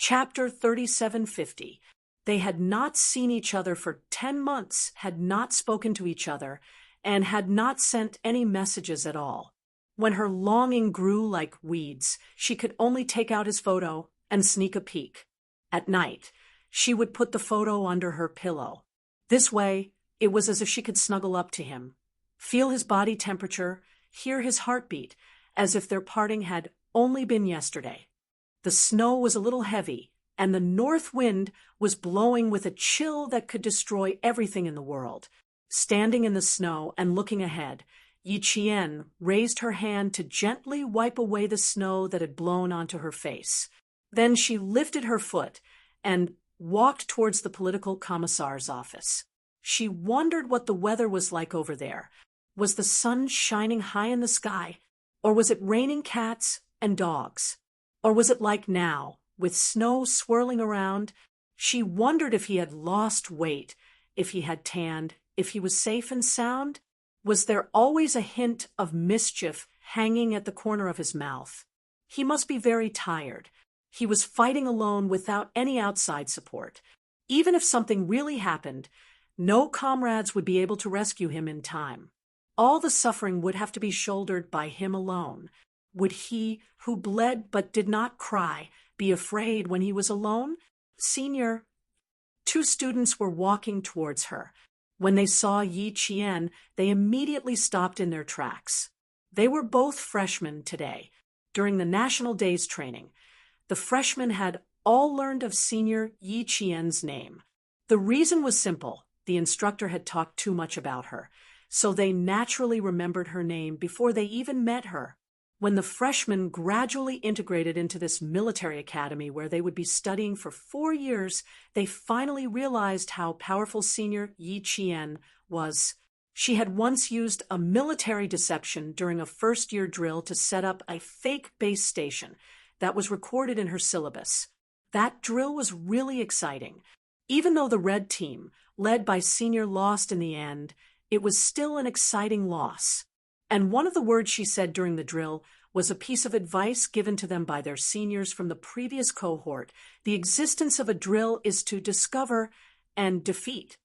Chapter 3750. They had not seen each other for 10 months, had not spoken to each other, and had not sent any messages at all. When her longing grew like weeds, she could only take out his photo and sneak a peek. At night, she would put the photo under her pillow. This way, it was as if she could snuggle up to him, feel his body temperature, hear his heartbeat, as if their parting had only been yesterday. The snow was a little heavy, and the north wind was blowing with a chill that could destroy everything in the world. Standing in the snow and looking ahead, Yi Qian raised her hand to gently wipe away the snow that had blown onto her face. Then she lifted her foot and walked towards the political commissar's office. She wondered what the weather was like over there. Was the sun shining high in the sky, or was it raining cats and dogs? Or was it like now, with snow swirling around? She wondered if he had lost weight, if he had tanned, if he was safe and sound. Was there always a hint of mischief hanging at the corner of his mouth? He must be very tired. He was fighting alone without any outside support. Even if something really happened, no comrades would be able to rescue him in time. All the suffering would have to be shouldered by him alone. Would he, who bled but did not cry, be afraid when he was alone? Senior. 2 students were walking towards her. When they saw Yi Qian, they immediately stopped in their tracks. They were both freshmen today. During the National Days training, the freshmen had all learned of Senior Yi Qian's name. The reason was simple. The instructor had talked too much about her, so they naturally remembered her name before they even met her. When the freshmen gradually integrated into this military academy where they would be studying for 4 years, they finally realized how powerful Senior Yi Qian was. She had once used a military deception during a first-year drill to set up a fake base station that was recorded in her syllabus. That drill was really exciting. Even though the red team, led by Senior, lost in the end, it was still an exciting loss. And one of the words she said during the drill was a piece of advice given to them by their seniors from the previous cohort. The existence of a drill is to discover and defeat.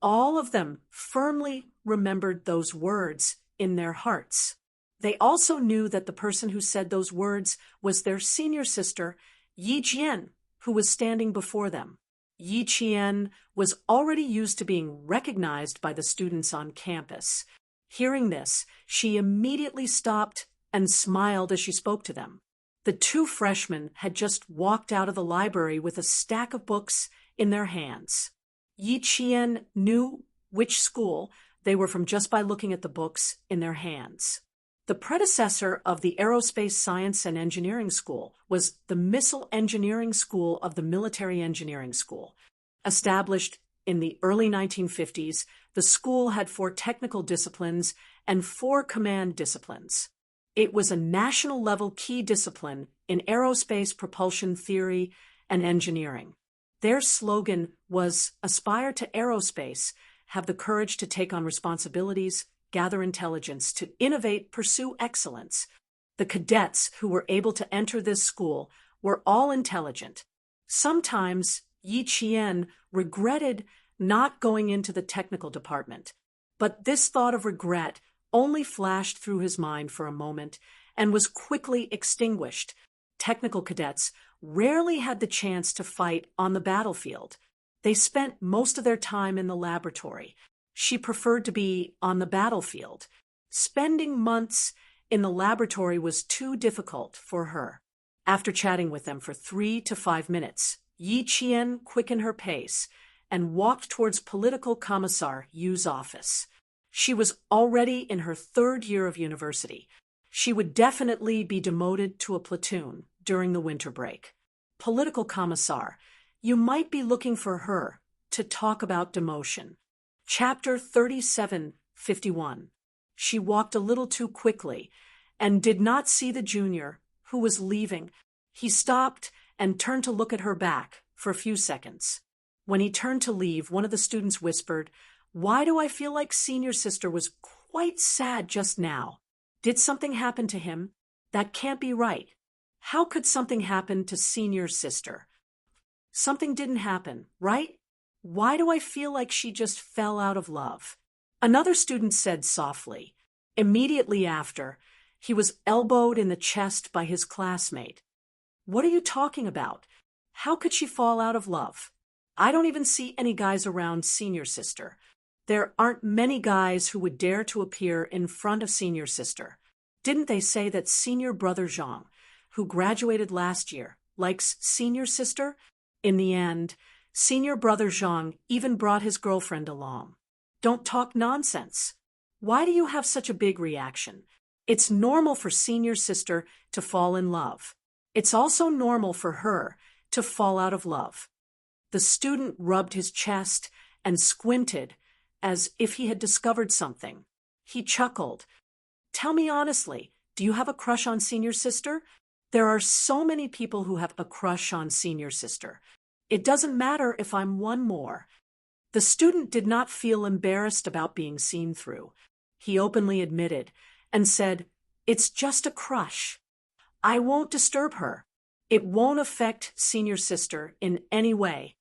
All of them firmly remembered those words in their hearts. They also knew that the person who said those words was their senior sister, Yi Jian, who was standing before them. Yi Qian was already used to being recognized by the students on campus. Hearing this, she immediately stopped and smiled as she spoke to them. The 2 freshmen had just walked out of the library with a stack of books in their hands. Yi Qian knew which school they were from just by looking at the books in their hands. The predecessor of the Aerospace Science and Engineering School was the Missile Engineering School of the Military Engineering School. Established in the early 1950s, the school had 4 technical disciplines and 4 command disciplines. It was a national-level key discipline in aerospace propulsion theory and engineering. Their slogan was "Aspire to aerospace, have the courage to take on responsibilities, gather intelligence, to innovate, pursue excellence." The cadets who were able to enter this school were all intelligent. Sometimes Yi Qian regretted not going into the technical department, but this thought of regret only flashed through his mind for a moment and was quickly extinguished. Technical cadets rarely had the chance to fight on the battlefield. They spent most of their time in the laboratory. She preferred to be on the battlefield. Spending months in the laboratory was too difficult for her. After chatting with them for 3 to 5 minutes, Yi Qian quickened her pace and walked towards Political Commissar Yu's office. She was already in her 3rd year of university. She would definitely be demoted to a platoon during the winter break. Political Commissar, you might be looking for her to talk about demotion. Chapter 3751. She walked a little too quickly and did not see the junior, who was leaving. He stopped and turned to look at her back for a few seconds. When he turned to leave, one of the students whispered, "Why do I feel like Senior Sister was quite sad just now? Did something happen to him? That can't be right. How could something happen to Senior's sister? Something didn't happen, right? Why do I feel like she just fell out of love? Another student said softly. Immediately after, he was elbowed in the chest by his classmate. What are you talking about? How could she fall out of love? I don't even see any guys around Senior Sister. There aren't many guys who would dare to appear in front of Senior Sister. Didn't they say that Senior Brother Zhang, who graduated last year, likes Senior Sister? In the end, Senior Brother Zhang even brought his girlfriend along. Don't talk nonsense. Why do you have such a big reaction? It's normal for Senior Sister to fall in love. It's also normal for her to fall out of love. The student rubbed his chest and squinted as if he had discovered something. He chuckled. Tell me honestly, do you have a crush on Senior Sister? There are so many people who have a crush on Senior Sister. It doesn't matter if I'm one more. The student did not feel embarrassed about being seen through. He openly admitted and said, "It's just a crush. I won't disturb her. It won't affect Senior Sister in any way."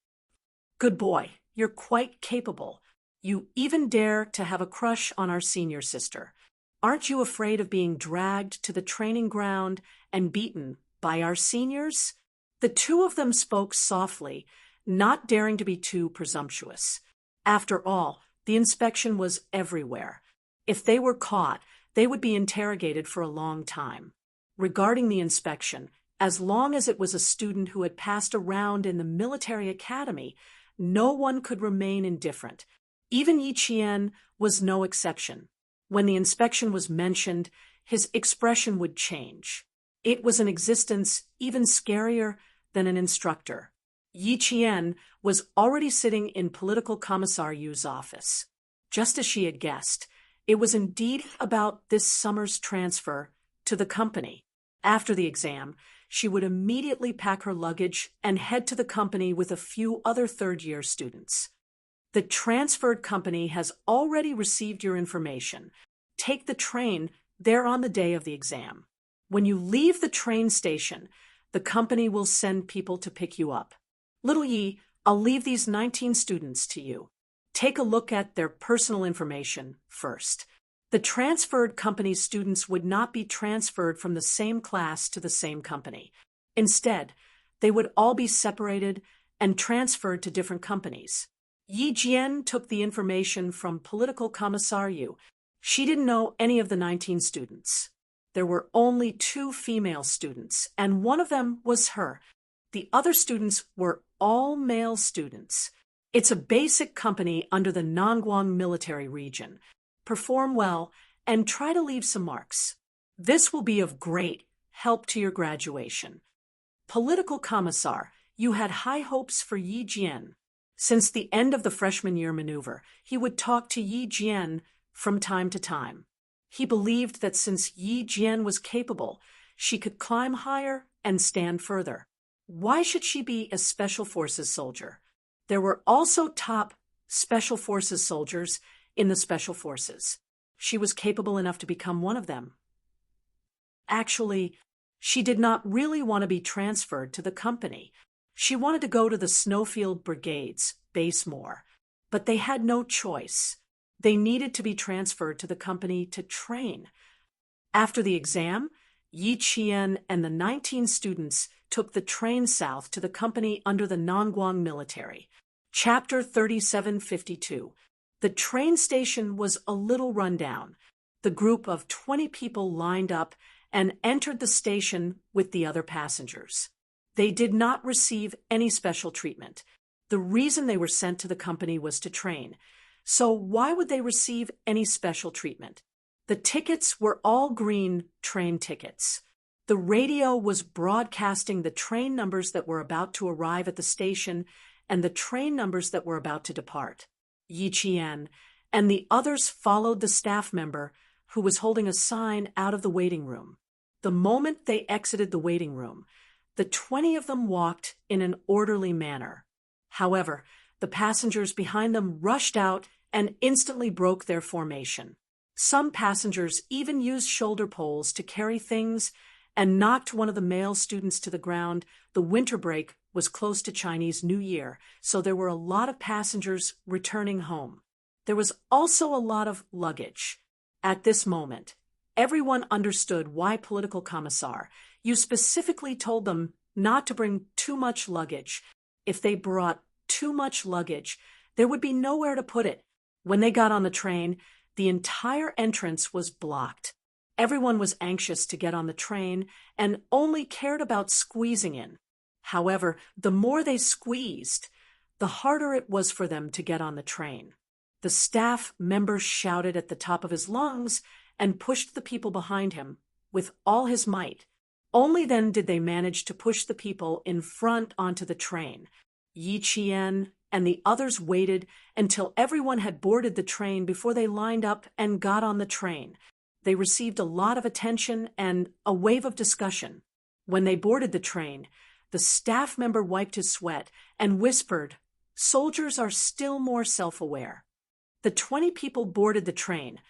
Good boy, you're quite capable. You even dare to have a crush on our Senior Sister. Aren't you afraid of being dragged to the training ground and beaten by our seniors? The two of them spoke softly, not daring to be too presumptuous. After all, the inspection was everywhere. If they were caught, they would be interrogated for a long time. Regarding the inspection, as long as it was a student who had passed around in the military academy, no one could remain indifferent. Even Yi Qian was no exception. When the inspection was mentioned, his expression would change. It was an existence even scarier than an instructor. Yi Qian was already sitting in Political Commissar Yu's office. Just as she had guessed, it was indeed about this summer's transfer to the company. After the exam, she would immediately pack her luggage and head to the company with a few other third-year students. The transferred company has already received your information. Take the train there on the day of the exam. When you leave the train station, the company will send people to pick you up. Little Yi, I'll leave these 19 students to you. Take a look at their personal information first. The transferred company's students would not be transferred from the same class to the same company. Instead, they would all be separated and transferred to different companies. Yi Jian took the information from Political Commissar Yu. She didn't know any of the 19 students. There were only 2 female students, and one of them was her. The other students were all male students. It's a basic company under the Nangguang military region. Perform well and try to leave some marks. This will be of great help to your graduation. Political Commissar, you had high hopes for Yi Jian. Since the end of the freshman year maneuver, he would talk to Yi Jian from time to time. He believed that since Yi Jian was capable, she could climb higher and stand further. Why should she be a Special Forces soldier? There were also top Special Forces soldiers in the Special Forces. She was capable enough to become one of them. Actually, she did not really want to be transferred to the company. She wanted to go to the Snowfield Brigade's base more, but they had no choice. They needed to be transferred to the company to train. After the exam, Yi Qian and the 19 students took the train south to the company under the Nangguang military. Chapter 3752. The train station was a little run down. The group of 20 people lined up and entered the station with the other passengers. They did not receive any special treatment. The reason they were sent to the company was to train. So why would they receive any special treatment? The tickets were all green train tickets. The radio was broadcasting the train numbers that were about to arrive at the station and the train numbers that were about to depart. Yi Qian and the others followed the staff member who was holding a sign out of the waiting room. The moment they exited the waiting room, the 20 of them walked in an orderly manner. However, the passengers behind them rushed out and instantly broke their formation. Some passengers even used shoulder poles to carry things and knocked one of the male students to the ground. The winter break was close to Chinese New Year, so there were a lot of passengers returning home. There was also a lot of luggage. At this moment, everyone understood why Political Commissar, you specifically told them not to bring too much luggage. If they brought too much luggage, there would be nowhere to put it. When they got on the train, the entire entrance was blocked. Everyone was anxious to get on the train and only cared about squeezing in. However, the more they squeezed, the harder it was for them to get on the train. The staff member shouted at the top of his lungs and pushed the people behind him with all his might. Only then did they manage to push the people in front onto the train. Yi Qian and the others waited until everyone had boarded the train before they lined up and got on the train. They received a lot of attention and a wave of discussion. When they boarded the train, the staff member wiped his sweat and whispered, "Soldiers are still more self-aware." The 20 people boarded the train,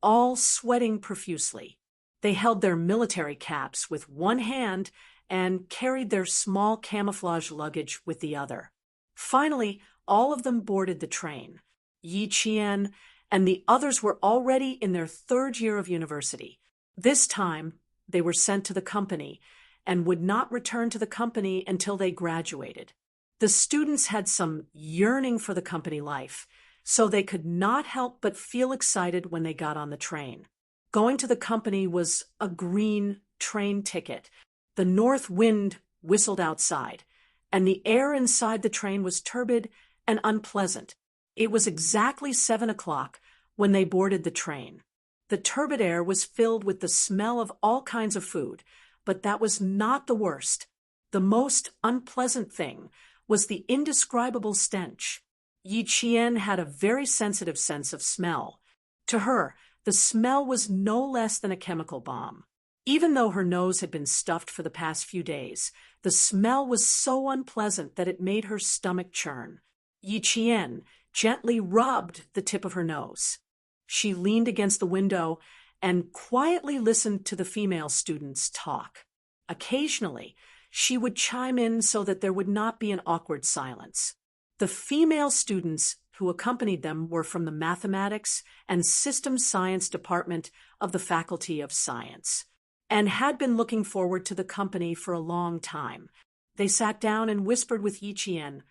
all sweating profusely. They held their military caps with one hand and carried their small camouflage luggage with the other. Finally, all of them boarded the train. Yi Qian and the others were already in their third year of university. This time, they were sent to the company and would not return to the company until they graduated. The students had some yearning for the company life, so they could not help but feel excited when they got on the train. Going to the company was a green train ticket. The north wind whistled outside, and the air inside the train was turbid and unpleasant. It was exactly 7 o'clock when they boarded the train. The turbid air was filled with the smell of all kinds of food, but that was not the worst. The most unpleasant thing was the indescribable stench. Yi Qian had a very sensitive sense of smell. To her, the smell was no less than a chemical bomb. Even though her nose had been stuffed for the past few days, the smell was so unpleasant that it made her stomach churn. Yi Qian gently rubbed the tip of her nose. She leaned against the window and quietly listened to the female students talk. Occasionally, she would chime in so that there would not be an awkward silence. The female students who accompanied them were from the Mathematics and Systems Science Department of the Faculty of Science, and had been looking forward to the company for a long time. They sat down and whispered with Yi Qian.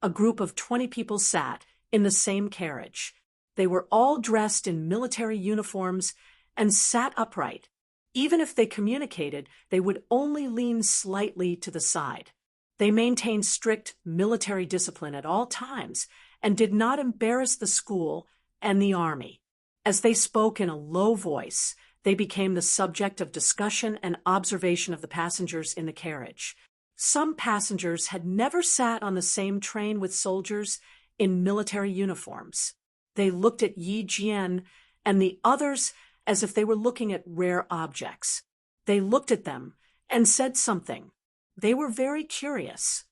A group of 20 people sat in the same carriage. They were all dressed in military uniforms and sat upright. Even if they communicated, they would only lean slightly to the side. They maintained strict military discipline at all times and did not embarrass the school and the army. As they spoke in a low voice, they became the subject of discussion and observation of the passengers in the carriage. Some passengers had never sat on the same train with soldiers in military uniforms. They looked at Yi Qian and the others as if they were looking at rare objects. They looked at them and said something. They were very curious.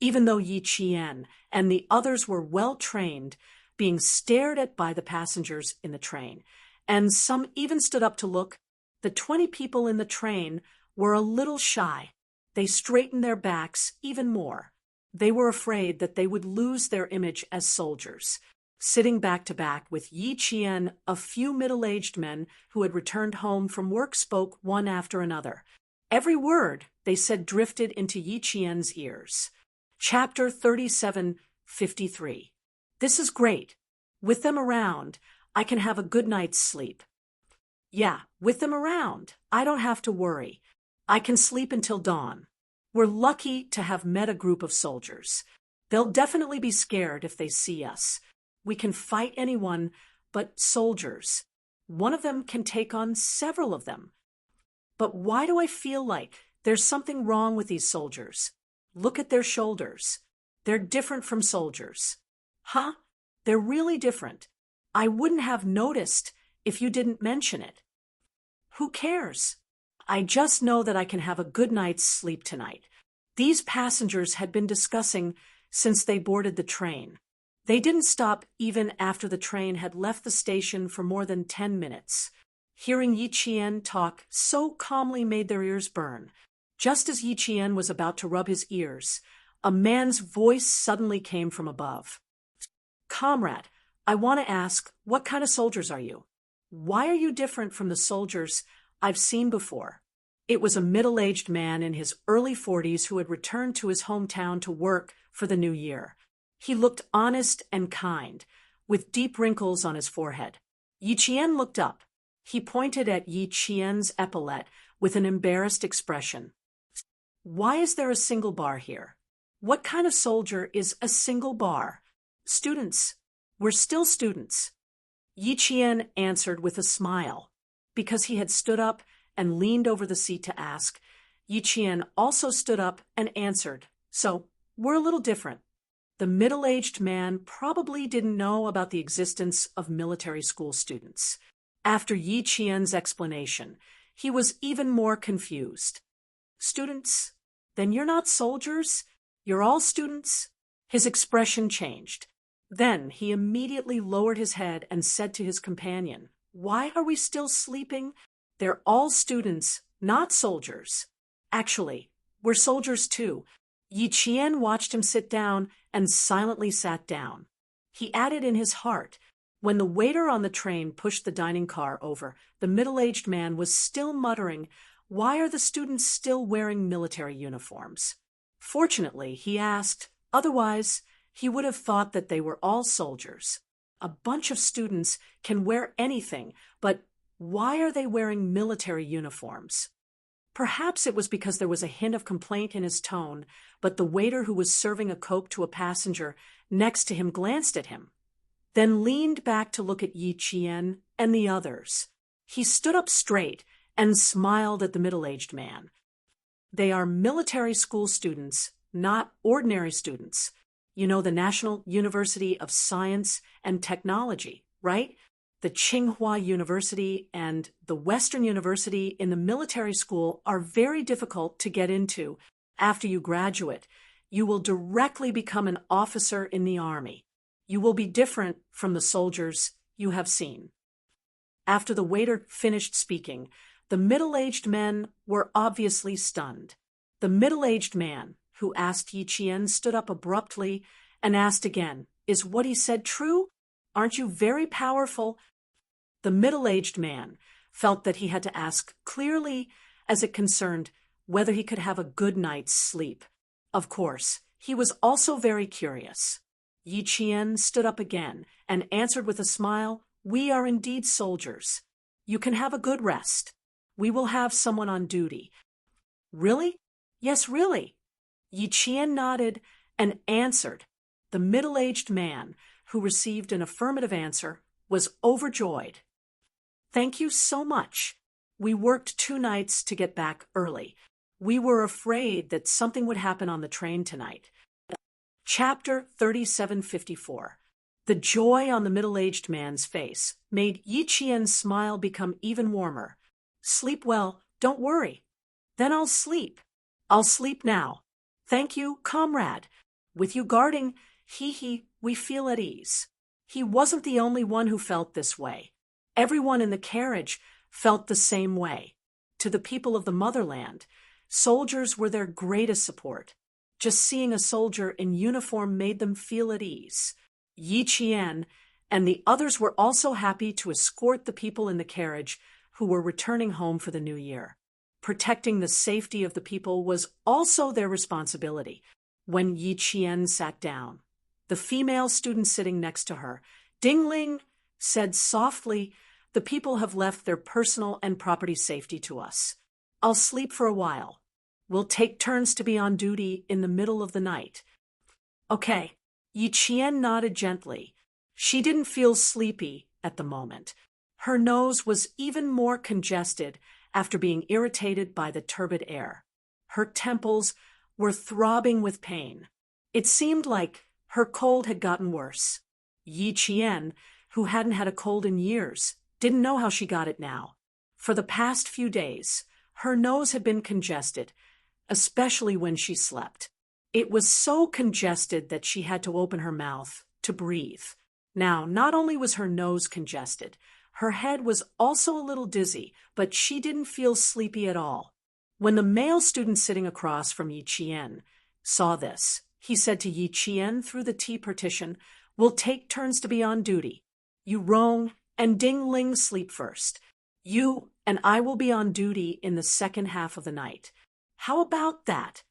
Even though Yi Qian and the others were well trained, being stared at by the passengers in the train, and some even stood up to look, the 20 people in the train were a little shy. They straightened their backs even more. They were afraid that they would lose their image as soldiers. Sitting back to back with Yi Qian, a few middle-aged men who had returned home from work spoke one after another. Every word they said drifted into Yi Qian's ears. Chapter 37:53. This is great. With them around, I can have a good night's sleep. Yeah, with them around, I don't have to worry. I can sleep until dawn. We're lucky to have met a group of soldiers. They'll definitely be scared if they see us. We can fight anyone but soldiers. One of them can take on several of them. But why do I feel like there's something wrong with these soldiers? Look at their shoulders. They're different from soldiers. Huh? They're really different. I wouldn't have noticed if you didn't mention it. Who cares? I just know that I can have a good night's sleep tonight. These passengers had been discussing since they boarded the train. They didn't stop even after the train had left the station for more than 10 minutes. Hearing Yi Qian talk so calmly made their ears burn. Just as Yi Qian was about to rub his ears, a man's voice suddenly came from above. Comrade, I want to ask, what kind of soldiers are you? Why are you different from the soldiers I've seen before? It was a middle-aged man in his early 40s who had returned to his hometown to work for the new year. He looked honest and kind, with deep wrinkles on his forehead. Yi Qian looked up. He pointed at Yi Qian's epaulette with an embarrassed expression. Why is there a single bar here? What kind of soldier is a single bar? Students. We're still students. Yi Qian answered with a smile. Because he had stood up and leaned over the seat to ask, Yi Qian also stood up and answered. So, we're a little different. The middle-aged man probably didn't know about the existence of military school students. After Yi Qian's explanation, he was even more confused. Students? Then you're not soldiers? You're all students? His expression changed. Then he immediately lowered his head and said to his companion, Why are we still sleeping? They're all students, not soldiers. Actually, we're soldiers too. Yi Qian watched him sit down and silently sat down. He added in his heart, when the waiter on the train pushed the dining car over, the middle-aged man was still muttering, Why are the students still wearing military uniforms? Fortunately, he asked, otherwise, he would have thought that they were all soldiers. A bunch of students can wear anything, but why are they wearing military uniforms? Perhaps it was because there was a hint of complaint in his tone, but the waiter who was serving a Coke to a passenger next to him glanced at him, then leaned back to look at Yi Qian and the others. He stood up straight and smiled at the middle-aged man. They are military school students, not ordinary students. You know the National University of Science and Technology, right? The Tsinghua University and the Western University in the military school are very difficult to get into. After you graduate, you will directly become an officer in the army. You will be different from the soldiers you have seen. After the waiter finished speaking, the middle-aged men were obviously stunned. The middle-aged man who asked Yi Qian stood up abruptly and asked again, Is what he said true? Aren't you very powerful? The middle-aged man felt that he had to ask clearly as it concerned whether he could have a good night's sleep. Of course, he was also very curious. Yi Qian stood up again and answered with a smile, We are indeed soldiers. You can have a good rest. We will have someone on duty. Really? Yes, really. Yi Qian nodded and answered. The middle-aged man, who received an affirmative answer, was overjoyed. Thank you so much. We worked 2 nights to get back early. We were afraid that something would happen on the train tonight. Chapter 3754. The joy on the middle-aged man's face made Yi Qian's smile become even warmer. Sleep well, don't worry. Then I'll sleep. I'll sleep now. Thank you, comrade. With you guarding, we feel at ease. He wasn't the only one who felt this way. Everyone in the carriage felt the same way. To the people of the motherland, soldiers were their greatest support. Just seeing a soldier in uniform made them feel at ease. Yi Qian and the others were also happy to escort the people in the carriage who were returning home for the new year. Protecting the safety of the people was also their responsibility. When Yi Qian sat down, the female student sitting next to her, Dingling, said softly, The people have left their personal and property safety to us. I'll sleep for a while. We'll take turns to be on duty in the middle of the night. Okay. Yi Qian nodded gently. She didn't feel sleepy at the moment. Her nose was even more congested after being irritated by the turbid air. Her temples were throbbing with pain. It seemed like her cold had gotten worse. Yi Qian, who hadn't had a cold in years, didn't know how she got it now. For the past few days, her nose had been congested, especially when she slept. It was so congested that she had to open her mouth to breathe. Now, not only was her nose congested, Her head was also a little dizzy, but she didn't feel sleepy at all. When the male student sitting across from Yi Qian saw this, he said to Yi Qian through the T partition, "We'll take turns to be on duty. You Rong and Ding Ling sleep first. You and I will be on duty in the second half of the night. How about that?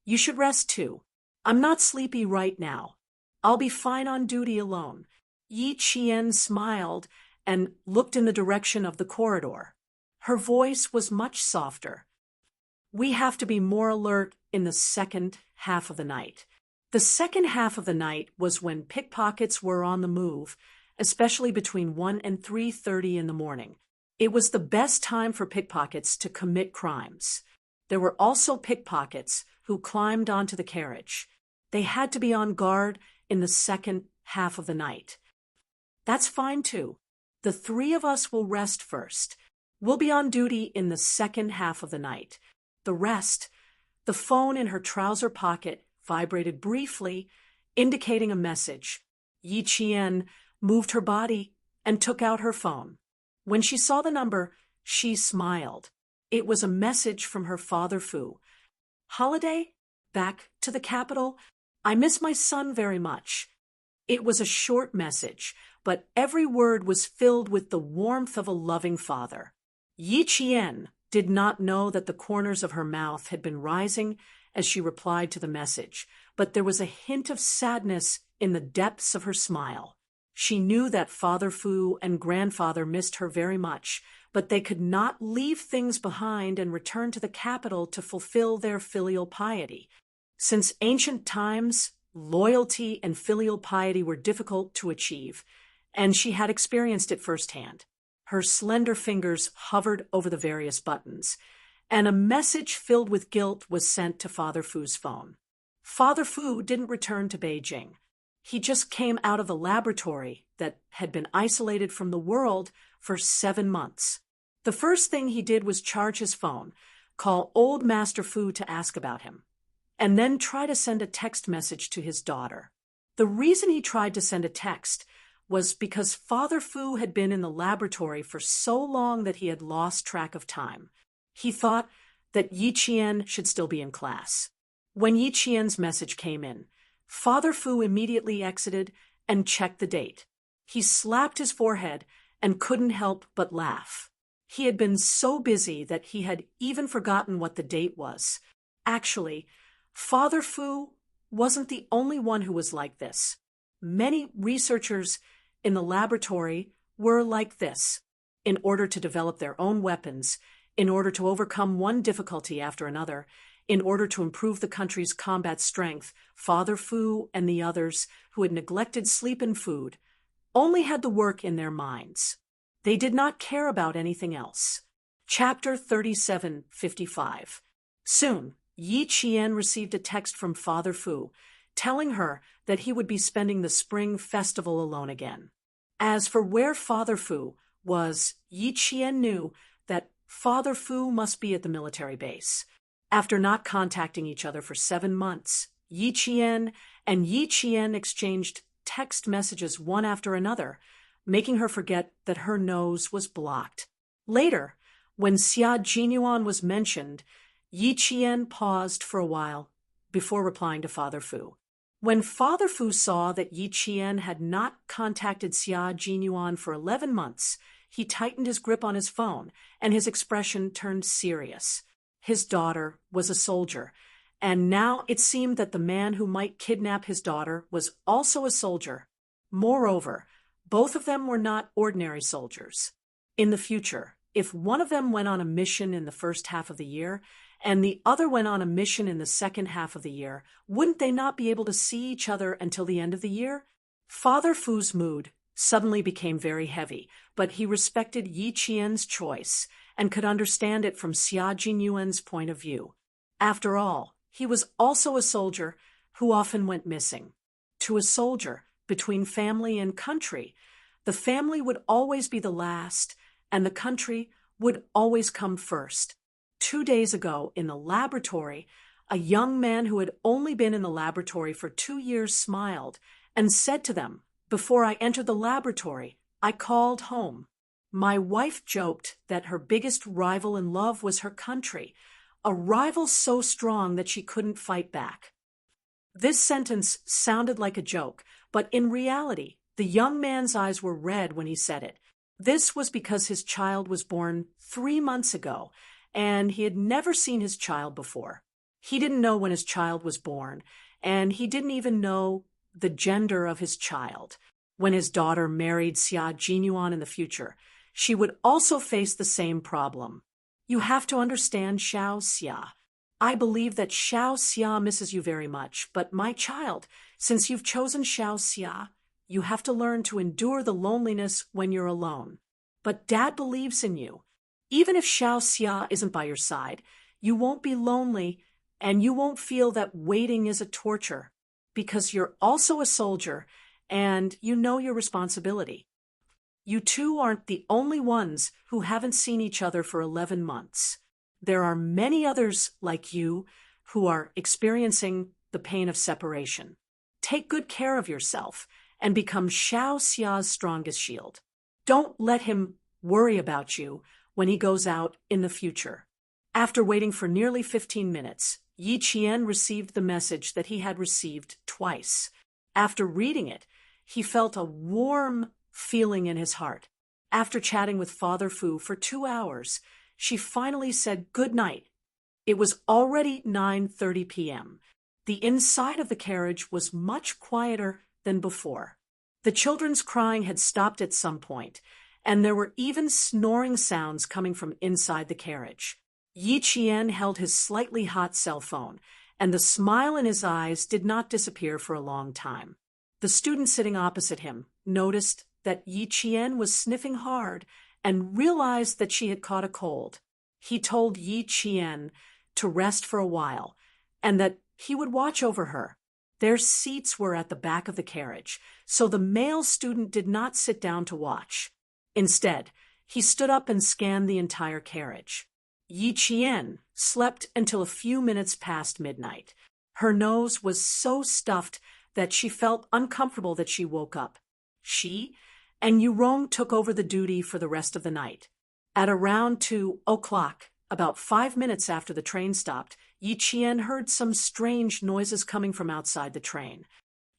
You should rest too. I'm not sleepy right now. I'll be fine on duty alone." Yi Qian smiled and looked in the direction of the corridor. Her voice was much softer. "We have to be more alert in the second half of the night." The second half of the night was when pickpockets were on the move, especially between 1 and 3:30 in the morning. It was the best time for pickpockets to commit crimes. There were also pickpockets who climbed onto the carriage. They had to be on guard in the second half of the night. "That's fine too. The three of us will rest first. We'll be on duty in the second half of the night." The rest, the phone in her trouser pocket vibrated briefly, indicating a message. Yi Qian moved her body and took out her phone. When she saw the number, she smiled. It was a message from her father Fu. "Holiday? Back to the capital? I miss my son very much." It was a short message, but every word was filled with the warmth of a loving father. Yi Qian did not know that the corners of her mouth had been rising as she replied to the message, but there was a hint of sadness in the depths of her smile. She knew that Father Fu and grandfather missed her very much, but they could not leave things behind and return to the capital to fulfill their filial piety. Since ancient times, loyalty and filial piety were difficult to achieve, and she had experienced it firsthand. Her slender fingers hovered over the various buttons, and a message filled with guilt was sent to Father Fu's phone. Father Fu didn't return to Beijing. He just came out of the laboratory that had been isolated from the world for 7 months. The first thing he did was charge his phone, call old Master Fu to ask about him, and then try to send a text message to his daughter. The reason he tried to send a text was because Father Fu had been in the laboratory for so long that he had lost track of time. He thought that Yi Qian should still be in class. When Yi Qian's message came in, Father Fu immediately exited and checked the date. He slapped his forehead and couldn't help but laugh. He had been so busy that he had even forgotten what the date was. Actually, Father Fu wasn't the only one who was like this. Many researchers in the laboratory were like this. In order to develop their own weapons, in order to overcome one difficulty after another, in order to improve the country's combat strength, Father Fu and the others who had neglected sleep and food only had the work in their minds. They did not care about anything else. Chapter 3755. Soon, Yi Qian received a text from Father Fu, telling her that he would be spending the spring festival alone again. As for where Father Fu was, Yi Qian knew that Father Fu must be at the military base. After not contacting each other for 7 months, Yi Qian and Yi Qian exchanged text messages one after another, making her forget that her nose was blocked. Later, when Xia Jinyuan was mentioned, Yi Qian paused for a while before replying to Father Fu. When Father Fu saw that Yi Qian had not contacted Xia Jinyuan for 11 months, he tightened his grip on his phone, and his expression turned serious. His daughter was a soldier, and now it seemed that the man who might kidnap his daughter was also a soldier. Moreover, both of them were not ordinary soldiers. In the future, if one of them went on a mission in the first half of the year, and the other went on a mission in the second half of the year, wouldn't they not be able to see each other until the end of the year? Father Fu's mood suddenly became very heavy, but he respected Yi Qian's choice and could understand it from Xia Jinyuan's point of view. After all, he was also a soldier who often went missing. To a soldier, between family and country, the family would always be the last, and the country would always come first. 2 days ago, in the laboratory, a young man who had only been in the laboratory for 2 years smiled and said to them, "Before I entered the laboratory, I called home." My wife joked that her biggest rival in love was her country, a rival so strong that she couldn't fight back. This sentence sounded like a joke, but in reality, the young man's eyes were red when he said it. This was because his child was born 3 months ago, and he had never seen his child before. He didn't know when his child was born, and he didn't even know the gender of his child. When his daughter married Xia Jinyuan in the future, she would also face the same problem. You have to understand Xiao Xia. I believe that Xiao Xia misses you very much, but my child, since you've chosen Xiao Xia, you have to learn to endure the loneliness when you're alone. But Dad believes in you. Even if Xiao Xia isn't by your side, you won't be lonely and you won't feel that waiting is a torture, because you're also a soldier and you know your responsibility. You two aren't the only ones who haven't seen each other for 11 months. There are many others like you who are experiencing the pain of separation. Take good care of yourself and become Xiao Xia's strongest shield. Don't let him worry about you when he goes out in the future. After waiting for nearly 15 minutes, Yi Qian received the message that he had received twice. After reading it, he felt a warm feeling in his heart. After chatting with Father Fu for 2 hours, she finally said good night. It was already 9:30 p.m. The inside of the carriage was much quieter than before. The children's crying had stopped at some point, and there were even snoring sounds coming from inside the carriage. Yi Qian held his slightly hot cell phone, and the smile in his eyes did not disappear for a long time. The student sitting opposite him noticed that Yi Qian was sniffing hard and realized that she had caught a cold. He told Yi Qian to rest for a while and that he would watch over her. Their seats were at the back of the carriage, so the male student did not sit down to watch. Instead, he stood up and scanned the entire carriage. Yi Qian slept until a few minutes past midnight. Her nose was so stuffed that she felt uncomfortable that she woke up. She and Yurong took over the duty for the rest of the night. At around 2 o'clock, about 5 minutes after the train stopped, Yi Qian heard some strange noises coming from outside the train.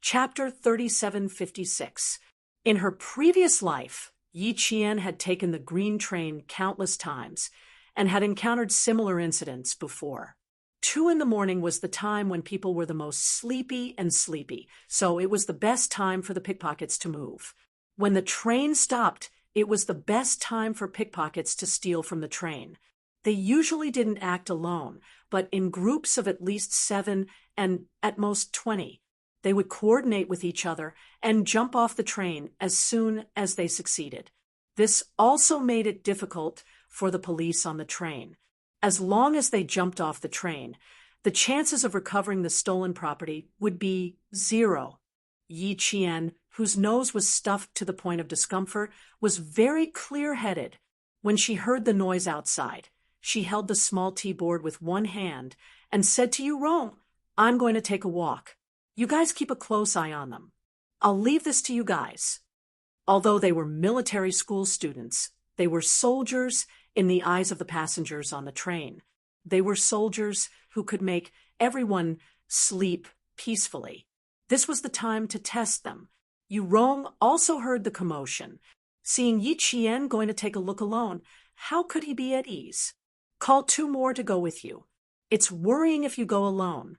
Chapter 3756. In her previous life, Yi Qian had taken the green train countless times and had encountered similar incidents before. 2 in the morning was the time when people were the most sleepy, so it was the best time for the pickpockets to move. When the train stopped, it was the best time for pickpockets to steal from the train. They usually didn't act alone, but in groups of at least 7 and at most 20. They would coordinate with each other and jump off the train as soon as they succeeded. This also made it difficult for the police on the train. As long as they jumped off the train, the chances of recovering the stolen property would be 0. Yi Qian, whose nose was stuffed to the point of discomfort, was very clear-headed. When she heard the noise outside, she held the small tea board with one hand and said to Yurong, "I'm going to take a walk. You guys keep a close eye on them. I'll leave this to you guys." Although they were military school students, they were soldiers in the eyes of the passengers on the train. They were soldiers who could make everyone sleep peacefully. This was the time to test them. Yurong also heard the commotion. Seeing Yi Qian going to take a look alone, how could he be at ease? Call 2 more to go with you. It's worrying if you go alone.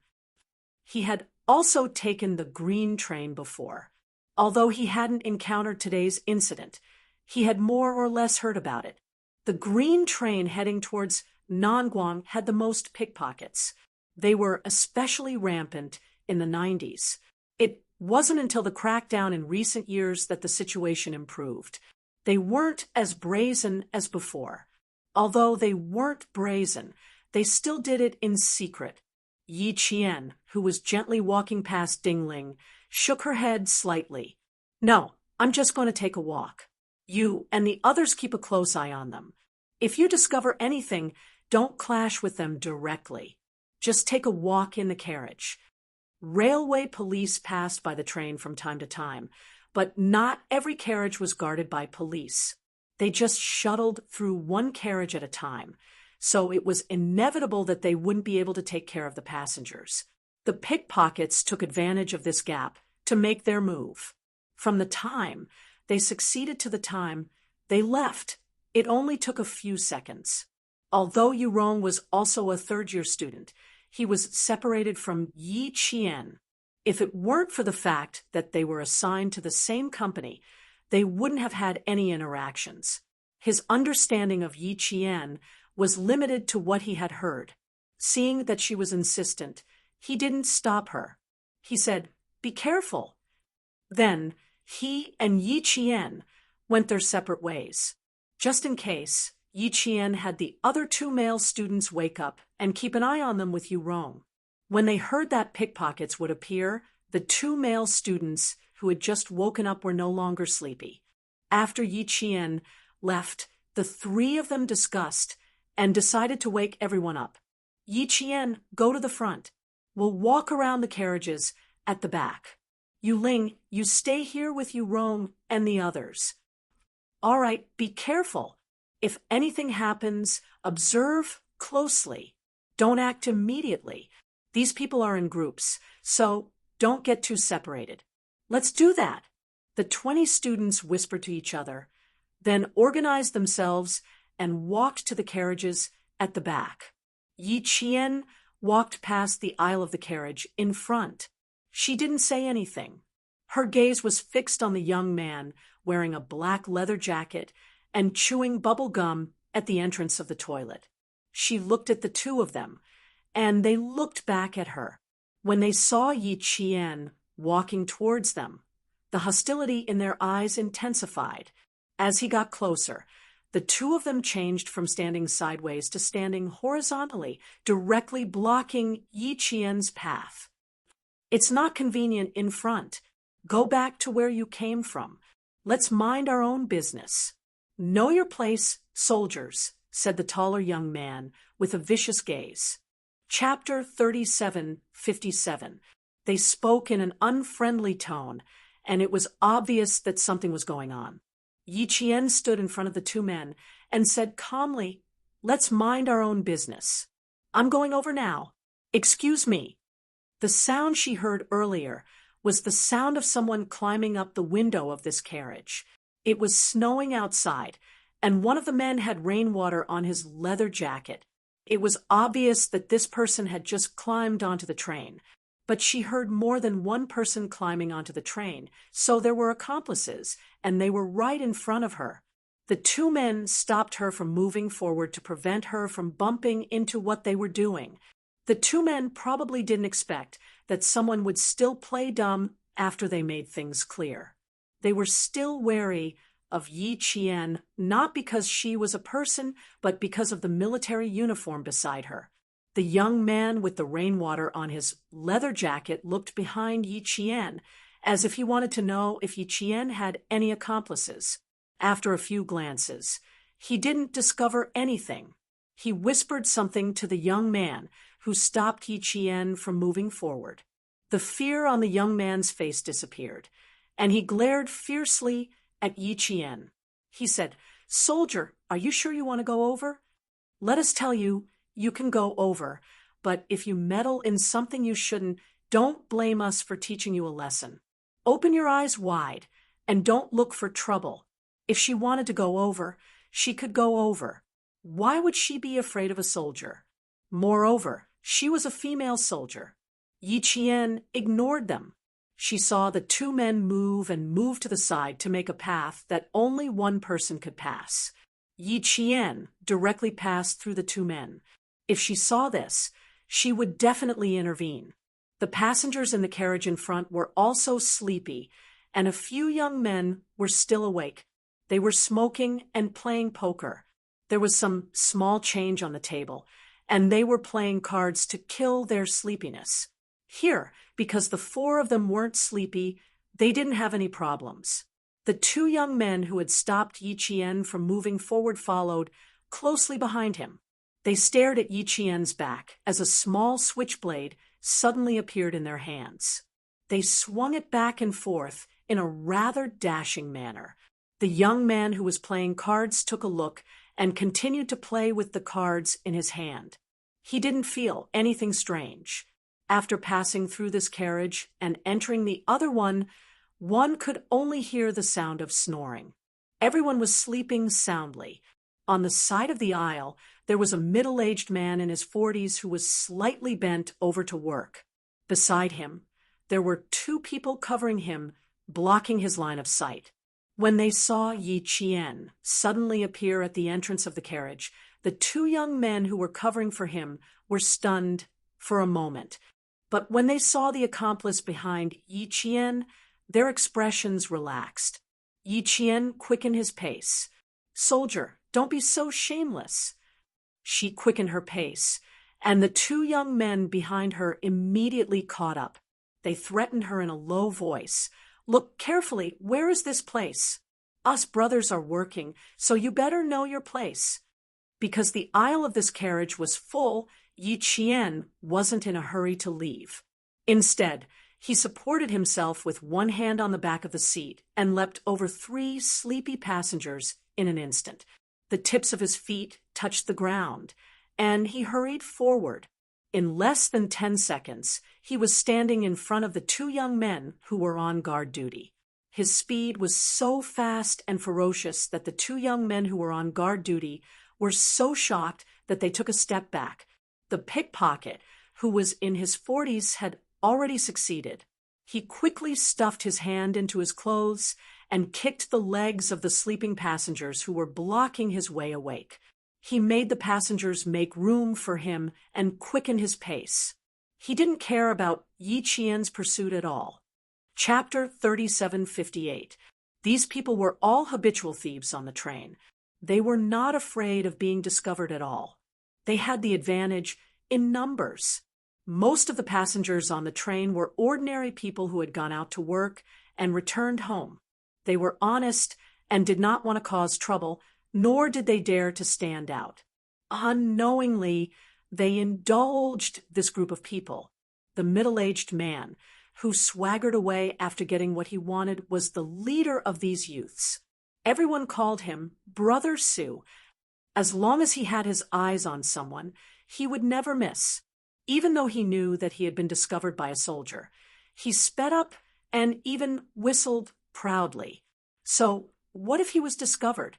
He had also taken the green train before. Although he hadn't encountered today's incident, he had more or less heard about it. The green train heading towards Nanguang had the most pickpockets. They were especially rampant in the 90s. It wasn't until the crackdown in recent years that the situation improved. They weren't as brazen as before. Although they weren't brazen, they still did it in secret. Yi Qian, who was gently walking past Dingling, shook her head slightly. "No, I'm just going to take a walk. You and the others keep a close eye on them. If you discover anything, don't clash with them directly. Just take a walk in the carriage." Railway police passed by the train from time to time, but not every carriage was guarded by police. They just shuttled through one carriage at a time, so it was inevitable that they wouldn't be able to take care of the passengers. The pickpockets took advantage of this gap to make their move. From the time they succeeded to the time they left, it only took a few seconds. Although Yu Rong was also a third-year student, he was separated from Yi Qian. If it weren't for the fact that they were assigned to the same company, they wouldn't have had any interactions. His understanding of Yi Qian was limited to what he had heard. Seeing that she was insistent, he didn't stop her. He said, "Be careful." Then he and Yi Qian went their separate ways. Just in case, Yi Qian had the other two male students wake up and keep an eye on them with Yu Rong. When they heard that pickpockets would appear, the two male students who had just woken up were no longer sleepy. After Yi Qian left, the three of them discussed and decided to wake everyone up. "Yi Qian, go to the front. We'll walk around the carriages at the back. Yu Ling, you stay here with Yu Rong and the others. All right, be careful. If anything happens, observe closely. Don't act immediately. These people are in groups, so don't get too separated." "Let's do that." The 20 students whispered to each other, then organized themselves and walked to the carriages at the back. Yi Qian walked past the aisle of the carriage in front. She didn't say anything. Her gaze was fixed on the young man wearing a black leather jacket and chewing bubble gum at the entrance of the toilet. She looked at the two of them, and they looked back at her. When they saw Yi Qian walking towards them, the hostility in their eyes intensified. As he got closer, the two of them changed from standing sideways to standing horizontally, directly blocking Yi Qian's path. "It's not convenient in front. Go back to where you came from. Let's mind our own business." "Know your place, soldiers," said the taller young man with a vicious gaze. Chapter 37:57. They spoke in an unfriendly tone, and it was obvious that something was going on. Yi Qian stood in front of the two men and said calmly, "Let's mind our own business. I'm going over now. Excuse me." The sound she heard earlier was the sound of someone climbing up the window of this carriage. It was snowing outside, and one of the men had rainwater on his leather jacket. It was obvious that this person had just climbed onto the train, but she heard more than one person climbing onto the train, so there were accomplices, and they were right in front of her. The two men stopped her from moving forward to prevent her from bumping into what they were doing. The two men probably didn't expect that someone would still play dumb after they made things clear. They were still wary of Yi Qian, not because she was a person, but because of the military uniform beside her. The young man with the rainwater on his leather jacket looked behind Yi Qian, as if he wanted to know if Yi Qian had any accomplices. After a few glances, he didn't discover anything. He whispered something to the young man, who stopped Yi Qian from moving forward. The fear on the young man's face disappeared, and he glared fiercely at Yi Qian. He said, "Soldier, are you sure you want to go over? Let us tell you, you can go over, but if you meddle in something you shouldn't, don't blame us for teaching you a lesson. Open your eyes wide, and don't look for trouble. If she wanted to go over, she could go over. Why would she be afraid of a soldier? Moreover, she was a female soldier." Yi Qian ignored them. She saw the two men move and move to the side to make a path that only one person could pass. Yi Qian directly passed through the two men. If she saw this, she would definitely intervene. The passengers in the carriage in front were also sleepy, and a few young men were still awake. They were smoking and playing poker. There was some small change on the table, and they were playing cards to kill their sleepiness. Here, because the four of them weren't sleepy, they didn't have any problems. The two young men who had stopped Yi Qian from moving forward followed, closely behind him. They stared at Yi Qian's back as a small switchblade suddenly appeared in their hands. They swung it back and forth in a rather dashing manner. The young man who was playing cards took a look and continued to play with the cards in his hand. He didn't feel anything strange. After passing through this carriage and entering the other one could only hear the sound of snoring. Everyone was sleeping soundly. On the side of the aisle, there was a middle-aged man in his 40s who was slightly bent over to work. Beside him, there were two people covering him, blocking his line of sight. When they saw Yi Qian suddenly appear at the entrance of the carriage, the two young men who were covering for him were stunned for a moment. But when they saw the accomplice behind Yi Qian, their expressions relaxed. Yi Qian quickened his pace. "Soldier, don't be so shameless." She quickened her pace, and the two young men behind her immediately caught up. They threatened her in a low voice. "Look carefully, where is this place? Us brothers are working, so you better know your place." Because the aisle of this carriage was full, Yi Qian wasn't in a hurry to leave. Instead, he supported himself with one hand on the back of the seat and leapt over 3 sleepy passengers in an instant. The tips of his feet touched the ground, and he hurried forward. In less than 10 seconds, he was standing in front of the two young men who were on guard duty. His speed was so fast and ferocious that the two young men who were on guard duty were so shocked that they took a step back. The pickpocket, who was in his 40s, had already succeeded. He quickly stuffed his hand into his clothes and kicked the legs of the sleeping passengers who were blocking his way awake. He made the passengers make room for him and quickened his pace. He didn't care about Yi Qian's pursuit at all. Chapter 3758. These people were all habitual thieves on the train. They were not afraid of being discovered at all. They had the advantage in numbers. Most of the passengers on the train were ordinary people who had gone out to work and returned home. They were honest and did not want to cause trouble, nor did they dare to stand out. Unknowingly, they indulged this group of people. The middle-aged man, who swaggered away after getting what he wanted, was the leader of these youths. Everyone called him Brother Sue. As long as he had his eyes on someone, he would never miss. Even though he knew that he had been discovered by a soldier, he sped up and even whistled proudly. So, what if he was discovered?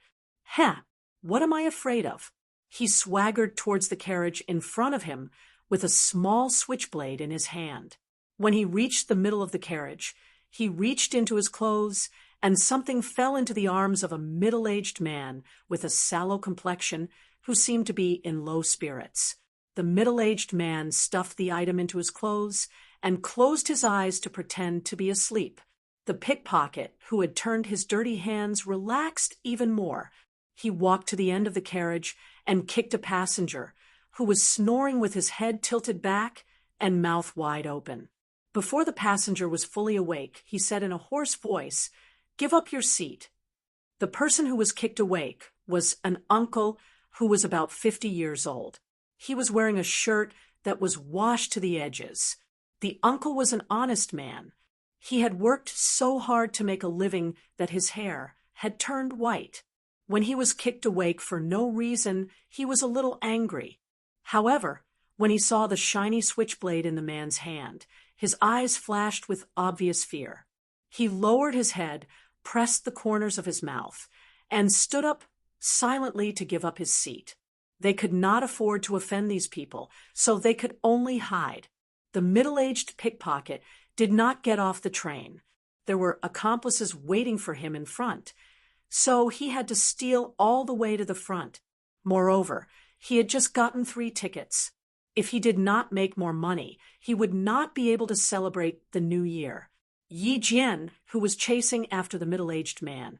What am I afraid of? He swaggered towards the carriage in front of him with a small switchblade in his hand. When he reached the middle of the carriage, he reached into his clothes and something fell into the arms of a middle-aged man with a sallow complexion who seemed to be in low spirits. The middle-aged man stuffed the item into his clothes and closed his eyes to pretend to be asleep. The pickpocket, who had turned his dirty hands, relaxed even more. He walked to the end of the carriage and kicked a passenger, who was snoring with his head tilted back and mouth wide open. Before the passenger was fully awake, he said in a hoarse voice, "Give up your seat." The person who was kicked awake was an uncle who was about 50 years old. He was wearing a shirt that was washed to the edges. The uncle was an honest man. He had worked so hard to make a living that his hair had turned white. When he was kicked awake for no reason, he was a little angry. However, when he saw the shiny switchblade in the man's hand, his eyes flashed with obvious fear. He lowered his head, pressed the corners of his mouth, and stood up silently to give up his seat. They could not afford to offend these people, so they could only hide. The middle-aged pickpocket did not get off the train. There were accomplices waiting for him in front, so he had to steal all the way to the front. Moreover, he had just gotten 3 tickets. If he did not make more money, he would not be able to celebrate the new year. Yi Jian, who was chasing after the middle-aged man,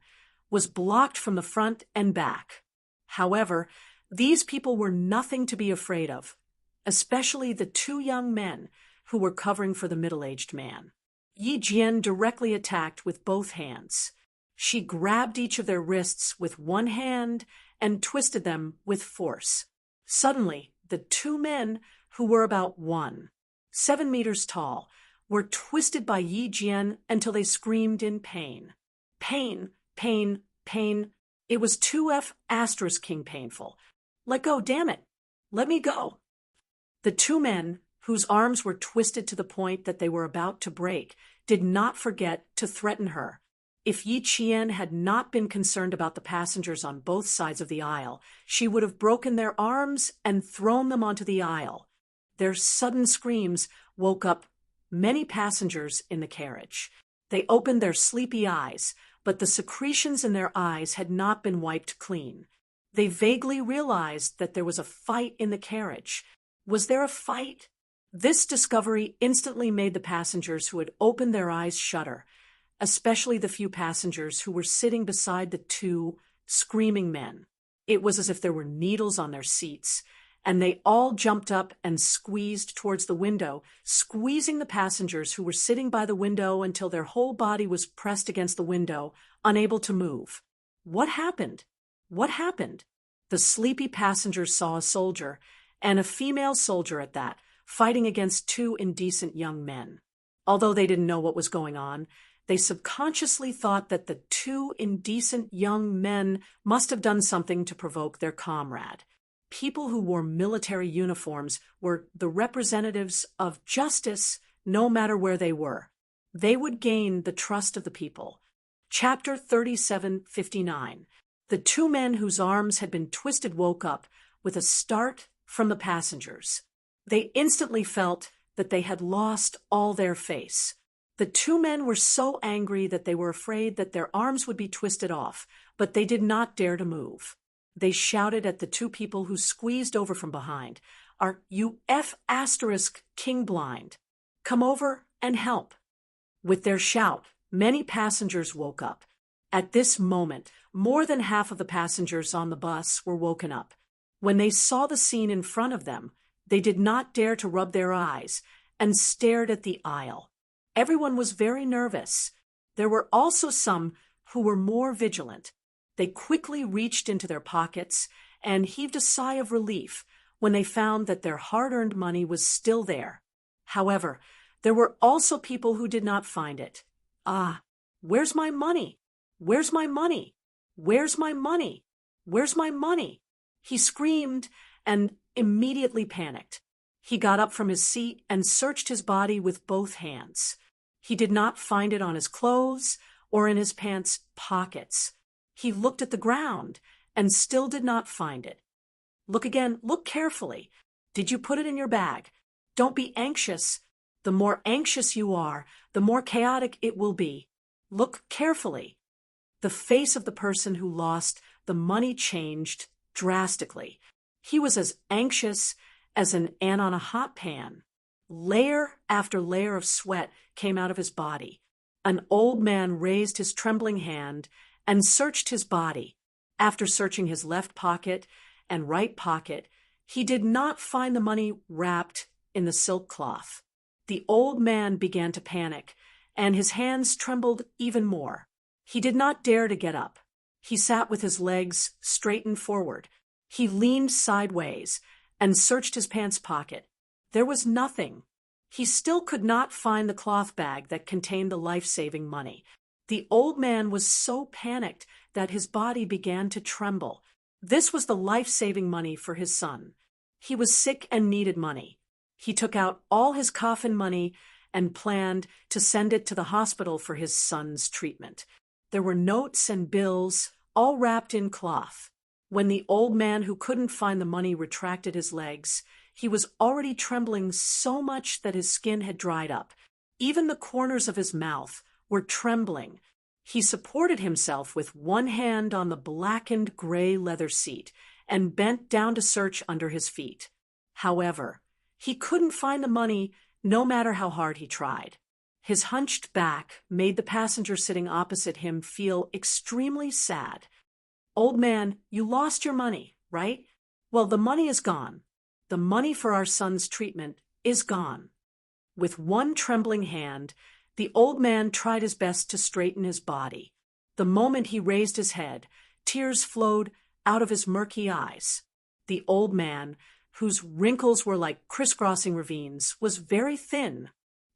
was blocked from the front and back. However, these people were nothing to be afraid of, especially the 2 young men who were covering for the middle-aged man. Yi Jian directly attacked with both hands. She grabbed each of their wrists with one hand and twisted them with force. Suddenly, the 2 men, who were about 7 meters tall, were twisted by Yi Jian until they screamed in pain. Pain, pain, pain. It was 2F asterisk king painful. Let go, damn it. Let me go. The two men, whose arms were twisted to the point that they were about to break, did not forget to threaten her. If Yi Qian had not been concerned about the passengers on both sides of the aisle, she would have broken their arms and thrown them onto the aisle. Their sudden screams woke up many passengers in the carriage. They opened their sleepy eyes, but the secretions in their eyes had not been wiped clean. They vaguely realized that there was a fight in the carriage. Was there a fight? This discovery instantly made the passengers who had opened their eyes shudder, especially the few passengers who were sitting beside the two screaming men. It was as if there were needles on their seats, and they all jumped up and squeezed towards the window, squeezing the passengers who were sitting by the window until their whole body was pressed against the window, unable to move. What happened? What happened? The sleepy passengers saw a soldier, and a female soldier at that, fighting against two indecent young men. Although they didn't know what was going on, they subconsciously thought that the two indecent young men must have done something to provoke their comrade. People who wore military uniforms were the representatives of justice no matter where they were. They would gain the trust of the people. Chapter 3759. The two men whose arms had been twisted woke up with a start from the passengers. They instantly felt that they had lost all their face. The two men were so angry that they were afraid that their arms would be twisted off, but they did not dare to move. They shouted at the two people who squeezed over from behind, "Are you F asterisk king blind? Come over and help." With their shout, many passengers woke up. At this moment, more than half of the passengers on the bus were woken up. When they saw the scene in front of them, they did not dare to rub their eyes and stared at the aisle. Everyone was very nervous. There were also some who were more vigilant. They quickly reached into their pockets and heaved a sigh of relief when they found that their hard-earned money was still there. However, there were also people who did not find it. "Ah, where's my money? Where's my money? Where's my money? Where's my money?" He screamed and immediately panicked. He got up from his seat and searched his body with both hands. He did not find it on his clothes or in his pants pockets. He looked at the ground and still did not find it. Look again, look carefully. Did you put it in your bag? Don't be anxious. The more anxious you are, the more chaotic it will be. Look carefully. The face of the person who lost the money changed drastically. He was as anxious as an ant on a hot pan. Layer after layer of sweat came out of his body. An old man raised his trembling hand and searched his body. After searching his left pocket and right pocket, he did not find the money wrapped in the silk cloth. The old man began to panic, and his hands trembled even more. He did not dare to get up. He sat with his legs straightened forward. He leaned sideways and searched his pants pocket. There was nothing. He still could not find the cloth bag that contained the life-saving money. The old man was so panicked that his body began to tremble. This was the life-saving money for his son. He was sick and needed money. He took out all his coffin money and planned to send it to the hospital for his son's treatment. There were notes and bills, all wrapped in cloth. When the old man who couldn't find the money retracted his legs, he was already trembling so much that his skin had dried up. Even the corners of his mouth were trembling. He supported himself with one hand on the blackened gray leather seat and bent down to search under his feet. However, he couldn't find the money no matter how hard he tried. His hunched back made the passenger sitting opposite him feel extremely sad. "Old man, you lost your money, right? Well, the money is gone. The money for our son's treatment is gone." With one trembling hand, the old man tried his best to straighten his body. The moment he raised his head, tears flowed out of his murky eyes. The old man, whose wrinkles were like crisscrossing ravines, was very thin.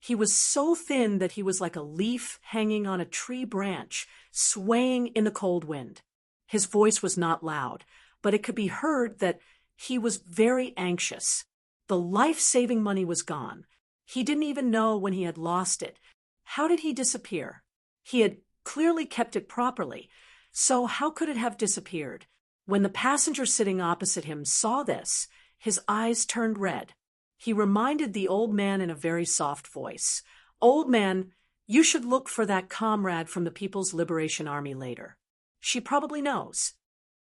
He was so thin that he was like a leaf hanging on a tree branch, swaying in the cold wind. His voice was not loud, but it could be heard that he was very anxious. The life-saving money was gone. He didn't even know when he had lost it. How did he disappear? He had clearly kept it properly, so how could it have disappeared? When the passenger sitting opposite him saw this, his eyes turned red. He reminded the old man in a very soft voice, "Old man, you should look for that comrade from the People's Liberation Army later. She probably knows."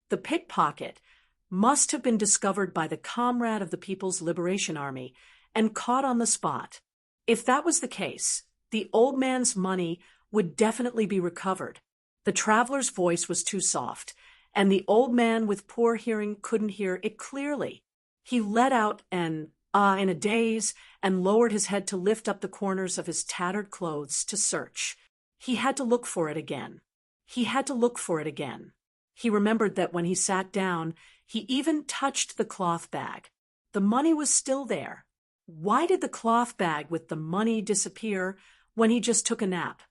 The pickpocket must have been discovered by the comrade of the People's Liberation Army and caught on the spot. If that was the case, the old man's money would definitely be recovered. The traveler's voice was too soft, and the old man with poor hearing couldn't hear it clearly. He let out an "ah" in a daze and lowered his head to lift up the corners of his tattered clothes to search. He had to look for it again. He had to look for it again. He remembered that when he sat down, he even touched the cloth bag. The money was still there. Why did the cloth bag with the money disappear when he just took a nap?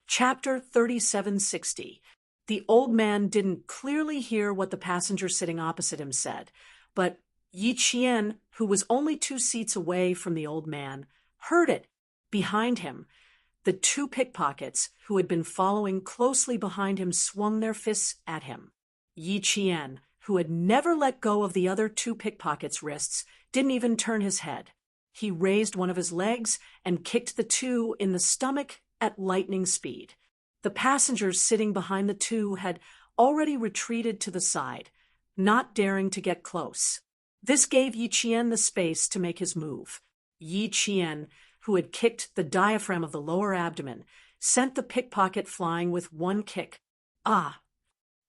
Chapter 3760. The old man didn't clearly hear what the passenger sitting opposite him said, but Yi Qian, who was only 2 seats away from the old man, heard it. Behind him, the 2 pickpockets who had been following closely behind him swung their fists at him. Yi Qian, who had never let go of the other 2 pickpockets' wrists, didn't even turn his head. He raised one of his legs and kicked the 2 in the stomach at lightning speed. The passengers sitting behind the 2 had already retreated to the side, not daring to get close. This gave Yi Qian the space to make his move. Yi Qian, who had kicked the diaphragm of the lower abdomen, sent the pickpocket flying with 1 kick. "Ah!"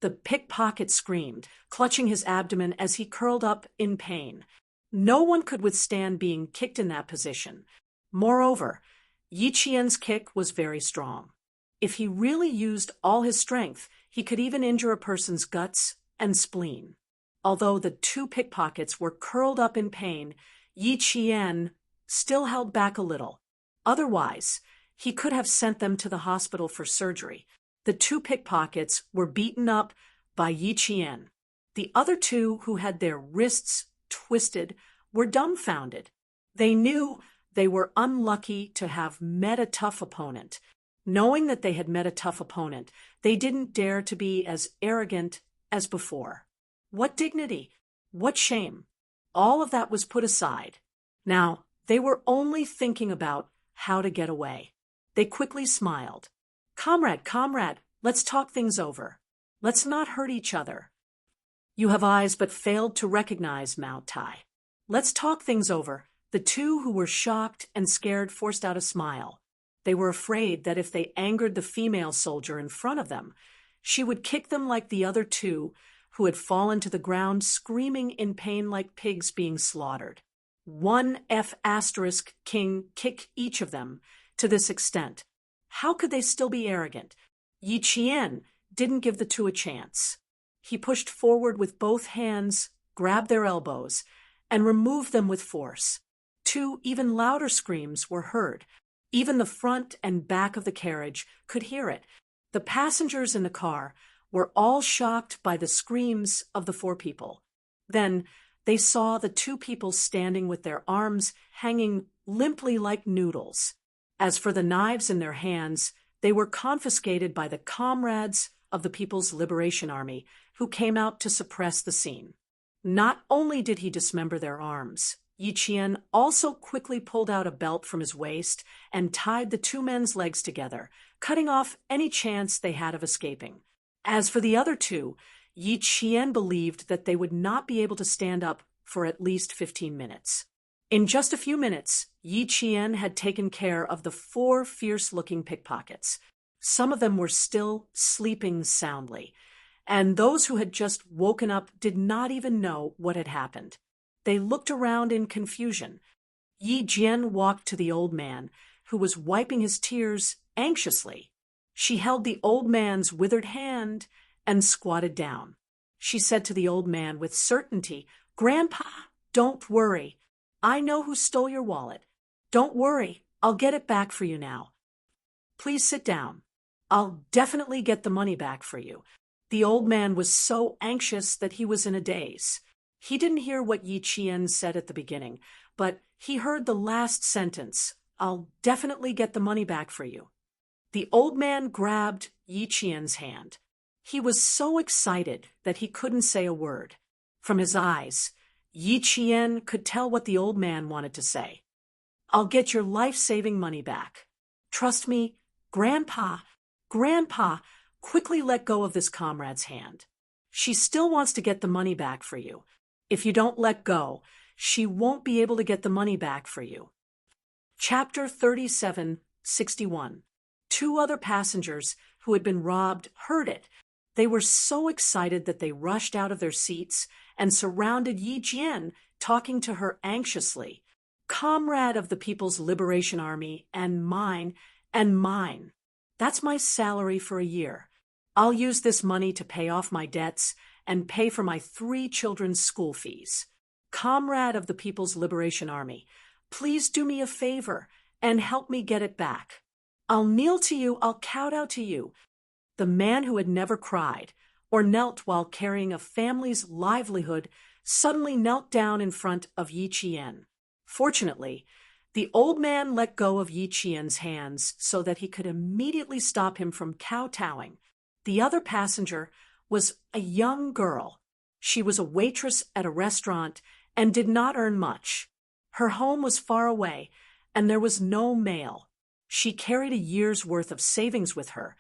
The pickpocket screamed, clutching his abdomen as he curled up in pain. No one could withstand being kicked in that position. Moreover, Yi Qian's kick was very strong. If he really used all his strength, he could even injure a person's guts and spleen. Although the 2 pickpockets were curled up in pain, Yi Qian still held back a little. Otherwise, he could have sent them to the hospital for surgery. The 2 pickpockets were beaten up by Yi Qian. The other 2, who had their wrists twisted, were dumbfounded. They knew they were unlucky to have met a tough opponent. Knowing that they had met a tough opponent, they didn't dare to be as arrogant as before. What dignity? What shame? All of that was put aside. Now, they were only thinking about how to get away. They quickly smiled. Comrade, let's talk things over. Let's not hurt each other." "You have eyes but failed to recognize Mount Tai. Let's talk things over." The 2 who were shocked and scared forced out a smile. They were afraid that if they angered the female soldier in front of them, she would kick them like the other 2 who had fallen to the ground screaming in pain like pigs being slaughtered. 1 F** king kick each of them to this extent. How could they still be arrogant? Yi Qian didn't give the 2 a chance. He pushed forward with both hands, grabbed their elbows, and removed them with force. 2 even louder screams were heard. Even the front and back of the carriage could hear it. The passengers in the car were all shocked by the screams of the 4 people. Then they saw the 2 people standing with their arms hanging limply like noodles. As for the knives in their hands, they were confiscated by the comrades of the People's Liberation Army, who came out to suppress the scene. Not only did he dismember their arms, Yi Qian also quickly pulled out a belt from his waist and tied the 2 men's legs together, cutting off any chance they had of escaping. As for the other 2, Yi Qian believed that they would not be able to stand up for at least 15 minutes. In just a few minutes, Yi Qian had taken care of the 4 fierce-looking pickpockets. Some of them were still sleeping soundly, and those who had just woken up did not even know what had happened. They looked around in confusion. Yi Jian walked to the old man, who was wiping his tears anxiously. She held the old man's withered hand and squatted down. She said to the old man with certainty, "Grandpa, don't worry. I know who stole your wallet. Don't worry, I'll get it back for you now. Please sit down. I'll definitely get the money back for you. The old man was so anxious that he was in a daze. He didn't hear what Yi Qian said at the beginning, but he heard the last sentence, I'll definitely get the money back for you. The old man grabbed Yi Qian's hand. He was so excited that he couldn't say a word. From his eyes, Yi Qian could tell what the old man wanted to say. I'll get your life-saving money back. Trust me, Grandpa quickly let go of this comrade's hand. She still wants to get the money back for you. If you don't let go, she won't be able to get the money back for you. Chapter 37:61. Two other passengers who had been robbed heard it. They were so excited that they rushed out of their seats and surrounded Yi Jian, talking to her anxiously. Comrade of the People's Liberation Army, and mine. That's my salary for a year. I'll use this money to pay off my debts and pay for my 3 children's school fees. Comrade of the People's Liberation Army, please do me a favor and help me get it back. I'll kneel to you, I'll kowtow to you. The man who had never cried or knelt while carrying a family's livelihood suddenly knelt down in front of Yi Qian. Fortunately, the old man let go of Yi Qian's hands so that he could immediately stop him from kowtowing. The other passenger was a young girl. She was a waitress at a restaurant and did not earn much. Her home was far away, and there was no mail. She carried a year's worth of savings with her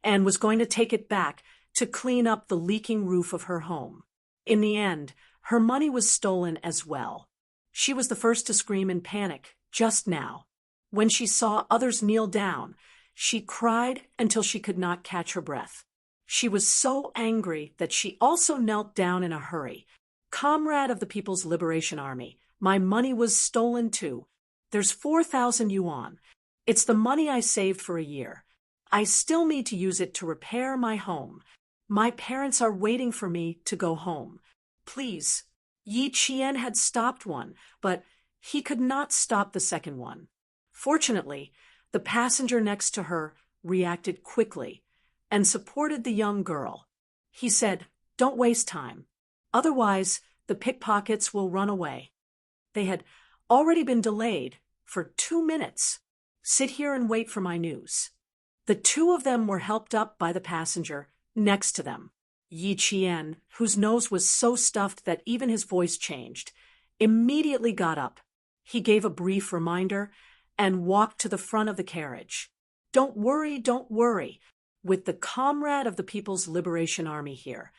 and was going to take it back to clean up the leaking roof of her home. In the end, her money was stolen as well. She was the first to scream in panic just now. When she saw others kneel down, she cried until she could not catch her breath. She was so angry that she also knelt down in a hurry. Comrade of the People's Liberation Army, my money was stolen too. There's 4,000 yuan. It's the money I saved for a year. I still need to use it to repair my home. My parents are waiting for me to go home. Please. Yi Qian had stopped one, but he could not stop the second one. Fortunately, the passenger next to her reacted quickly and supported the young girl. He said, "Don't waste time. Otherwise, the pickpockets will run away." They had already been delayed for 2 minutes. Sit here and wait for my news. The two of them were helped up by the passenger next to them. Yi Qian, whose nose was so stuffed that even his voice changed, immediately got up. He gave a brief reminder and walked to the front of the carriage. Don't worry, with the comrade of the People's Liberation Army here.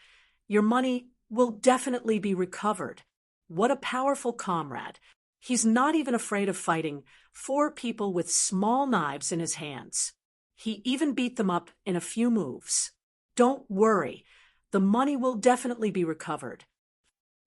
Your money will definitely be recovered. What a powerful comrade. He's not even afraid of fighting 4 people with small knives in his hands. He even beat them up in a few moves. Don't worry. The money will definitely be recovered.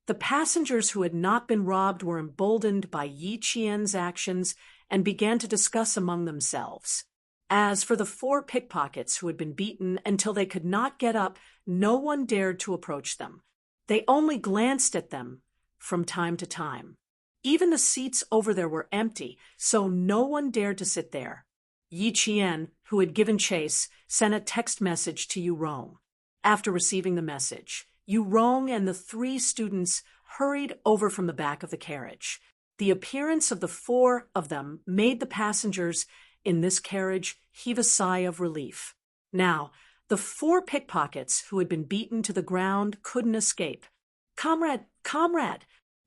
The passengers who had not been robbed were emboldened by Yi Qian's actions and began to discuss among themselves. As for the 4 pickpockets who had been beaten until they could not get up, no one dared to approach them. They only glanced at them from time to time. Even the seats over there were empty, so no one dared to sit there. Yi Qian, who had given chase, sent a text message to Yu Rong. After receiving the message, Yu Rong and the 3 students hurried over from the back of the carriage. The appearance of the 4 of them made the passengers in this carriage heave a sigh of relief. Now, the 4 pickpockets who had been beaten to the ground couldn't escape. Comrade,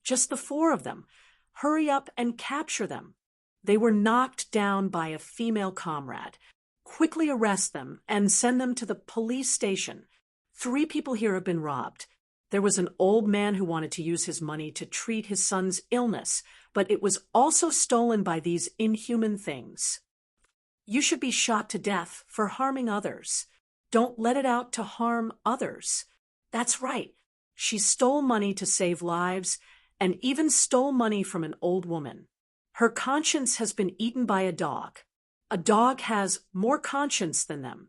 just the 4 of them. Hurry up and capture them. They were knocked down by a female comrade. Quickly arrest them and send them to the police station. 3 people here have been robbed. There was an old man who wanted to use his money to treat his son's illness, but it was also stolen by these inhuman things. You should be shot to death for harming others. Don't let it out to harm others. That's right. She stole money to save lives and even stole money from an old woman. Her conscience has been eaten by a dog. A dog has more conscience than them.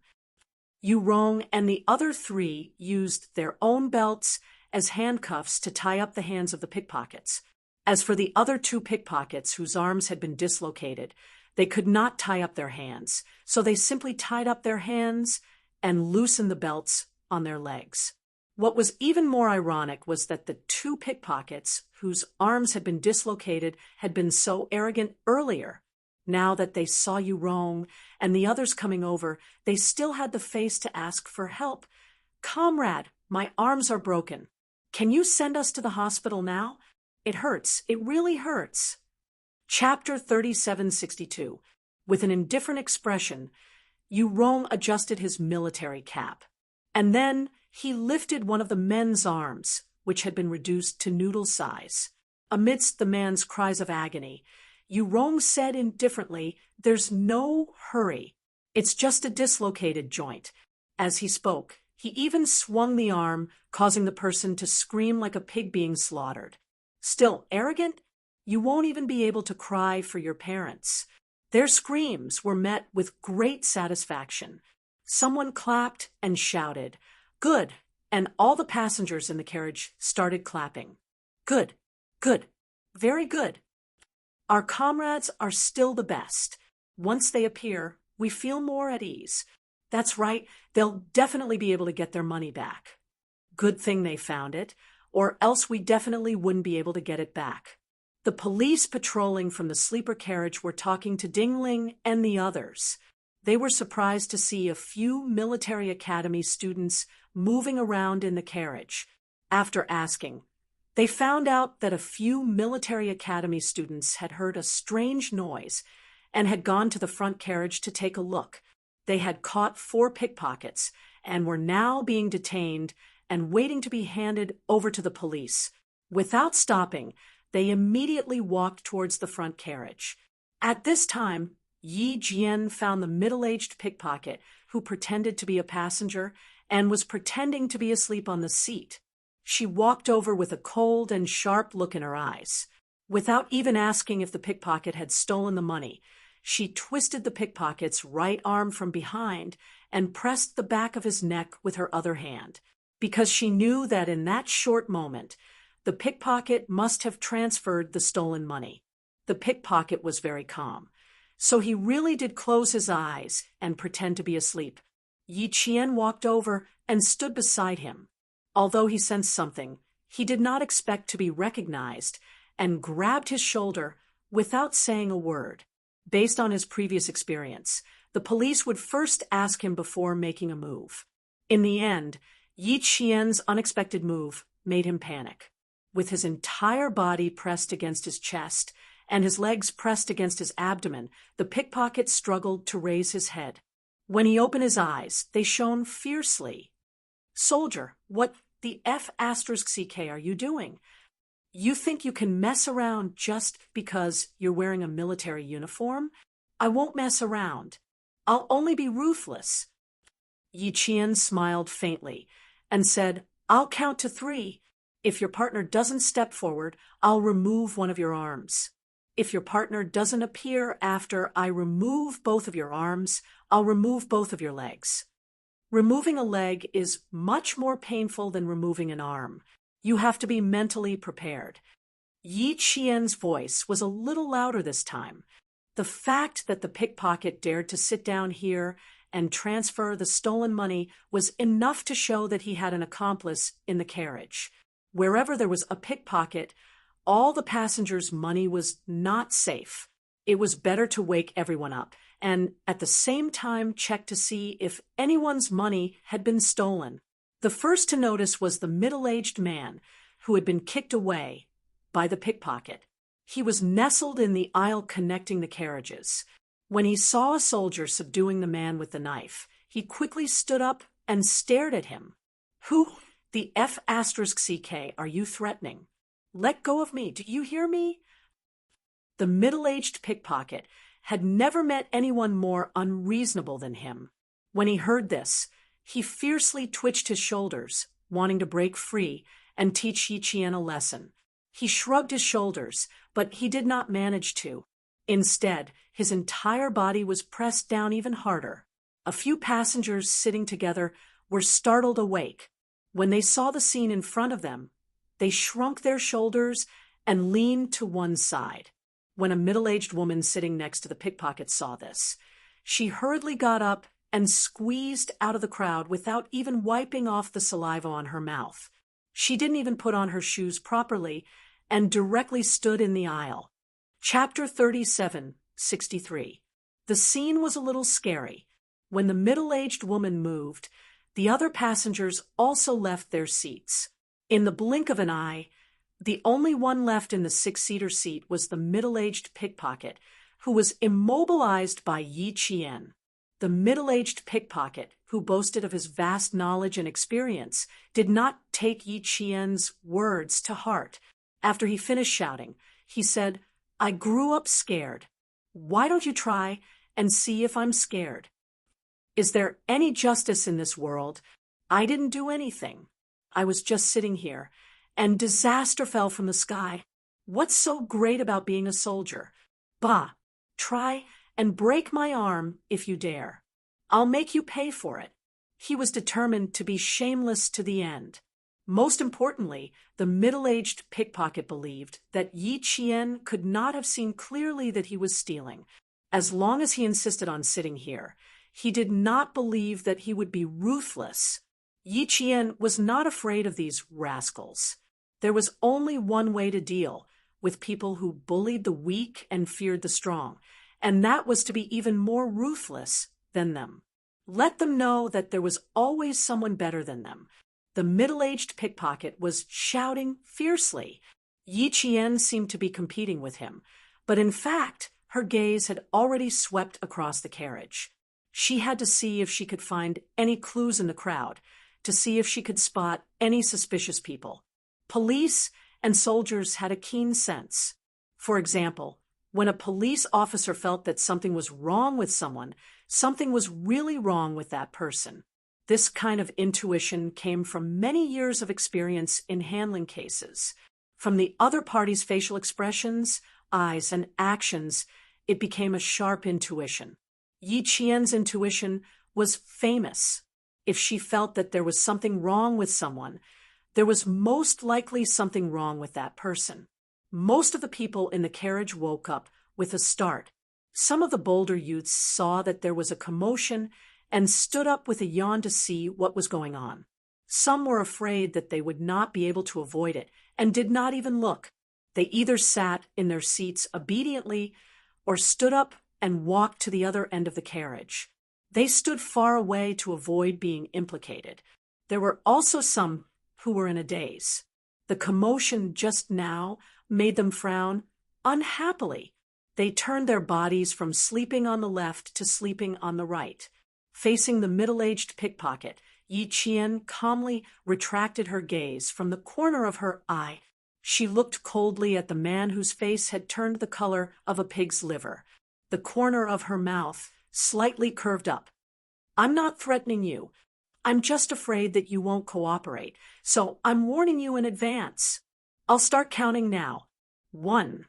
Yu Rong and the other 3 used their own belts as handcuffs to tie up the hands of the pickpockets. As for the other 2 pickpockets whose arms had been dislocated, They could not tie up their hands, so they simply tied up their hands and loosened the belts on their legs. What was even more ironic was that the two pickpockets, whose arms had been dislocated, had been so arrogant earlier. Now that they saw you wrong and the others coming over, they still had the face to ask for help. "Comrade, my arms are broken. Can you send us to the hospital now? It hurts. It really hurts." Chapter 3762. With an indifferent expression, Yurong adjusted his military cap. And then he lifted one of the men's arms, which had been reduced to noodle size. Amidst the man's cries of agony, Yurong said indifferently, "There's no hurry. It's just a dislocated joint." As he spoke, he even swung the arm, causing the person to scream like a pig being slaughtered. Still arrogant? You won't even be able to cry for your parents. Their screams were met with great satisfaction. Someone clapped and shouted, "Good," and all the passengers in the carriage started clapping. "Good, good, very good. Our comrades are still the best. Once they appear, we feel more at ease. That's right, they'll definitely be able to get their money back. Good thing they found it, or else we definitely wouldn't be able to get it back." The police patrolling from the sleeper carriage were talking to Dingling and the others. They were surprised to see a few military academy students moving around in the carriage. After asking, they found out that a few military academy students had heard a strange noise and had gone to the front carriage to take a look. They had caught 4 pickpockets and were now being detained and waiting to be handed over to the police. Without stopping, they immediately walked towards the front carriage. At this time, Yi Jian found the middle-aged pickpocket who pretended to be a passenger and was pretending to be asleep on the seat. She walked over with a cold and sharp look in her eyes. Without even asking if the pickpocket had stolen the money, she twisted the pickpocket's right arm from behind and pressed the back of his neck with her other hand, because she knew that in that short moment, the pickpocket must have transferred the stolen money. The pickpocket was very calm, so he really did close his eyes and pretend to be asleep. Yi Qian walked over and stood beside him. Although he sensed something, he did not expect to be recognized and grabbed his shoulder without saying a word. Based on his previous experience, the police would first ask him before making a move. In the end, Yi Qian's unexpected move made him panic. With his entire body pressed against his chest and his legs pressed against his abdomen, the pickpocket struggled to raise his head. When he opened his eyes, they shone fiercely. "Soldier, what the F***ck are you doing? You think you can mess around just because you're wearing a military uniform? I won't mess around. I'll only be ruthless." Yi Qian smiled faintly and said, "I'll count to 3. If your partner doesn't step forward, I'll remove one of your arms. If your partner doesn't appear after I remove both of your arms, I'll remove both of your legs." Removing a leg is much more painful than removing an arm. You have to be mentally prepared. Yi Qian's voice was a little louder this time. The fact that the pickpocket dared to sit down here and transfer the stolen money was enough to show that he had an accomplice in the carriage. Wherever there was a pickpocket, all the passengers' money was not safe. It was better to wake everyone up and at the same time check to see if anyone's money had been stolen. The first to notice was the middle-aged man who had been kicked away by the pickpocket. He was nestled in the aisle connecting the carriages. When he saw a soldier subduing the man with the knife, he quickly stood up and stared at him. "Who the F***ck are you threatening? Let go of me, do you hear me?" The middle-aged pickpocket had never met anyone more unreasonable than him. When he heard this, he fiercely twitched his shoulders, wanting to break free and teach Yi Qian a lesson. He shrugged his shoulders, but he did not manage to. Instead, his entire body was pressed down even harder. A few passengers sitting together were startled awake. When they saw the scene in front of them, they shrunk their shoulders and leaned to one side. when a middle-aged woman sitting next to the pickpocket saw this. She hurriedly got up and squeezed out of the crowd without even wiping off the saliva on her mouth. She didn't even put on her shoes properly and directly stood in the aisle. Chapter 37:63. The scene was a little scary. When the middle-aged woman moved, the other passengers also left their seats. In the blink of an eye, the only one left in the six-seater seat was the middle-aged pickpocket, who was immobilized by Yi Qian. The middle-aged pickpocket, who boasted of his vast knowledge and experience, did not take Yi Qian's words to heart. After he finished shouting, he said, "I grew up scared. Why don't you try and see if I'm scared? Is there any justice in this world? I didn't do anything. I was just sitting here, and disaster fell from the sky. What's so great about being a soldier? Bah! Try and break my arm if you dare. I'll make you pay for it." He was determined to be shameless to the end. Most importantly, the middle-aged pickpocket believed that Yi Qian could not have seen clearly that he was stealing. As long as he insisted on sitting here, he did not believe that he would be ruthless. Yi Qian was not afraid of these rascals. There was only one way to deal with people who bullied the weak and feared the strong, and that was to be even more ruthless than them. Let them know that there was always someone better than them. The middle-aged pickpocket was shouting fiercely. Yi Qian seemed to be competing with him, but in fact, her gaze had already swept across the carriage. She had to see if she could find any clues in the crowd, to see if she could spot any suspicious people. Police and soldiers had a keen sense. For example, when a police officer felt that something was wrong with someone, something was really wrong with that person. This kind of intuition came from many years of experience in handling cases. From the other party's facial expressions, eyes, and actions, it became a sharp intuition. Yi Qian's intuition was famous. If she felt that there was something wrong with someone, there was most likely something wrong with that person. Most of the people in the carriage woke up with a start. Some of the bolder youths saw that there was a commotion and stood up with a yawn to see what was going on. Some were afraid that they would not be able to avoid it and did not even look. They either sat in their seats obediently or stood up and walked to the other end of the carriage. They stood far away to avoid being implicated. There were also some who were in a daze. The commotion just now made them frown unhappily. They turned their bodies from sleeping on the left to sleeping on the right. Facing the middle-aged pickpocket, Yi Qian calmly retracted her gaze from the corner of her eye. She looked coldly at the man whose face had turned the color of a pig's liver. The corner of her mouth slightly curved up. "I'm not threatening you. I'm just afraid that you won't cooperate, so I'm warning you in advance. I'll start counting now. 1.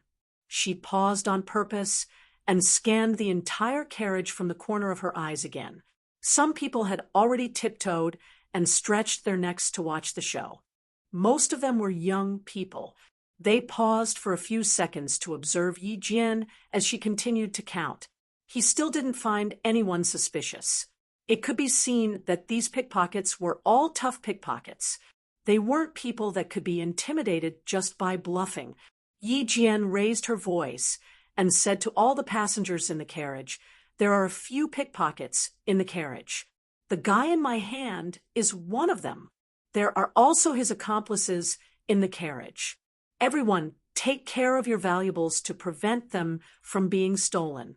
She paused on purpose and scanned the entire carriage from the corner of her eyes again. Some people had already tiptoed and stretched their necks to watch the show. Most of them were young people. They paused for a few seconds to observe Yi Qian as she continued to count. He still didn't find anyone suspicious. It could be seen that these pickpockets were all tough pickpockets. They weren't people that could be intimidated just by bluffing. Yi Qian raised her voice and said to all the passengers in the carriage, "There are a few pickpockets in the carriage. The guy in my hand is one of them. There are also his accomplices in the carriage. Everyone, take care of your valuables to prevent them from being stolen."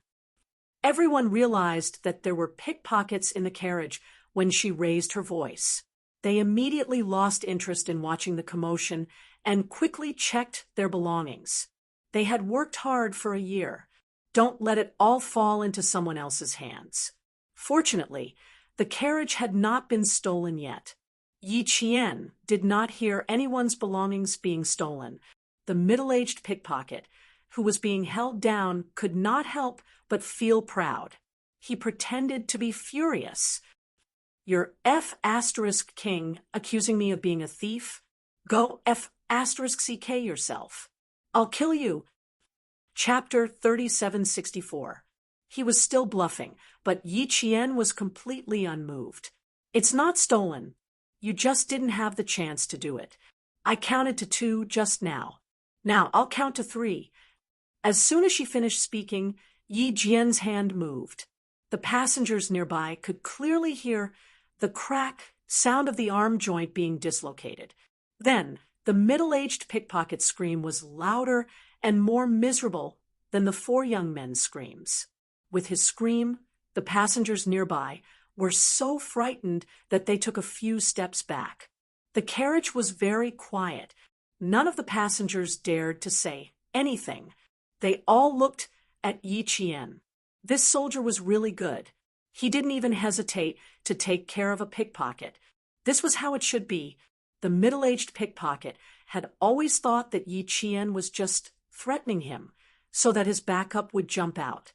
Everyone realized that there were pickpockets in the carriage when she raised her voice. They immediately lost interest in watching the commotion and quickly checked their belongings. They had worked hard for a year. Don't let it all fall into someone else's hands. Fortunately, the carriage had not been stolen yet. Yi Qian did not hear anyone's belongings being stolen. The middle-aged pickpocket, who was being held down, could not help but feel proud. He pretended to be furious. "You're F** king accusing me of being a thief? Go F** ck yourself. I'll kill you." Chapter 3764. He was still bluffing, but Yi Qian was completely unmoved. It's not stolen. You just didn't have the chance to do it. I counted to 2 just now. Now I'll count to 3. As soon as she finished speaking, Yi Jian's hand moved. The passengers nearby could clearly hear the crack sound of the arm joint being dislocated. Then, the middle-aged pickpocket's scream was louder and more miserable than the 4 young men's screams. With his scream, the passengers nearby were so frightened that they took a few steps back. The carriage was very quiet. None of the passengers dared to say anything. They all looked at Yi Qian. This soldier was really good. He didn't even hesitate to take care of a pickpocket. This was how it should be. The middle-aged pickpocket had always thought that Yi Qian was just threatening him so that his backup would jump out.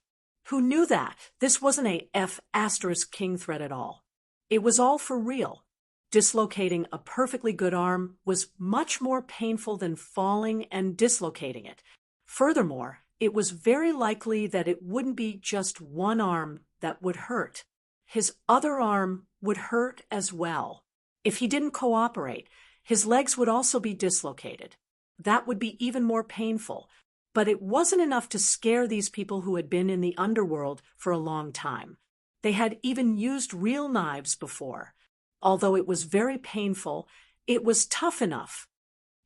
Who knew that this wasn't a F***king threat at all? It was all for real. Dislocating a perfectly good arm was much more painful than falling and dislocating it. Furthermore, it was very likely that it wouldn't be just one arm that would hurt. His other arm would hurt as well. If he didn't cooperate, his legs would also be dislocated. That would be even more painful. But it wasn't enough to scare these people who had been in the underworld for a long time. They had even used real knives before. Although it was very painful, it was tough enough.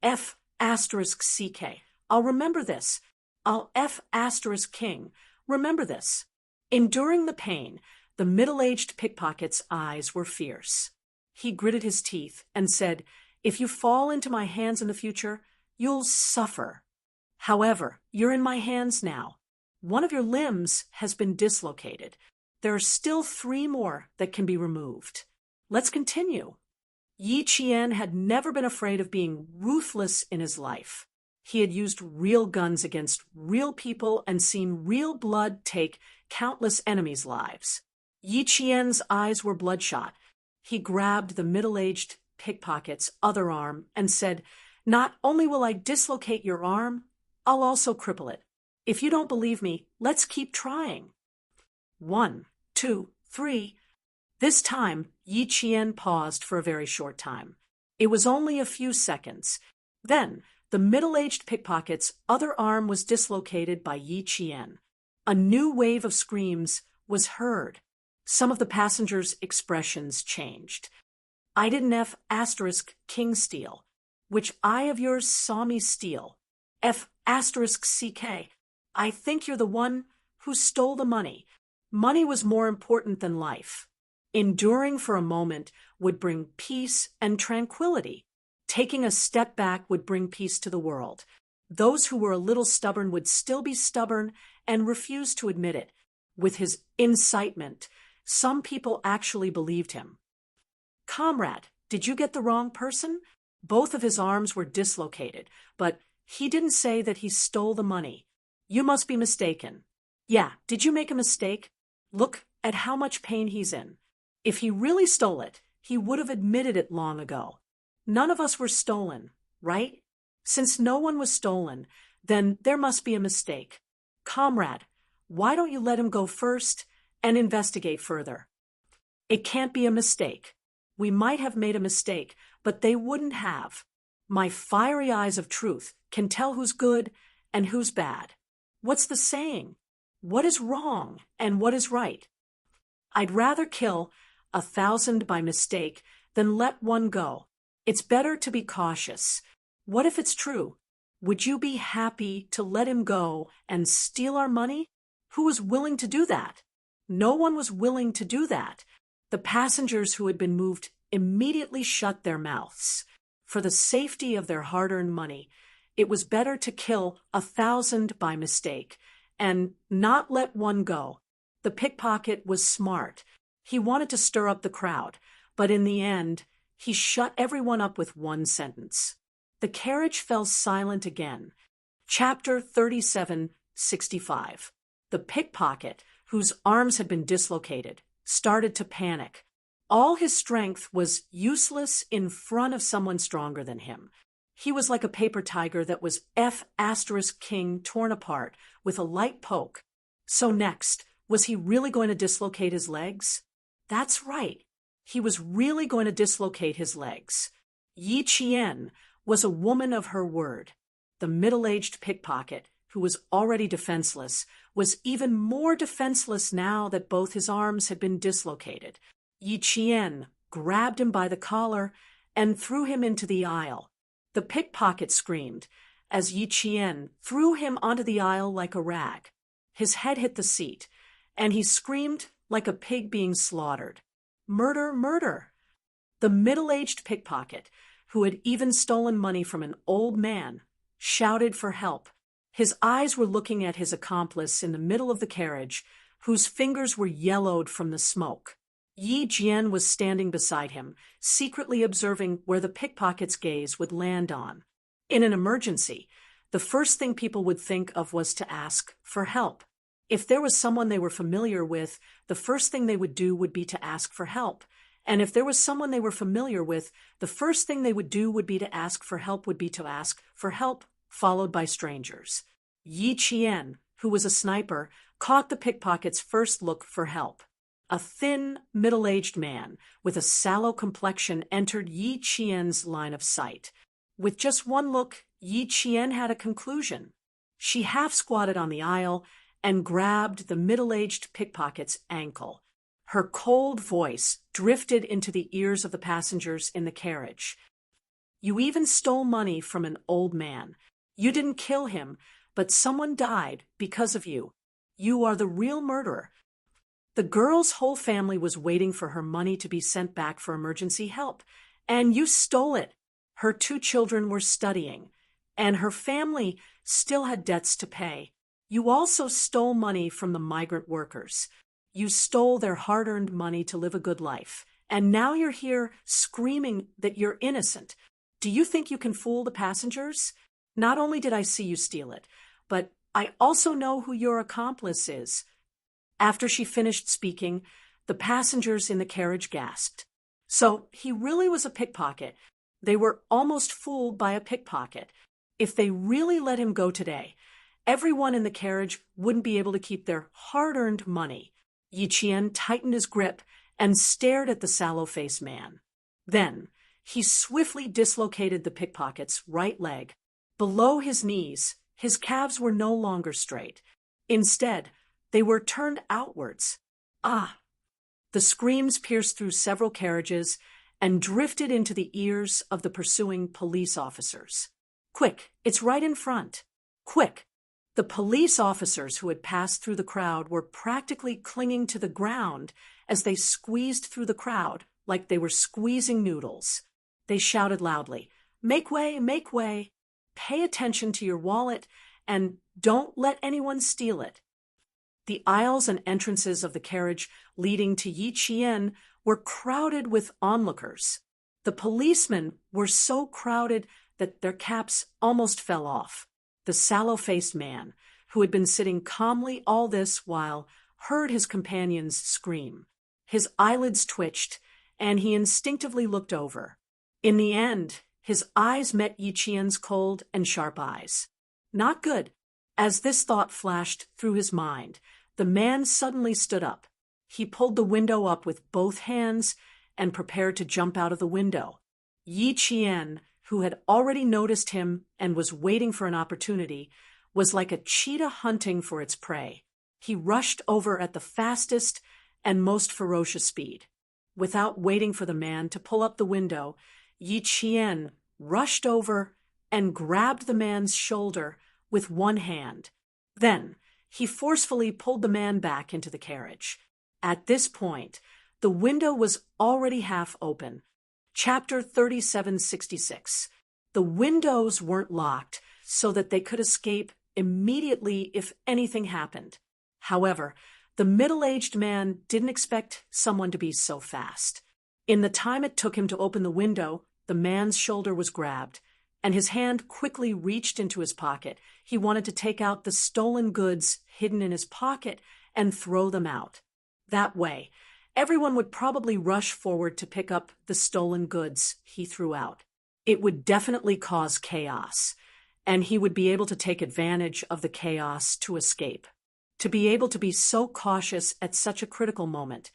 F***ck. I'll remember this. I'll F***king. Remember this. Enduring the pain, the middle-aged pickpocket's eyes were fierce. He gritted his teeth and said, "If you fall into my hands in the future, you'll suffer. However, you're in my hands now. One of your limbs has been dislocated. There are still 3 more that can be removed. Let's continue." Yi Qian had never been afraid of being ruthless in his life. He had used real guns against real people and seen real blood take countless enemies' lives. Yi Qian's eyes were bloodshot. He grabbed the middle-aged pickpocket's other arm and said, "Not only will I dislocate your arm, I'll also cripple it. If you don't believe me, let's keep trying." 1, 2, 3. This time, Yi Qian paused for a very short time. It was only a few seconds. Then, the middle-aged pickpocket's other arm was dislocated by Yi Qian. A new wave of screams was heard. Some of the passengers' expressions changed. "I didn't F***king steal. Which eye of yours saw me steal? F***ck. I think you're the one who stole the money. Money was more important than life. Enduring for a moment would bring peace and tranquility. Taking a step back would bring peace to the world. Those who were a little stubborn would still be stubborn and refuse to admit it. With his incitement, some people actually believed him." "Comrade, did you get the wrong person?" Both of his arms were dislocated, but he didn't say that he stole the money. "You must be mistaken." "Yeah, did you make a mistake? Look at how much pain he's in. If he really stole it, he would have admitted it long ago. None of us were stolen, right? Since no one was stolen, then there must be a mistake. Comrade, why don't you let him go first and investigate further?" "It can't be a mistake. We might have made a mistake, but they wouldn't have. My fiery eyes of truth can tell who's good and who's bad. What's the saying? What is wrong and what is right? I'd rather kill 1,000 by mistake than let one go. It's better to be cautious. What if it's true? Would you be happy to let him go and steal our money? Who was willing to do that? No one was willing to do that. The passengers who had been moved immediately shut their mouths. For the safety of their hard-earned money, it was better to kill 1,000 by mistake and not let one go. The pickpocket was smart. He wanted to stir up the crowd, but in the end, he shut everyone up with one sentence. The carriage fell silent again. Chapter 3765. The pickpocket, whose arms had been dislocated, started to panic. All his strength was useless in front of someone stronger than him. He was like a paper tiger that was F***king torn apart with a light poke. So next, was he really going to dislocate his legs? That's right. He was really going to dislocate his legs. Yi Qian was a woman of her word. The middle-aged pickpocket, who was already defenseless, was even more defenseless now that both his arms had been dislocated. Yi Qian grabbed him by the collar and threw him into the aisle. The pickpocket screamed as Yi Qian threw him onto the aisle like a rag. His head hit the seat, and he screamed like a pig being slaughtered. Murder, murder! The middle-aged pickpocket, who had even stolen money from an old man, shouted for help. His eyes were looking at his accomplice in the middle of the carriage, whose fingers were yellowed from the smoke. Yi Jian was standing beside him, secretly observing where the pickpocket's gaze would land on. In an emergency, the first thing people would think of was to ask for help. If there was someone they were familiar with, the first thing they would do would be to ask for help. And if there was someone they were familiar with, the first thing they would do would be to ask for help, followed by strangers. Yi Qian, who was a sniper, caught the pickpocket's first look for help. A thin, middle-aged man with a sallow complexion entered Yi Qian's line of sight. With just one look, Yi Qian had a conclusion. She half-squatted on the aisle and grabbed the middle-aged pickpocket's ankle. Her cold voice drifted into the ears of the passengers in the carriage. You even stole money from an old man. You didn't kill him, but someone died because of you. You are the real murderer. The girl's whole family was waiting for her money to be sent back for emergency help, and you stole it. Her 2 children were studying, and her family still had debts to pay. You also stole money from the migrant workers. You stole their hard-earned money to live a good life, and now you're here screaming that you're innocent. Do you think you can fool the passengers? Not only did I see you steal it, but I also know who your accomplice is. After she finished speaking, the passengers in the carriage gasped. So he really was a pickpocket. They were almost fooled by a pickpocket. If they really let him go today, everyone in the carriage wouldn't be able to keep their hard-earned money. Yi Qian tightened his grip and stared at the sallow-faced man. Then he swiftly dislocated the pickpocket's right leg. Below his knees, his calves were no longer straight. Instead, they were turned outwards. Ah! The screams pierced through several carriages and drifted into the ears of the pursuing police officers. Quick, it's right in front. Quick! The police officers who had passed through the crowd were practically clinging to the ground as they squeezed through the crowd like they were squeezing noodles. They shouted loudly, "Make way, make way! Pay attention to your wallet and don't let anyone steal it." The aisles and entrances of the carriage leading to Yi Qian were crowded with onlookers. The policemen were so crowded that their caps almost fell off. The sallow-faced man, who had been sitting calmly all this while, heard his companions scream. His eyelids twitched, and he instinctively looked over. In the end, his eyes met Yi Qian's cold and sharp eyes. Not good. As this thought flashed through his mind, the man suddenly stood up. He pulled the window up with both hands and prepared to jump out of the window. Yi Qian, who had already noticed him and was waiting for an opportunity, was like a cheetah hunting for its prey. He rushed over at the fastest and most ferocious speed. Without waiting for the man to pull up the window, Yi Qian rushed over and grabbed the man's shoulder with one hand. Then he forcefully pulled the man back into the carriage. At this point, the window was already half open. Chapter 3766. The windows weren't locked so that they could escape immediately if anything happened. However, the middle-aged man didn't expect someone to be so fast. In the time it took him to open the window, the man's shoulder was grabbed, and his hand quickly reached into his pocket. He wanted to take out the stolen goods hidden in his pocket and throw them out. That way, everyone would probably rush forward to pick up the stolen goods he threw out. It would definitely cause chaos, and he would be able to take advantage of the chaos to escape. To be able to be so cautious at such a critical moment,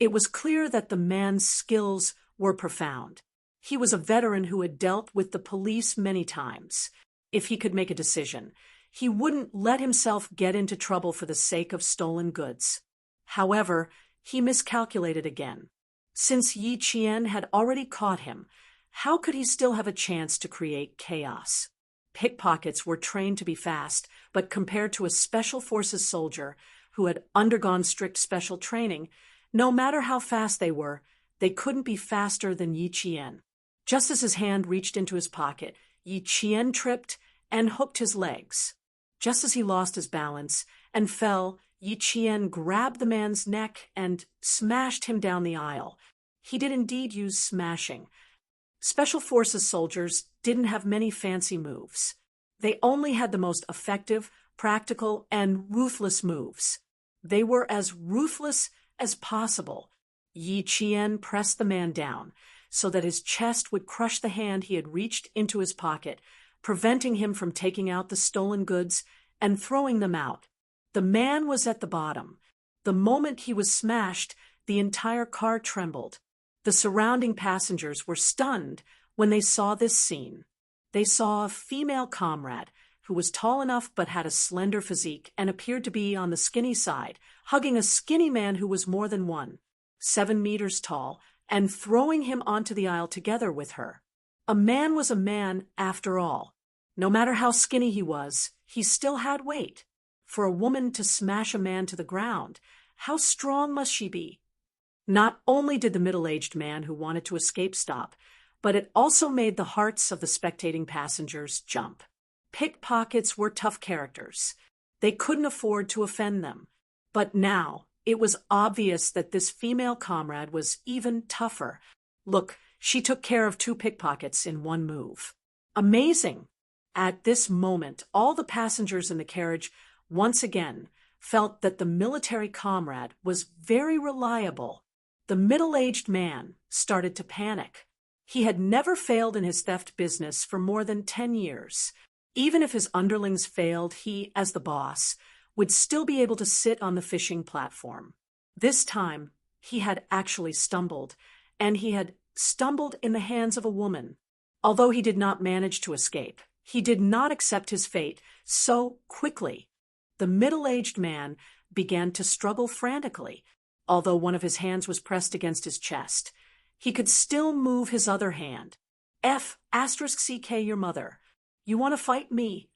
it was clear that the man's skills were profound. He was a veteran who had dealt with the police many times. If he could make a decision, he wouldn't let himself get into trouble for the sake of stolen goods. However, he miscalculated again. Since Yi Qian had already caught him, how could he still have a chance to create chaos? Pickpockets were trained to be fast, but compared to a special forces soldier who had undergone strict special training, no matter how fast they couldn't be faster than Yi Qian. Just as his hand reached into his pocket, Yi Qian tripped and hooked his legs. Just as he lost his balance and fell, Yi Qian grabbed the man's neck and smashed him down the aisle. He did indeed use smashing. Special Forces soldiers didn't have many fancy moves. They only had the most effective, practical, and ruthless moves. They were as ruthless as possible. Yi Qian pressed the man down so that his chest would crush the hand he had reached into his pocket, preventing him from taking out the stolen goods and throwing them out. The man was at the bottom. The moment he was smashed, the entire car trembled. The surrounding passengers were stunned when they saw this scene. They saw a female comrade who was tall enough but had a slender physique and appeared to be on the skinny side, hugging a skinny man who was more than 7 meters tall, and throwing him onto the aisle together with her. A man was a man after all. No matter how skinny he was, he still had weight. For a woman to smash a man to the ground, how strong must she be? Not only did the middle-aged man who wanted to escape stop, but it also made the hearts of the spectating passengers jump. Pickpockets were tough characters. They couldn't afford to offend them. But now, it was obvious that this female comrade was even tougher. Look, she took care of 2 pickpockets in one move. Amazing! At this moment, all the passengers in the carriage once again felt that the military comrade was very reliable. The middle-aged man started to panic. He had never failed in his theft business for more than 10 years. Even if his underlings failed, he, as the boss, would still be able to sit on the fishing platform. This time, he had actually stumbled, and he had stumbled in the hands of a woman. Although he did not manage to escape, he did not accept his fate so quickly. The middle-aged man began to struggle frantically. Although one of his hands was pressed against his chest, he could still move his other hand. *CK your mother. You want to fight me?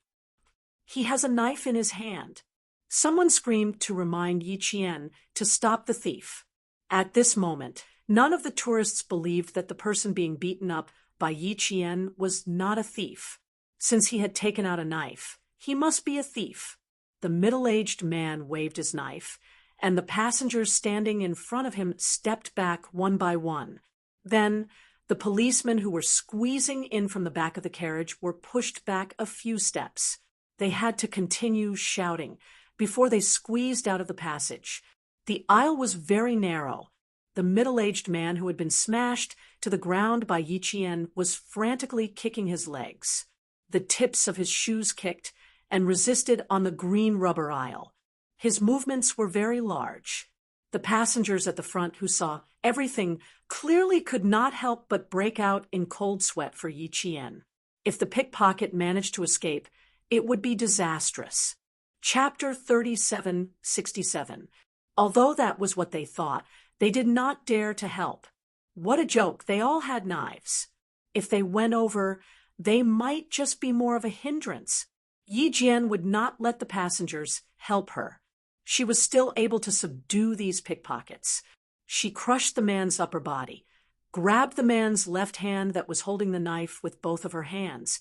He has a knife in his hand. Someone screamed to remind Yi Qian to stop the thief. At this moment, none of the tourists believed that the person being beaten up by Yi Qian was not a thief. Since he had taken out a knife, he must be a thief. The middle-aged man waved his knife, and the passengers standing in front of him stepped back one by one. Then, the policemen who were squeezing in from the back of the carriage were pushed back a few steps. They had to continue shouting before they squeezed out of the passage. The aisle was very narrow. The middle-aged man who had been smashed to the ground by Yi Qian was frantically kicking his legs. The tips of his shoes kicked and resisted on the green rubber aisle. His movements were very large. The passengers at the front who saw everything clearly could not help but break out in cold sweat for Yi Qian. If the pickpocket managed to escape, it would be disastrous. Chapter 3767. Although that was what they thought, they did not dare to help. What a joke, they all had knives. If they went over, they might just be more of a hindrance. Yi Jian would not let the passengers help her. She was still able to subdue these pickpockets. She crushed the man's upper body, grabbed the man's left hand that was holding the knife with both of her hands,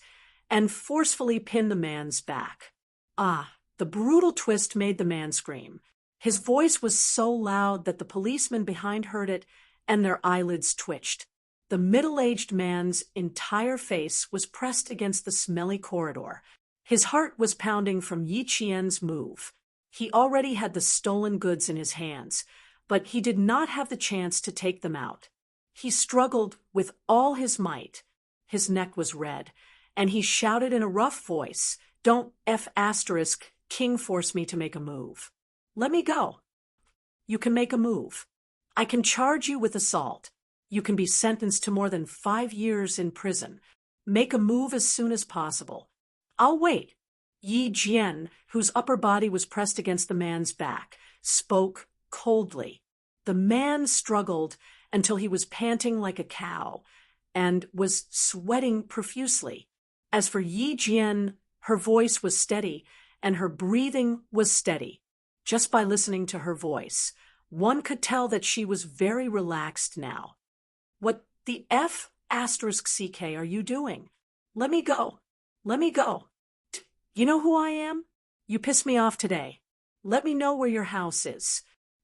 and forcefully pinned the man's back. The brutal twist made the man scream. His voice was so loud that the policemen behind heard it, and their eyelids twitched. The middle-aged man's entire face was pressed against the smelly corridor. His heart was pounding from Yi Qian's move. He already had the stolen goods in his hands, but he did not have the chance to take them out. He struggled with all his might. His neck was red, and he shouted in a rough voice, "Don't King force me to make a move. Let me go. You can make a move. I can charge you with assault. You can be sentenced to more than 5 years in prison. Make a move as soon as possible. I'll wait." Yi Jian, whose upper body was pressed against the man's back, spoke coldly. The man struggled until he was panting like a cow and was sweating profusely. As for Yi Jian, her voice was steady and her breathing was steady. Just by listening to her voice, one could tell that she was very relaxed now. "What the **CK are you doing? Let me go. Let me go. You know who I am? You pissed me off today. Let me know where your house is.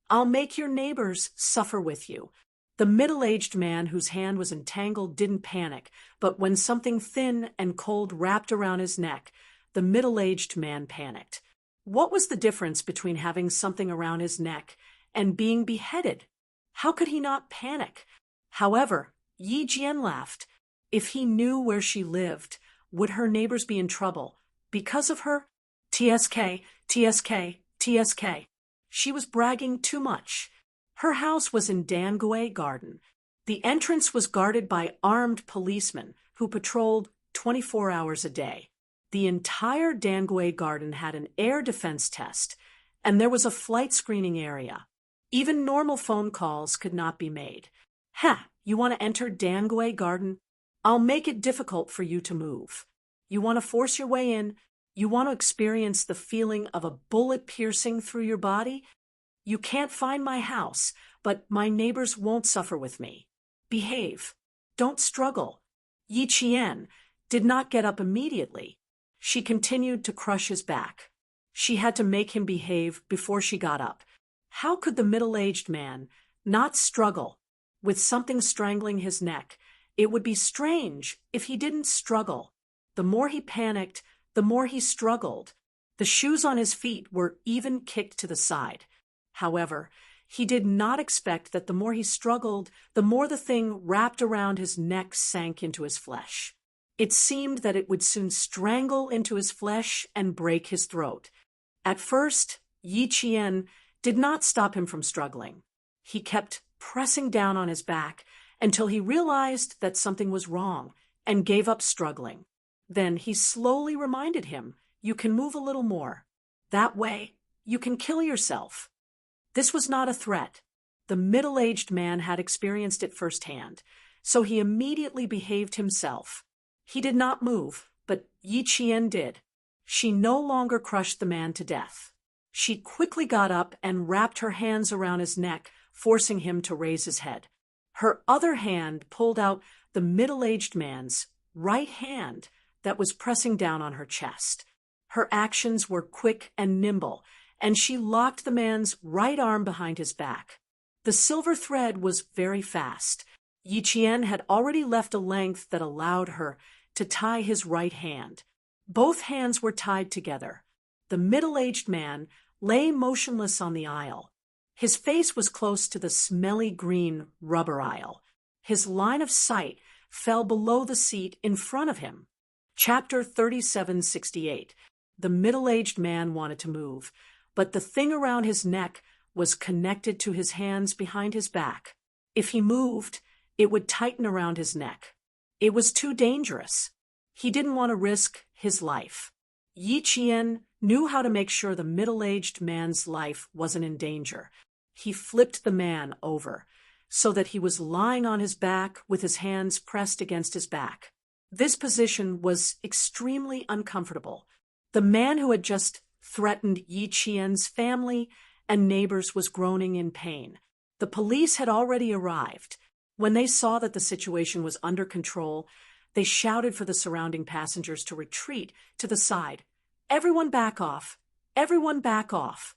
I'll make your neighbors suffer with you." The middle-aged man whose hand was entangled didn't panic, but when something thin and cold wrapped around his neck, the middle-aged man panicked. What was the difference between having something around his neck and being beheaded? How could he not panic? However, Yi Jian laughed. If he knew where she lived, would her neighbors be in trouble because of her? TSK, TSK, TSK. She was bragging too much. Her house was in Dangui Garden. The entrance was guarded by armed policemen who patrolled 24 hours a day. The entire Dangui Garden had an air defense test, and there was a flight screening area. Even normal phone calls could not be made. You want to enter Dangui Garden? I'll make it difficult for you to move. You want to force your way in? You want to experience the feeling of a bullet piercing through your body? You can't find my house, but my neighbors won't suffer with me. Behave. Don't struggle. Yi Qian did not get up immediately. She continued to crush his back. She had to make him behave before she got up. How could the middle-aged man not struggle with something strangling his neck? It would be strange if he didn't struggle. The more he panicked, the more he struggled. The shoes on his feet were even kicked to the side. However, he did not expect that the more he struggled, the more the thing wrapped around his neck sank into his flesh. It seemed that it would soon strangle into his flesh and break his throat. At first, Yi Qian did not stop him from struggling. He kept pressing down on his back until he realized that something was wrong and gave up struggling. Then he slowly reminded him, "You can move a little more. That way, you can kill yourself." This was not a threat. The middle-aged man had experienced it firsthand, so he immediately behaved himself. He did not move, but Yi Qian did. She no longer crushed the man to death. She quickly got up and wrapped her hands around his neck, forcing him to raise his head. Her other hand pulled out the middle-aged man's right hand that was pressing down on her chest. Her actions were quick and nimble, and she locked the man's right arm behind his back. The silver thread was very fast. Yi Qian had already left a length that allowed her to tie his right hand. Both hands were tied together. The middle-aged man lay motionless on the aisle. His face was close to the smelly green rubber aisle. His line of sight fell below the seat in front of him. Chapter 3768. The middle-aged man wanted to move, but the thing around his neck was connected to his hands behind his back. If he moved, it would tighten around his neck. It was too dangerous. He didn't want to risk his life. Yi Qian knew how to make sure the middle-aged man's life wasn't in danger. He flipped the man over so that he was lying on his back with his hands pressed against his back. This position was extremely uncomfortable. The man who had just threatened Yi Qian's family and neighbors was groaning in pain. The police had already arrived. When they saw that the situation was under control, they shouted for the surrounding passengers to retreat to the side. "Everyone back off! Everyone back off!"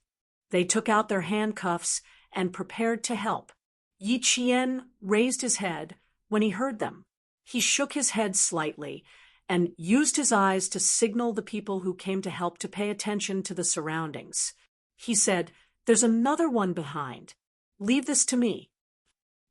They took out their handcuffs and prepared to help. Yi Qian raised his head when he heard them. He shook his head slightly and used his eyes to signal the people who came to help to pay attention to the surroundings. He said, "There's another one behind. Leave this to me."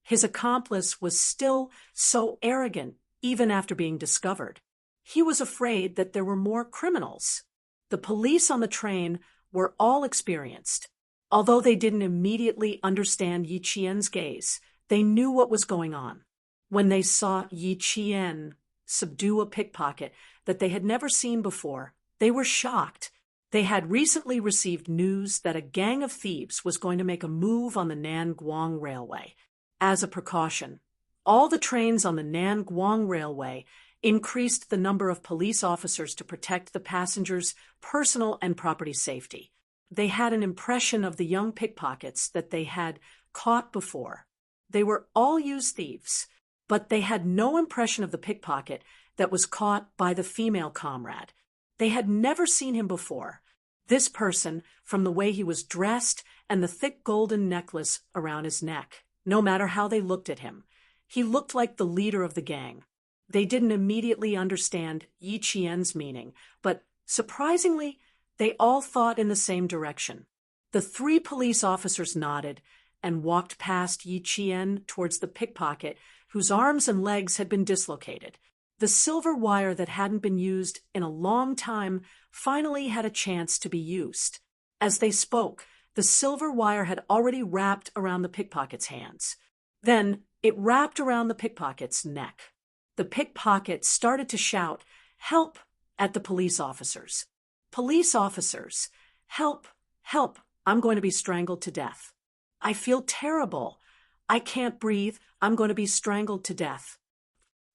His accomplice was still so arrogant, even after being discovered. He was afraid that there were more criminals. The police on the train were all experienced. Although they didn't immediately understand Yi Qian's gaze, they knew what was going on. When they saw Yi Qian subdue a pickpocket that they had never seen before, they were shocked. They had recently received news that a gang of thieves was going to make a move on the Nanguang Railway. As a precaution, all the trains on the Nanguang Railway increased the number of police officers to protect the passengers' personal and property safety. They had an impression of the young pickpockets that they had caught before. They were all used thieves, but they had no impression of the pickpocket that was caught by the female comrade. They had never seen him before. This person, from the way he was dressed and the thick golden necklace around his neck, no matter how they looked at him, he looked like the leader of the gang. They didn't immediately understand Yi Qian's meaning, but surprisingly, they all thought in the same direction. The 3 police officers nodded and walked past Yi Qian towards the pickpocket whose arms and legs had been dislocated. The silver wire that hadn't been used in a long time finally had a chance to be used. As they spoke, the silver wire had already wrapped around the pickpocket's hands. Then it wrapped around the pickpocket's neck. The pickpocket started to shout, "Help!" at the police officers. "Police officers, help, help, I'm going to be strangled to death. I feel terrible. I can't breathe. I'm going to be strangled to death.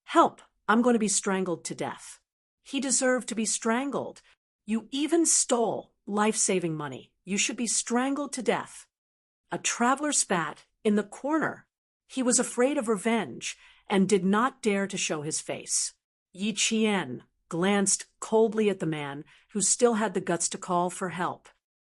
Help, I'm going to be strangled to death." He deserved to be strangled. You even stole life-saving money. You should be strangled to death. A traveler spat in the corner. He was afraid of revenge and did not dare to show his face. Yi Qian glanced coldly at the man who still had the guts to call for help.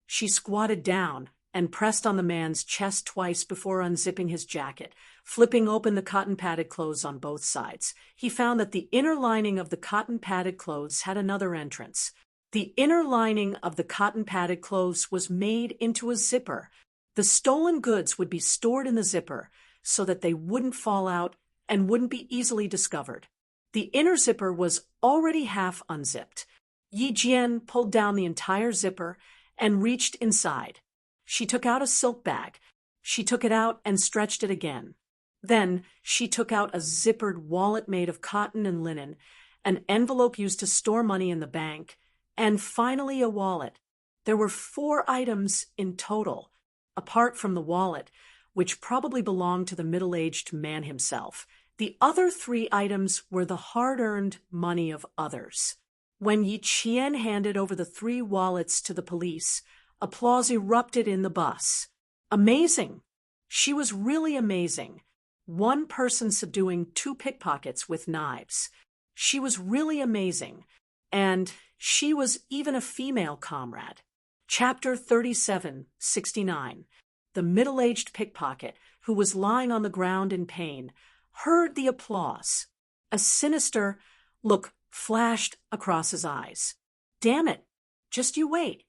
She squatted down and pressed on the man's chest twice before unzipping his jacket, flipping open the cotton-padded clothes on both sides. He found that the inner lining of the cotton-padded clothes had another entrance. The inner lining of the cotton-padded clothes was made into a zipper. The stolen goods would be stored in the zipper so that they wouldn't fall out and wouldn't be easily discovered. The inner zipper was already half unzipped. Yi Jian pulled down the entire zipper and reached inside. She took out a silk bag. She took it out and stretched it again. Then she took out a zippered wallet made of cotton and linen, an envelope used to store money in the bank, and finally a wallet. There were 4 items in total, apart from the wallet, which probably belonged to the middle-aged man himself. The other 3 items were the hard-earned money of others. When Yi Qian handed over the 3 wallets to the police, applause erupted in the bus. Amazing! She was really amazing. One person subduing 2 pickpockets with knives. She was really amazing. And she was even a female comrade. Chapter 37:69. The middle-aged pickpocket, who was lying on the ground in pain, heard the applause. A sinister look flashed across his eyes. Damn it! Just you wait.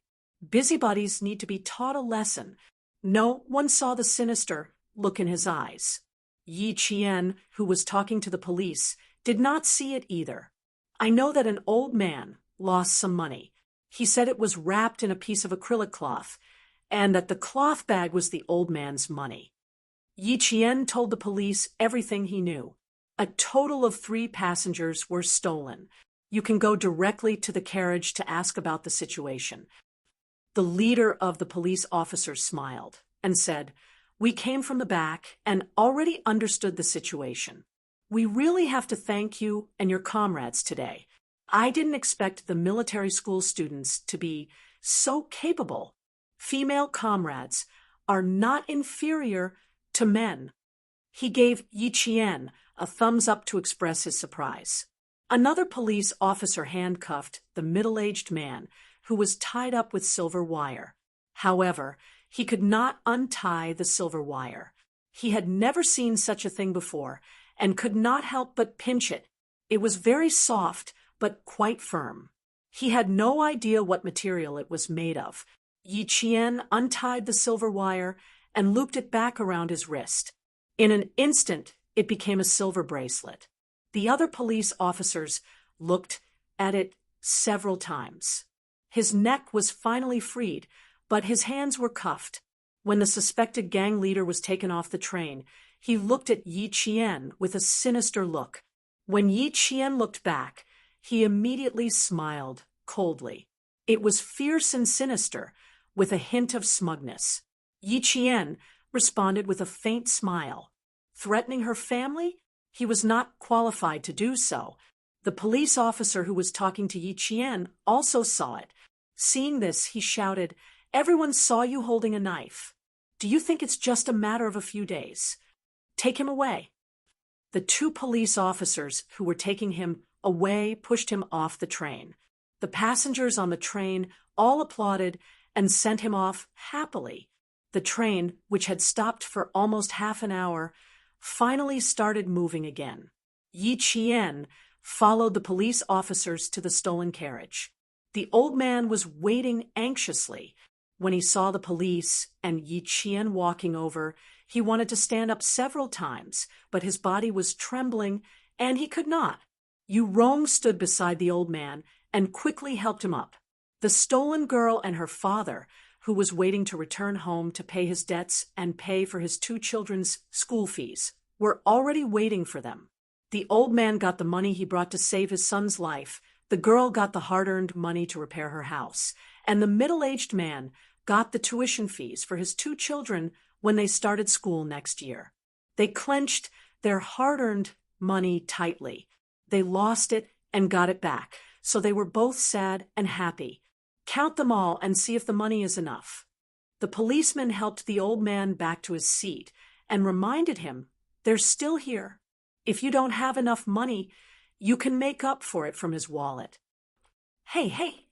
Busybodies need to be taught a lesson. No one saw the sinister look in his eyes. Yi Qian, who was talking to the police, did not see it either. I know that an old man lost some money. He said it was wrapped in a piece of acrylic cloth, and that the cloth bag was the old man's money. Yi Qian told the police everything he knew. A total of 3 passengers were stolen. You can go directly to the carriage to ask about the situation. The leader of the police officers smiled and said, "We came from the back and already understood the situation. We really have to thank you and your comrades today. I didn't expect the military school students to be so capable. Female comrades are not inferior to men." He gave Yi Qian a thumbs up to express his surprise. Another police officer handcuffed the middle-aged man who was tied up with silver wire. However, he could not untie the silver wire. He had never seen such a thing before and could not help but pinch it. It was very soft, but quite firm. He had no idea what material it was made of. Yi Qian untied the silver wire and looped it back around his wrist. In an instant, it became a silver bracelet. The other police officers looked at it several times. His neck was finally freed, but his hands were cuffed. When the suspected gang leader was taken off the train, he looked at Yi Qian with a sinister look. When Yi Qian looked back, he immediately smiled coldly. It was fierce and sinister, with a hint of smugness. Yi Qian responded with a faint smile. Threatening her family? He was not qualified to do so. The police officer who was talking to Yi Qian also saw it. Seeing this, he shouted, "Everyone saw you holding a knife. Do you think it's just a matter of a few days? Take him away." The two police officers who were taking him away pushed him off the train. The passengers on the train all applauded and sent him off happily. The train, which had stopped for almost half an hour, finally started moving again. Yi Qian followed the police officers to the stolen carriage. The old man was waiting anxiously. When he saw the police and Yi Qian walking over, he wanted to stand up several times, but his body was trembling and he could not. Yu Rong stood beside the old man and quickly helped him up. The stolen girl and her father, who was waiting to return home to pay his debts and pay for his two children's school fees, were already waiting for them. The old man got the money he brought to save his son's life, the girl got the hard-earned money to repair her house, and the middle-aged man got the tuition fees for his two children when they started school next year. They clenched their hard-earned money tightly. They lost it and got it back, so they were both sad and happy. Count them all and see if the money is enough. The policeman helped the old man back to his seat and reminded him, "They're still here. If you don't have enough money, you can make up for it from his wallet." Hey.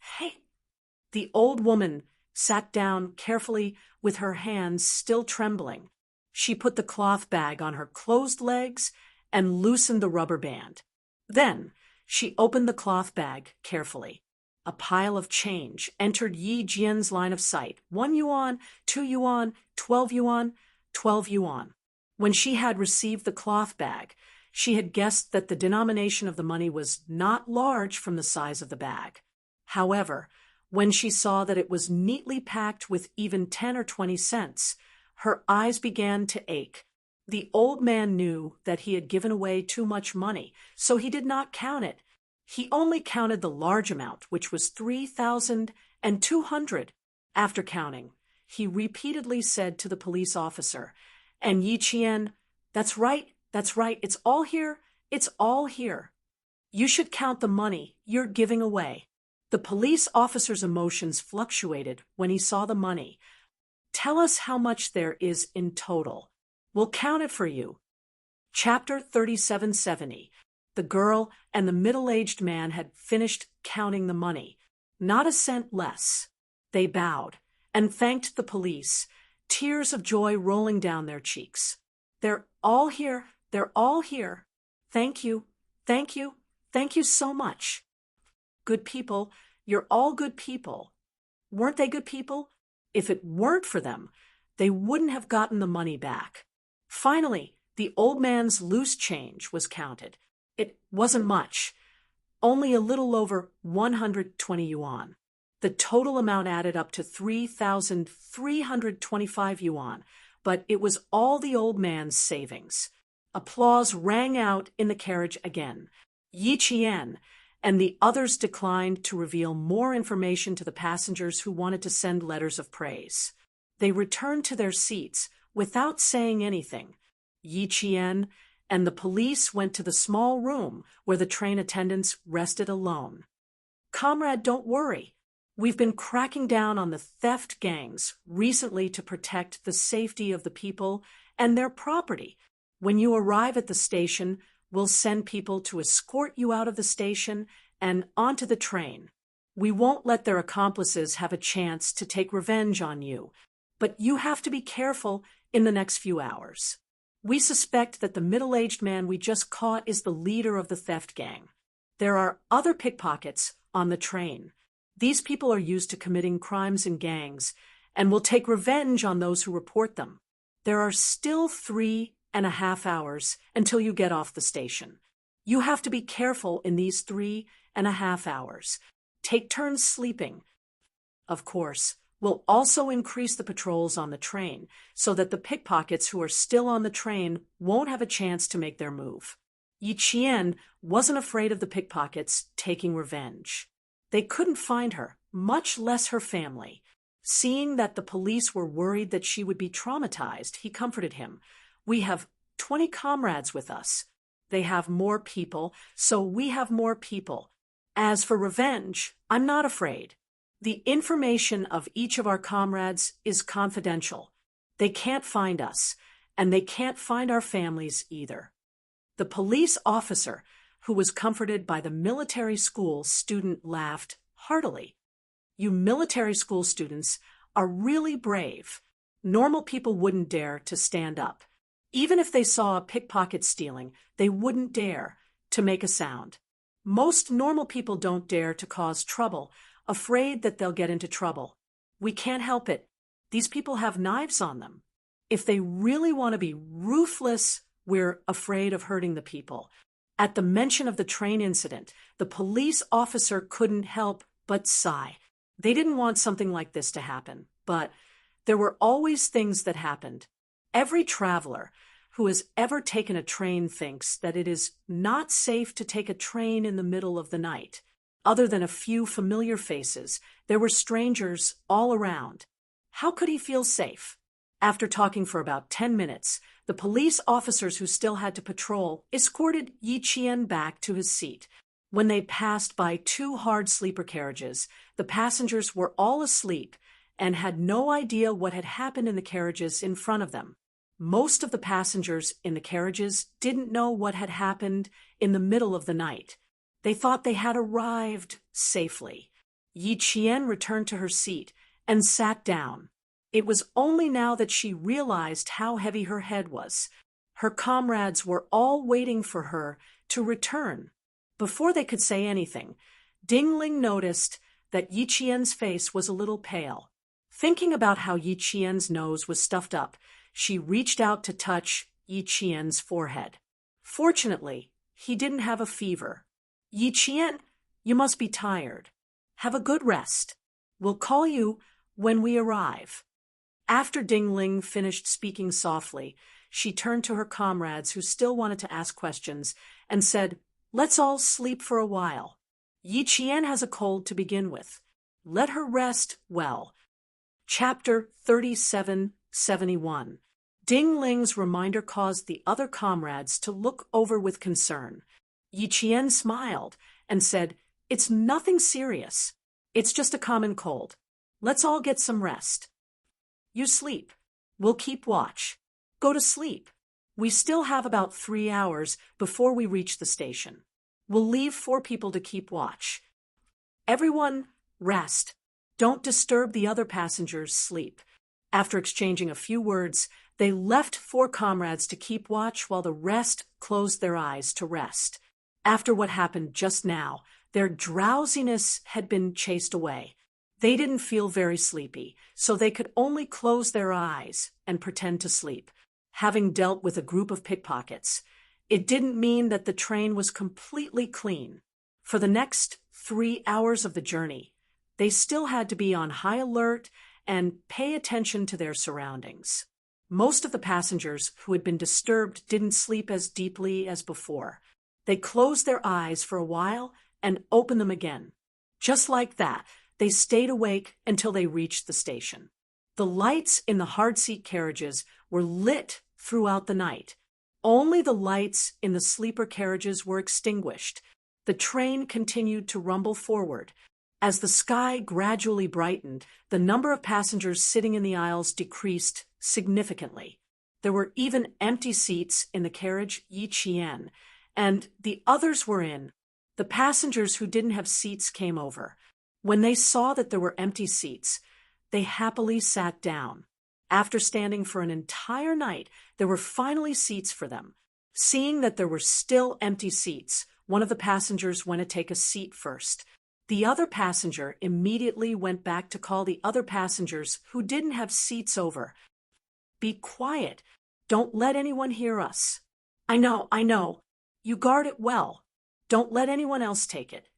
The old woman sat down carefully with her hands still trembling. She put the cloth bag on her closed legs and loosened the rubber band. Then she opened the cloth bag carefully. A pile of change entered Yi Jian's line of sight. 1 yuan, 2 yuan, 12 yuan, 12 yuan. When she had received the cloth bag, she had guessed that the denomination of the money was not large from the size of the bag. However, when she saw that it was neatly packed with even 10 or 20 cents, her eyes began to ache. The old man knew that he had given away too much money, so he did not count it. He only counted the large amount, which was 3,200. After counting, he repeatedly said to the police officer, "And Yi Qian, that's right, it's all here, it's all here. You should count the money you're giving away." The police officer's emotions fluctuated when he saw the money. "Tell us how much there is in total. We'll count it for you." Chapter 3770. The girl and the middle-aged man had finished counting the money. Not a cent less. They bowed and thanked the police, tears of joy rolling down their cheeks. "They're all here. They're all here. Thank you. Thank you. Thank you so much. Good people. You're all good people. Weren't they good people? If it weren't for them, they wouldn't have gotten the money back." Finally, the old man's loose change was counted. It wasn't much, only a little over 120 yuan. The total amount added up to 3,325 yuan, but it was all the old man's savings. Applause rang out in the carriage again. Yi Qian and the others declined to reveal more information to the passengers who wanted to send letters of praise. They returned to their seats without saying anything. Yi Qian and the police went to the small room where the train attendants rested alone. "Comrade, don't worry. We've been cracking down on the theft gangs recently to protect the safety of the people and their property. When you arrive at the station, we'll send people to escort you out of the station and onto the train. We won't let their accomplices have a chance to take revenge on you, but you have to be careful in the next few hours. We suspect that the middle-aged man we just caught is the leader of the theft gang. There are other pickpockets on the train. These people are used to committing crimes in gangs and will take revenge on those who report them. There are still 3.5 hours until you get off the station. You have to be careful in these 3.5 hours. Take turns sleeping. Of course, we'll also increase the patrols on the train so that the pickpockets who are still on the train won't have a chance to make their move. Yi Qian wasn't afraid of the pickpockets taking revenge. They couldn't find her, much less her family. Seeing that the police were worried that she would be traumatized, he comforted him. We have 20 comrades with us. They have more people, so we have more people. As for revenge, I'm not afraid. The information of each of our comrades is confidential. They can't find us, and they can't find our families either. The police officer, who was comforted by the military school student, laughed heartily. You military school students are really brave. Normal people wouldn't dare to stand up. Even if they saw a pickpocket stealing, they wouldn't dare to make a sound. Most normal people don't dare to cause trouble, afraid that they'll get into trouble. We can't help it. These people have knives on them. If they really want to be ruthless, we're afraid of hurting the people. At the mention of the train incident, the police officer couldn't help but sigh. They didn't want something like this to happen, but there were always things that happened. Every traveler who has ever taken a train thinks that it is not safe to take a train in the middle of the night. Other than a few familiar faces, there were strangers all around. How could he feel safe? After talking for about 10 minutes, the police officers who still had to patrol escorted Yi Qian back to his seat. When they passed by 2 hard sleeper carriages, the passengers were all asleep and had no idea what had happened in the carriages in front of them. Most of the passengers in the carriages didn't know what had happened in the middle of the night. They thought they had arrived safely. Yi Qian returned to her seat and sat down. It was only now that she realized how heavy her head was. Her comrades were all waiting for her to return. Before they could say anything, Ding Ling noticed that Yi Qian's face was a little pale. Thinking about how Yi Qian's nose was stuffed up, she reached out to touch Yi Qian's forehead. Fortunately, he didn't have a fever. Yi Qian, you must be tired. Have a good rest. We'll call you when we arrive. After Ding Ling finished speaking softly, she turned to her comrades who still wanted to ask questions and said, Let's all sleep for a while. Yi Qian has a cold to begin with. Let her rest well. Chapter 3771. Ding Ling's reminder caused the other comrades to look over with concern. Yi Qian smiled and said, It's nothing serious. It's just a common cold. Let's all get some rest. You sleep. We'll keep watch. Go to sleep. We still have about 3 hours before we reach the station. We'll leave 4 people to keep watch. Everyone, rest. Don't disturb the other passengers' sleep. After exchanging a few words, they left 4 comrades to keep watch while the rest closed their eyes to rest. After what happened just now, their drowsiness had been chased away. They didn't feel very sleepy, so they could only close their eyes and pretend to sleep. Having dealt with a group of pickpockets, it didn't mean that the train was completely clean. For the next 3 hours of the journey, they still had to be on high alert and pay attention to their surroundings. Most of the passengers who had been disturbed didn't sleep as deeply as before. They closed their eyes for a while and opened them again. Just like that, they stayed awake until they reached the station. The lights in the hard-seat carriages were lit throughout the night. Only the lights in the sleeper carriages were extinguished. The train continued to rumble forward. As the sky gradually brightened, the number of passengers sitting in the aisles decreased significantly. There were even empty seats in the carriage Yi Qian, and the others were in. The passengers who didn't have seats came over. When they saw that there were empty seats, they happily sat down. After standing for an entire night, there were finally seats for them. Seeing that there were still empty seats, one of the passengers went to take a seat first. The other passenger immediately went back to call the other passengers who didn't have seats over. Be quiet. Don't let anyone hear us. I know. You guard it well. Don't let anyone else take it.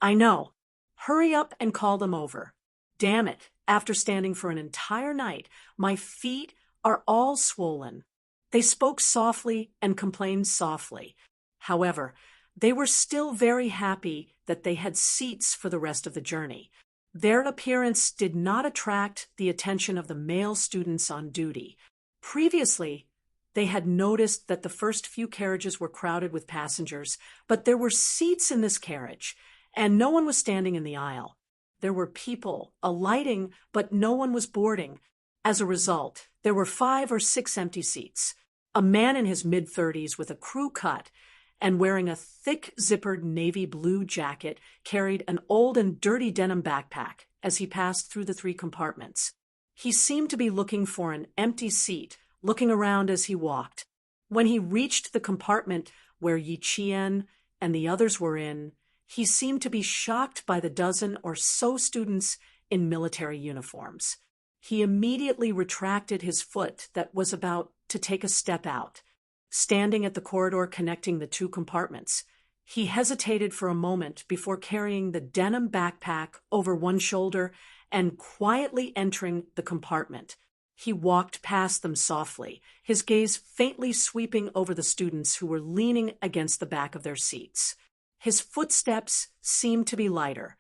I know. Hurry up and call them over. Damn it, after standing for an entire night, my feet are all swollen. They spoke softly and complained softly. However, they were still very happy that they had seats for the rest of the journey. Their appearance did not attract the attention of the male students on duty. Previously, they had noticed that the first few carriages were crowded with passengers, but there were seats in this carriage, and no one was standing in the aisle. There were people alighting, but no one was boarding. As a result, there were 5 or 6 empty seats. A man in his mid-30s with a crew cut and wearing a thick zippered navy blue jacket carried an old and dirty denim backpack as he passed through the 3 compartments. He seemed to be looking for an empty seat, looking around as he walked. When he reached the compartment where Yi Qian and the others were in, he seemed to be shocked by the dozen or so students in military uniforms. He immediately retracted his foot that was about to take a step out. Standing at the corridor connecting the 2 compartments, he hesitated for a moment before carrying the denim backpack over one shoulder and quietly entering the compartment. He walked past them softly, his gaze faintly sweeping over the students who were leaning against the back of their seats. His footsteps seemed to be lighter,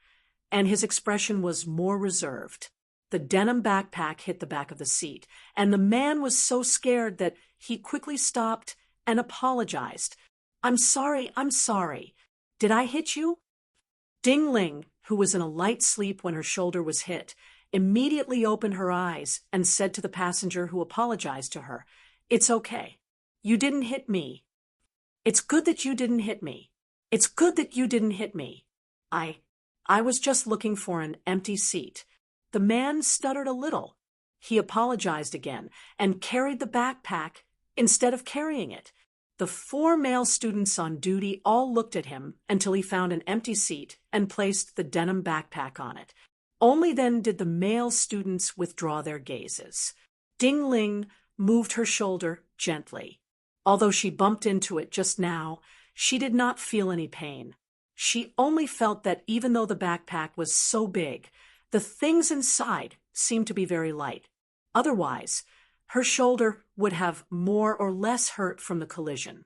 and his expression was more reserved. The denim backpack hit the back of the seat, and the man was so scared that he quickly stopped and apologized. I'm sorry. Did I hit you?" Ding Ling, who was in a light sleep when her shoulder was hit, immediately opened her eyes and said to the passenger who apologized to her, "It's okay. You didn't hit me. It's good that you didn't hit me. It's good that you didn't hit me. I was just looking for an empty seat." The man stuttered a little. He apologized again and carried the backpack instead of carrying it. The 4 male students on duty all looked at him until he found an empty seat and placed the denim backpack on it. Only then did the male students withdraw their gazes. Ding Ling moved her shoulder gently. Although she bumped into it just now, she did not feel any pain. She only felt that even though the backpack was so big, the things inside seemed to be very light. Otherwise, her shoulder would have more or less hurt from the collision.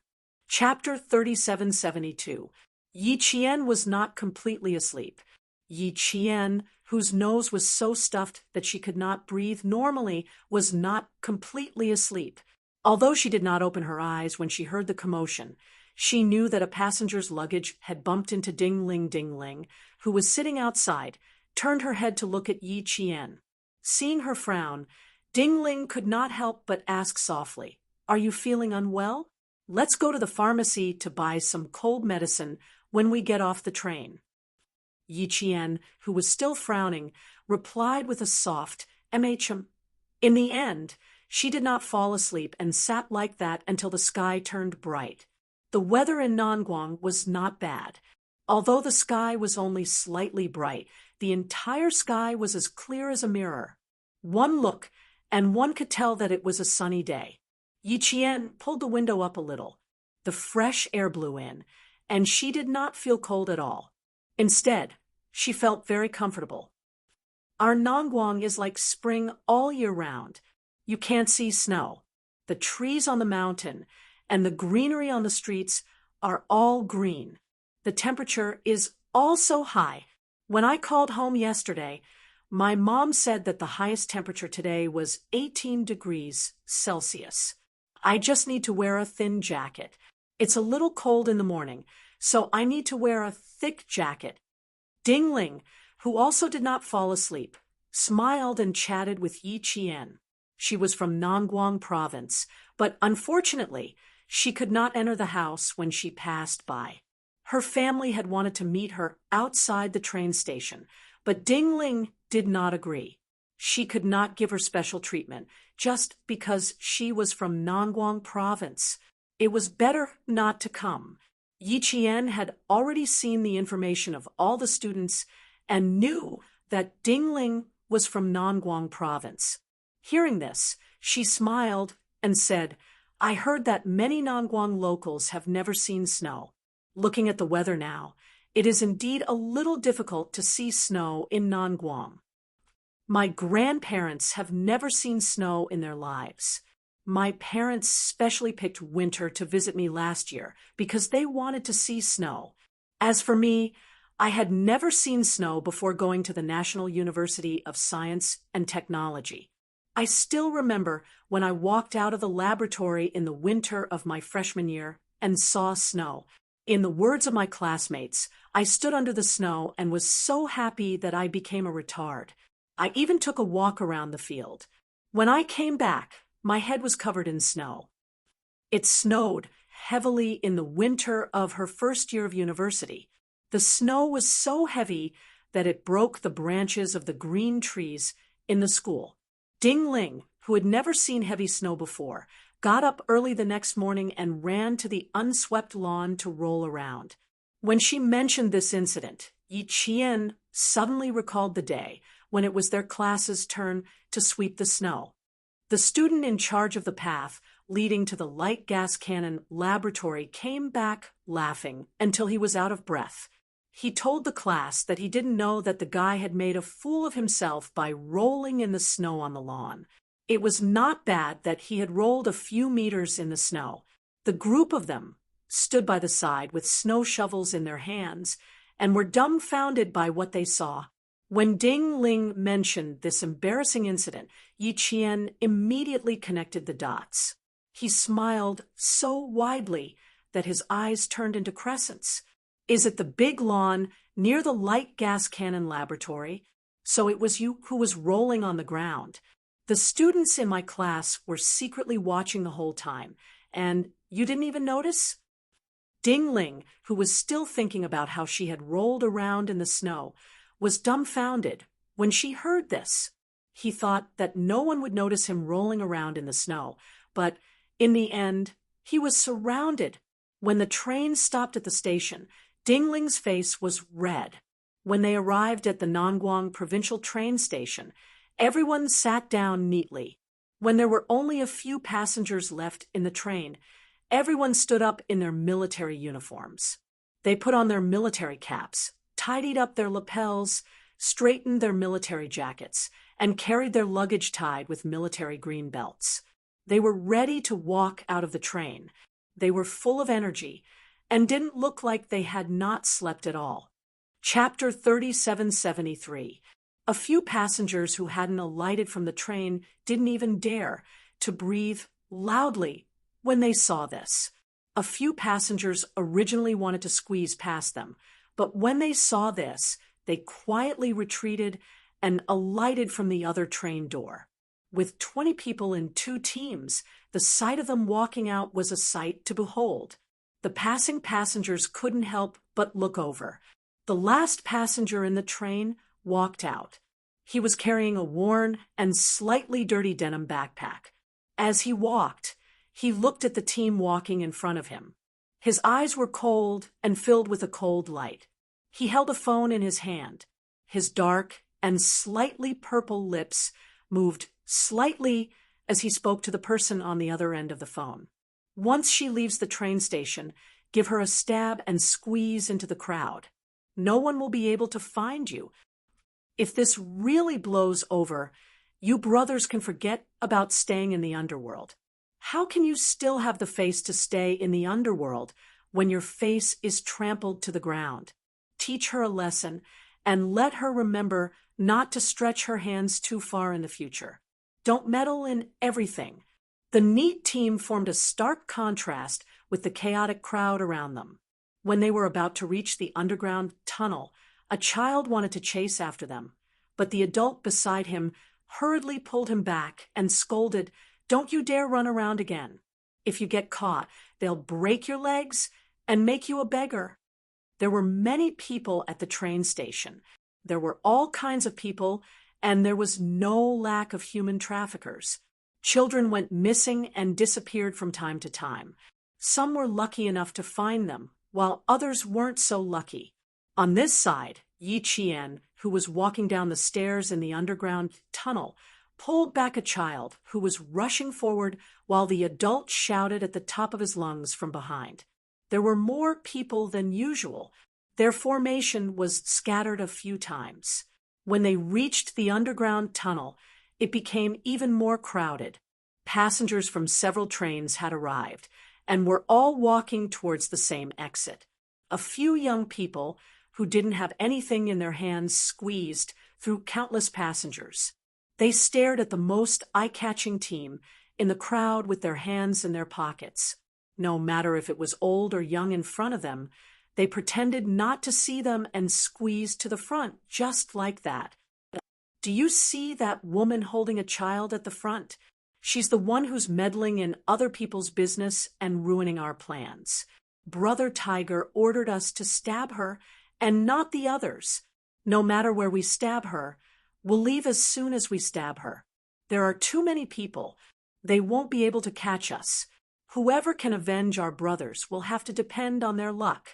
Chapter 3772. Yi Qian was not completely asleep. Yi Qian, whose nose was so stuffed that she could not breathe normally, was not completely asleep. Although she did not open her eyes when she heard the commotion, she knew that a passenger's luggage had bumped into Ding Ling, who was sitting outside, turned her head to look at Yi Qian. Seeing her frown, Ding Ling could not help but ask softly, "Are you feeling unwell? Let's go to the pharmacy to buy some cold medicine when we get off the train." Yi Qian, who was still frowning, replied with a soft "MHM." In the end, she did not fall asleep and sat like that until the sky turned bright. The weather in Nanguang was not bad. Although the sky was only slightly bright, the entire sky was as clear as a mirror. One look, and one could tell that it was a sunny day. Yi Qian pulled the window up a little. The fresh air blew in, and she did not feel cold at all. Instead, she felt very comfortable. Our Nanguang is like spring all year round. You can't see snow. The trees on the mountain and the greenery on the streets are all green. The temperature is also high. When I called home yesterday, my mom said that the highest temperature today was 18 degrees Celsius. I just need to wear a thin jacket. It's a little cold in the morning, so I need to wear a thick jacket. Ding Ling, who also did not fall asleep, smiled and chatted with Yi Qian. She was from Nanguang province, but unfortunately, she could not enter the house when she passed by. Her family had wanted to meet her outside the train station, but Ding Ling did not agree. She could not give her special treatment just because she was from Nanguang province. It was better not to come. Yi Qian had already seen the information of all the students and knew that Ding Ling was from Nanguang province. Hearing this, she smiled and said, I heard that many Nangguang locals have never seen snow. Looking at the weather now, it is indeed a little difficult to see snow in Nangguang. My grandparents have never seen snow in their lives. My parents specially picked winter to visit me last year because they wanted to see snow. As for me, I had never seen snow before going to the National University of Science and Technology. I still remember when I walked out of the laboratory in the winter of my freshman year and saw snow. In the words of my classmates, I stood under the snow and was so happy that I became a retard. I even took a walk around the field. When I came back, my head was covered in snow. It snowed heavily in the winter of her first year of university. The snow was so heavy that it broke the branches of the green trees in the school. Ding Ling, who had never seen heavy snow before, got up early the next morning and ran to the unswept lawn to roll around. When she mentioned this incident, Yi Qian suddenly recalled the day when it was their class's turn to sweep the snow. The student in charge of the path leading to the light gas cannon laboratory came back laughing until he was out of breath. He told the class that he didn't know that the guy had made a fool of himself by rolling in the snow on the lawn. It was not bad that he had rolled a few meters in the snow. The group of them stood by the side with snow shovels in their hands and were dumbfounded by what they saw. When Ding Ling mentioned this embarrassing incident, Yi Qian immediately connected the dots. He smiled so widely that his eyes turned into crescents. Is it the big lawn near the light gas cannon laboratory? So it was you who was rolling on the ground. The students in my class were secretly watching the whole time, and you didn't even notice? Ding Ling, who was still thinking about how she had rolled around in the snow, was dumbfounded when she heard this. He thought that no one would notice him rolling around in the snow, but in the end, he was surrounded. When the train stopped at the station, Ding Ling's face was red. When they arrived at the Nangguang provincial train station, everyone sat down neatly. When there were only a few passengers left in the train, everyone stood up in their military uniforms. They put on their military caps, tidied up their lapels, straightened their military jackets, and carried their luggage tied with military green belts. They were ready to walk out of the train. They were full of energy and didn't look like they had not slept at all. Chapter 3773. A few passengers who hadn't alighted from the train didn't even dare to breathe loudly when they saw this. A few passengers originally wanted to squeeze past them, but when they saw this, they quietly retreated and alighted from the other train door. With 20 people in 2 teams, the sight of them walking out was a sight to behold. The passing passengers couldn't help but look over. The last passenger in the train walked out. He was carrying a worn and slightly dirty denim backpack. As he walked, he looked at the team walking in front of him. His eyes were cold and filled with a cold light. He held a phone in his hand. His dark and slightly purple lips moved slightly as he spoke to the person on the other end of the phone. Once she leaves the train station, give her a stab and squeeze into the crowd. No one will be able to find you. If this really blows over, you brothers can forget about staying in the underworld. How can you still have the face to stay in the underworld when your face is trampled to the ground? Teach her a lesson and let her remember not to stretch her hands too far in the future. Don't meddle in everything. The neat team formed a stark contrast with the chaotic crowd around them. When they were about to reach the underground tunnel, a child wanted to chase after them, but the adult beside him hurriedly pulled him back and scolded, "Don't you dare run around again. If you get caught, they'll break your legs and make you a beggar." There were many people at the train station. There were all kinds of people, and there was no lack of human traffickers. Children went missing and disappeared from time to time. Some were lucky enough to find them, while others weren't so lucky. On this side, Yi Qian, who was walking down the stairs in the underground tunnel, pulled back a child who was rushing forward while the adult shouted at the top of his lungs from behind. There were more people than usual. Their formation was scattered a few times. When they reached the underground tunnel, it became even more crowded. Passengers from several trains had arrived and were all walking towards the same exit. A few young people who didn't have anything in their hands squeezed through countless passengers. They stared at the most eye-catching team in the crowd with their hands in their pockets. No matter if it was old or young in front of them, they pretended not to see them and squeezed to the front just like that. Do you see that woman holding a child at the front? She's the one who's meddling in other people's business and ruining our plans. Brother Tiger ordered us to stab her and not the others. No matter where we stab her, we'll leave as soon as we stab her. There are too many people. They won't be able to catch us. Whoever can avenge our brothers will have to depend on their luck.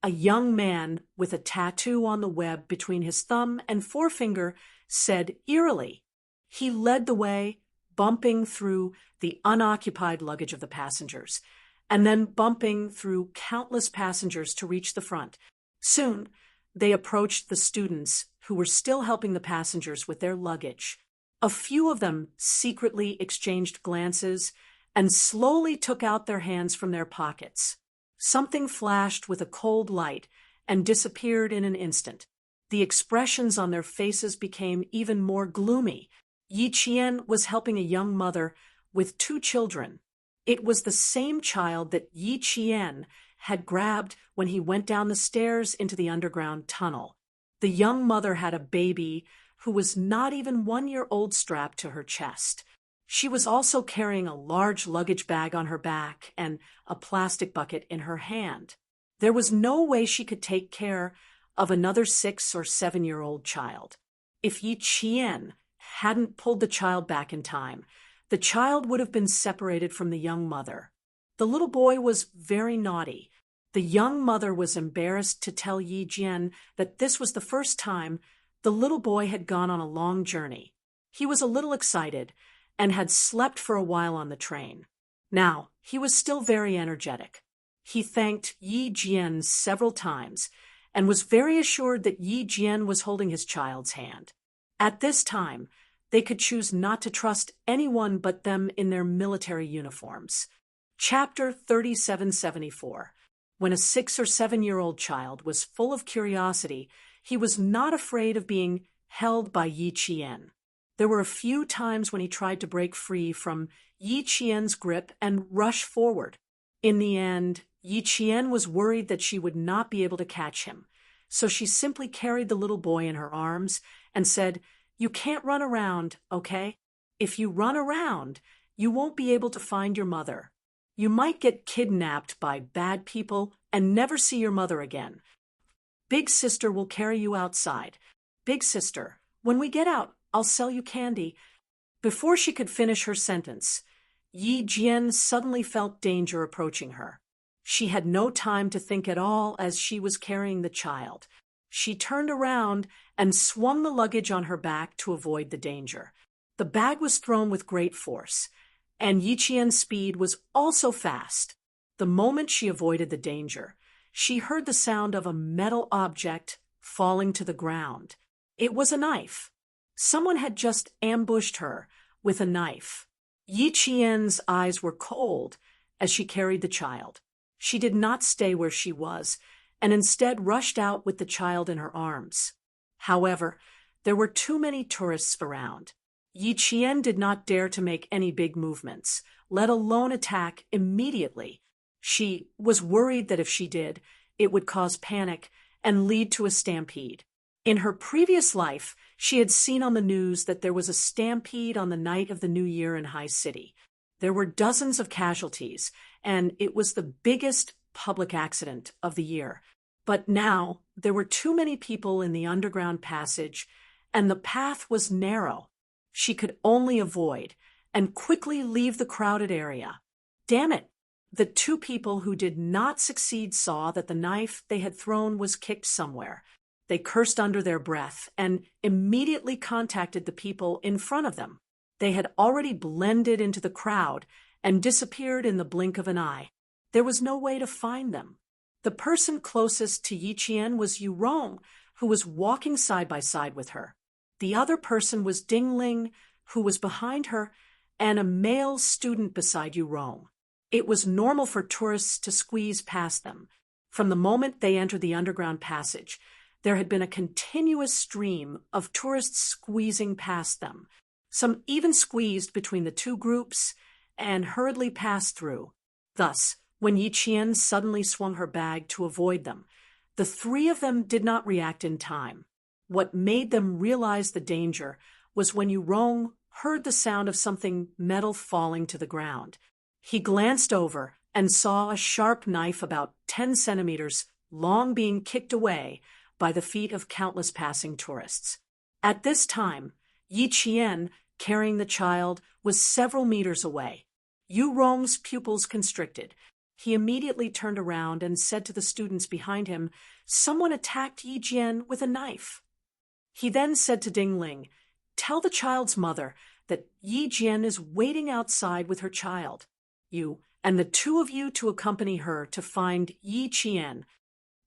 A young man with a tattoo on the web between his thumb and forefinger said eerily. He led the way, bumping through the unoccupied luggage of the passengers, and then bumping through countless passengers to reach the front. Soon, they approached the students who were still helping the passengers with their luggage. A few of them secretly exchanged glances and slowly took out their hands from their pockets. Something flashed with a cold light and disappeared in an instant. The expressions on their faces became even more gloomy. Yi Qian was helping a young mother with 2 children. It was the same child that Yi Qian had grabbed when he went down the stairs into the underground tunnel. The young mother had a baby who was not even 1 year old strapped to her chest. She was also carrying a large luggage bag on her back and a plastic bucket in her hand. There was no way she could take care of another 6 or 7-year-old child. If Yi Qian hadn't pulled the child back in time, the child would have been separated from the young mother. The little boy was very naughty. The young mother was embarrassed to tell Yi Jian that this was the first time the little boy had gone on a long journey. He was a little excited and had slept for a while on the train. Now, he was still very energetic. He thanked Yi Jian several times and was very assured that Yi Jian was holding his child's hand. At this time, they could choose not to trust anyone but them in their military uniforms. Chapter 3774. When a 6 or 7-year-old child was full of curiosity, he was not afraid of being held by Yi Qian. There were a few times when he tried to break free from Yi Qian's grip and rush forward. In the end, Yi Qian was worried that she would not be able to catch him, so she simply carried the little boy in her arms and said, "You can't run around, okay? If you run around, you won't be able to find your mother. You might get kidnapped by bad people and never see your mother again. Big sister will carry you outside. Big sister, when we get out, I'll sell you candy." Before she could finish her sentence, Yi Jian suddenly felt danger approaching her. She had no time to think at all as she was carrying the child. She turned around and swung the luggage on her back to avoid the danger. The bag was thrown with great force, and Yi Qian's speed was also fast. The moment she avoided the danger, she heard the sound of a metal object falling to the ground. It was a knife. Someone had just ambushed her with a knife. Yi Qian's eyes were cold as she carried the child. She did not stay where she was, and instead rushed out with the child in her arms. However, there were too many tourists around. Yi Qian did not dare to make any big movements, let alone attack immediately. She was worried that if she did, it would cause panic and lead to a stampede. In her previous life, she had seen on the news that there was a stampede on the night of the New Year in High City. There were dozens of casualties, and it was the biggest public accident of the year. But now, there were too many people in the underground passage, and the path was narrow. She could only avoid and quickly leave the crowded area. Damn it! The 2 people who did not succeed saw that the knife they had thrown was kicked somewhere. They cursed under their breath and immediately contacted the people in front of them. They had already blended into the crowd and disappeared in the blink of an eye. There was no way to find them. The person closest to Yi Qian was Yu Rong, who was walking side by side with her. The other person was Ding Ling, who was behind her, and a male student beside Yu Rong. It was normal for tourists to squeeze past them. From the moment they entered the underground passage, there had been a continuous stream of tourists squeezing past them. Some even squeezed between the two groups and hurriedly passed through. Thus, when Yi Qian suddenly swung her bag to avoid them, the three of them did not react in time. What made them realize the danger was when Yu Rong heard the sound of something metal falling to the ground. He glanced over and saw a sharp knife about 10 centimeters long being kicked away by the feet of countless passing tourists. At this time, Yi Qian, carrying the child, was several meters away. Yu Rong's pupils constricted. He immediately turned around and said to the students behind him, "Someone attacked Yi Jian with a knife." He then said to Ding Ling, "Tell the child's mother that Yi Jian is waiting outside with her child. You and the two of you to accompany her to find Yi Qian."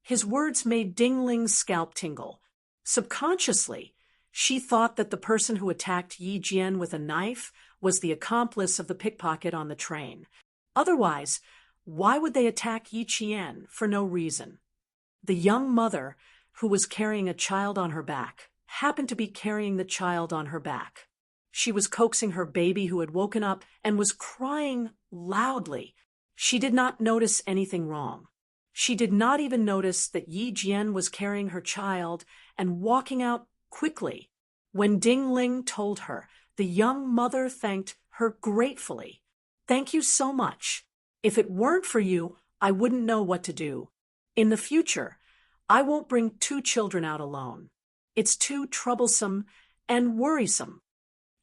His words made Ding Ling's scalp tingle. Subconsciously, she thought that the person who attacked Yi Jian with a knife was the accomplice of the pickpocket on the train. Otherwise, why would they attack Yi Qian for no reason? The young mother, who was carrying a child on her back, happened to be carrying the child on her back. She was coaxing her baby who had woken up and was crying loudly. She did not notice anything wrong. She did not even notice that Yi Jian was carrying her child and walking out quickly. When Ding Ling told her, the young mother thanked her gratefully. "Thank you so much. If it weren't for you, I wouldn't know what to do. In the future, I won't bring two children out alone. It's too troublesome and worrisome."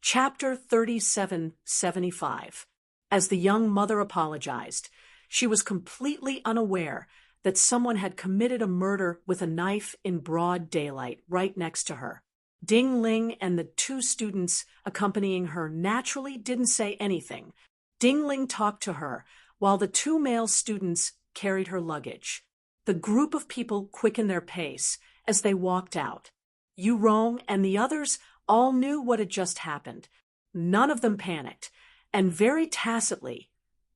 Chapter 3775. As the young mother apologized, she was completely unaware that someone had committed a murder with a knife in broad daylight right next to her. Ding Ling and the two students accompanying her naturally didn't say anything. Ding Ling talked to her while the two male students carried her luggage. The group of people quickened their pace as they walked out. Yu Rong and the others all knew what had just happened. None of them panicked, and very tacitly,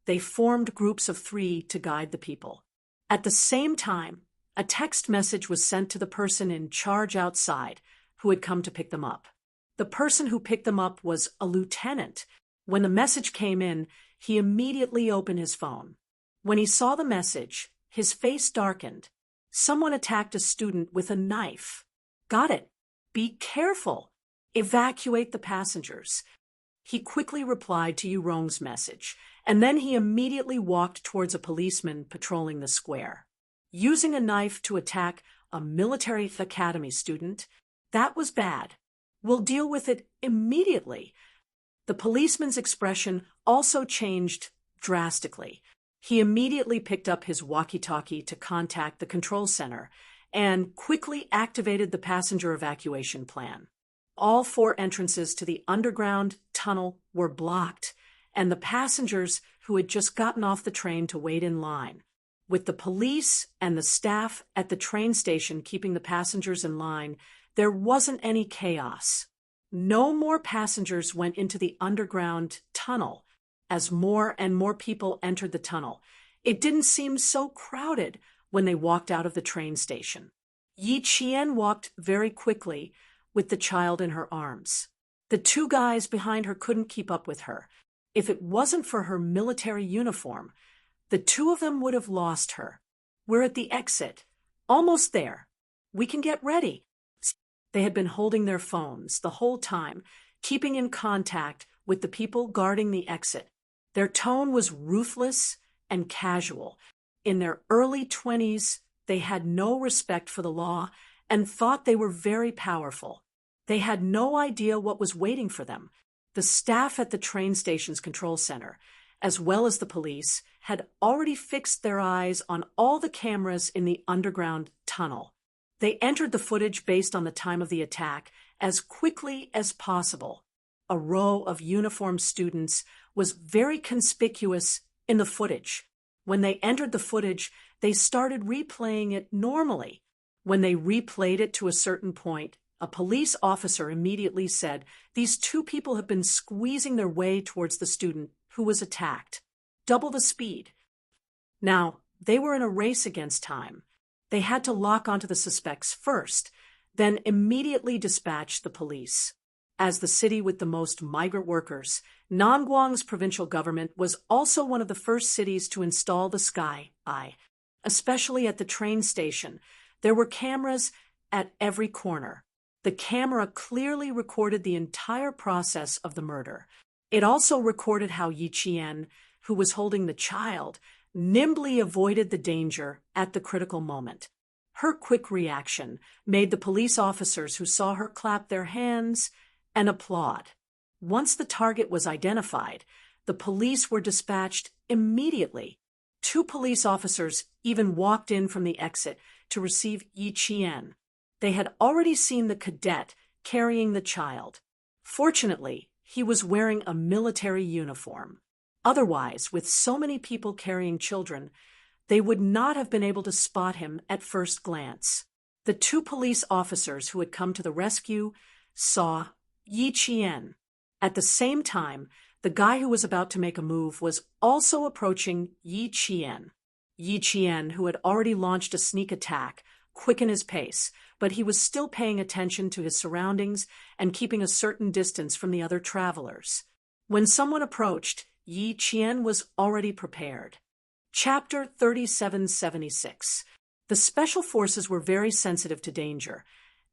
they formed groups of 3 to guide the people. At the same time, a text message was sent to the person in charge outside who had come to pick them up. The person who picked them up was a lieutenant. When the message came in, he immediately opened his phone. When he saw the message, his face darkened. Someone attacked a student with a knife. "Got it. Be careful. Evacuate the passengers." He quickly replied to Yu Rong's message, and then he immediately walked towards a policeman patrolling the square. Using a knife to attack a military academy student, that was bad. "We'll deal with it immediately." The policeman's expression also changed drastically. He immediately picked up his walkie-talkie to contact the control center and quickly activated the passenger evacuation plan. All 4 entrances to the underground tunnel were blocked, and the passengers who had just gotten off the train to wait in line. With the police and the staff at the train station keeping the passengers in line, there wasn't any chaos. No more passengers went into the underground tunnel. As more and more people entered the tunnel, it didn't seem so crowded when they walked out of the train station. Yi Qian walked very quickly with the child in her arms. The 2 guys behind her couldn't keep up with her. If it wasn't for her military uniform, the 2 of them would have lost her. "We're at the exit. Almost there. We can get ready." They had been holding their phones the whole time, keeping in contact with the people guarding the exit. Their tone was ruthless and casual. In their early 20s, they had no respect for the law and thought they were very powerful. They had no idea what was waiting for them. The staff at the train station's control center, as well as the police, had already fixed their eyes on all the cameras in the underground tunnel. They entered the footage based on the time of the attack as quickly as possible. a row of uniformed students, was very conspicuous in the footage. When they entered the footage, they started replaying it normally. When they replayed it to a certain point, a police officer immediately said, "These two people have been squeezing their way towards the student who was attacked. Double the speed." Now, they were in a race against time. They had to lock onto the suspects first, then immediately dispatch the police. As the city with the most migrant workers, Nangguang's provincial government was also one of the first cities to install the Sky Eye. Especially at the train station, there were cameras at every corner. The camera clearly recorded the entire process of the murder. It also recorded how Yi Qian, who was holding the child, nimbly avoided the danger at the critical moment. Her quick reaction made the police officers who saw her clap their hands and applaud. Once the target was identified, the police were dispatched immediately. 2 police officers even walked in from the exit to receive Yi Qian. They had already seen the cadet carrying the child. Fortunately, he was wearing a military uniform. Otherwise, with so many people carrying children, they would not have been able to spot him at first glance. The 2 police officers who had come to the rescue saw Yi Qian. At the same time, the guy who was about to make a move was also approaching Yi Qian. Yi Qian, who had already launched a sneak attack, quickened his pace, but he was still paying attention to his surroundings and keeping a certain distance from the other travelers. When someone approached, Yi Qian was already prepared. Chapter 3776. The special forces were very sensitive to danger,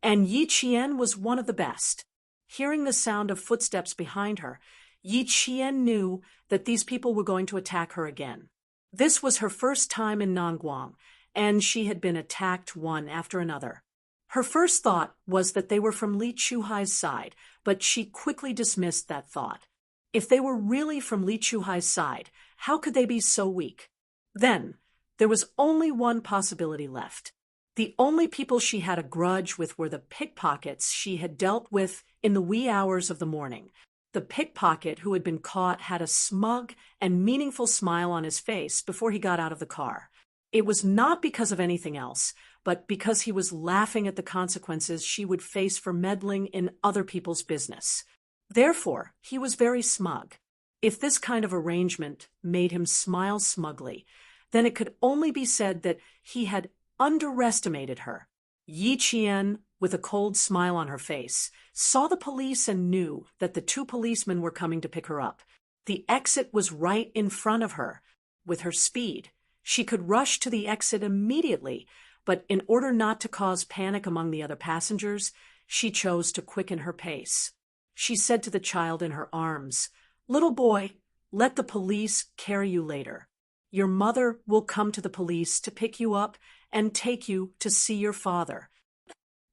and Yi Qian was one of the best. Hearing the sound of footsteps behind her, Yi Qian knew that these people were going to attack her again. This was her first time in Nangguang, and she had been attacked one after another. Her first thought was that they were from Li Chuhai's side, but she quickly dismissed that thought. If they were really from Li Chuhai's side, how could they be so weak? Then, there was only one possibility left. The only people she had a grudge with were the pickpockets she had dealt with in the wee hours of the morning. The pickpocket who had been caught had a smug and meaningful smile on his face before he got out of the car. It was not because of anything else, but because he was laughing at the consequences she would face for meddling in other people's business. Therefore, he was very smug. If this kind of arrangement made him smile smugly, then it could only be said that he had underestimated her. Yi Qian, with a cold smile on her face, saw the police and knew that the 2 policemen were coming to pick her up. The exit was right in front of her. With her speed, she could rush to the exit immediately, but in order not to cause panic among the other passengers, she chose to quicken her pace. She said to the child in her arms, "Little boy, let the police carry you later. Your mother will come to the police to pick you up and take you to see your father."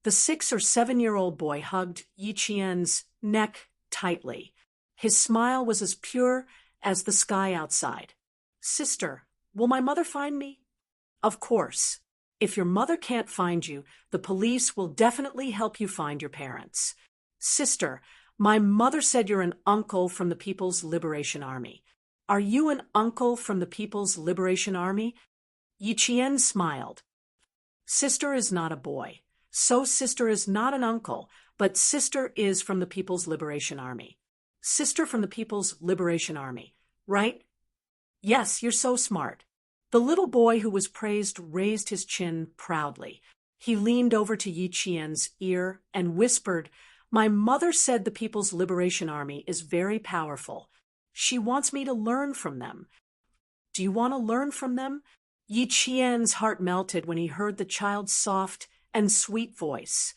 The 6 or 7-year-old boy hugged Yi Qian's neck tightly. His smile was as pure as the sky outside. "Sister, will my mother find me?" "Of course. If your mother can't find you, the police will definitely help you find your parents." "Sister, my mother said you're an uncle from the People's Liberation Army." "Are you an uncle from the People's Liberation Army?" Yi Qian smiled. "Sister is not a boy. So sister is not an uncle, but sister is from the People's Liberation Army." "Sister from the People's Liberation Army, right?" "Yes, you're so smart." The little boy who was praised raised his chin proudly. He leaned over to Yi Qian's ear and whispered, "My mother said the People's Liberation Army is very powerful. She wants me to learn from them." "Do you want to learn from them?" Yi Qian's heart melted when he heard the child's soft and sweet voice.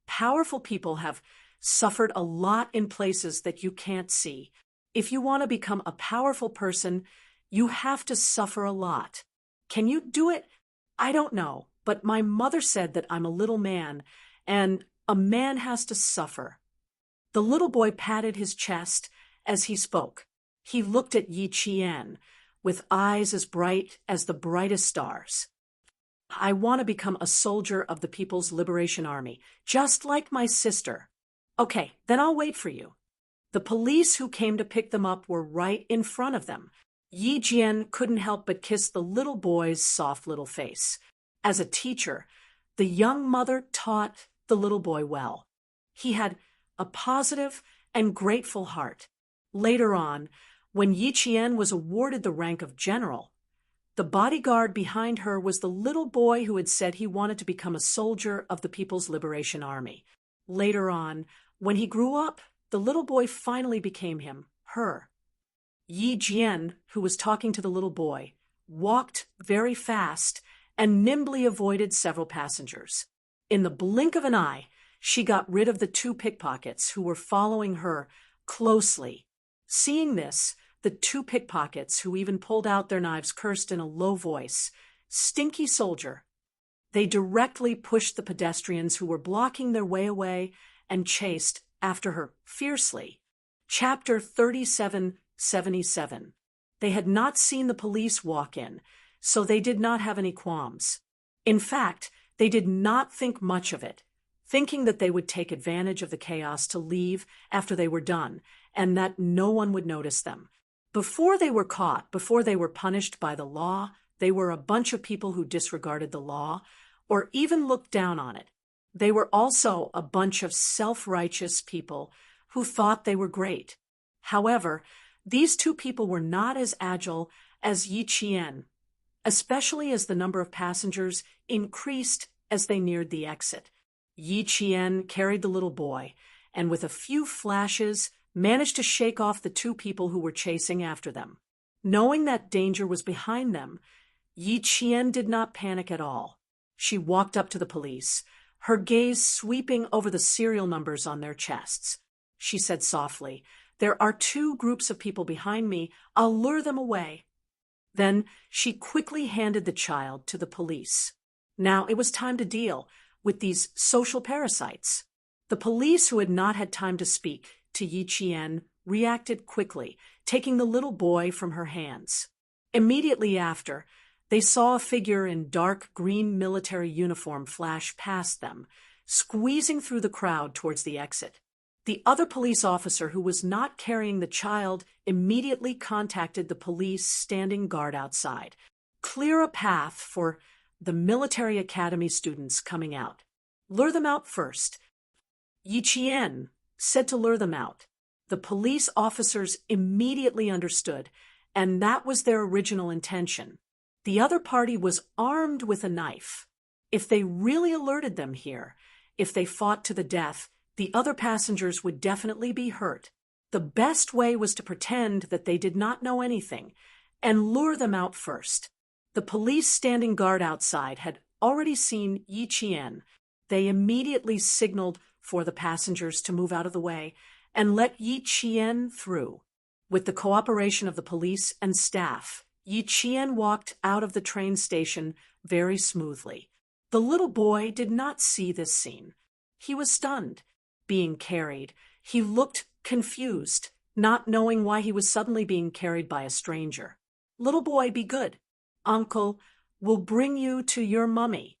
Powerful people have suffered a lot in places that you can't see. If you want to become a powerful person, you have to suffer a lot. Can you do it? I don't know, but my mother said that I'm a little man, and a man has to suffer. The little boy patted his chest as he spoke. He looked at Yi Qian with eyes as bright as the brightest stars. "I want to become a soldier of the People's Liberation Army, just like my sister." "Okay, then I'll wait for you." The police who came to pick them up were right in front of them. Yi Jian couldn't help but kiss the little boy's soft little face. As a teacher, the young mother taught the little boy well. He had a positive and grateful heart. Later on, when Yi Qian was awarded the rank of general, the bodyguard behind her was the little boy who had said he wanted to become a soldier of the People's Liberation Army. Later on, when he grew up, the little boy finally became her. Yi Jian, who was talking to the little boy, walked very fast and nimbly avoided several passengers. In the blink of an eye, she got rid of the 2 pickpockets who were following her closely. Seeing this, the 2 pickpockets, who even pulled out their knives, cursed in a low voice, "Stinky soldier." They directly pushed the pedestrians who were blocking their way away and chased after her fiercely. Chapter 3777. They had not seen the police walk in, so they did not have any qualms. In fact, they did not think much of it, thinking that they would take advantage of the chaos to leave after they were done, and that no one would notice them. Before they were caught, before they were punished by the law, they were a bunch of people who disregarded the law or even looked down on it. They were also a bunch of self-righteous people who thought they were great. However, these 2 people were not as agile as Yi Qian, especially as the number of passengers increased as they neared the exit. Yi Qian carried the little boy, and with a few flashes, managed to shake off the 2 people who were chasing after them. Knowing that danger was behind them, Yi Qian did not panic at all. She walked up to the police, her gaze sweeping over the serial numbers on their chests. She said softly, "There are 2 groups of people behind me. I'll lure them away." Then she quickly handed the child to the police. Now it was time to deal with these social parasites. The police, who had not had time to speak to Yi Qian, reacted quickly, taking the little boy from her hands. Immediately after, they saw a figure in dark green military uniform flash past them, squeezing through the crowd towards the exit. The other police officer, who was not carrying the child, immediately contacted the police standing guard outside. "Clear a path for the military academy students coming out. Lure them out first." Yi Qian said to lure them out. The police officers immediately understood, and that was their original intention. The other party was armed with a knife. If they really alerted them here, if they fought to the death, the other passengers would definitely be hurt. The best way was to pretend that they did not know anything and lure them out first. The police standing guard outside had already seen Yi Qian. They immediately signaled for the passengers to move out of the way and let Yi Qian through. With the cooperation of the police and staff, Yi Qian walked out of the train station very smoothly. The little boy did not see this scene. He was stunned. Being carried, he looked confused, not knowing why he was suddenly being carried by a stranger. "Little boy, be good. Uncle will bring you to your mummy."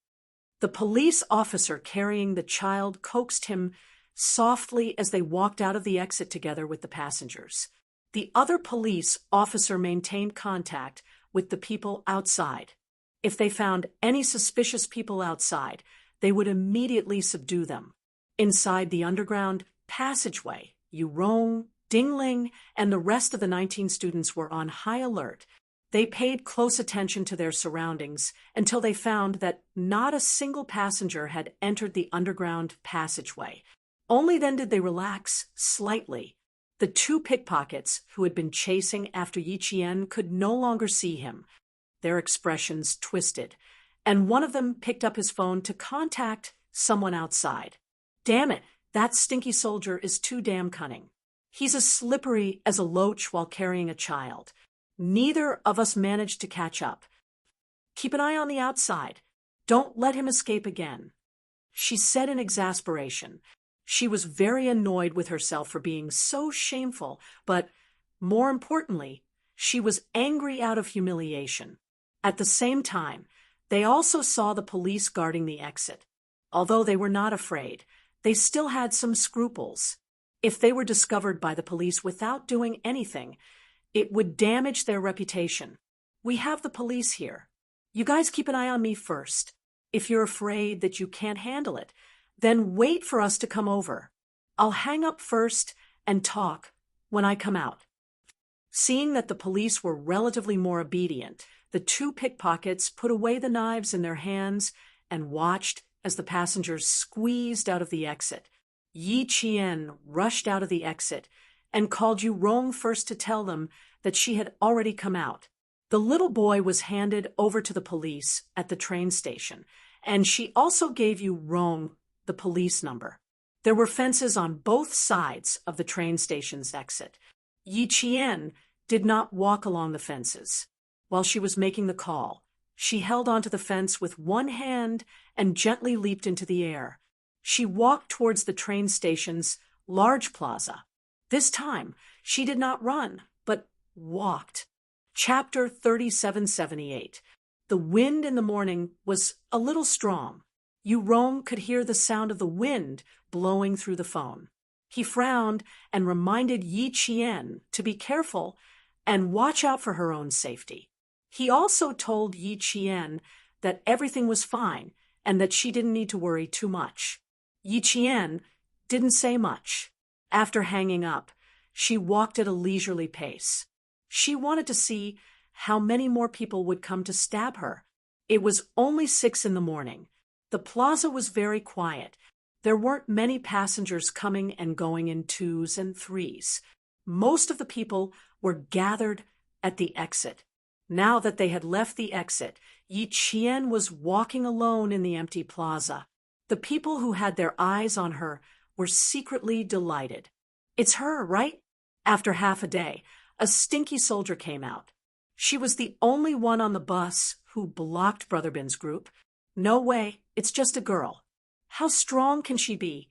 The police officer carrying the child coaxed him softly as they walked out of the exit together with the passengers. The other police officer maintained contact with the people outside. If they found any suspicious people outside, they would immediately subdue them. Inside the underground passageway, Yurong, Dingling, and the rest of the 19 students were on high alert. They paid close attention to their surroundings until they found that not a single passenger had entered the underground passageway. Only then did they relax slightly. The 2 pickpockets who had been chasing after Yi Qian could no longer see him. Their expressions twisted, and one of them picked up his phone to contact someone outside. "Damn it, that stinky soldier is too damn cunning. He's as slippery as a loach while carrying a child. Neither of us managed to catch up. Keep an eye on the outside. Don't let him escape again," she said in exasperation. She was very annoyed with herself for being so shameful, but more importantly, she was angry out of humiliation. At the same time, they also saw the police guarding the exit. Although they were not afraid, they still had some scruples. If they were discovered by the police without doing anything, it would damage their reputation. We have the police here. You guys keep an eye on me first. If you're afraid that you can't handle it, then wait for us to come over. I'll hang up first and talk when I come out." Seeing that the police were relatively more obedient, the two pickpockets put away the knives in their hands and watched as the passengers squeezed out of the exit. Yi Qian rushed out of the exit and called Yu Rong first to tell them that she had already come out. The little boy was handed over to the police at the train station, and she also gave Yu Rong the police number. There were fences on both sides of the train station's exit. Yi Qian did not walk along the fences. While she was making the call, she held onto the fence with one hand and gently leaped into the air. She walked towards the train station's large plaza. This time, she did not run, but walked. Chapter 3778. The wind in the morning was a little strong. Yu Rong could hear the sound of the wind blowing through the phone. He frowned and reminded Yi Qian to be careful and watch out for her own safety. He also told Yi Qian that everything was fine and that she didn't need to worry too much. Yi Qian didn't say much. After hanging up, she walked at a leisurely pace. She wanted to see how many more people would come to stab her. It was only 6 in the morning. The plaza was very quiet. There weren't many passengers coming and going in 2s and 3s. Most of the people were gathered at the exit. Now that they had left the exit, Yi Qian was walking alone in the empty plaza. The people who had their eyes on her were secretly delighted. "It's her, right?" After half a day, a stinky soldier came out. She was the only one on the bus who blocked Brother Bin's group. "No way, it's just a girl. How strong can she be?"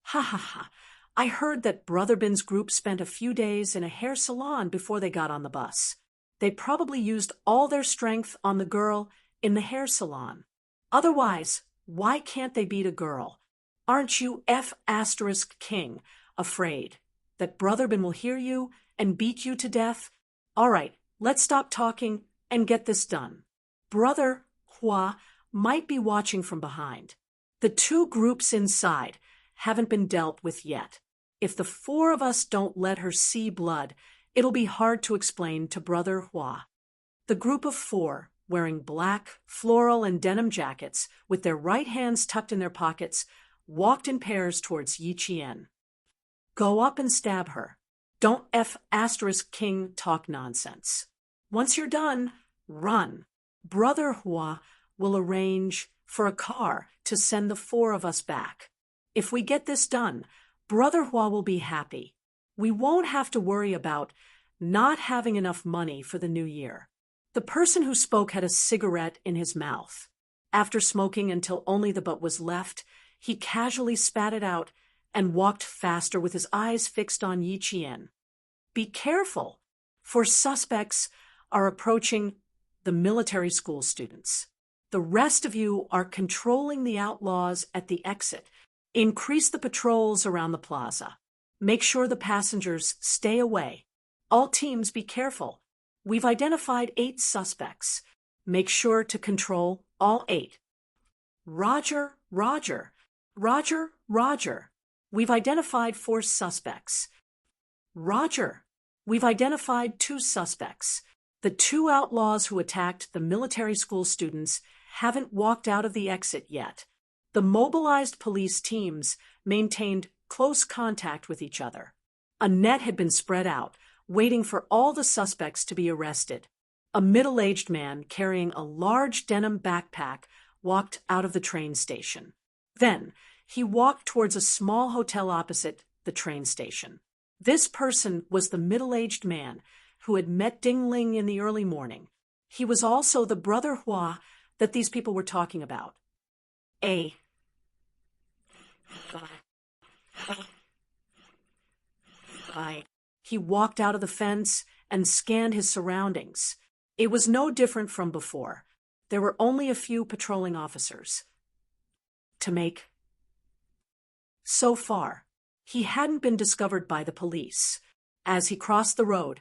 "Ha ha ha. I heard that Brother Bin's group spent a few days in a hair salon before they got on the bus. They probably used all their strength on the girl in the hair salon. Otherwise, why can't they beat a girl? Aren't you F***king afraid that Brother Bin will hear you and beat you to death? All right, let's stop talking and get this done. Brother Hua might be watching from behind. The two groups inside haven't been dealt with yet. If the 4 of us don't let her see blood, it'll be hard to explain to Brother Hua." The group of 4, wearing black, floral, and denim jackets, with their right hands tucked in their pockets, walked in pairs towards Yi Qian. "Go up and stab her. Don't F***king talk nonsense. Once you're done, run. Brother Hua will arrange for a car to send the 4 of us back. If we get this done, Brother Hua will be happy. We won't have to worry about not having enough money for the new year." The person who spoke had a cigarette in his mouth. After smoking until only the butt was left, he casually spat it out and walked faster with his eyes fixed on Yi Qian. "Be careful, for suspects are approaching the military school students. The rest of you are controlling the outlaws at the exit. Increase the patrols around the plaza. Make sure the passengers stay away. All teams be careful. We've identified 8 suspects. Make sure to control all 8. Roger, Roger. Roger, Roger. We've identified 4 suspects. Roger. We've identified 2 suspects. The 2 outlaws who attacked the military school students haven't walked out of the exit yet. The mobilized police teams maintained close contact with each other. A net had been spread out, waiting for all the suspects to be arrested. A middle-aged man carrying a large denim backpack walked out of the train station. Then, he walked towards a small hotel opposite the train station. This person was the middle-aged man who had met Ding Ling in the early morning. He was also the Brother Hua that these people were talking about. He walked out of the fence and scanned his surroundings. It was no different from before. There were only a few patrolling officers to make. So far, He hadn't been discovered by the police. As he crossed the road,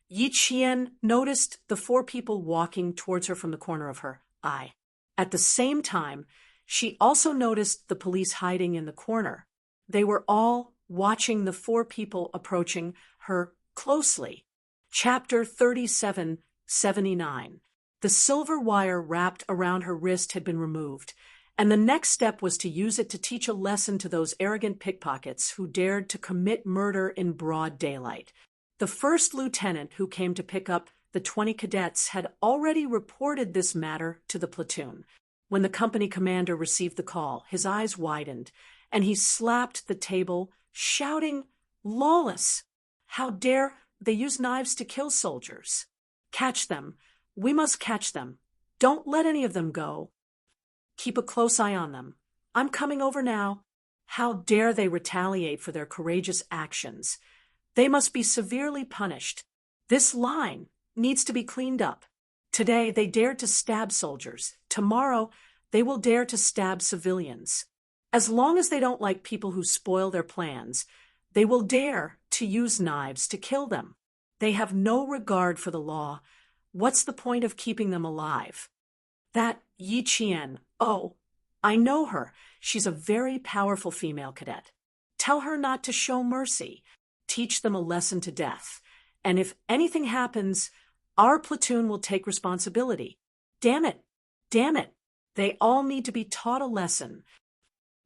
Yi Qian noticed the 4 people walking towards her from the corner of her eye. At the same time, she also noticed the police hiding in the corner. They were all watching the 4 people approaching her closely. Chapter 3779. The silver wire wrapped around her wrist had been removed, and the next step was to use it to teach a lesson to those arrogant pickpockets who dared to commit murder in broad daylight. The first lieutenant who came to pick up the 20 cadets had already reported this matter to the platoon. When the company commander received the call, his eyes widened, and he slapped the table, shouting, "Lawless! How dare they use knives to kill soldiers? Catch them! We must catch them! Don't let any of them go! Keep a close eye on them! I'm coming over now! How dare they retaliate for their courageous actions? They must be severely punished. This line needs to be cleaned up. Today they dared to stab soldiers. Tomorrow they will dare to stab civilians. As long as they don't like people who spoil their plans, they will dare to use knives to kill them. They have no regard for the law. What's the point of keeping them alive?" That Yi Qian, oh, I know her. She's a very powerful female cadet. Tell her not to show mercy. Teach them a lesson to death. And if anything happens, our platoon will take responsibility. Damn it! Damn it! They all need to be taught a lesson.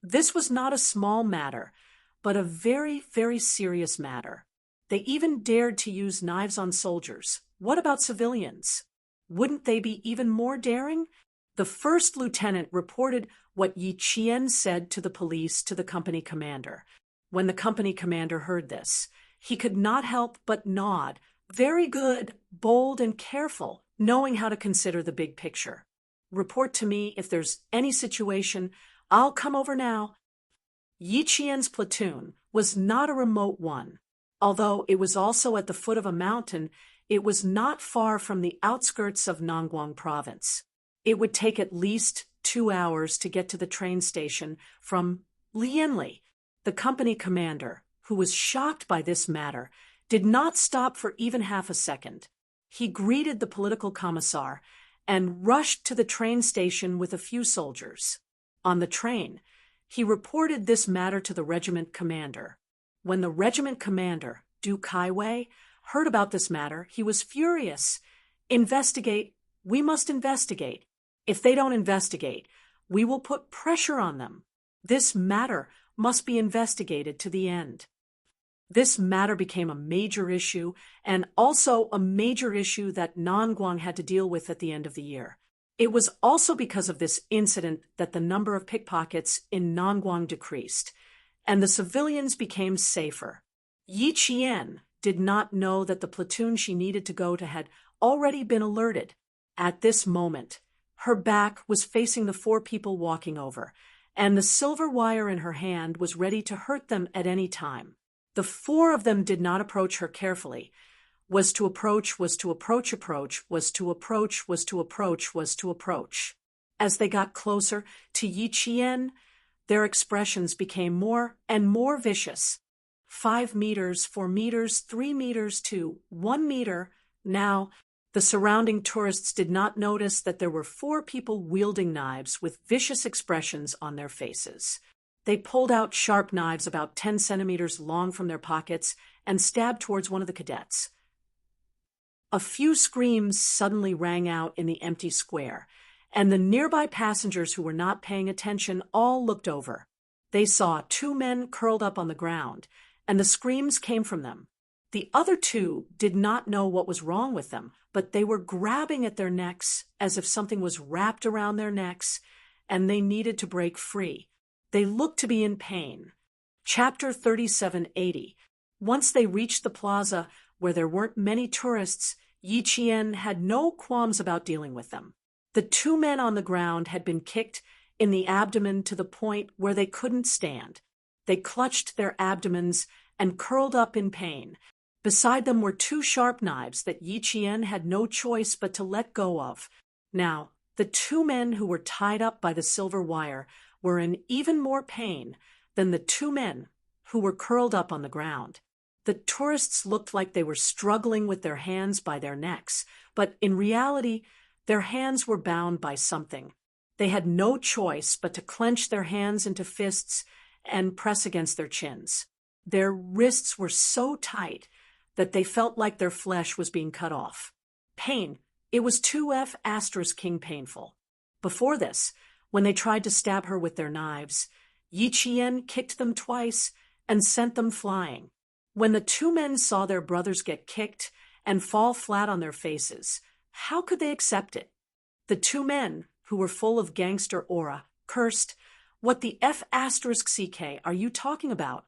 This was not a small matter, but a very, very serious matter. They even dared to use knives on soldiers. What about civilians? Wouldn't they be even more daring? The first lieutenant reported what Yi Qian said to the police to the company commander. When the company commander heard this, he could not help but nod. Very good, bold and careful, knowing how to consider the big picture. Report to me if there's any situation. I'll come over now. Yi Qian's platoon was not a remote one. Although it was also at the foot of a mountain, it was not far from the outskirts of Nangguang province. It would take at least 2 hours to get to the train station from Lianli. The company commander, who was shocked by this matter, did not stop for even half a second. He greeted the political commissar and rushed to the train station with a few soldiers. On the train, he reported this matter to the regiment commander. When the regiment commander, Du Kaiwei, heard about this matter, he was furious. "Investigate. We must investigate. If they don't investigate, we will put pressure on them. This matter must be investigated to the end." This matter became a major issue, and also a major issue that Nangguang had to deal with at the end of the year. It was also because of this incident that the number of pickpockets in Nangguang decreased, and the civilians became safer. Yi Qian did not know that the platoon she needed to go to had already been alerted. At this moment, her back was facing the 4 people walking over, and the silver wire in her hand was ready to hurt them at any time. The 4 of them did not approach her carefully. Was to approach. As they got closer to Yi Qian, their expressions became more and more vicious. 5 meters, 4 meters, 3 meters to 1 meter. Now, the surrounding tourists did not notice that there were 4 people wielding knives with vicious expressions on their faces. They pulled out sharp knives about 10 centimeters long from their pockets and stabbed towards one of the cadets. A few screams suddenly rang out in the empty square, and the nearby passengers who were not paying attention all looked over. They saw 2 men curled up on the ground, and the screams came from them. The other 2 did not know what was wrong with them, but they were grabbing at their necks as if something was wrapped around their necks, and they needed to break free. They looked to be in pain. Chapter 3780. Once they reached the plaza, where there weren't many tourists, Yi Qian had no qualms about dealing with them. The 2 men on the ground had been kicked in the abdomen to the point where they couldn't stand. They clutched their abdomens and curled up in pain. Beside them were 2 sharp knives that Yi Qian had no choice but to let go of. Now, the 2 men who were tied up by the silver wire were in even more pain than the 2 men who were curled up on the ground. The tourists looked like they were struggling with their hands by their necks, but in reality, their hands were bound by something. They had no choice but to clench their hands into fists and press against their chins. Their wrists were so tight that they felt like their flesh was being cut off. Pain. It was 2F*king painful. Before this, when they tried to stab her with their knives, Yi Qian kicked them twice and sent them flying. When the two men saw their brothers get kicked and fall flat on their faces, how could they accept it? The two men, who were full of gangster aura, cursed, "What the F*ck are you talking about?"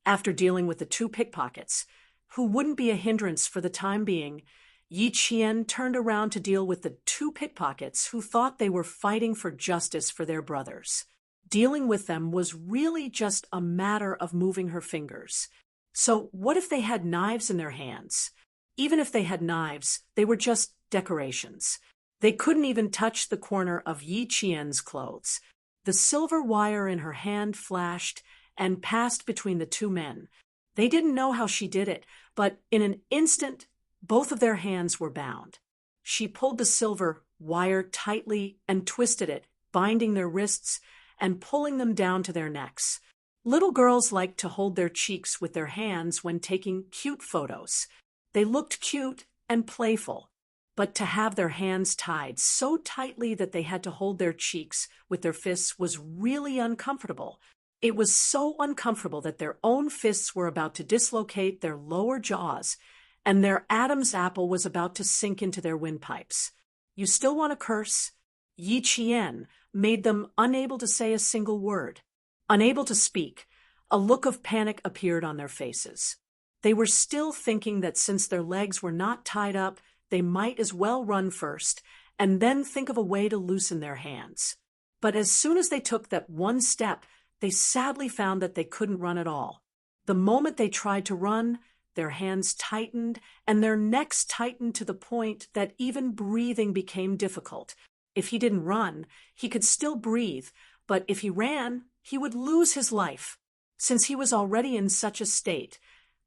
After dealing with the two pickpockets, who wouldn't be a hindrance for the time being, Yi Qian turned around to deal with the two pickpockets who thought they were fighting for justice for their brothers. Dealing with them was really just a matter of moving her fingers. So what if they had knives in their hands? Even if they had knives, they were just decorations. They couldn't even touch the corner of Yi Qian's clothes. The silver wire in her hand flashed and passed between the two men. They didn't know how she did it, but in an instant, both of their hands were bound. She pulled the silver wire tightly and twisted it, binding their wrists and pulling them down to their necks. Little girls like to hold their cheeks with their hands when taking cute photos. They looked cute and playful, but to have their hands tied so tightly that they had to hold their cheeks with their fists was really uncomfortable. It was so uncomfortable that their own fists were about to dislocate their lower jaws, and their Adam's apple was about to sink into their windpipes. "You still want to curse?" Yi Qian made them unable to say a single word. Unable to speak, a look of panic appeared on their faces. They were still thinking that since their legs were not tied up, they might as well run first, and then think of a way to loosen their hands. But as soon as they took that one step, they sadly found that they couldn't run at all. The moment they tried to run, their hands tightened, and their necks tightened to the point that even breathing became difficult. If he didn't run, he could still breathe, but if he ran, he would lose his life. Since he was already in such a state,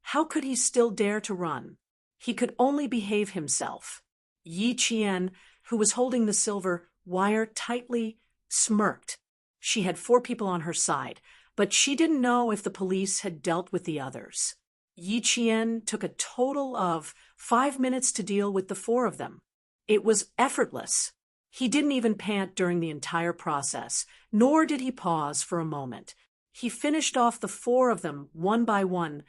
how could he still dare to run? He could only behave himself. Yi Qian, who was holding the silver wire tightly, smirked. She had 4 people on her side, but she didn't know if the police had dealt with the others. Yi Qian took a total of 5 minutes to deal with the 4 of them. It was effortless. He didn't even pant during the entire process, nor did he pause for a moment. He finished off the 4 of them one by one,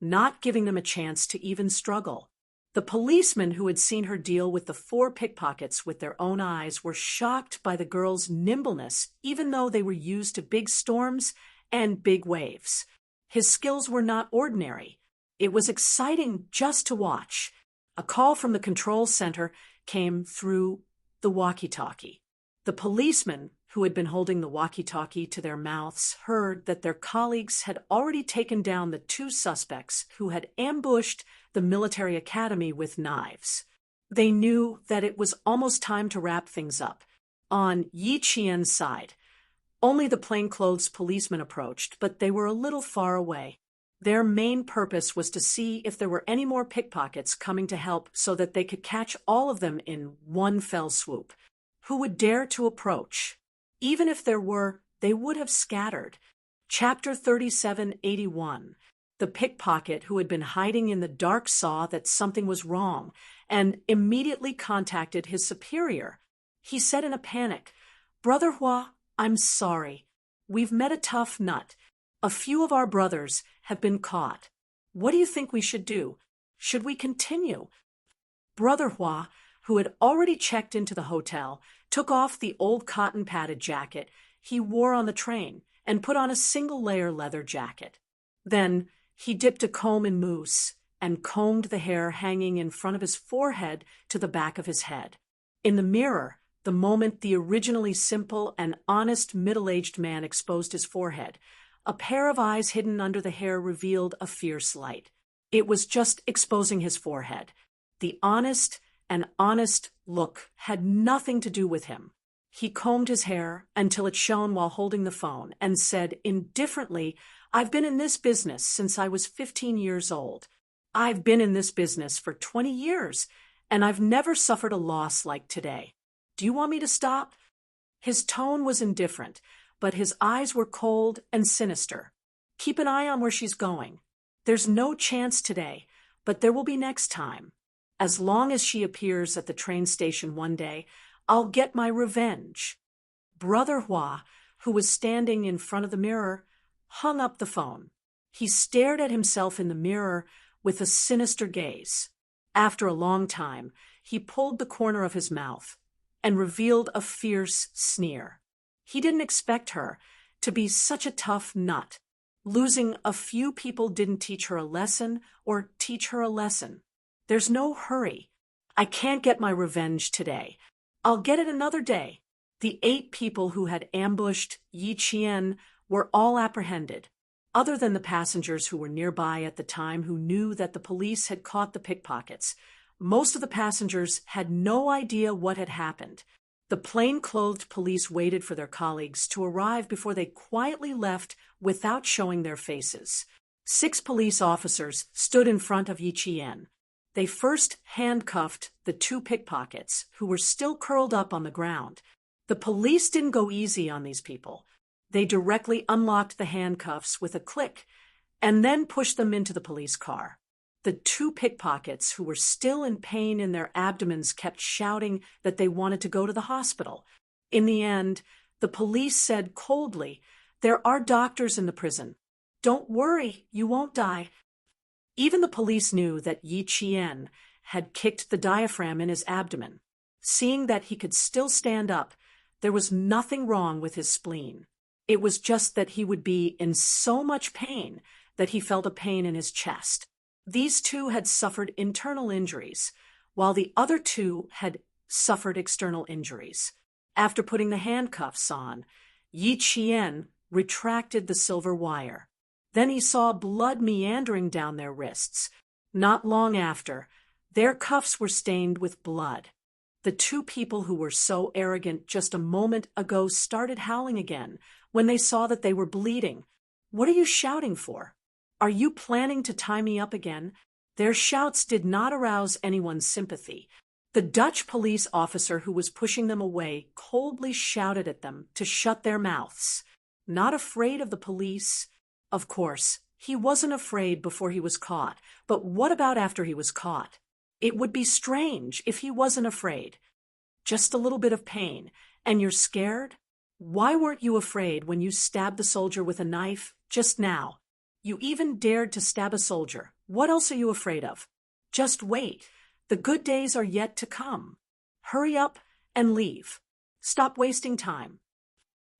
not giving them a chance to even struggle. The policemen who had seen her deal with the 4 pickpockets with their own eyes were shocked by the girl's nimbleness, even though they were used to big storms and big waves. His skills were not ordinary. It was exciting just to watch. A call from the control center came through the walkie-talkie. The policemen who had been holding the walkie-talkie to their mouths heard that their colleagues had already taken down the 2 suspects who had ambushed the military academy with knives. They knew that it was almost time to wrap things up. On Yi Qian's side, only the plainclothes policemen approached, but they were a little far away. Their main purpose was to see if there were any more pickpockets coming to help so that they could catch all of them in one fell swoop. Who would dare to approach? Even if there were, they would have scattered. Chapter 3781. The pickpocket who had been hiding in the dark saw that something was wrong and immediately contacted his superior. He said in a panic, "Brother Hua, I'm sorry. We've met a tough nut. A few of our brothers have been caught. What do you think we should do? Should we continue?" Brother Hua, who had already checked into the hotel, took off the old cotton-padded jacket he wore on the train and put on a single-layer leather jacket. Then he dipped a comb in mousse and combed the hair hanging in front of his forehead to the back of his head. In the mirror, the moment the originally simple and honest middle-aged man exposed his forehead, a pair of eyes hidden under the hair revealed a fierce light. It was just exposing his forehead. The honest look had nothing to do with him. He combed his hair until it shone while holding the phone and said indifferently, I've been in this business since I was 15 years old. I've been in this business for 20 years, and I've never suffered a loss like today. Do you want me to stop?" His tone was indifferent, but his eyes were cold and sinister. "Keep an eye on where she's going. There's no chance today, but there will be next time. As long as she appears at the train station one day, I'll get my revenge." Brother Hua, who was standing in front of the mirror, hung up the phone. He stared at himself in the mirror with a sinister gaze. After a long time, he pulled the corner of his mouth and revealed a fierce sneer. He didn't expect her to be such a tough nut. Losing a few people didn't teach her a lesson or teach her a lesson. "There's no hurry. I can't get my revenge today. I'll get it another day." The 8 people who had ambushed Yi Qian were all apprehended, other than the passengers who were nearby at the time who knew that the police had caught the pickpockets. Most of the passengers had no idea what had happened. The plain-clothed police waited for their colleagues to arrive before they quietly left without showing their faces. 6 police officers stood in front of Yi Qian. They first handcuffed the 2 pickpockets, who were still curled up on the ground. The police didn't go easy on these people. They directly unlocked the handcuffs with a click and then pushed them into the police car. The 2 pickpockets, who were still in pain in their abdomens, kept shouting that they wanted to go to the hospital. In the end, the police said coldly, "There are doctors in the prison. Don't worry, you won't die." Even the police knew that Yi Qian had kicked the diaphragm in his abdomen. Seeing that he could still stand up, there was nothing wrong with his spleen. It was just that he would be in so much pain that he felt a pain in his chest. These 2 had suffered internal injuries, while the other 2 had suffered external injuries. After putting the handcuffs on, Yi Qian retracted the silver wire. Then he saw blood meandering down their wrists. Not long after, their cuffs were stained with blood. The 2 people who were so arrogant just a moment ago started howling again when they saw that they were bleeding. "What are you shouting for? Are you planning to tie me up again?" Their shouts did not arouse anyone's sympathy. The Dutch police officer who was pushing them away coldly shouted at them to shut their mouths. Not afraid of the police? Of course, he wasn't afraid before he was caught, but what about after he was caught? It would be strange if he wasn't afraid. Just a little bit of pain, and you're scared? Why weren't you afraid when you stabbed the soldier with a knife just now? You even dared to stab a soldier. What else are you afraid of? Just wait. The good days are yet to come. Hurry up and leave. Stop wasting time.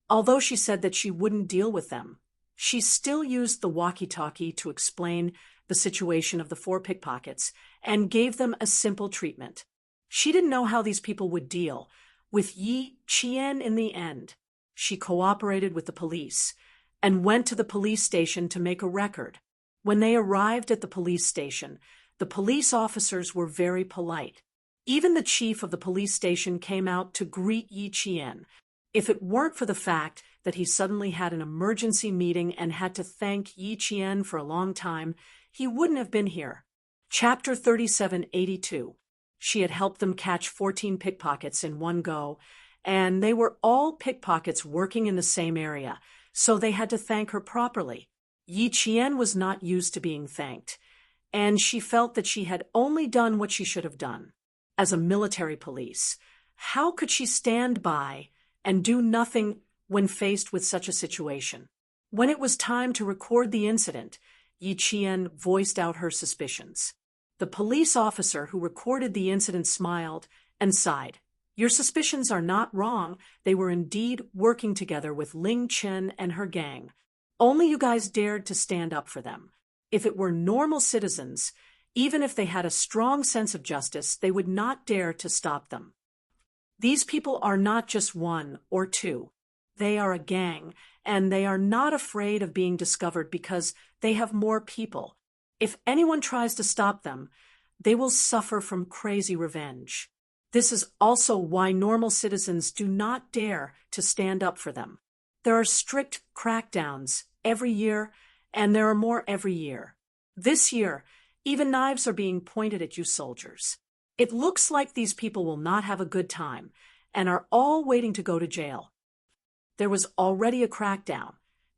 Although she said that she wouldn't deal with them, she still used the walkie-talkie to explain the situation of the 4 pickpockets and gave them a simple treatment. She didn't know how these people would deal with Yi Qian in the end. She cooperated with the police and went to the police station to make a record. When they arrived at the police station, the police officers were very polite. Even the chief of the police station came out to greet Yi Qian. If it weren't for the fact that he suddenly had an emergency meeting and had to thank Yi Qian for a long time, he wouldn't have been here. Chapter 3782. She had helped them catch 14 pickpockets in one go, and they were all pickpockets working in the same area, so they had to thank her properly. Yi Qian was not used to being thanked, and she felt that she had only done what she should have done. As a military police, how could she stand by and do nothing when faced with such a situation? When it was time to record the incident, Yi Qian voiced out her suspicions. The police officer who recorded the incident smiled and sighed. "Your suspicions are not wrong. They were indeed working together with Ling Chen and her gang. Only you guys dared to stand up for them. If it were normal citizens, even if they had a strong sense of justice, they would not dare to stop them. These people are not just 1 or 2. They are a gang, and they are not afraid of being discovered because they have more people. If anyone tries to stop them, they will suffer from crazy revenge. This is also why normal citizens do not dare to stand up for them. There are strict crackdowns every year, and there are more every year. This year, even knives are being pointed at you soldiers. It looks like these people will not have a good time and are all waiting to go to jail. There was already a crackdown,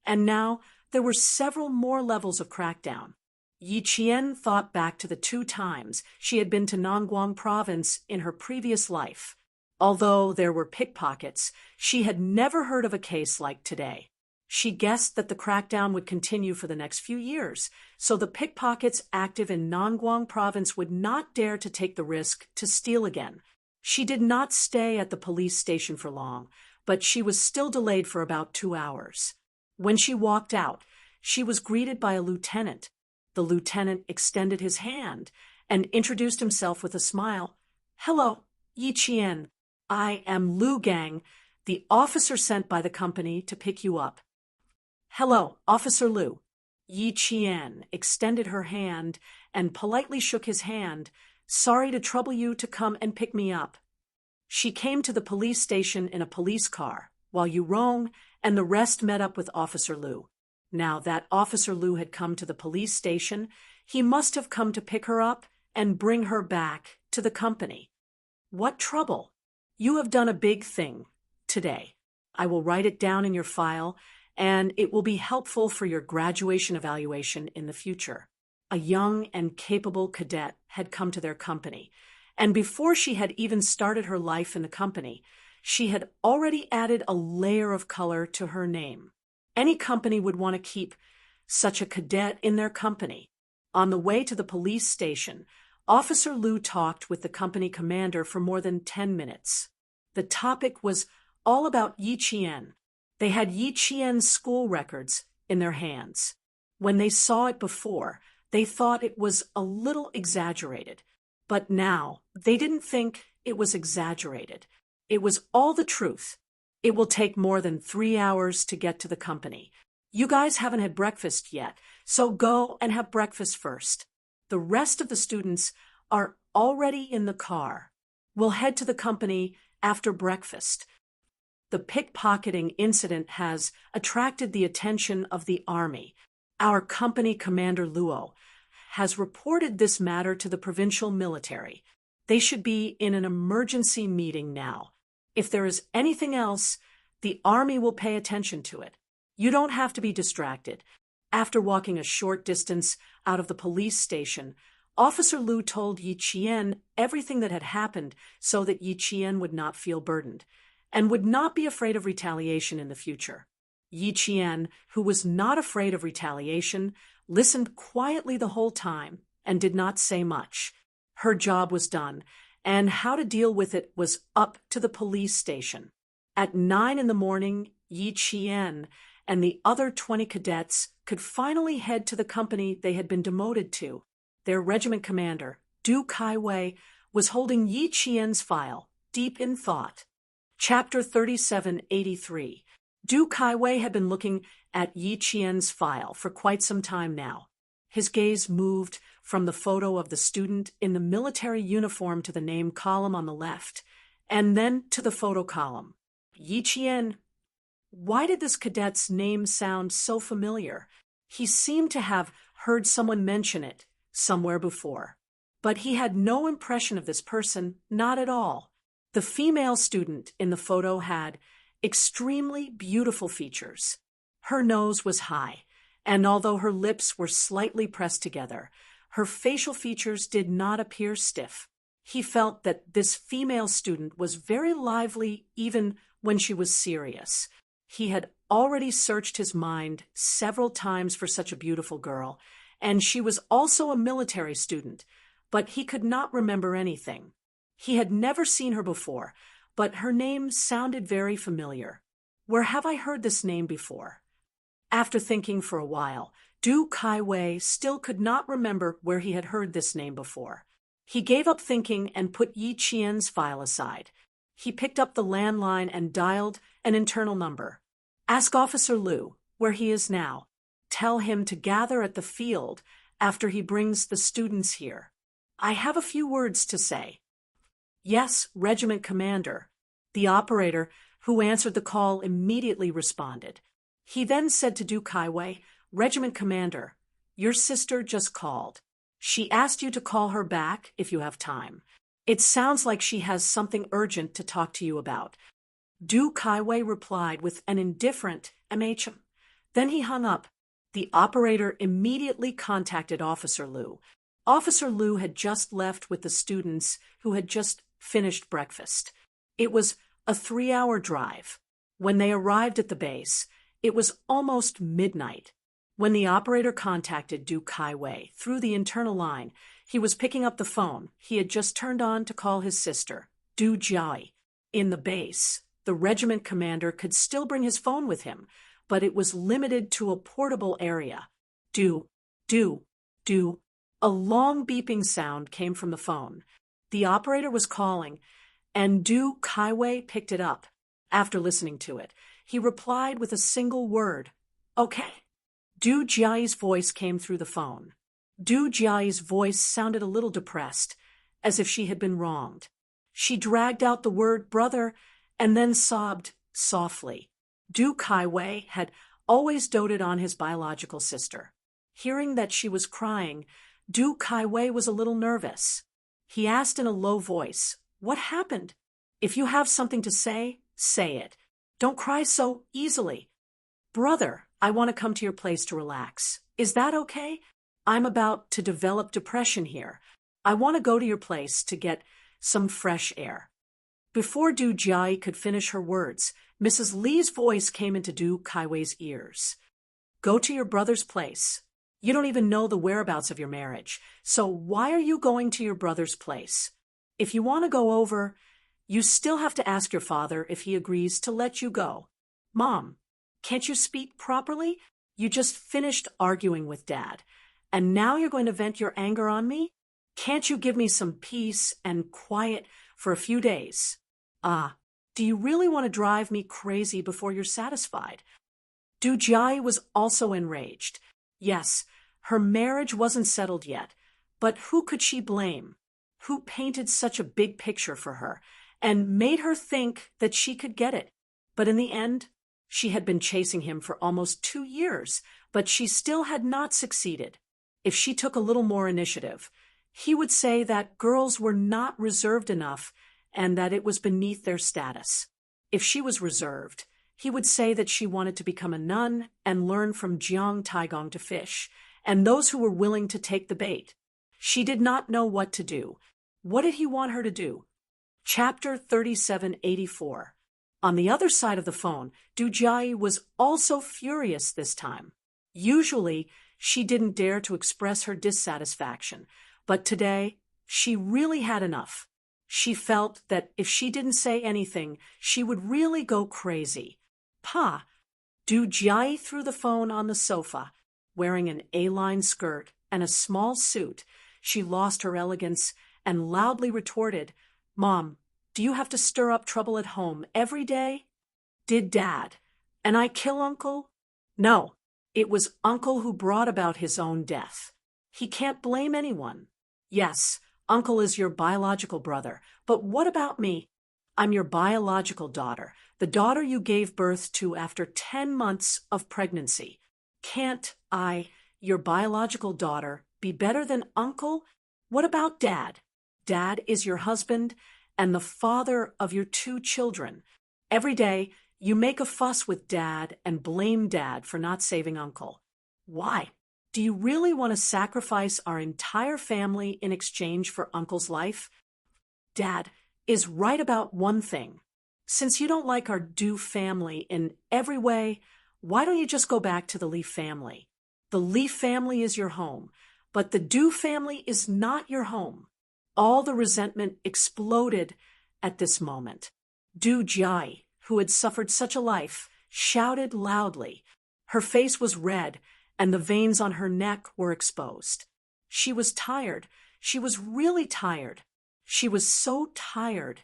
and now there were several more levels of crackdown. Yi Qian thought back to the 2 times she had been to Nangguang province in her previous life. Although there were pickpockets, she had never heard of a case like today. She guessed that the crackdown would continue for the next few years, so the pickpockets active in Nangguang province would not dare to take the risk to steal again. She did not stay at the police station for long, but she was still delayed for about 2 hours. When she walked out, she was greeted by a lieutenant. The lieutenant extended his hand and introduced himself with a smile. "Hello, Yi Qian. I am Lu Gang, the officer sent by the company to pick you up." "Hello, Officer Lu." Yi Qian extended her hand and politely shook his hand. "Sorry to trouble you to come and pick me up." She came to the police station in a police car, while Yurong and the rest met up with Officer Lu. Now that Officer Lu had come to the police station, he must have come to pick her up and bring her back to the company. "What trouble? You have done a big thing today. I will write it down in your file, and it will be helpful for your graduation evaluation in the future." A young and capable cadet had come to their company, and before she had even started her life in the company, she had already added a layer of color to her name. Any company would want to keep such a cadet in their company. On the way to the police station, Officer Lu talked with the company commander for more than 10 minutes. The topic was all about Yi Qian. They had Yi Qian's school records in their hands. When they saw it before, they thought it was a little exaggerated. But now, they didn't think it was exaggerated. It was all the truth. "It will take more than 3 hours to get to the company. You guys haven't had breakfast yet, so go and have breakfast first. The rest of the students are already in the car. We'll head to the company after breakfast." The pickpocketing incident has attracted the attention of the Army. Our company commander Luo has reported this matter to the provincial military. They should be in an emergency meeting now. If there is anything else, the Army will pay attention to it. You don't have to be distracted. After walking a short distance out of the police station, Officer Lu told Yi Qian everything that had happened so that Yi Qian would not feel burdened and would not be afraid of retaliation in the future. Yi Qian, who was not afraid of retaliation, listened quietly the whole time and did not say much. Her job was done, and how to deal with it was up to the police station. At 9 in the morning, Yi Qian and the other 20 cadets could finally head to the company they had been demoted to. Their regiment commander, Du Kaiwei, was holding Yi Qian's file, deep in thought. Chapter 3783. Du Kaiwei had been looking at Yi Qian's file for quite some time now. His gaze moved from the photo of the student in the military uniform to the name column on the left, and then to the photo column. Yi Qian. Why did this cadet's name sound so familiar? He seemed to have heard someone mention it somewhere before. But he had no impression of this person, not at all. The female student in the photo had extremely beautiful features. Her nose was high, and although her lips were slightly pressed together, her facial features did not appear stiff. He felt that this female student was very lively even when she was serious. He had already searched his mind several times for such a beautiful girl, and she was also a military student, but he could not remember anything. He had never seen her before, but her name sounded very familiar. Where have I heard this name before? After thinking for a while, Du Kaiwei still could not remember where he had heard this name before. He gave up thinking and put Yi Qian's file aside. He picked up the landline and dialed an internal number. "Ask Officer Lu where he is now. Tell him to gather at the field after he brings the students here. I have a few words to say." "Yes, Regiment Commander." The operator, who answered the call, immediately responded. He then said to Du Kaiwei, Regiment Commander, your sister just called. She asked you to call her back if you have time. It sounds like she has something urgent to talk to you about. Du Kaiwei replied with an indifferent "MHM." Then he hung up. The operator immediately contacted Officer Liu. Officer Liu had just left with the students who had just finished breakfast. It was a 3-hour drive. When they arrived at the base, it was almost midnight. When the operator contacted Du Kaiwei through the internal line, he was picking up the phone he had just turned on to call his sister, Du Jiai. In the base, the regiment commander could still bring his phone with him, but it was limited to a portable area. Du. A long beeping sound came from the phone. The operator was calling, and Du Kaiwei picked it up. After listening to it, he replied with a single word, "Okay." Du Jiai's voice came through the phone. Du Jiai's voice sounded a little depressed, as if she had been wronged. She dragged out the word brother and then sobbed softly. Du Kaiwei had always doted on his biological sister. Hearing that she was crying, Du Kaiwei was a little nervous. He asked in a low voice, "What happened? If you have something to say it. Don't cry so easily." "Brother, I want to come to your place to relax. Is that okay? I'm about to develop depression here. I want to go to your place to get some fresh air." Before Du Jiai could finish her words, Mrs. Li's voice came into Du Kaiwei's ears. "Go to your brother's place. You don't even know the whereabouts of your marriage, so why are you going to your brother's place? If you want to go over, you still have to ask your father if he agrees to let you go. Mom, can't you speak properly? You just finished arguing with Dad, and now you're going to vent your anger on me? Can't you give me some peace and quiet for a few days? Do you really want to drive me crazy before you're satisfied?" Du Jiai was also enraged. Yes, her marriage wasn't settled yet, but who could she blame? Who painted such a big picture for her and made her think that she could get it? But in the end, she had been chasing him for almost 2 years, but she still had not succeeded. If she took a little more initiative, he would say that girls were not reserved enough and that it was beneath their status. If she was reserved, he would say that she wanted to become a nun and learn from Jiang Taigong to fish, and those who were willing to take the bait. She did not know what to do. What did he want her to do? Chapter 3784. On the other side of the phone, Du Jiai was also furious this time. Usually, she didn't dare to express her dissatisfaction, but today, she really had enough. She felt that if she didn't say anything, she would really go crazy. "Pa!" Du Jiai threw the phone on the sofa. Wearing an A-line skirt and a small suit, she lost her elegance and loudly retorted, "Mom, do you have to stir up trouble at home every day? Did Dad and I kill Uncle? No, it was Uncle who brought about his own death. He can't blame anyone. Yes, Uncle is your biological brother, but what about me? I'm your biological daughter, the daughter you gave birth to after 10 months of pregnancy. Can't I, your biological daughter, be better than Uncle? What about Dad? Dad is your husband and the father of your 2 children. Every day, you make a fuss with Dad and blame Dad for not saving Uncle. Why? Do you really want to sacrifice our entire family in exchange for Uncle's life? Dad is right about one thing. Since you don't like our Du family in every way, why don't you just go back to the Li family? The Li family is your home, but the Du family is not your home." All the resentment exploded at this moment. Du Jiai, who had suffered such a life, shouted loudly. Her face was red, and the veins on her neck were exposed. She was tired. She was really tired. She was so tired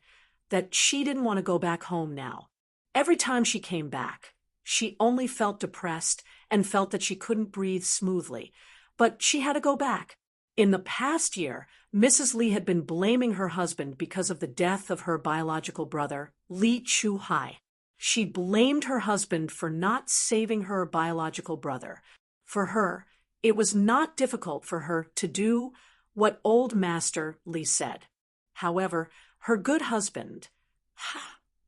that she didn't want to go back home now. Every time she came back, she only felt depressed and felt that she couldn't breathe smoothly. But she had to go back. In the past year, Mrs. Li had been blaming her husband because of the death of her biological brother, Li Chuhai. She blamed her husband for not saving her biological brother. For her, it was not difficult for her to do what old Master Li said. However, her good husband,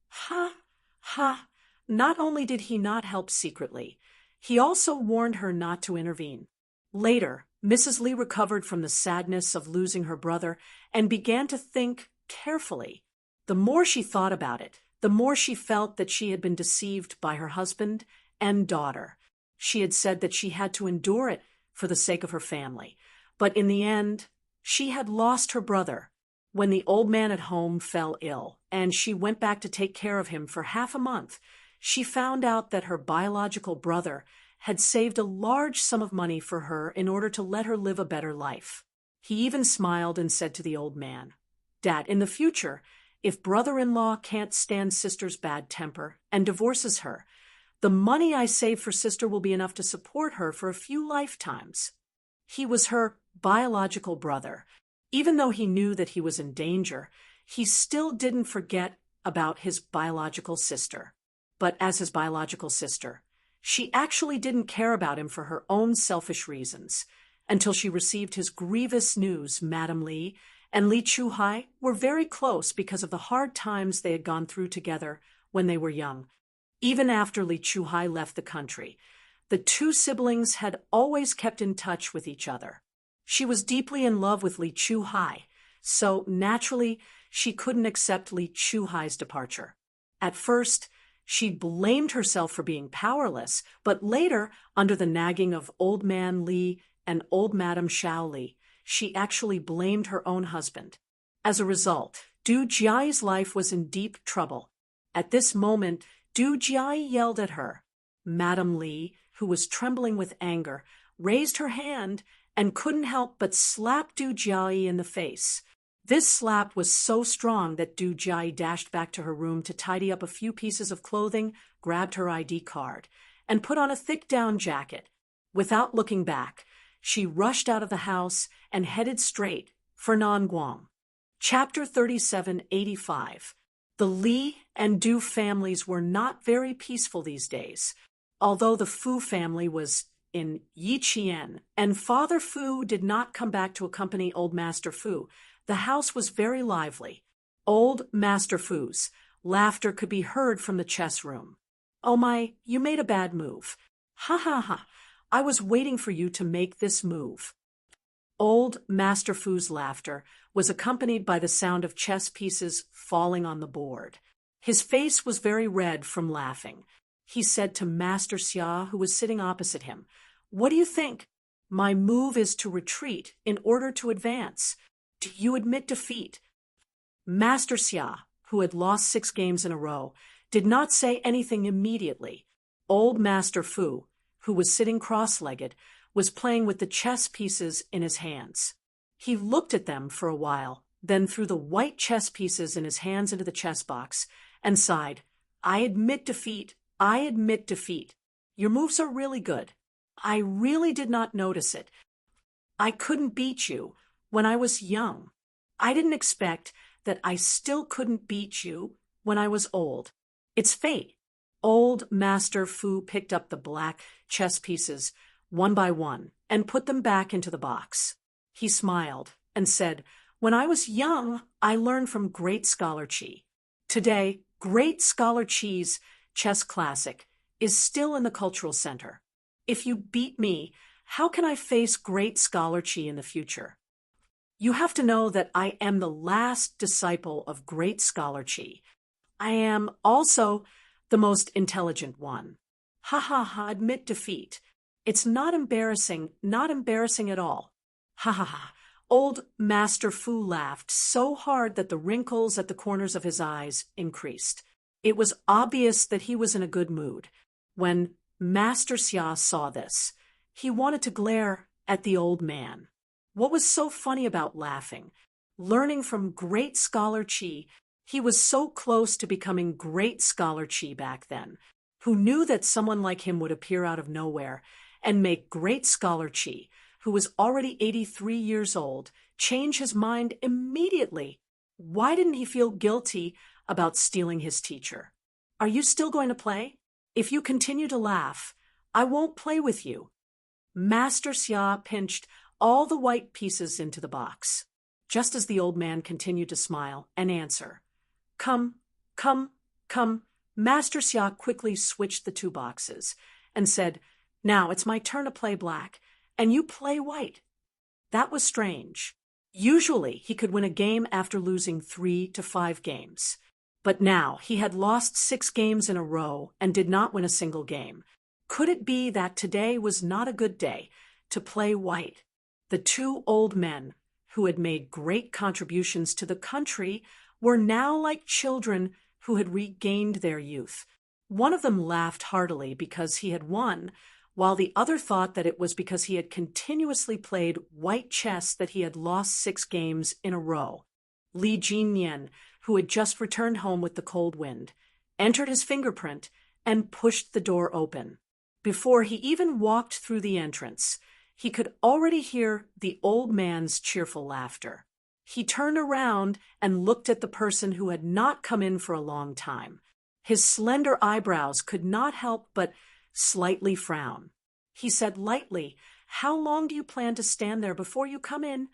ha, not only did he not help secretly, he also warned her not to intervene. Later, Mrs. Li recovered from the sadness of losing her brother and began to think carefully. The more she thought about it, the more she felt that she had been deceived by her husband and daughter. She had said that she had to endure it for the sake of her family, but in the end, she had lost her brother. When the old man at home fell ill, and she went back to take care of him for half a month, she found out that her biological brother had saved a large sum of money for her in order to let her live a better life. He even smiled and said to the old man, "Dad, in the future, if brother-in-law can't stand sister's bad temper and divorces her, the money I save for sister will be enough to support her for a few lifetimes." He was her biological brother. Even though he knew that he was in danger, he still didn't forget about his biological sister. But as his biological sister, she actually didn't care about him for her own selfish reasons, until she received his grievous news. Madame Li and Li Chuhai were very close because of the hard times they had gone through together when they were young. Even after Li Chuhai left the country, the two siblings had always kept in touch with each other. She was deeply in love with Li Chuhai, so naturally she couldn't accept Li Chuhai's departure. At first, she blamed herself for being powerless, but later, under the nagging of old man Li and old Madame Xiao Li, she actually blamed her own husband. As a result, Du Jiai's life was in deep trouble. At this moment, Du Jiai yelled at her. Madame Li, who was trembling with anger, raised her hand and couldn't help but slap Du Jiai in the face. This slap was so strong that Du Jiai dashed back to her room to tidy up a few pieces of clothing, grabbed her ID card, and put on a thick down jacket. Without looking back, she rushed out of the house and headed straight for Nanguang. Chapter 3785. The Li and Du families were not very peaceful these days. Although the Fu family was in Yiqian, and Father Fu did not come back to accompany Old Master Fu, the house was very lively. Old Master Fu's laughter could be heard from the chess room. "Oh my, you made a bad move. Ha ha ha, I was waiting for you to make this move." Old Master Fu's laughter was accompanied by the sound of chess pieces falling on the board. His face was very red from laughing. He said to Master Xia, who was sitting opposite him, "What do you think? My move is to retreat in order to advance. Do you admit defeat?" Master Xia, who had lost 6 games in a row, did not say anything immediately. Old Master Fu, who was sitting cross-legged, was playing with the chess pieces in his hands. He looked at them for a while, then threw the white chess pieces in his hands into the chess box and sighed, "I admit defeat. I admit defeat. Your moves are really good. I really did not notice it. I couldn't beat you when I was young. I didn't expect that I still couldn't beat you when I was old. It's fate." Old Master Fu picked up the black chess pieces one by one and put them back into the box. He smiled and said, "When I was young, I learned from great scholar Qi. Today, great scholar Qi's chess classic is still in the cultural center. If you beat me, how can I face great scholar Qi in the future? You have to know that I am the last disciple of great scholar Qi. I am also the most intelligent one. Ha ha ha, admit defeat. It's not embarrassing at all. Ha ha ha." Old Master Fu laughed so hard that the wrinkles at the corners of his eyes increased. It was obvious that he was in a good mood. When Master Xia saw this, he wanted to glare at the old man. What was so funny about laughing? Learning from great scholar Qi, he was so close to becoming great scholar Qi back then. Who knew that someone like him would appear out of nowhere and make great scholar Qi, who was already 83 years old, change his mind immediately? Why didn't he feel guilty about stealing his teacher? "Are you still going to play? If you continue to laugh, I won't play with you." Master Xia pinched all the white pieces into the box, just as the old man continued to smile and answer. Come, come, come. Master Xia quickly switched the two boxes and said, Now it's my turn to play black, and you play white. That was strange. Usually he could win a game after losing 3 to 5 games. But now he had lost 6 games in a row and did not win a single game. Could it be that today was not a good day to play white? The two old men, who had made great contributions to the country, were now like children who had regained their youth. One of them laughed heartily because he had won, while the other thought that it was because he had continuously played white chess that he had lost 6 games in a row. Li Jinyan, who had just returned home with the cold wind, entered his fingerprint and pushed the door open. Before he even walked through the entrance, he could already hear the old man's cheerful laughter. He turned around and looked at the person who had not come in for a long time. His slender eyebrows could not help but slightly frown. He said lightly, How long do you plan to stand there before you come in?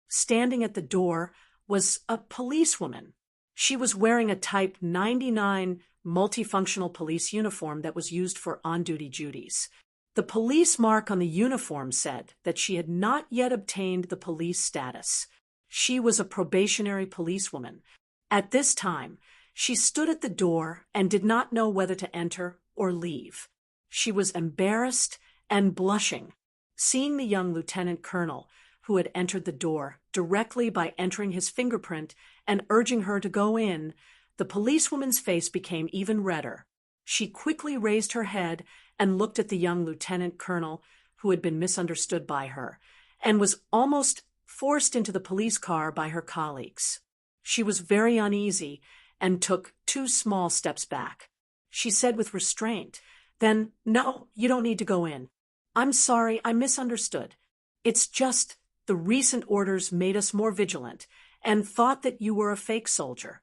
Standing at the door was a policewoman. She was wearing a Type 99 multifunctional police uniform that was used for on-duty duties. The police mark on the uniform said that she had not yet obtained the police status. She was a probationary policewoman. At this time, she stood at the door and did not know whether to enter or leave. She was embarrassed and blushing. Seeing the young lieutenant colonel, who had entered the door directly by entering his fingerprint and urging her to go in, the policewoman's face became even redder. She quickly raised her head and looked at the young lieutenant colonel, who had been misunderstood by her, and was almost forced into the police car by her colleagues. She was very uneasy and took 2 small steps back. She said with restraint, Then, no, you don't need to go in. I'm sorry, I misunderstood. It's just the recent orders made us more vigilant and thought that you were a fake soldier.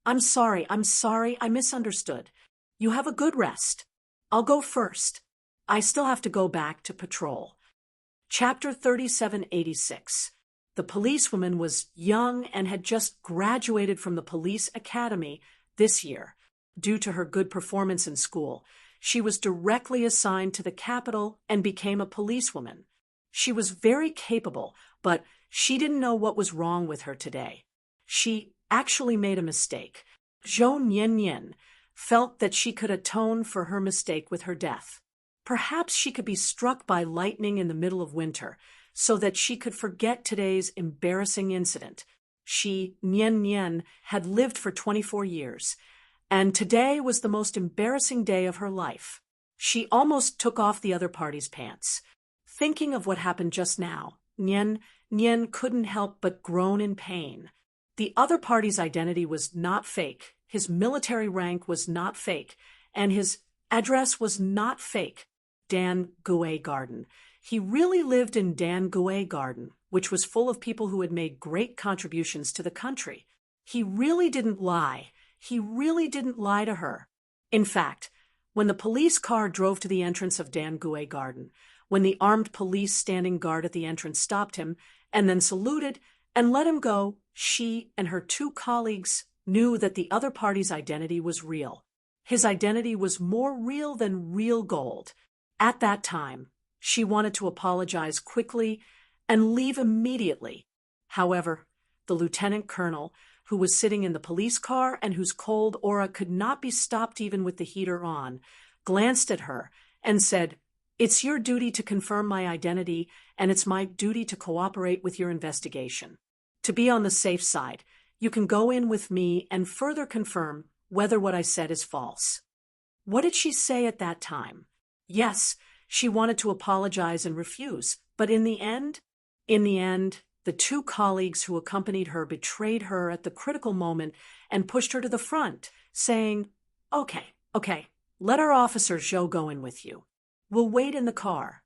I'm sorry, I misunderstood. You have a good rest. I'll go first. I still have to go back to patrol. Chapter 3786. The policewoman was young and had just graduated from the police academy this year. Due to her good performance in school, she was directly assigned to the capital and became a policewoman. She was very capable, but she didn't know what was wrong with her today. She actually made a mistake. Zhou Niannian felt that she could atone for her mistake with her death. Perhaps she could be struck by lightning in the middle of winter, so that she could forget today's embarrassing incident. She, Nian, had lived for 24 years, and today was the most embarrassing day of her life. She almost took off the other party's pants. Thinking of what happened just now, Nian couldn't help but groan in pain. The other party's identity was not fake, his military rank was not fake, and his address was not fake. Dan Gui Garden. He really lived in Dan Gui Garden, which was full of people who had made great contributions to the country. He really didn't lie. He really didn't lie to her. In fact, when the police car drove to the entrance of Dan Gui Garden, when the armed police standing guard at the entrance stopped him and then saluted and let him go, she and her 2 colleagues knew that the other party's identity was real. His identity was more real than real gold. At that time, she wanted to apologize quickly and leave immediately. However, the lieutenant colonel, who was sitting in the police car and whose cold aura could not be stopped even with the heater on, glanced at her and said, It's your duty to confirm my identity, and it's my duty to cooperate with your investigation. To be on the safe side, you can go in with me and further confirm whether what I said is false. What did she say at that time? Yes, she wanted to apologize and refuse, but in the end, the 2 colleagues who accompanied her betrayed her at the critical moment and pushed her to the front, saying, Okay, let our Officer Zhou go in with you. We'll wait in the car.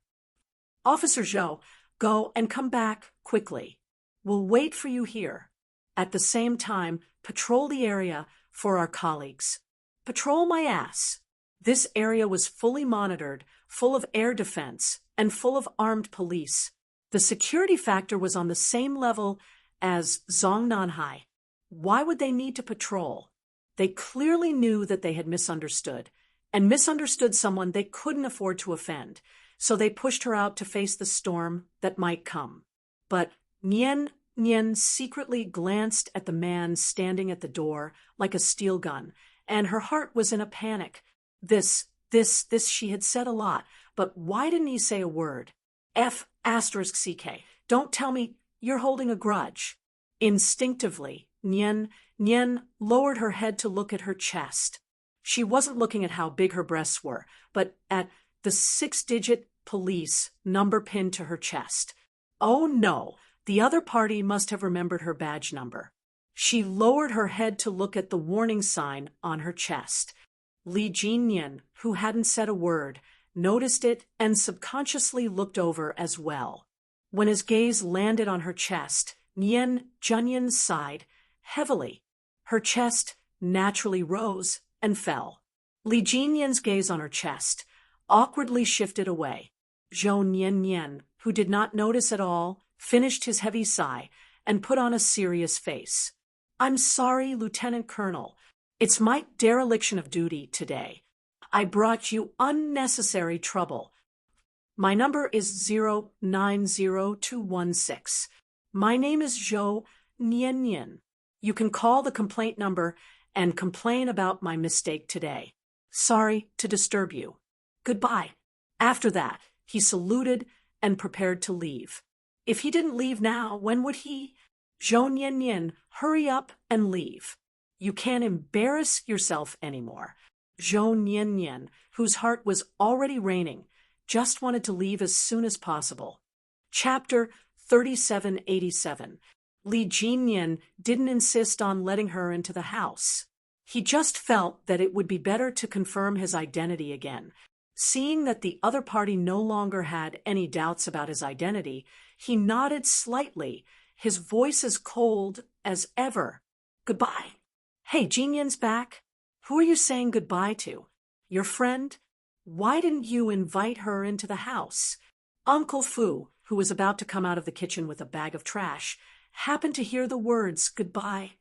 Officer Zhou, go and come back quickly. We'll wait for you here. At the same time, patrol the area for our colleagues. Patrol my ass. This area was fully monitored, full of air defense, and full of armed police. The security factor was on the same level as Zongnanhai. Why would they need to patrol? They clearly knew that they had misunderstood, and misunderstood someone they couldn't afford to offend, so they pushed her out to face the storm that might come. But Nien secretly glanced at the man standing at the door like a steel gun, and her heart was in a panic. This she had said a lot, but why didn't he say a word? F***CK. Don't tell me you're holding a grudge. Instinctively, Nien lowered her head to look at her chest. She wasn't looking at how big her breasts were, but at the 6-digit police number pinned to her chest. Oh no, the other party must have remembered her badge number. She lowered her head to look at the warning sign on her chest. Li Jinyan, who hadn't said a word, noticed it and subconsciously looked over as well. When his gaze landed on her chest, Nien Junyan sighed heavily. Her chest naturally rose and fell. Li Jinyan's gaze on her chest awkwardly shifted away. Zhou Nian, who did not notice at all, finished his heavy sigh and put on a serious face. I'm sorry, Lieutenant Colonel. It's my dereliction of duty today. I brought you unnecessary trouble. My number is 090216. My name is Zhou Nian. You can call the complaint number and complain about my mistake today. Sorry to disturb you. Goodbye. After that, he saluted and prepared to leave. If he didn't leave now, when would he? Zhou Nian, hurry up and leave. You can't embarrass yourself anymore. Zhou Nian, whose heart was already raining, just wanted to leave as soon as possible. Chapter 3787. Li Jinyan didn't insist on letting her into the house. He just felt that it would be better to confirm his identity again. Seeing that the other party no longer had any doubts about his identity, he nodded slightly, his voice as cold as ever. Goodbye. Hey, Jinyan's back. Who are you saying goodbye to? Your friend? Why didn't you invite her into the house? Uncle Fu, who was about to come out of the kitchen with a bag of trash, happened to hear the words goodbye.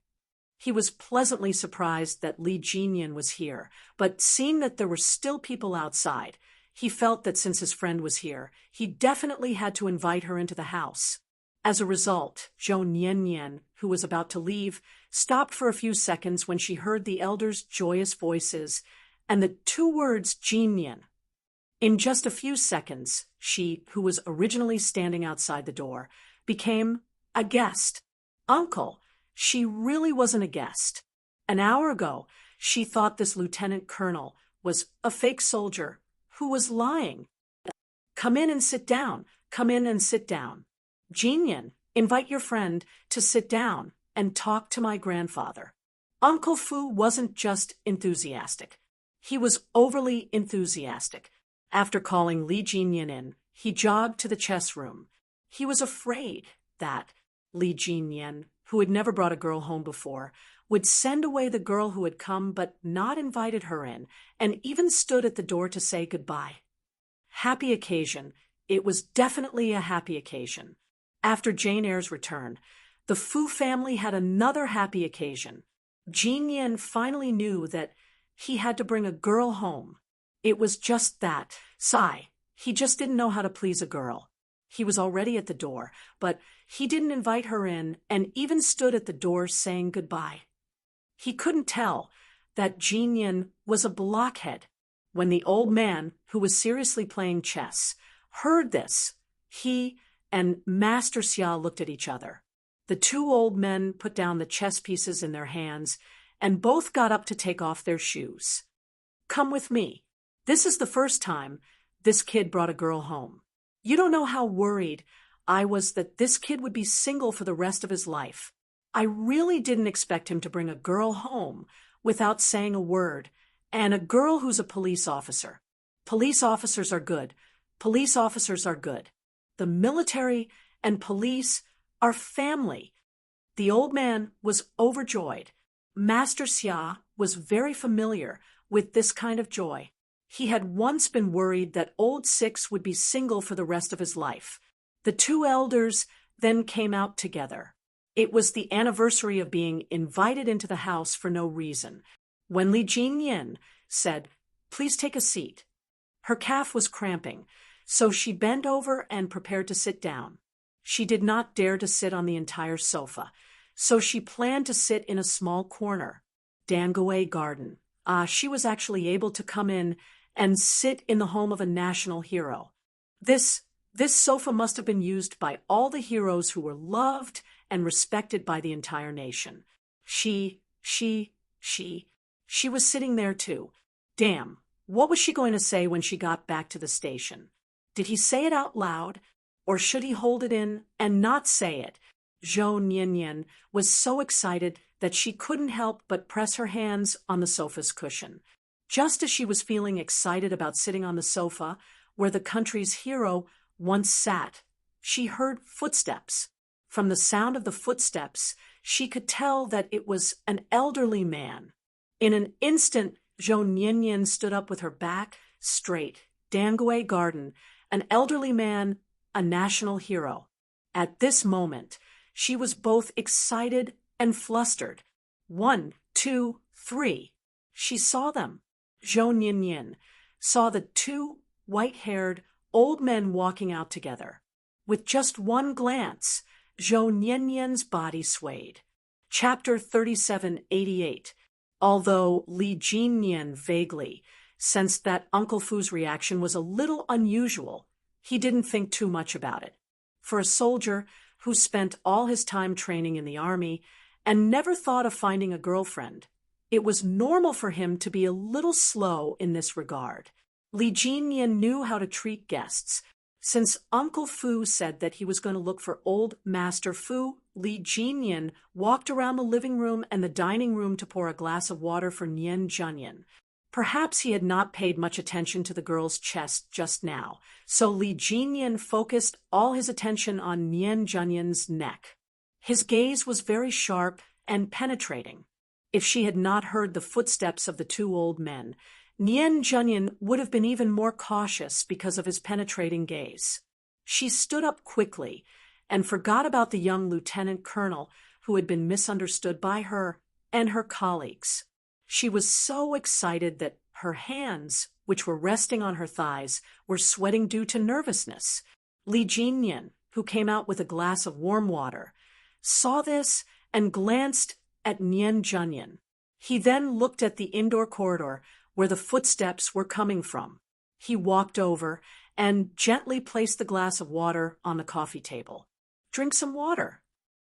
He was pleasantly surprised that Li Jinyan was here, but seeing that there were still people outside, he felt that since his friend was here, he definitely had to invite her into the house. As a result, Zhou Nian, who was about to leave, stopped for a few seconds when she heard the elders' joyous voices and the 2 words Jinyan. In just a few seconds, she, who was originally standing outside the door, became a guest. Uncle, she really wasn't a guest. An hour ago, she thought this lieutenant colonel was a fake soldier who was lying. Come in and sit down. Come in and sit down. Jinyan, invite your friend to sit down and talk to my grandfather. Uncle Fu wasn't just enthusiastic. He was overly enthusiastic. After calling Li Jinyan in, he jogged to the chess room. He was afraid that Li Jinyan, who had never brought a girl home before, would send away the girl who had come but not invited her in, and even stood at the door to say goodbye. Happy occasion. It was definitely a happy occasion. After Jane Eyre's return, the Fu family had another happy occasion. Jinyan finally knew that he had to bring a girl home. It was just that. Sigh. He just didn't know how to please a girl. He was already at the door, but he didn't invite her in and even stood at the door saying goodbye. He couldn't tell that Jinyan was a blockhead. When the old man, who was seriously playing chess, heard this, he and Master Xia looked at each other. The 2 old men put down the chess pieces in their hands and both got up to take off their shoes. Come with me. This is the first time this kid brought a girl home. You don't know how worried I was that this kid would be single for the rest of his life. I really didn't expect him to bring a girl home without saying a word, and a girl who's a police officer. Police officers are good. Police officers are good. The military and police are family. The old man was overjoyed. Master Xia was very familiar with this kind of joy. He had once been worried that old Six would be single for the rest of his life. The two elders then came out together. It was the anniversary of being invited into the house for no reason. When Li Jinyan said, "Please take a seat," her calf was cramping, so she bent over and prepared to sit down. She did not dare to sit on the entire sofa, so she planned to sit in a small corner. Danguei Garden. She was actually able to come in and sit in the home of a national hero. This sofa must have been used by all the heroes who were loved and respected by the entire nation. She was sitting there too. Damn, what was she going to say when she got back to the station? Did he say it out loud, or should he hold it in and not say it? Zhou Nianyan was so excited that she couldn't help but press her hands on the sofa's cushion. Just as she was feeling excited about sitting on the sofa, where the country's hero once sat, she heard footsteps. From the sound of the footsteps, she could tell that it was an elderly man. In an instant, Zhou Nianyan stood up with her back straight. Danguei Garden, an elderly man, a national hero. At this moment, she was both excited and flustered. 1, 2, 3. She saw them. Zhou Nianyan saw the two white-haired old men walking out together. With just one glance, Zhou Nianyan's body swayed. Chapter 3788. Although Li Jinyan vaguely sensed that Uncle Fu's reaction was a little unusual, he didn't think too much about it. For a soldier who spent all his time training in the army and never thought of finding a girlfriend, it was normal for him to be a little slow in this regard. Li Jinyan knew how to treat guests. Since Uncle Fu said that he was going to look for old Master Fu, Li Jinyan walked around the living room and the dining room to pour a glass of water for Nian Junyan. Perhaps he had not paid much attention to the girl's chest just now, so Li Jinyan focused all his attention on Nian Junyan's neck. His gaze was very sharp and penetrating. If she had not heard the footsteps of the two old men, Nian Junyan would have been even more cautious because of his penetrating gaze. She stood up quickly and forgot about the young lieutenant colonel who had been misunderstood by her and her colleagues. She was so excited that her hands, which were resting on her thighs, were sweating due to nervousness. Li Jinyan, who came out with a glass of warm water, saw this and glanced at Nian Junyan. He then looked at the indoor corridor where the footsteps were coming from. He walked over and gently placed the glass of water on the coffee table. "Drink some water,"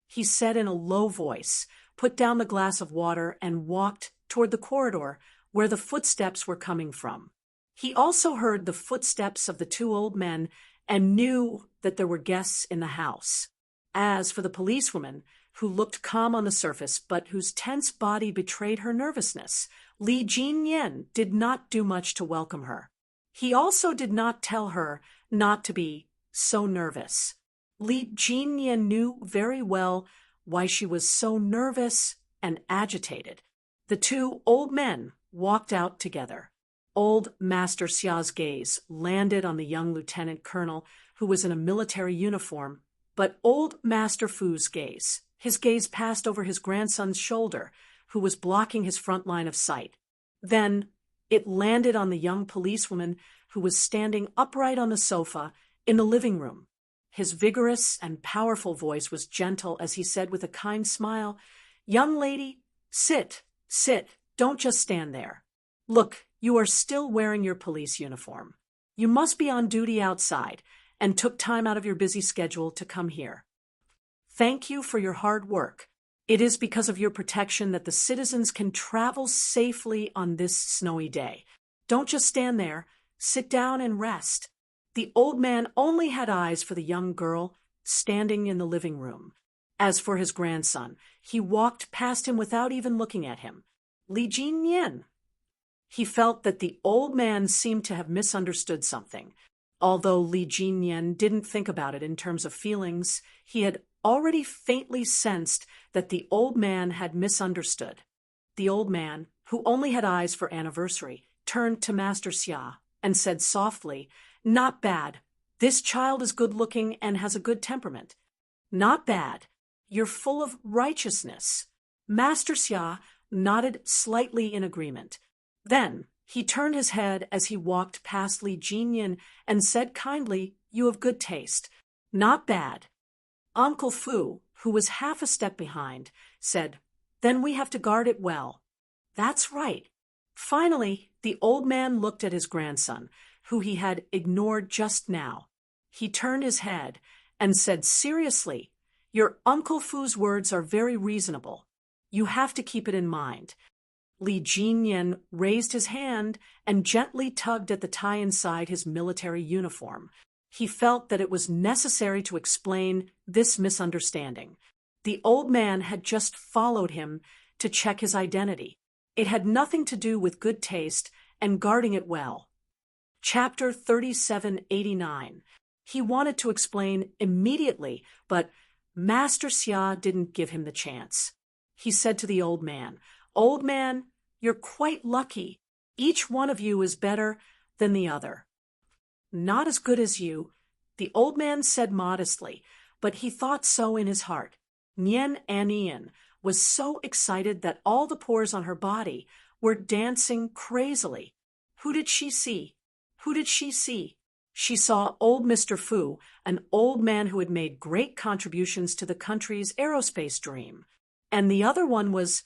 he said in a low voice, put down the glass of water and walked toward the corridor where the footsteps were coming from. He also heard the footsteps of the two old men and knew that there were guests in the house. As for the policewoman, who looked calm on the surface but whose tense body betrayed her nervousness, Li Jinyan did not do much to welcome her. He also did not tell her not to be so nervous. Li Jinyan knew very well why she was so nervous and agitated. The two old men walked out together. Old Master Xia's gaze landed on the young lieutenant colonel who was in a military uniform, but old Master Fu's gaze, his gaze passed over his grandson's shoulder, who was blocking his front line of sight. Then it landed on the young policewoman who was standing upright on the sofa in the living room. His vigorous and powerful voice was gentle as he said with a kind smile, "Young lady, sit, don't just stand there. Look, you are still wearing your police uniform. You must be on duty outside and took time out of your busy schedule to come here. Thank you for your hard work. It is because of your protection that the citizens can travel safely on this snowy day. Don't just stand there. Sit down and rest." The old man only had eyes for the young girl standing in the living room. As for his grandson, he walked past him without even looking at him. Li Jinyan. He felt that the old man seemed to have misunderstood something. Although Li Jinyan didn't think about it in terms of feelings, he had already faintly sensed that the old man had misunderstood. The old man, who only had eyes for anniversary, turned to Master Xia and said softly, "Not bad. This child is good-looking and has a good temperament. Not bad. You're full of righteousness." Master Xia nodded slightly in agreement. Then he turned his head as he walked past Li Jinyan and said kindly, "You have good taste. Not bad." Uncle Fu, who was half a step behind, said, "Then we have to guard it well." "That's right." Finally, the old man looked at his grandson, who he had ignored just now. He turned his head and said seriously, "Your Uncle Fu's words are very reasonable. You have to keep it in mind." Li Jinyan raised his hand and gently tugged at the tie inside his military uniform. He felt that it was necessary to explain this misunderstanding. The old man had just followed him to check his identity. It had nothing to do with good taste and guarding it well. Chapter 3789. He wanted to explain immediately, but Master Xia didn't give him the chance. He said to the old man, "Old man, you're quite lucky. Each one of you is better than the other." "Not as good as you," the old man said modestly, but he thought so in his heart. Nian Anian was so excited that all the pores on her body were dancing crazily. Who did she see? Who did she see? She saw old Mr. Fu, an old man who had made great contributions to the country's aerospace dream. And the other one was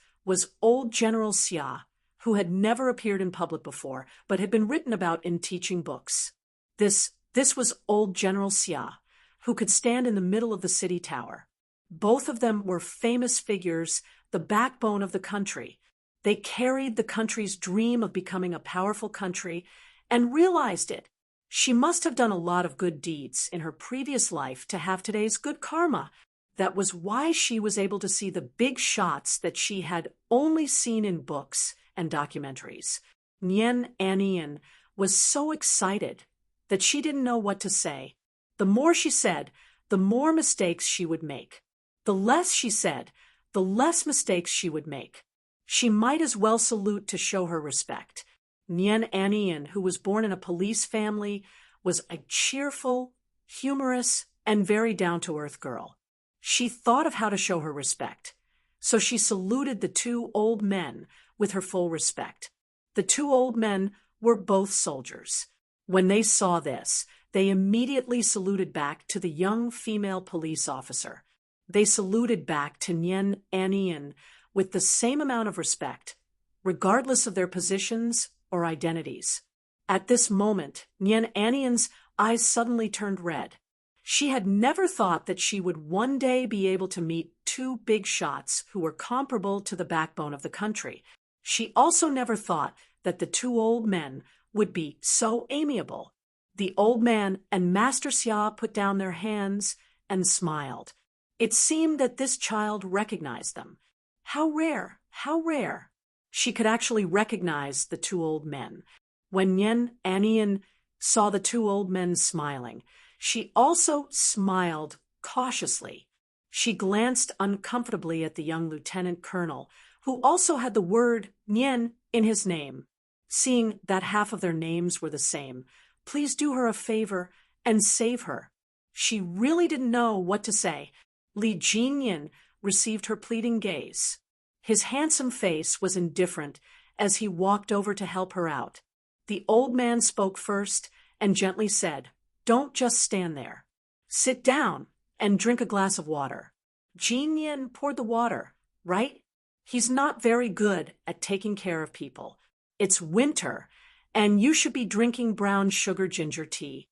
old General Xia, who had never appeared in public before, but had been written about in teaching books. This was old General Xia, who could stand in the middle of the city tower. Both of them were famous figures, the backbone of the country. They carried the country's dream of becoming a powerful country and realized it. She must have done a lot of good deeds in her previous life to have today's good karma. That was why she was able to see the big shots that she had only seen in books and documentaries. Nian Anian was so excited that she didn't know what to say. The more she said, the more mistakes she would make. The less she said, the less mistakes she would make. She might as well salute to show her respect. Nian Anian, who was born in a police family, was a cheerful, humorous, and very down-to-earth girl. She thought of how to show her respect, so she saluted the two old men with her full respect. The two old men were both soldiers. When they saw this, they immediately saluted back to the young female police officer. They saluted back to Nian Anian with the same amount of respect, regardless of their positions or identities. At this moment, Nian Anian's eyes suddenly turned red. She had never thought that she would one day be able to meet two big shots who were comparable to the backbone of the country. She also never thought that the two old men would be so amiable. The old man and Master Xia put down their hands and smiled. It seemed that this child recognized them. How rare, how rare. She could actually recognize the two old men. When Nian Anian saw the two old men smiling, she also smiled cautiously. She glanced uncomfortably at the young lieutenant colonel, who also had the word Nian in his name. Seeing that half of their names were the same, please do her a favor and save her. She really didn't know what to say. Li Jinyan received her pleading gaze. His handsome face was indifferent as he walked over to help her out. The old man spoke first and gently said, "Don't just stand there. Sit down and drink a glass of water." Jinyan poured the water, right? He's not very good at taking care of people. It's winter, and you should be drinking brown sugar ginger tea.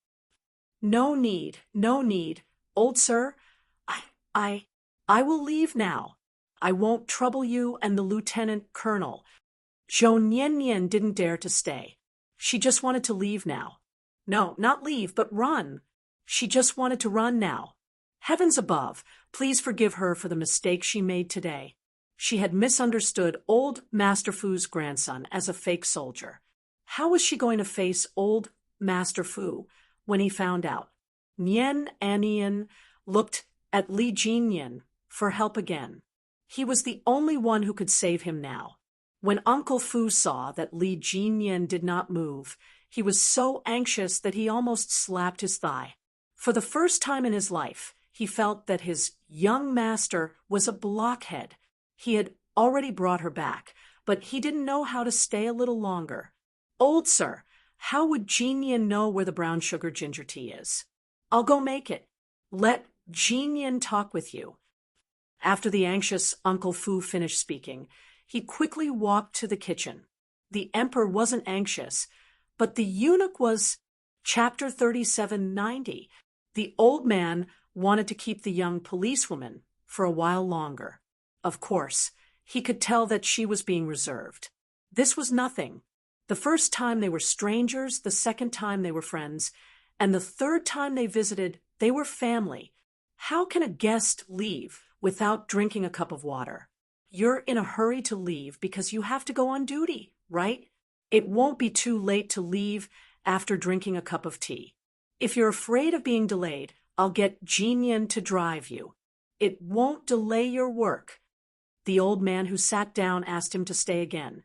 No need, no need. Old sir, I will leave now. I won't trouble you and the lieutenant colonel. Zhou Nian didn't dare to stay. She just wanted to leave now. No, not leave, but run. She just wanted to run now. Heavens above, please forgive her for the mistake she made today. She had misunderstood old Master Fu's grandson as a fake soldier. How was she going to face old Master Fu when he found out? Nian Anian looked at Li Jinyan for help again. He was the only one who could save him now. When Uncle Fu saw that Li Jinyan did not move, he was so anxious that he almost slapped his thigh. For the first time in his life, he felt that his young master was a blockhead. He had already brought her back, but he didn't know how to stay a little longer. "Old sir, how would Jinyan know where the brown sugar ginger tea is? I'll go make it. Let Jinyan talk with you." After the anxious Uncle Fu finished speaking, he quickly walked to the kitchen. The emperor wasn't anxious, but the eunuch was. Chapter 3790. The old man wanted to keep the young policewoman for a while longer. Of course, he could tell that she was being reserved. This was nothing. The first time they were strangers, the second time they were friends, and the third time they visited, they were family. How can a guest leave without drinking a cup of water? You're in a hurry to leave because you have to go on duty, right? It won't be too late to leave after drinking a cup of tea. If you're afraid of being delayed, I'll get Jinyan to drive you. It won't delay your work. The old man who sat down asked him to stay again,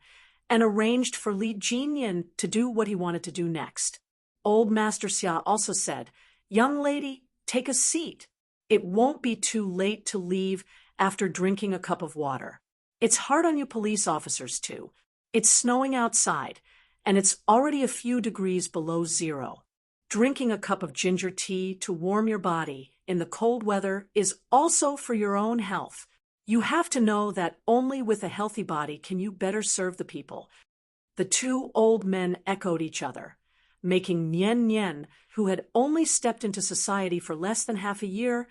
and arranged for Li Jinyan to do what he wanted to do next. Old Master Xia also said, "Young lady, take a seat. It won't be too late to leave after drinking a cup of water. It's hard on you police officers, too. It's snowing outside, and it's already a few degrees below zero. Drinking a cup of ginger tea to warm your body in the cold weather is also for your own health. You have to know that only with a healthy body can you better serve the people." The two old men echoed each other, making Nian Nian, who had only stepped into society for less than half a year,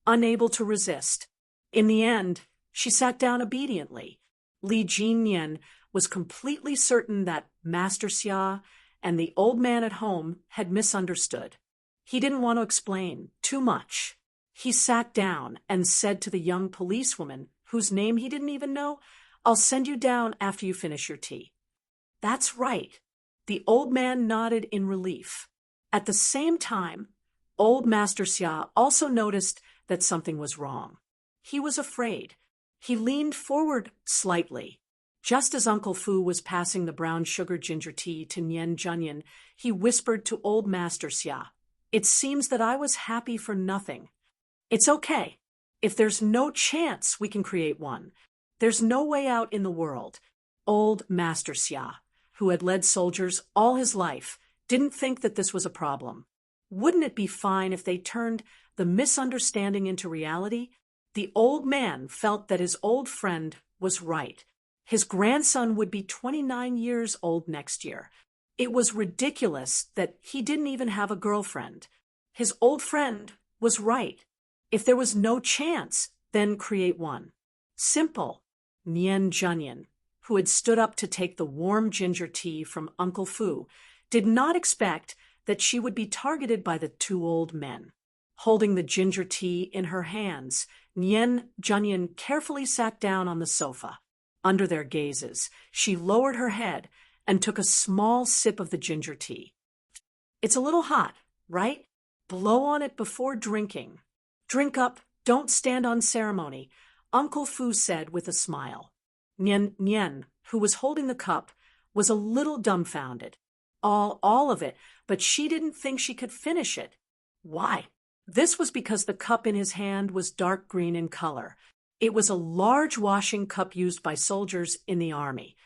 unable to resist. In the end, she sat down obediently. Li Jinyan was completely certain that Master Xia and the old man at home had misunderstood. He didn't want to explain too much. He sat down and said to the young policewoman, whose name he didn't even know, "I'll send you down after you finish your tea." "That's right." The old man nodded in relief. At the same time, old Master Xia also noticed that something was wrong. He was afraid. He leaned forward slightly. Just as Uncle Fu was passing the brown sugar ginger tea to Nian Junyan, he whispered to old Master Xia, "It seems that I was happy for nothing. It's okay. If there's no chance we can create one, there's no way out in the world." Old Master Xia, who had led soldiers all his life, didn't think that this was a problem. Wouldn't it be fine if they turned the misunderstanding into reality? The old man felt that his old friend was right. His grandson would be 29 years old next year. It was ridiculous that he didn't even have a girlfriend. His old friend was right. If there was no chance, then create one. Simple. Nian Junyan, who had stood up to take the warm ginger tea from Uncle Fu, did not expect that she would be targeted by the two old men. Holding the ginger tea in her hands, Nian Junyan carefully sat down on the sofa. Under their gazes, she lowered her head and took a small sip of the ginger tea. "It's a little hot, right? Blow on it before drinking. Drink up, don't stand on ceremony," Uncle Fu said with a smile. Nian Nian, who was holding the cup, was a little dumbfounded. All of it, but she didn't think she could finish it. Why? This was because the cup in his hand was dark green in color. It was a large washing cup used by soldiers in the army.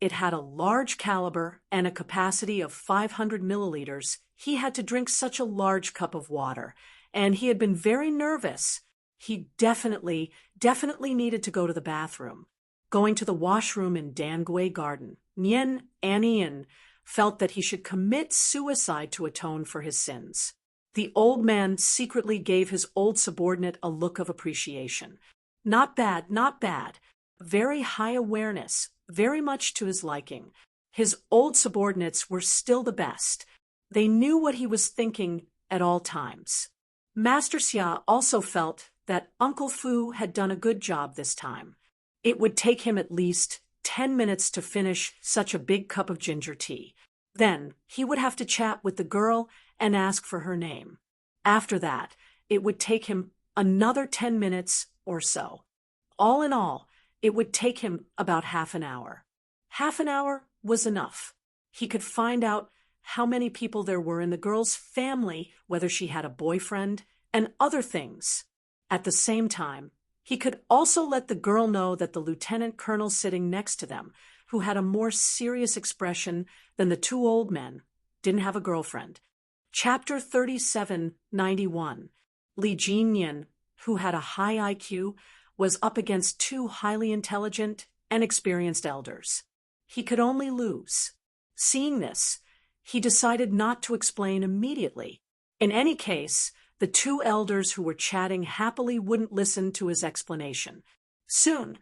It had a large caliber and a capacity of 500 milliliters. He had to drink such a large cup of water, and he had been very nervous. He definitely needed to go to the bathroom. Going to the washroom in Dangui Garden, Nian Anian felt that he should commit suicide to atone for his sins. The old man secretly gave his old subordinate a look of appreciation. Not bad, not bad. Very high awareness, very much to his liking. His old subordinates were still the best. They knew what he was thinking at all times. Master Xia also felt that Uncle Fu had done a good job this time. It would take him at least 10 minutes to finish such a big cup of ginger tea. Then he would have to chat with the girl and ask for her name. After that, it would take him another 10 minutes or so. All in all, it would take him about half an hour. Half an hour was enough. He could find out how many people there were in the girl's family, whether she had a boyfriend, and other things. At the same time, he could also let the girl know that the lieutenant colonel sitting next to them, who had a more serious expression than the two old men, didn't have a girlfriend. Chapter 3791. Li Jinyan, who had a high IQ, was up against two highly intelligent and experienced elders. He could only lose. Seeing this, he decided not to explain immediately. In any case, the two elders who were chatting happily wouldn't listen to his explanation. Soon,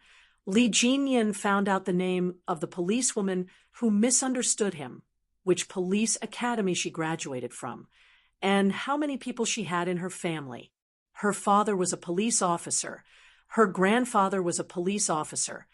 Li Jinyan found out the name of the policewoman who misunderstood him, which police academy she graduated from, and how many people she had in her family. Her father was a police officer, her grandfather was a police officer,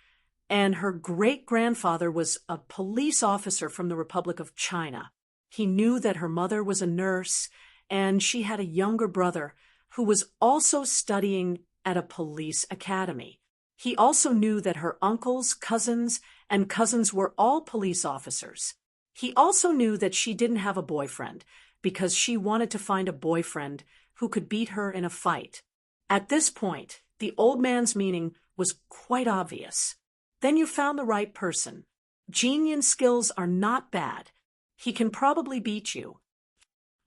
and her great-grandfather was a police officer from the Republic of China. He knew that her mother was a nurse, and she had a younger brother who was also studying at a police academy. He also knew that her uncles, cousins, and cousins were all police officers. He also knew that she didn't have a boyfriend because she wanted to find a boyfriend who could beat her in a fight. At this point, the old man's meaning was quite obvious. Then you found the right person. Jinyan's skills are not bad. He can probably beat you.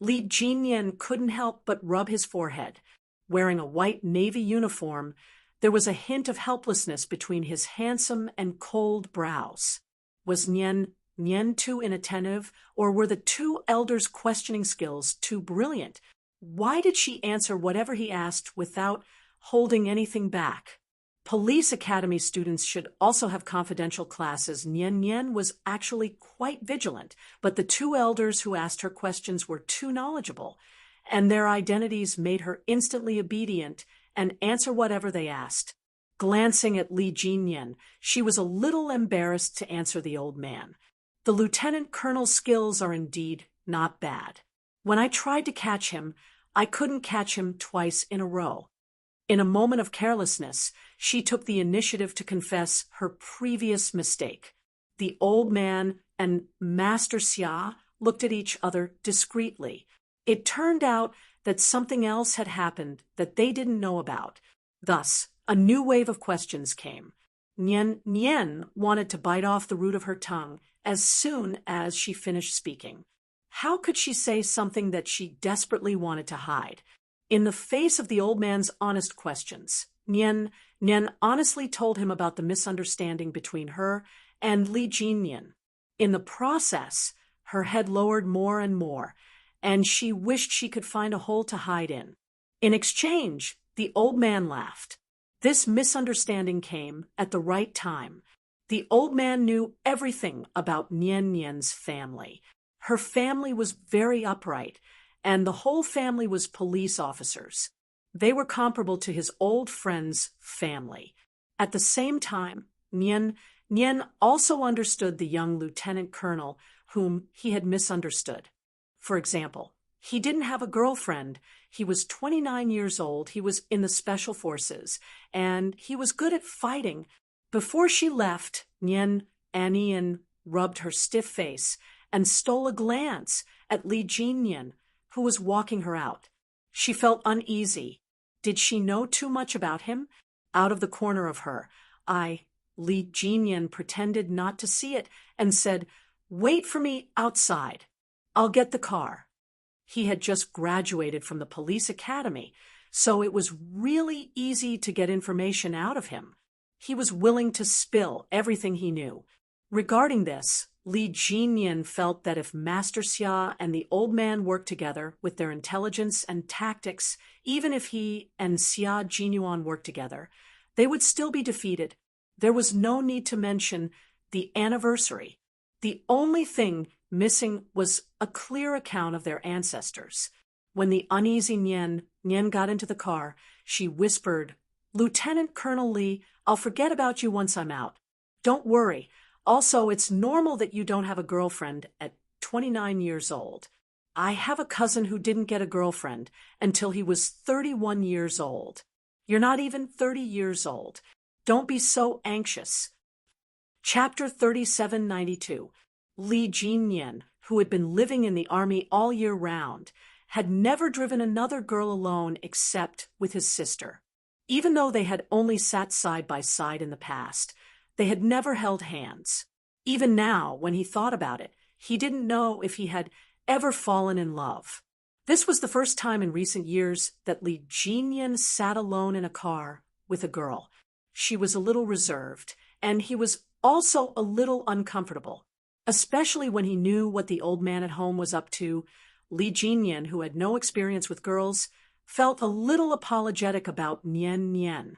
Li Jinyan couldn't help but rub his forehead. Wearing a white navy uniform, there was a hint of helplessness between his handsome and cold brows. Was Nian too inattentive, or were the two elders' questioning skills too brilliant? Why did she answer whatever he asked without holding anything back? Police academy students should also have confidential classes. Nian was actually quite vigilant, but the two elders who asked her questions were too knowledgeable, and their identities made her instantly obedient and answer whatever they asked. Glancing at Li Jinyan, she was a little embarrassed to answer the old man. The lieutenant colonel's skills are indeed not bad. When I tried to catch him, I couldn't catch him twice in a row. In a moment of carelessness, she took the initiative to confess her previous mistake. The old man and Master Xia looked at each other discreetly. It turned out that something else had happened that they didn't know about. Thus, a new wave of questions came. Nian wanted to bite off the root of her tongue as soon as she finished speaking. How could she say something that she desperately wanted to hide? In the face of the old man's honest questions, Nian honestly told him about the misunderstanding between her and Li Jinyan. In the process, her head lowered more and more, and she wished she could find a hole to hide in. In exchange, the old man laughed. This misunderstanding came at the right time. The old man knew everything about Nian's family. Her family was very upright, and the whole family was police officers. They were comparable to his old friend's family. At the same time, Nian also understood the young lieutenant colonel whom he had misunderstood. For example, he didn't have a girlfriend. He was 29 years old, he was in the special forces, and he was good at fighting. Before she left, Nian rubbed her stiff face and stole a glance at Li Jinyan, who was walking her out. She felt uneasy. Did she know too much about him? Out of the corner of her eye, Li Jinyan pretended not to see it and said, "Wait for me outside. I'll get the car." He had just graduated from the police academy, so it was really easy to get information out of him. He was willing to spill everything he knew. Regarding this, Li Jinyan felt that if Master Xia and the old man worked together with their intelligence and tactics, even if he and Xia Jinyuan worked together, they would still be defeated. There was no need to mention the anniversary. The only thing missing was a clear account of their ancestors. When the uneasy Nian got into the car, she whispered, "Lieutenant Colonel Li, I'll forget about you once I'm out. Don't worry. Also, it's normal that you don't have a girlfriend at 29 years old. I have a cousin who didn't get a girlfriend until he was 31 years old. You're not even 30 years old. Don't be so anxious." Chapter 3792. Li Jinyan, who had been living in the army all year round, had never driven another girl alone except with his sister. Even though they had only sat side by side in the past, they had never held hands. Even now, when he thought about it, he didn't know if he had ever fallen in love. This was the first time in recent years that Li Jinyan sat alone in a car with a girl. She was a little reserved, and he was also a little uncomfortable, especially when he knew what the old man at home was up to. Li Jinyan, who had no experience with girls, felt a little apologetic about Nian Nian.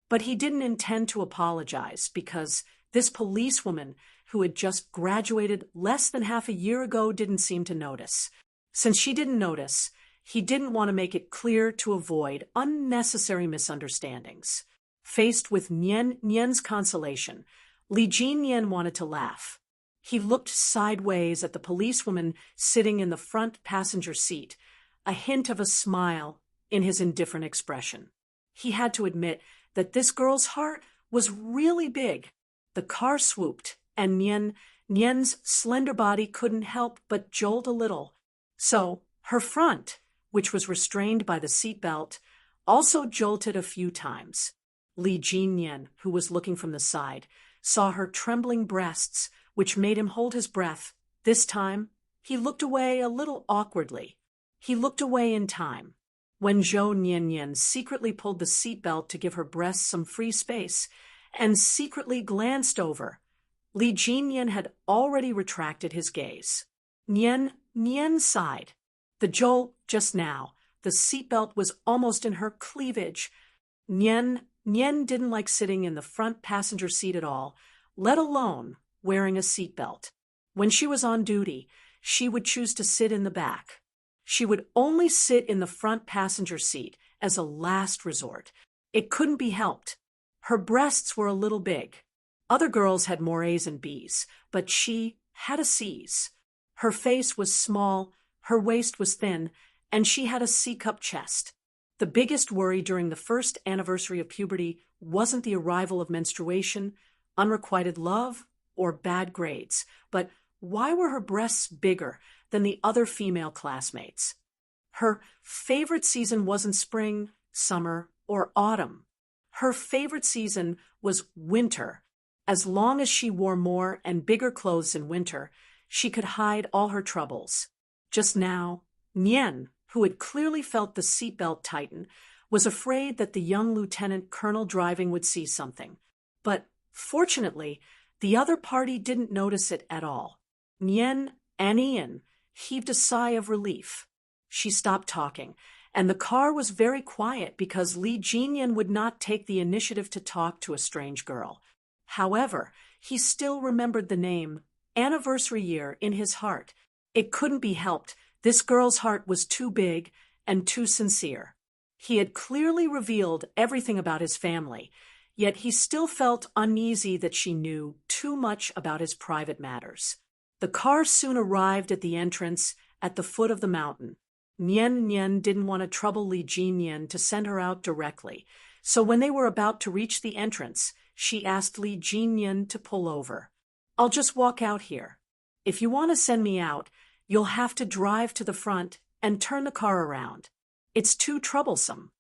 But he didn't intend to apologize because this policewoman who had just graduated less than half a year ago didn't seem to notice. Since she didn't notice, he didn't want to make it clear to avoid unnecessary misunderstandings. Faced with Nian Nian's consolation, Li Jinyan wanted to laugh. He looked sideways at the policewoman sitting in the front passenger seat, a hint of a smile in his indifferent expression. He had to admit that this girl's heart was really big. The car swooped, and Nian's slender body couldn't help but jolt a little. So her front, which was restrained by the seatbelt, also jolted a few times. Li Jinyan, who was looking from the side, saw her trembling breasts, which made him hold his breath. This time, he looked away a little awkwardly. He looked away in time. When Zhou Niannian secretly pulled the seatbelt to give her breasts some free space and secretly glanced over, Li Jinyan had already retracted his gaze. Nian sighed. The jolt just now, the seatbelt was almost in her cleavage. Nian didn't like sitting in the front passenger seat at all, let alone wearing a seatbelt. When she was on duty, she would choose to sit in the back. She would only sit in the front passenger seat as a last resort. It couldn't be helped. Her breasts were a little big. Other girls had more A's and B's, but she had a C's. Her face was small, her waist was thin, and she had a C-cup chest. The biggest worry during the first anniversary of puberty wasn't the arrival of menstruation, unrequited love, or bad grades, but why were her breasts bigger than the other female classmates? Her favorite season wasn't spring, summer, or autumn. Her favorite season was winter. As long as she wore more and bigger clothes in winter, she could hide all her troubles. Just now, Nian, who had clearly felt the seatbelt tighten, was afraid that the young lieutenant colonel driving would see something. But fortunately, the other party didn't notice it at all. Nian heaved a sigh of relief. She stopped talking, and the car was very quiet because Li Jinyan would not take the initiative to talk to a strange girl. However, he still remembered the name, anniversary year, in his heart. It couldn't be helped. This girl's heart was too big and too sincere. He had clearly revealed everything about his family, yet he still felt uneasy that she knew too much about his private matters. The car soon arrived at the entrance at the foot of the mountain. Nian didn't want to trouble Li Jinyan to send her out directly, so when they were about to reach the entrance, she asked Li Jinyan to pull over. "I'll just walk out here. If you want to send me out, you'll have to drive to the front and turn the car around. It's too troublesome."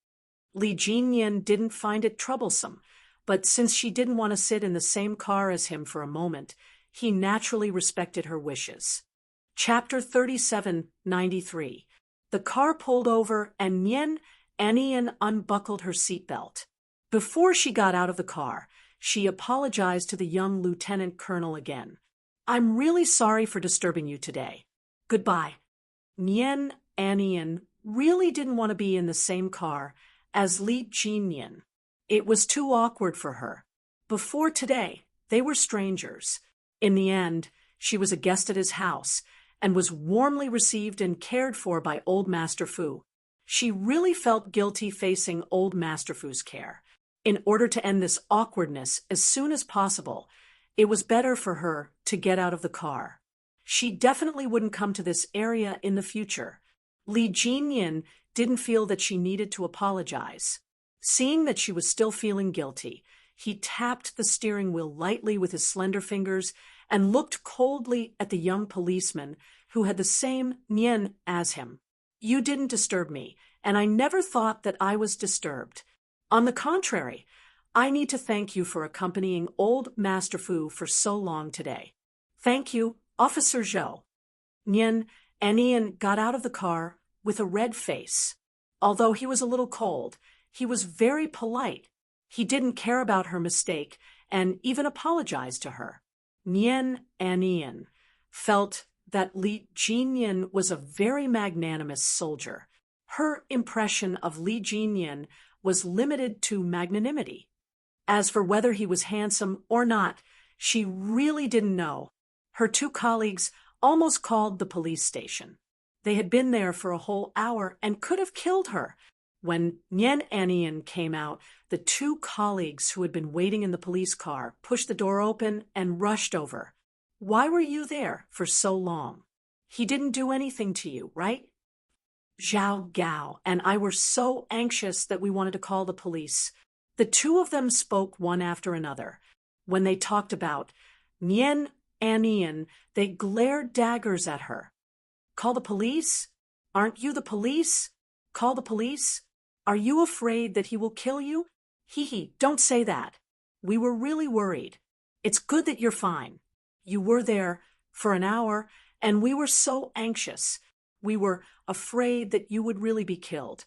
Li Jinyan didn't find it troublesome, but since she didn't want to sit in the same car as him for a moment, he naturally respected her wishes. Chapter 3793. The car pulled over and Nian unbuckled her seatbelt. Before she got out of the car, she apologized to the young lieutenant colonel again. "I'm really sorry for disturbing you today. Goodbye." Nian really didn't want to be in the same car as Li Jinyan. It was too awkward for her. Before today, they were strangers. In the end, she was a guest at his house and was warmly received and cared for by old Master Fu. She really felt guilty facing old Master Fu's care. In order to end this awkwardness as soon as possible, it was better for her to get out of the car. She definitely wouldn't come to this area in the future. Li Jinyan didn't feel that she needed to apologize. Seeing that she was still feeling guilty, He tapped the steering wheel lightly with his slender fingers and looked coldly at the young policeman who had the same Nian as him. You didn't disturb me, and I never thought that I was disturbed. On the contrary, I need to thank you for accompanying old Master Fu for so long today. Thank you, Officer Zhou. Nian Anian got out of the car with a red face. Although he was a little cold, he was very polite. He didn't care about her mistake and even apologized to her. Nian Anian felt that Li Jinyan was a very magnanimous soldier. Her impression of Li Jinyan was limited to magnanimity. As for whether he was handsome or not, she really didn't know. Her two colleagues almost called the police station. They had been there for a whole hour and could have killed her. When Nian Anian came out, the two colleagues who had been waiting in the police car pushed the door open and rushed over. Why were you there for so long? He didn't do anything to you, right? Zhao Gao and I were so anxious that we wanted to call the police. The two of them spoke one after another. When they talked about Nian Anian, they glared daggers at her. Call the police? Aren't you the police? Call the police? Are you afraid that he will kill you? Hee, don't say that. We were really worried. It's good that you're fine. You were there for an hour, and we were so anxious. We were afraid that you would really be killed.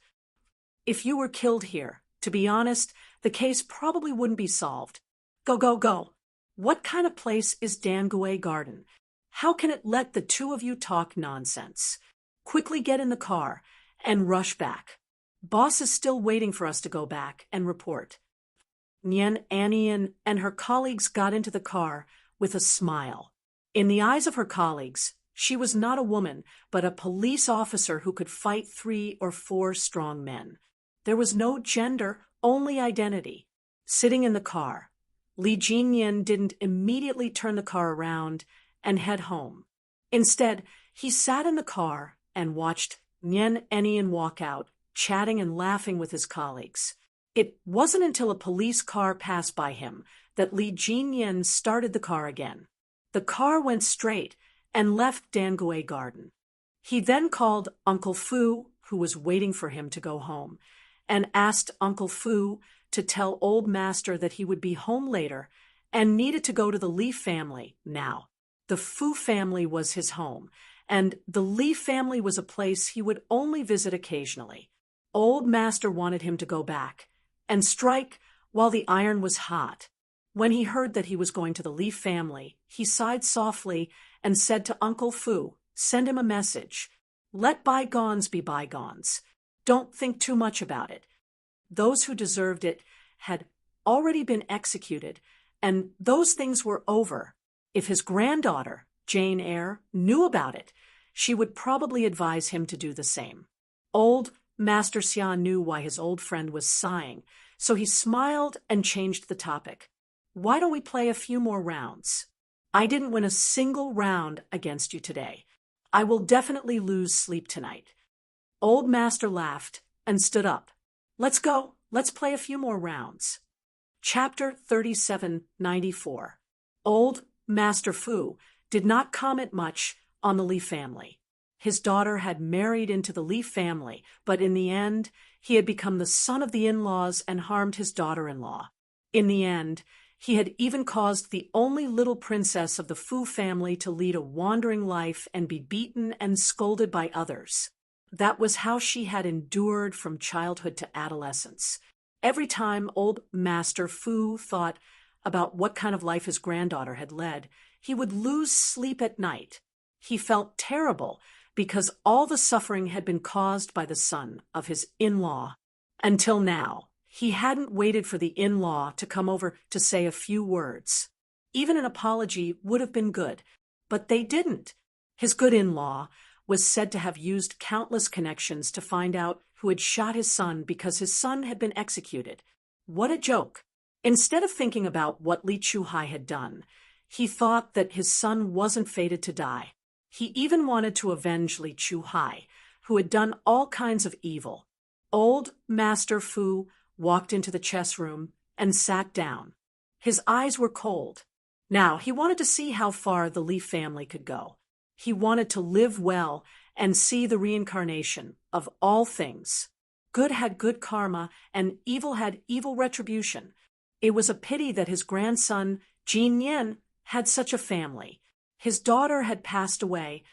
If you were killed here, to be honest, the case probably wouldn't be solved. Go, go, go. What kind of place is Dangue Garden? How can it let the two of you talk nonsense? Quickly get in the car and rush back. Boss is still waiting for us to go back and report. Nian Anian and her colleagues got into the car with a smile. In the eyes of her colleagues, she was not a woman, but a police officer who could fight 3 or 4 strong men. There was no gender, only identity. Sitting in the car, Li Jinyan didn't immediately turn the car around and head home. Instead, he sat in the car and watched Nian Anian walk out, chatting and laughing with his colleagues. It wasn't until a police car passed by him that Li Jinyan started the car again. The car went straight and left Dangue Garden. He then called Uncle Fu, who was waiting for him to go home, and asked Uncle Fu to tell Old Master that he would be home later and needed to go to the Li family now. The Fu family was his home, and the Li family was a place he would only visit occasionally. Old Master wanted him to go back and strike while the iron was hot. When he heard that he was going to the Li family, he sighed softly and said to Uncle Fu, "Send him a message. Let bygones be bygones. Don't think too much about it. Those who deserved it had already been executed, and those things were over. If his granddaughter, Jane Eyre, knew about it, she would probably advise him to do the same." Old Master Xia knew why his old friend was sighing, so he smiled and changed the topic. "Why don't we play a few more rounds? I didn't win a single round against you today. I will definitely lose sleep tonight." Old Master laughed and stood up. "Let's go. Let's play a few more rounds." Chapter 3794. Old Master Fu did not comment much on the Li family. His daughter had married into the Li family, but in the end, he had become the son of the in-laws and harmed his daughter-in-law. In the end, he had even caused the only little princess of the Fu family to lead a wandering life and be beaten and scolded by others. That was how she had endured from childhood to adolescence. Every time old Master Fu thought about what kind of life his granddaughter had led, he would lose sleep at night. He felt terrible because all the suffering had been caused by the son of his in-law. Until now, he hadn't waited for the in-law to come over to say a few words. Even an apology would have been good, but they didn't. His good in-law was said to have used countless connections to find out who had shot his son because his son had been executed. What a joke! Instead of thinking about what Li Chuhai had done, he thought that his son wasn't fated to die. He even wanted to avenge Li Chuhai, who had done all kinds of evil. Old Master Fu walked into the chess room and sat down. His eyes were cold. Now, he wanted to see how far the Li family could go. He wanted to live well and see the reincarnation of all things. Good had good karma, and evil had evil retribution. It was a pity that his grandson, Jin Yen, had such a family. His daughter had passed away,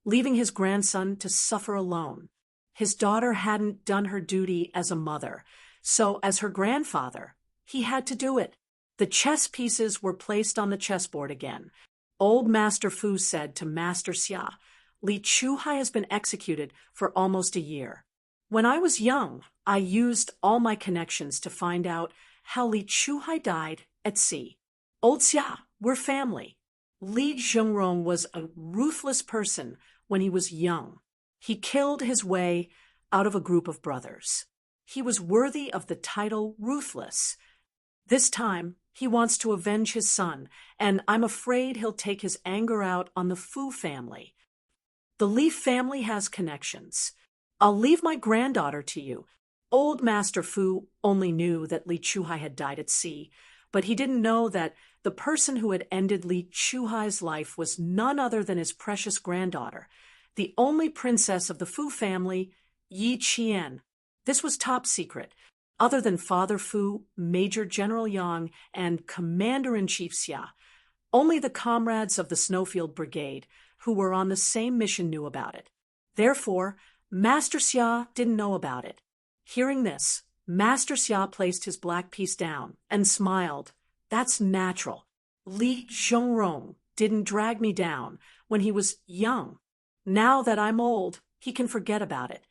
leaving his grandson to suffer alone. His daughter hadn't done her duty as a mother, so as her grandfather, he had to do it. The chess pieces were placed on the chessboard again. Old Master Fu said to Master Xia, "Li Chuhai has been executed for almost a year. When I was young, I used all my connections to find out how Li Chuhai died at sea. Old Xia, we're family. Li Zhengrong was a ruthless person when he was young. He killed his way out of a group of brothers. He was worthy of the title Ruthless. This time, he wants to avenge his son, and I'm afraid he'll take his anger out on the Fu family. The Li family has connections. I'll leave my granddaughter to you." Old Master Fu only knew that Li Chuhai had died at sea, but he didn't know that the person who had ended Li Chuhai's life was none other than his precious granddaughter, the only princess of the Fu family, Yi Qian. This was top secret. Other than Father Fu, Major General Yang, and Commander-in-Chief Xia, only the comrades of the Snowfield Brigade, who were on the same mission, knew about it. Therefore, Master Xia didn't know about it. Hearing this, Master Xia placed his black piece down and smiled. That's natural. Li Zhengrong didn't drag me down when he was young. Now that I'm old, he can forget about it.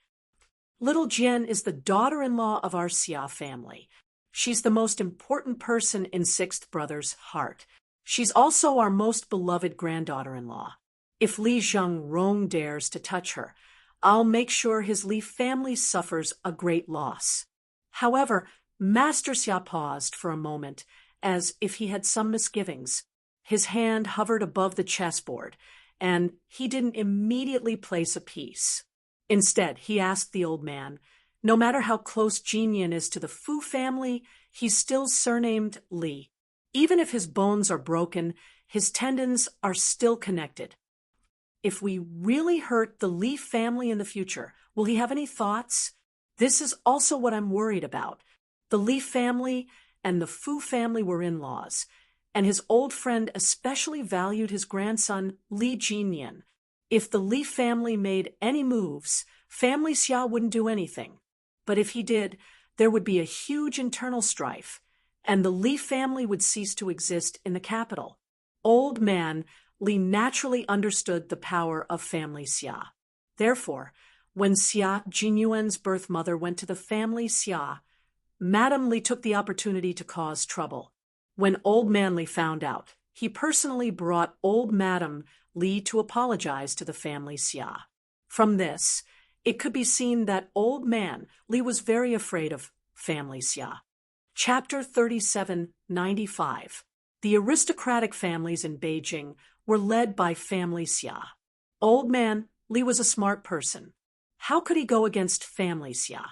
Little Jian is the daughter-in-law of our Xia family. She's the most important person in Sixth Brother's heart. She's also our most beloved granddaughter-in-law. If Li Zhengrong dares to touch her, I'll make sure his Li family suffers a great loss. However, Master Xia paused for a moment, as if he had some misgivings. His hand hovered above the chessboard, and he didn't immediately place a piece. Instead, he asked the old man, "No matter how close Jinyan is to the Fu family, he's still surnamed Li. Even if his bones are broken, his tendons are still connected. If we really hurt the Li family in the future, will he have any thoughts? This is also what I'm worried about. The Li family and the Fu family were in-laws, and his old friend especially valued his grandson, Li Jinyan. If the Li family made any moves, Family Xia wouldn't do anything. But if he did, there would be a huge internal strife, and the Li family would cease to exist in the capital." Old man Li naturally understood the power of Family Xia. Therefore, when Xia Jinyuan's birth mother went to the Family Xia, Madame Li took the opportunity to cause trouble. When Old Man Li found out, he personally brought Old Madame Li to apologize to the Family Xia. From this, it could be seen that Old Man Li was very afraid of Family Xia. Chapter 3795. The aristocratic families in Beijing were led by Family Xia. Old Man Li was a smart person. How could he go against Family Xia?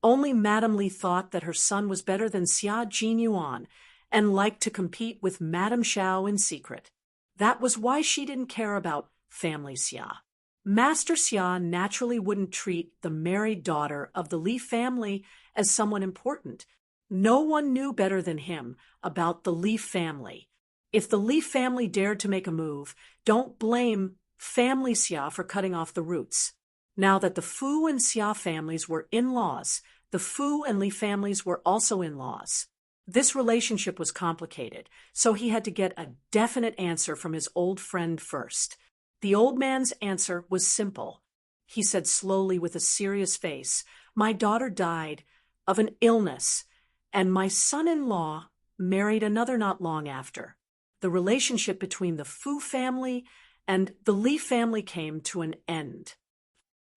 Only Madame Li thought that her son was better than Xia Jinyuan and liked to compete with Madame Xiao in secret. That was why she didn't care about Family Xia. Master Xia naturally wouldn't treat the married daughter of the Li family as someone important. No one knew better than him about the Li family. If the Li family dared to make a move, don't blame Family Xia for cutting off the roots. Now that the Fu and Xia families were in-laws, the Fu and Li families were also in-laws. This relationship was complicated, so he had to get a definite answer from his old friend first. The old man's answer was simple. He said slowly with a serious face, "My daughter died of an illness, and my son-in-law married another not long after. The relationship between the Fu family and the Li family came to an end.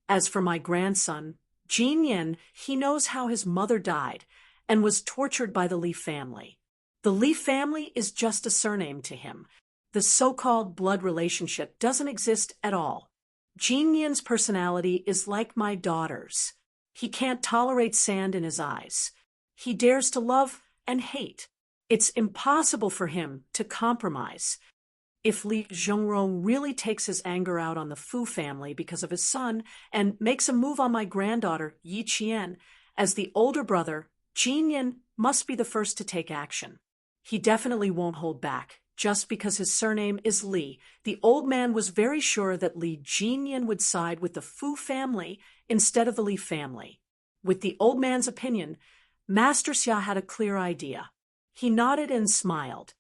As for my grandson, Jinyan, he knows how his mother died and was tortured by the Li family. The Li family is just a surname to him. The so-called blood relationship doesn't exist at all. Jinyan's personality is like my daughter's. He can't tolerate sand in his eyes. He dares to love and hate. It's impossible for him to compromise. If Li Zhongrong really takes his anger out on the Fu family because of his son and makes a move on my granddaughter, Yi Qian, as the older brother, Jin Yin must be the first to take action. He definitely won't hold back, just because his surname is Li. The old man was very sure that Li Jinyan would side with the Fu family instead of the Li family. With the old man's opinion, Master Xia had a clear idea. He nodded and smiled.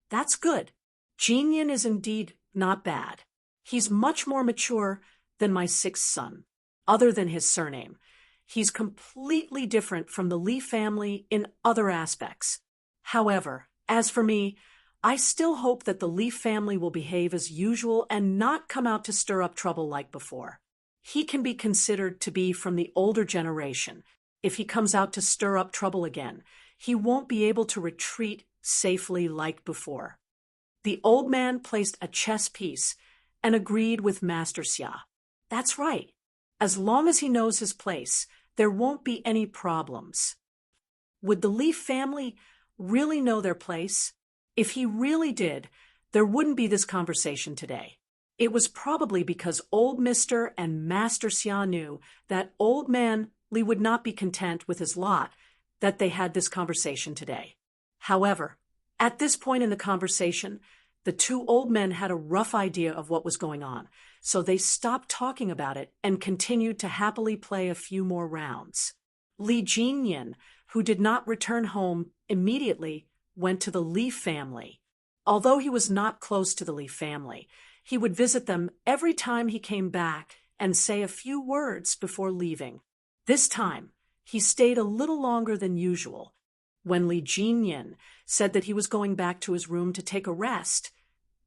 That's good. Jinyan is indeed not bad. He's much more mature than my sixth son, other than his surname. He's completely different from the Li family in other aspects. However, as for me, I still hope that the Li family will behave as usual and not come out to stir up trouble like before. He can be considered to be from the older generation. If he comes out to stir up trouble again, he won't be able to retreat safely like before. The old man placed a chess piece and agreed with Master Xia. That's right. As long as he knows his place, there won't be any problems. Would the Li family really know their place? If he really did, there wouldn't be this conversation today. It was probably because old Mr. and Master Xia knew that old man Li would not be content with his lot that they had this conversation today. However, at this point in the conversation, the two old men had a rough idea of what was going on, so they stopped talking about it and continued to happily play a few more rounds. Li Jinyan, who did not return home immediately, went to the Li family. Although he was not close to the Li family, he would visit them every time he came back and say a few words before leaving. This time, he stayed a little longer than usual. When Li Jinyan said that he was going back to his room to take a rest,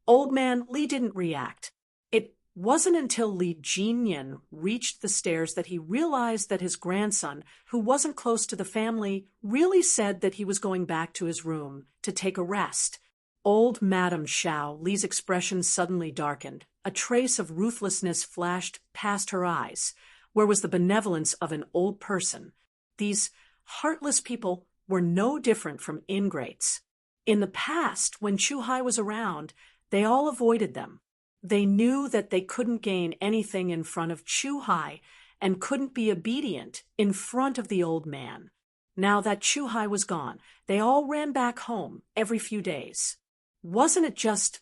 old man Li didn't react. It wasn't until Li Jinyan reached the stairs that he realized that his grandson, who wasn't close to the family, really said that he was going back to his room to take a rest. Old Madame Xiao, Li's expression suddenly darkened. A trace of ruthlessness flashed past her eyes. Where was the benevolence of an old person? These heartless people were no different from ingrates. In the past, when Chu Hai was around, they all avoided them. They knew that they couldn't gain anything in front of Chu Hai and couldn't be obedient in front of the old man. Now that Chu Hai was gone, they all ran back home every few days. Wasn't it just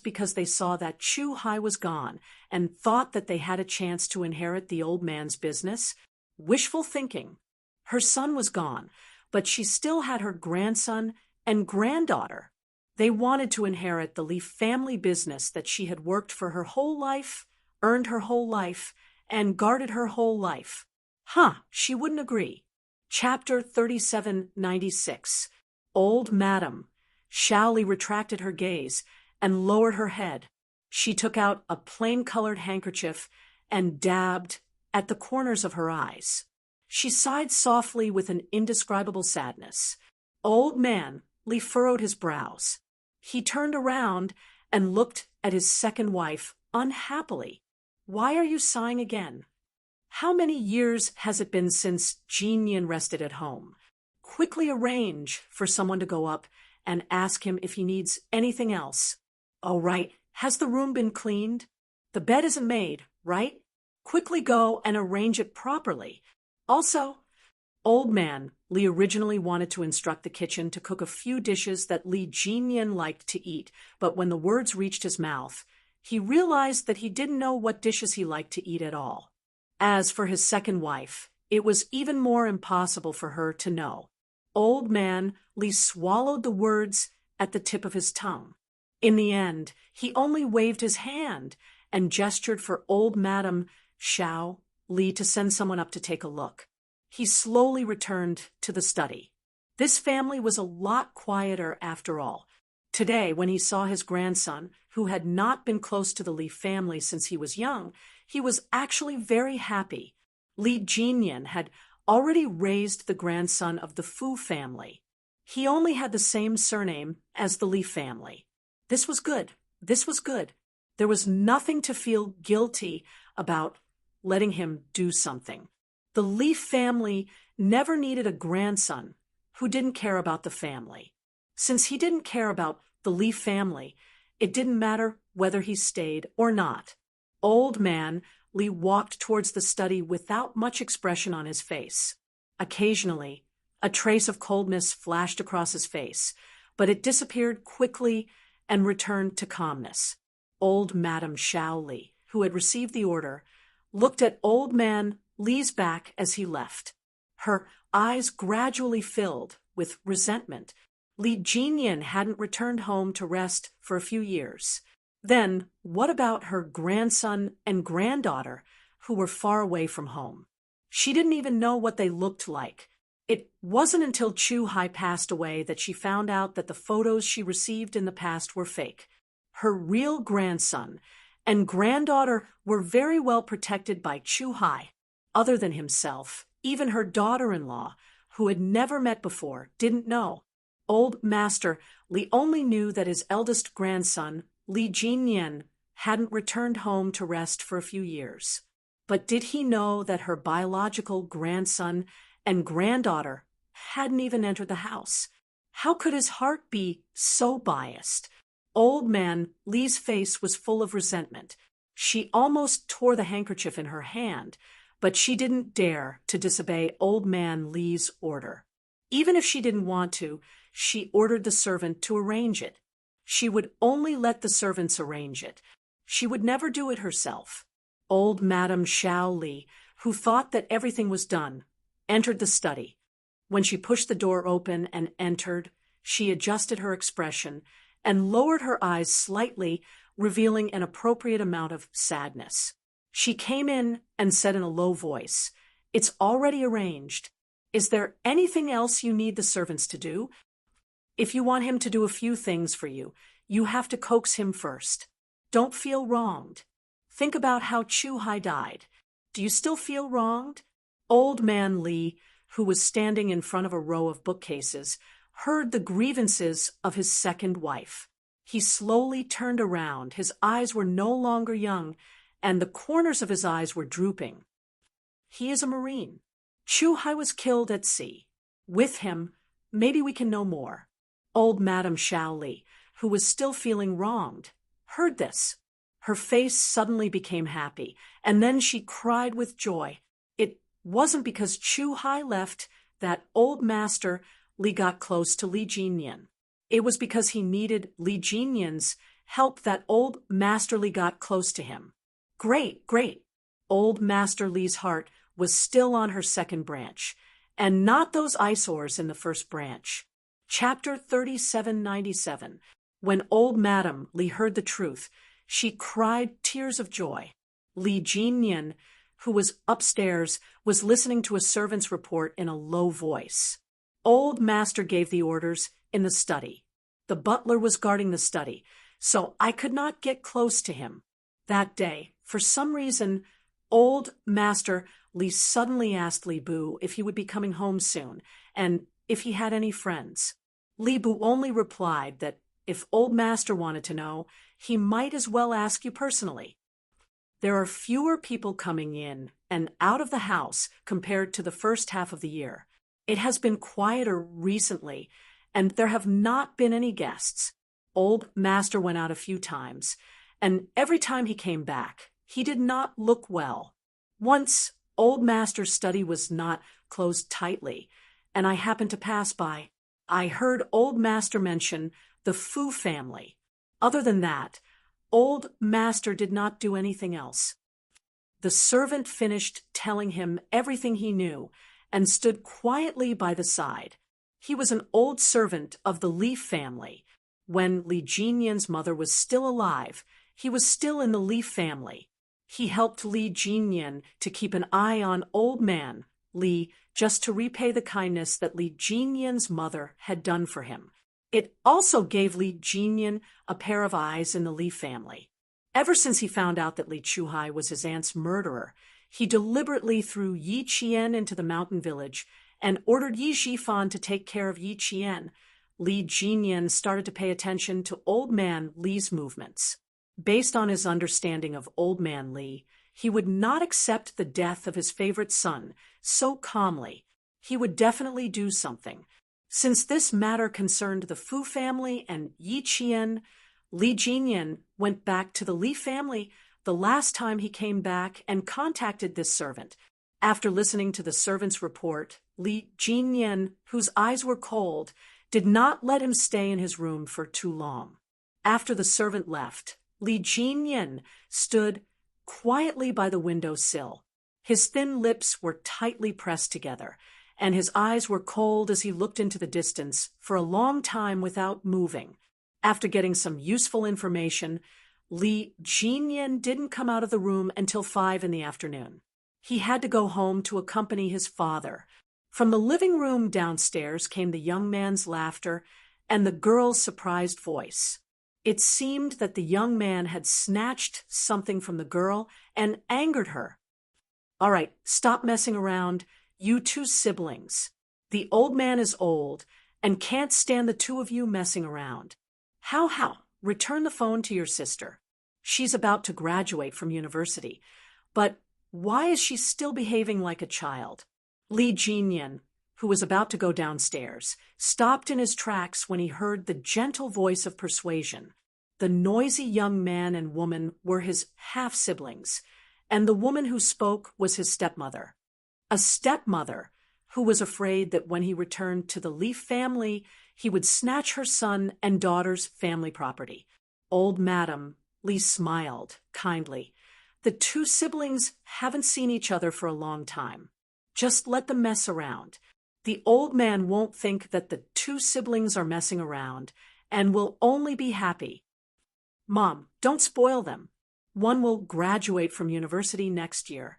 because they saw that Chu Hai was gone and thought that they had a chance to inherit the old man's business? Wishful thinking. Her son was gone, but she still had her grandson and granddaughter. They wanted to inherit the Li family business that she had worked for her whole life, earned her whole life, and guarded her whole life. She wouldn't agree. Chapter 3796. Old Madam. Xiao Li retracted her gaze and lowered her head. She took out a plain-colored handkerchief and dabbed at the corners of her eyes. She sighed softly with an indescribable sadness. Old man Li furrowed his brows. He turned around and looked at his second wife unhappily. Why are you sighing again? How many years has it been since Jin Yin rested at home? Quickly arrange for someone to go up and ask him if he needs anything else. Oh, right. Has the room been cleaned? The bed isn't made, right? Quickly go and arrange it properly. Also, old man Li originally wanted to instruct the kitchen to cook a few dishes that Li Jinyan liked to eat, but when the words reached his mouth, he realized that he didn't know what dishes he liked to eat at all. As for his second wife, it was even more impossible for her to know. Old man Li swallowed the words at the tip of his tongue. In the end, he only waved his hand and gestured for old Madame Xiao Li to send someone up to take a look. He slowly returned to the study. This family was a lot quieter after all. Today, when he saw his grandson, who had not been close to the Li family since he was young, he was actually very happy. Li Jinyan had already raised the grandson of the Fu family. He only had the same surname as the Li family. This was good. This was good. There was nothing to feel guilty about letting him do something. The Li family never needed a grandson who didn't care about the family. Since he didn't care about the Lee family, it didn't matter whether he stayed or not. Old Man Lee walked towards the study without much expression on his face. Occasionally, a trace of coldness flashed across his face, but it disappeared quickly and returned to calmness. Old Madam Xiao Li, who had received the order, looked at Old Man Lee's back as he left. Her eyes gradually filled with resentment. Li Jinyan hadn't returned home to rest for a few years. Then, what about her grandson and granddaughter, who were far away from home? She didn't even know what they looked like. It wasn't until Chu Hai passed away that she found out that the photos she received in the past were fake. Her real grandson and granddaughter were very well protected by Chu Hai. Other than himself, even her daughter-in-law, who had never met before, didn't know. Old Master Li only knew that his eldest grandson, Li Jinyan, hadn't returned home to rest for a few years. But did he know that her biological grandson and granddaughter hadn't even entered the house? How could his heart be so biased? Old Man Li's face was full of resentment. She almost tore the handkerchief in her hand, but she didn't dare to disobey Old Man Li's order. Even if she didn't want to, she ordered the servant to arrange it. She would only let the servants arrange it. She would never do it herself. Old Madam Xiao Li, who thought that everything was done, entered the study. When she pushed the door open and entered, she adjusted her expression and lowered her eyes slightly, revealing an appropriate amount of sadness. She came in and said in a low voice, "It's already arranged. Is there anything else you need the servants to do? If you want him to do a few things for you, you have to coax him first. Don't feel wronged. Think about how Chu Hai died. Do you still feel wronged?" Old Man Li, who was standing in front of a row of bookcases, heard the grievances of his second wife. He slowly turned around. His eyes were no longer young, and the corners of his eyes were drooping. He is a Marine. Chu Hai was killed at sea. With him, maybe we can know more. Old Madam Xiao Li, who was still feeling wronged, heard this. Her face suddenly became happy, and then she cried with joy. It wasn't because Chu Hai left that Old Master Li got close to Li Jinyan. It was because he needed Li Jinyan's help that Old Master Li got close to him. Great, great. Old Master Li's heart was still on her second branch, and not those eyesores in the first branch. Chapter 3797. When Old Madam Li heard the truth, she cried tears of joy. Li Jinyan, who was upstairs, was listening to a servant's report in a low voice. Old Master gave the orders in the study. The butler was guarding the study, so I could not get close to him. That day, for some reason, Old Master Li suddenly asked Li Bu if he would be coming home soon, and if he had any friends. Li Bu only replied that if Old Master wanted to know, he might as well ask you personally. There are fewer people coming in and out of the house compared to the first half of the year. It has been quieter recently, and there have not been any guests. Old Master went out a few times, and every time he came back, he did not look well. Once, Old Master's study was not closed tightly, and I happened to pass by. I heard Old Master mention the Fu family. Other than that, Old Master did not do anything else. The servant finished telling him everything he knew and stood quietly by the side. He was an old servant of the Li family. When Li Jinyan's mother was still alive, he was still in the Li family. He helped Li Jinyan to keep an eye on Old Man Li just to repay the kindness that Li Jinyan's mother had done for him. It also gave Li Jinyan a pair of eyes in the Li family. Ever since he found out that Li Chuhai was his aunt's murderer, he deliberately threw Yi Qian into the mountain village and ordered Yi Jifan to take care of Yi Qian. Li Jinyan started to pay attention to Old Man Li's movements. Based on his understanding of Old Man Li, he would not accept the death of his favorite son so calmly. He would definitely do something. Since this matter concerned the Fu family and Yi Qian, Li Jinyan went back to the Li family the last time he came back and contacted this servant. After listening to the servant's report, Li Jinyan, whose eyes were cold, did not let him stay in his room for too long. After the servant left, Li Jinyan stood quietly by the window sill. His thin lips were tightly pressed together, and his eyes were cold as he looked into the distance for a long time without moving. After getting some useful information, Li Jinyan didn't come out of the room until 5 in the afternoon. He had to go home to accompany his father. From the living room downstairs came the young man's laughter and the girl's surprised voice. It seemed that the young man had snatched something from the girl and angered her. "All right, stop messing around, you two siblings. The old man is old and can't stand the two of you messing around. How? Return the phone to your sister. She's about to graduate from university. But why is she still behaving like a child?" Li Jinyan, who was about to go downstairs, stopped in his tracks when he heard the gentle voice of persuasion. The noisy young man and woman were his half-siblings, and the woman who spoke was his stepmother. A stepmother who was afraid that when he returned to the Li family, he would snatch her son and daughter's family property. Old Madam Li smiled kindly. "The two siblings haven't seen each other for a long time. Just let them mess around. The old man won't think that the two siblings are messing around and will only be happy. Mom, don't spoil them. One will graduate from university next year,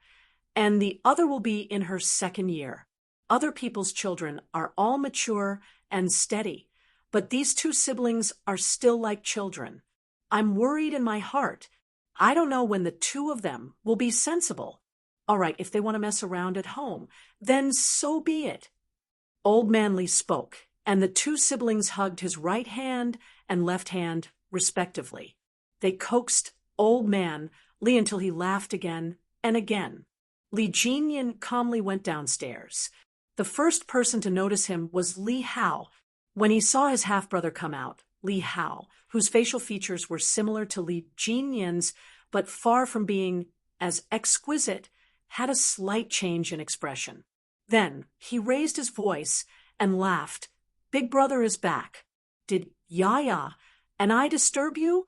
and the other will be in her second year. Other people's children are all mature and steady, but these two siblings are still like children. I'm worried in my heart. I don't know when the two of them will be sensible. All right, if they want to mess around at home, then so be it." Old Man Li spoke, and the two siblings hugged his right hand and left hand, respectively. They coaxed Old Man Li until he laughed again and again. Li Jinyan calmly went downstairs. The first person to notice him was Li Hao. When he saw his half-brother come out, Li Hao, whose facial features were similar to Li Jinyan's but far from being as exquisite, had a slight change in expression. Then he raised his voice and laughed. "Big brother is back. Did Yaya and I disturb you?"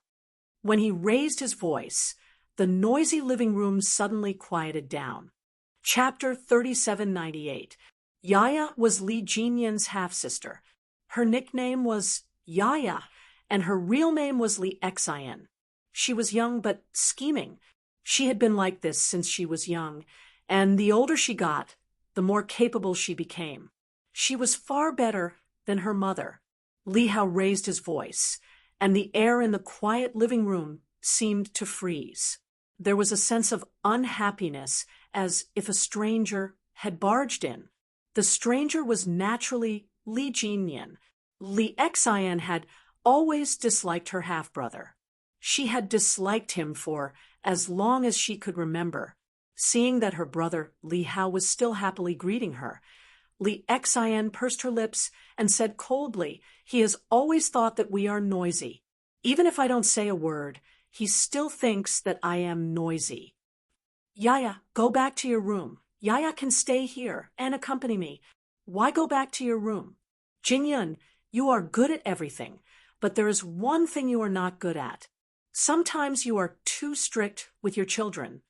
When he raised his voice, the noisy living room suddenly quieted down. Chapter 3798. Yaya was Li Jinyan's half-sister. Her nickname was Yaya, and her real name was Li Xian. She was young but scheming. She had been like this since she was young, and the older she got, the more capable she became. She was far better than her mother. Li Hao raised his voice, and the air in the quiet living room seemed to freeze. There was a sense of unhappiness, as if a stranger had barged in. The stranger was naturally Li Jinyan. Li Xian had always disliked her half-brother. She had disliked him for as long as she could remember. Seeing that her brother Li Hao was still happily greeting her, Li Xian pursed her lips and said coldly, "He has always thought that we are noisy. Even if I don't say a word, he still thinks that I am noisy. Yaya, go back to your room. Yaya can stay here and accompany me. Why go back to your room? Jinyan, you are good at everything, but there is one thing you are not good at. Sometimes you are too strict with your children."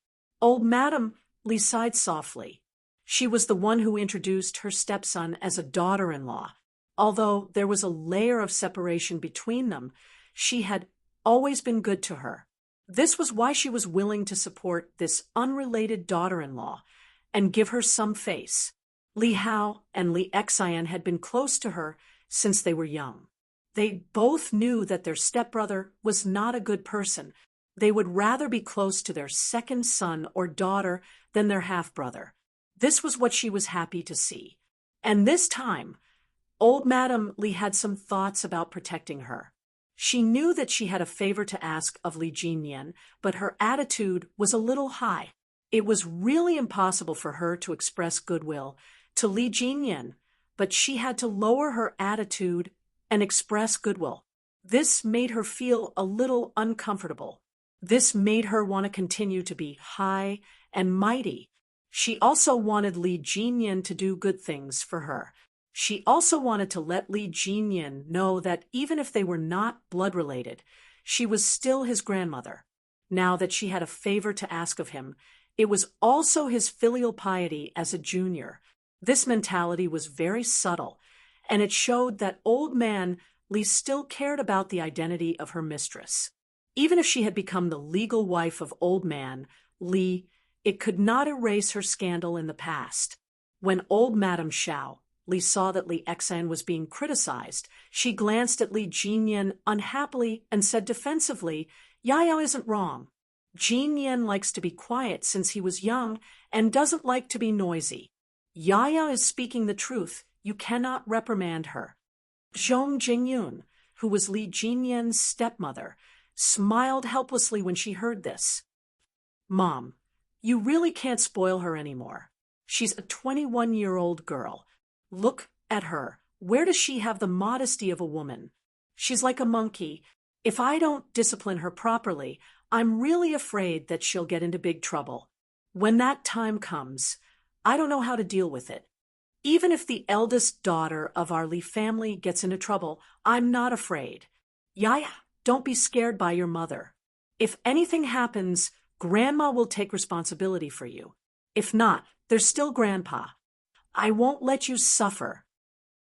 Old Madam Li sighed softly. She was the one who introduced her stepson as a daughter-in-law. Although there was a layer of separation between them, she had always been good to her. This was why she was willing to support this unrelated daughter-in-law and give her some face. Li Hao and Li Xian had been close to her since they were young. They both knew that their stepbrother was not a good person. They would rather be close to their second son or daughter than their half-brother. This was what she was happy to see. And this time, old Madam Li had some thoughts about protecting her. She knew that she had a favor to ask of Li Jinyan, but her attitude was a little high. It was really impossible for her to express goodwill to Li Jinyan, but she had to lower her attitude and express goodwill. This made her feel a little uncomfortable. This made her want to continue to be high and mighty. She also wanted Li Jinyan to do good things for her. She also wanted to let Li Jinyan know that even if they were not blood-related, she was still his grandmother. Now that she had a favor to ask of him, it was also his filial piety as a junior. This mentality was very subtle, and it showed that old man Li still cared about the identity of her mistress. Even if she had become the legal wife of old man Li, it could not erase her scandal in the past. When old Madame Xiao Li saw that Li Exan was being criticized, she glanced at Li Jinyan unhappily and said defensively, "Yaya isn't wrong. Jinyan likes to be quiet since he was young and doesn't like to be noisy. Yaya is speaking the truth. You cannot reprimand her." Zhong Jingyun, who was Li Jinyan's stepmother, smiled helplessly when she heard this. "Mom, you really can't spoil her anymore. She's a 21-year-old girl. Look at her. Where does she have the modesty of a woman? She's like a monkey. If I don't discipline her properly, I'm really afraid that she'll get into big trouble. When that time comes, I don't know how to deal with it. Even if the eldest daughter of our Li family gets into trouble, I'm not afraid. Yaya, don't be scared by your mother. If anything happens, Grandma will take responsibility for you. If not, there's still Grandpa. I won't let you suffer."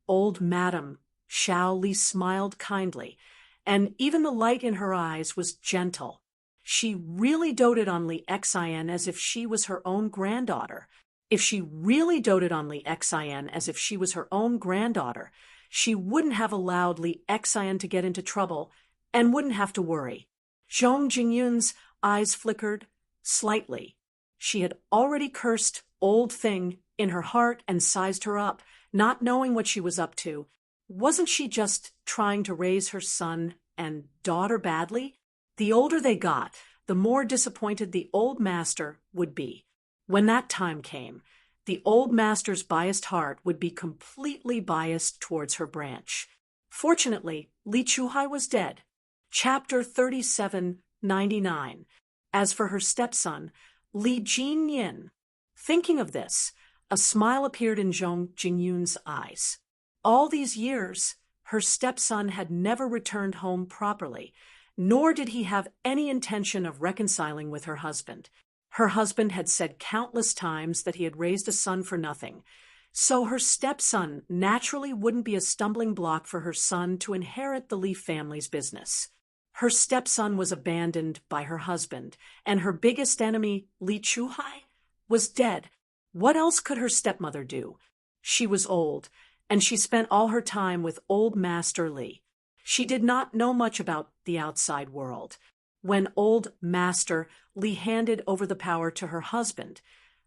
Old Madame Xiao Li smiled kindly, and even the light in her eyes was gentle. She really doted on Li Xian as if she was her own granddaughter. If she really doted on Li Xian as if she was her own granddaughter, she wouldn't have allowed Li Xian to get into trouble and wouldn't have to worry. Zhong Jingyun's eyes flickered slightly. She had already cursed Old Thing in her heart and sized her up, not knowing what she was up to. Wasn't she just trying to raise her son and daughter badly? The older they got, the more disappointed the old master would be. When that time came, the old master's biased heart would be completely biased towards her branch. Fortunately, Li Chuhai was dead. Chapter 3799. As for her stepson, Li Jinyan. Thinking of this, a smile appeared in Zhong Jingyun's eyes. All these years, her stepson had never returned home properly, nor did he have any intention of reconciling with her husband. Her husband had said countless times that he had raised a son for nothing, so her stepson naturally wouldn't be a stumbling block for her son to inherit the Li family's business. Her stepson was abandoned by her husband, and her biggest enemy, Li Chuhai, was dead. What else could her stepmother do? She was old, and she spent all her time with old Master Li. She did not know much about the outside world. When old Master Li handed over the power to her husband,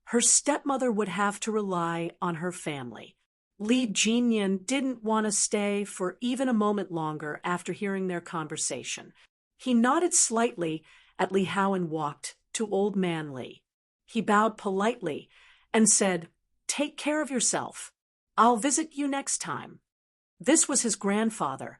her stepmother would have to rely on her family. Li Jinyan didn't want to stay for even a moment longer after hearing their conversation. He nodded slightly at Li Hao and walked to old man Li. He bowed politely and said, "Take care of yourself. I'll visit you next time." This was his grandfather,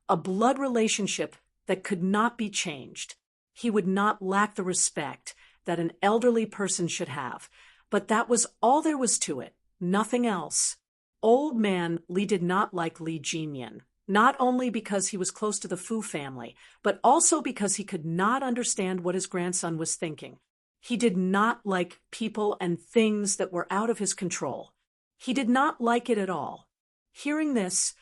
a blood relationship that could not be changed. He would not lack the respect that an elderly person should have, but that was all there was to it, nothing else. Old man Li did not like Li Jinyan, not only because he was close to the Fu family, but also because he could not understand what his grandson was thinking. He did not like people and things that were out of his control. He did not like it at all. Hearing this,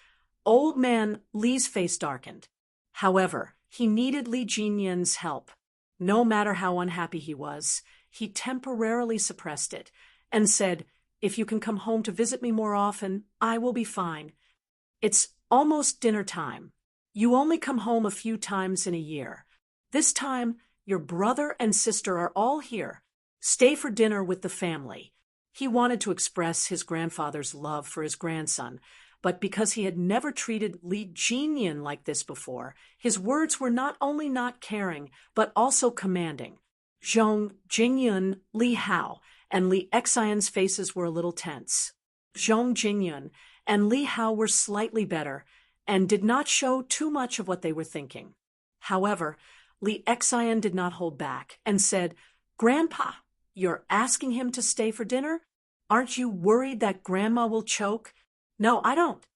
old man Li's face darkened. However, he needed Li Jinyan's help. No matter how unhappy he was, he temporarily suppressed it and said, "If you can come home to visit me more often, I will be fine. It's almost dinner time. You only come home a few times in a year. This time, your brother and sister are all here. Stay for dinner with the family." He wanted to express his grandfather's love for his grandson, but because he had never treated Li Jinyan like this before, his words were not only not caring, but also commanding. Zhong Jingyun, Li Hao, and Li Xian's faces were a little tense. Zhong Jingyun and Li Hao were slightly better and did not show too much of what they were thinking. However, Li Xian did not hold back and said, "Grandpa, you're asking him to stay for dinner? Aren't you worried that Grandma will choke?" "No, I don't."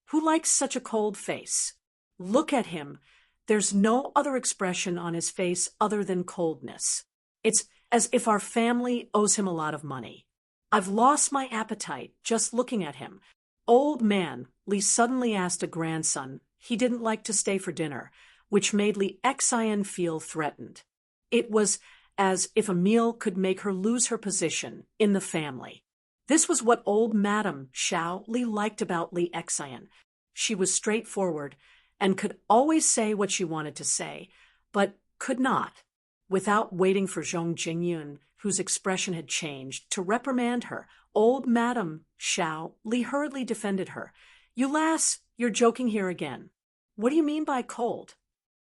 "Who likes such a cold face? Look at him. There's no other expression on his face other than coldness. It's as if our family owes him a lot of money. I've lost my appetite just looking at him." "Old man," Li suddenly asked a grandson. He didn't like to stay for dinner, which made Li Xian feel threatened. It was as if a meal could make her lose her position in the family. This was what old Madame Xiao Li liked about Li Xian. She was straightforward and could always say what she wanted to say, but could not, without waiting for Zhong Jingyun, whose expression had changed, to reprimand her. Old Madame Xiao Li hurriedly defended her. "You lass, you're joking here again. What do you mean by cold?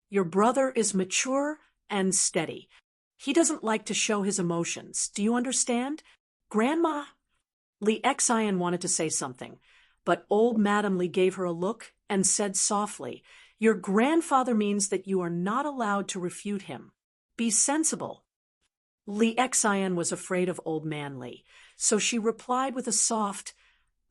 Your brother is mature and steady. He doesn't like to show his emotions. Do you understand? Grandma?" Li Xian wanted to say something, but old Madame Li gave her a look and said softly, "Your grandfather means that you are not allowed to refute him. Be sensible." Li Xian was afraid of old man Li, so she replied with a soft,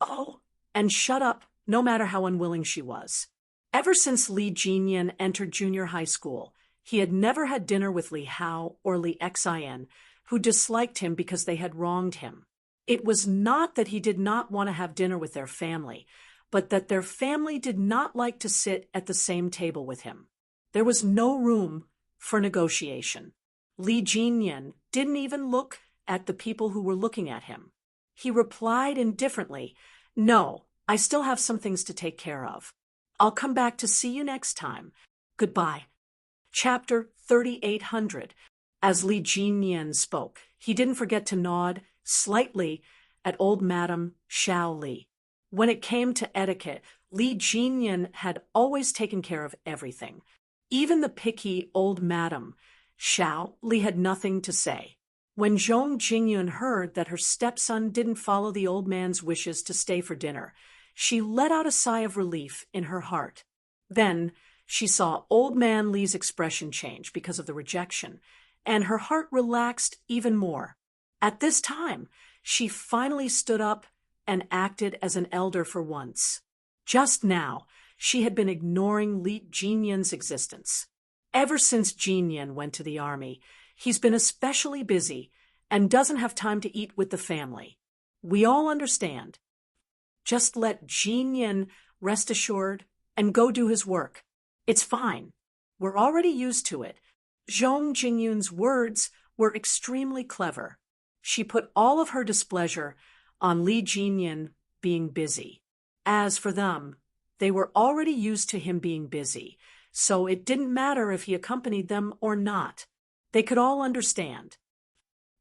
"Oh," and shut up, no matter how unwilling she was. Ever since Li Jinyan entered junior high school, he had never had dinner with Li Hao or Li Xian, who disliked him because they had wronged him. It was not that he did not want to have dinner with their family, but that their family did not like to sit at the same table with him. There was no room for negotiation. Li Jinyan didn't even look at the people who were looking at him. He replied indifferently, "No, I still have some things to take care of. I'll come back to see you next time. Goodbye." Chapter 3800. As Li Jinyan spoke, he didn't forget to nod slightly at old Madame Xiao Li. When it came to etiquette, Li Jinyan had always taken care of everything. Even the picky old Madame Xiao Li had nothing to say. When Zhong Jingyun heard that her stepson didn't follow the old man's wishes to stay for dinner, she let out a sigh of relief in her heart. Then she saw old man Li's expression change because of the rejection, and her heart relaxed even more. At this time, she finally stood up and acted as an elder for once. Just now, she had been ignoring Li Jinyan's existence. Ever since Jinyan went to the army, he's been especially busy and doesn't have time to eat with the family. We all understand. Just let Jinyan rest assured and go do his work. It's fine. We're already used to it. Zhong Jingyun's words were extremely clever. She put all of her displeasure on Li Jinyan being busy. As for them, they were already used to him being busy, so it didn't matter if he accompanied them or not. They could all understand.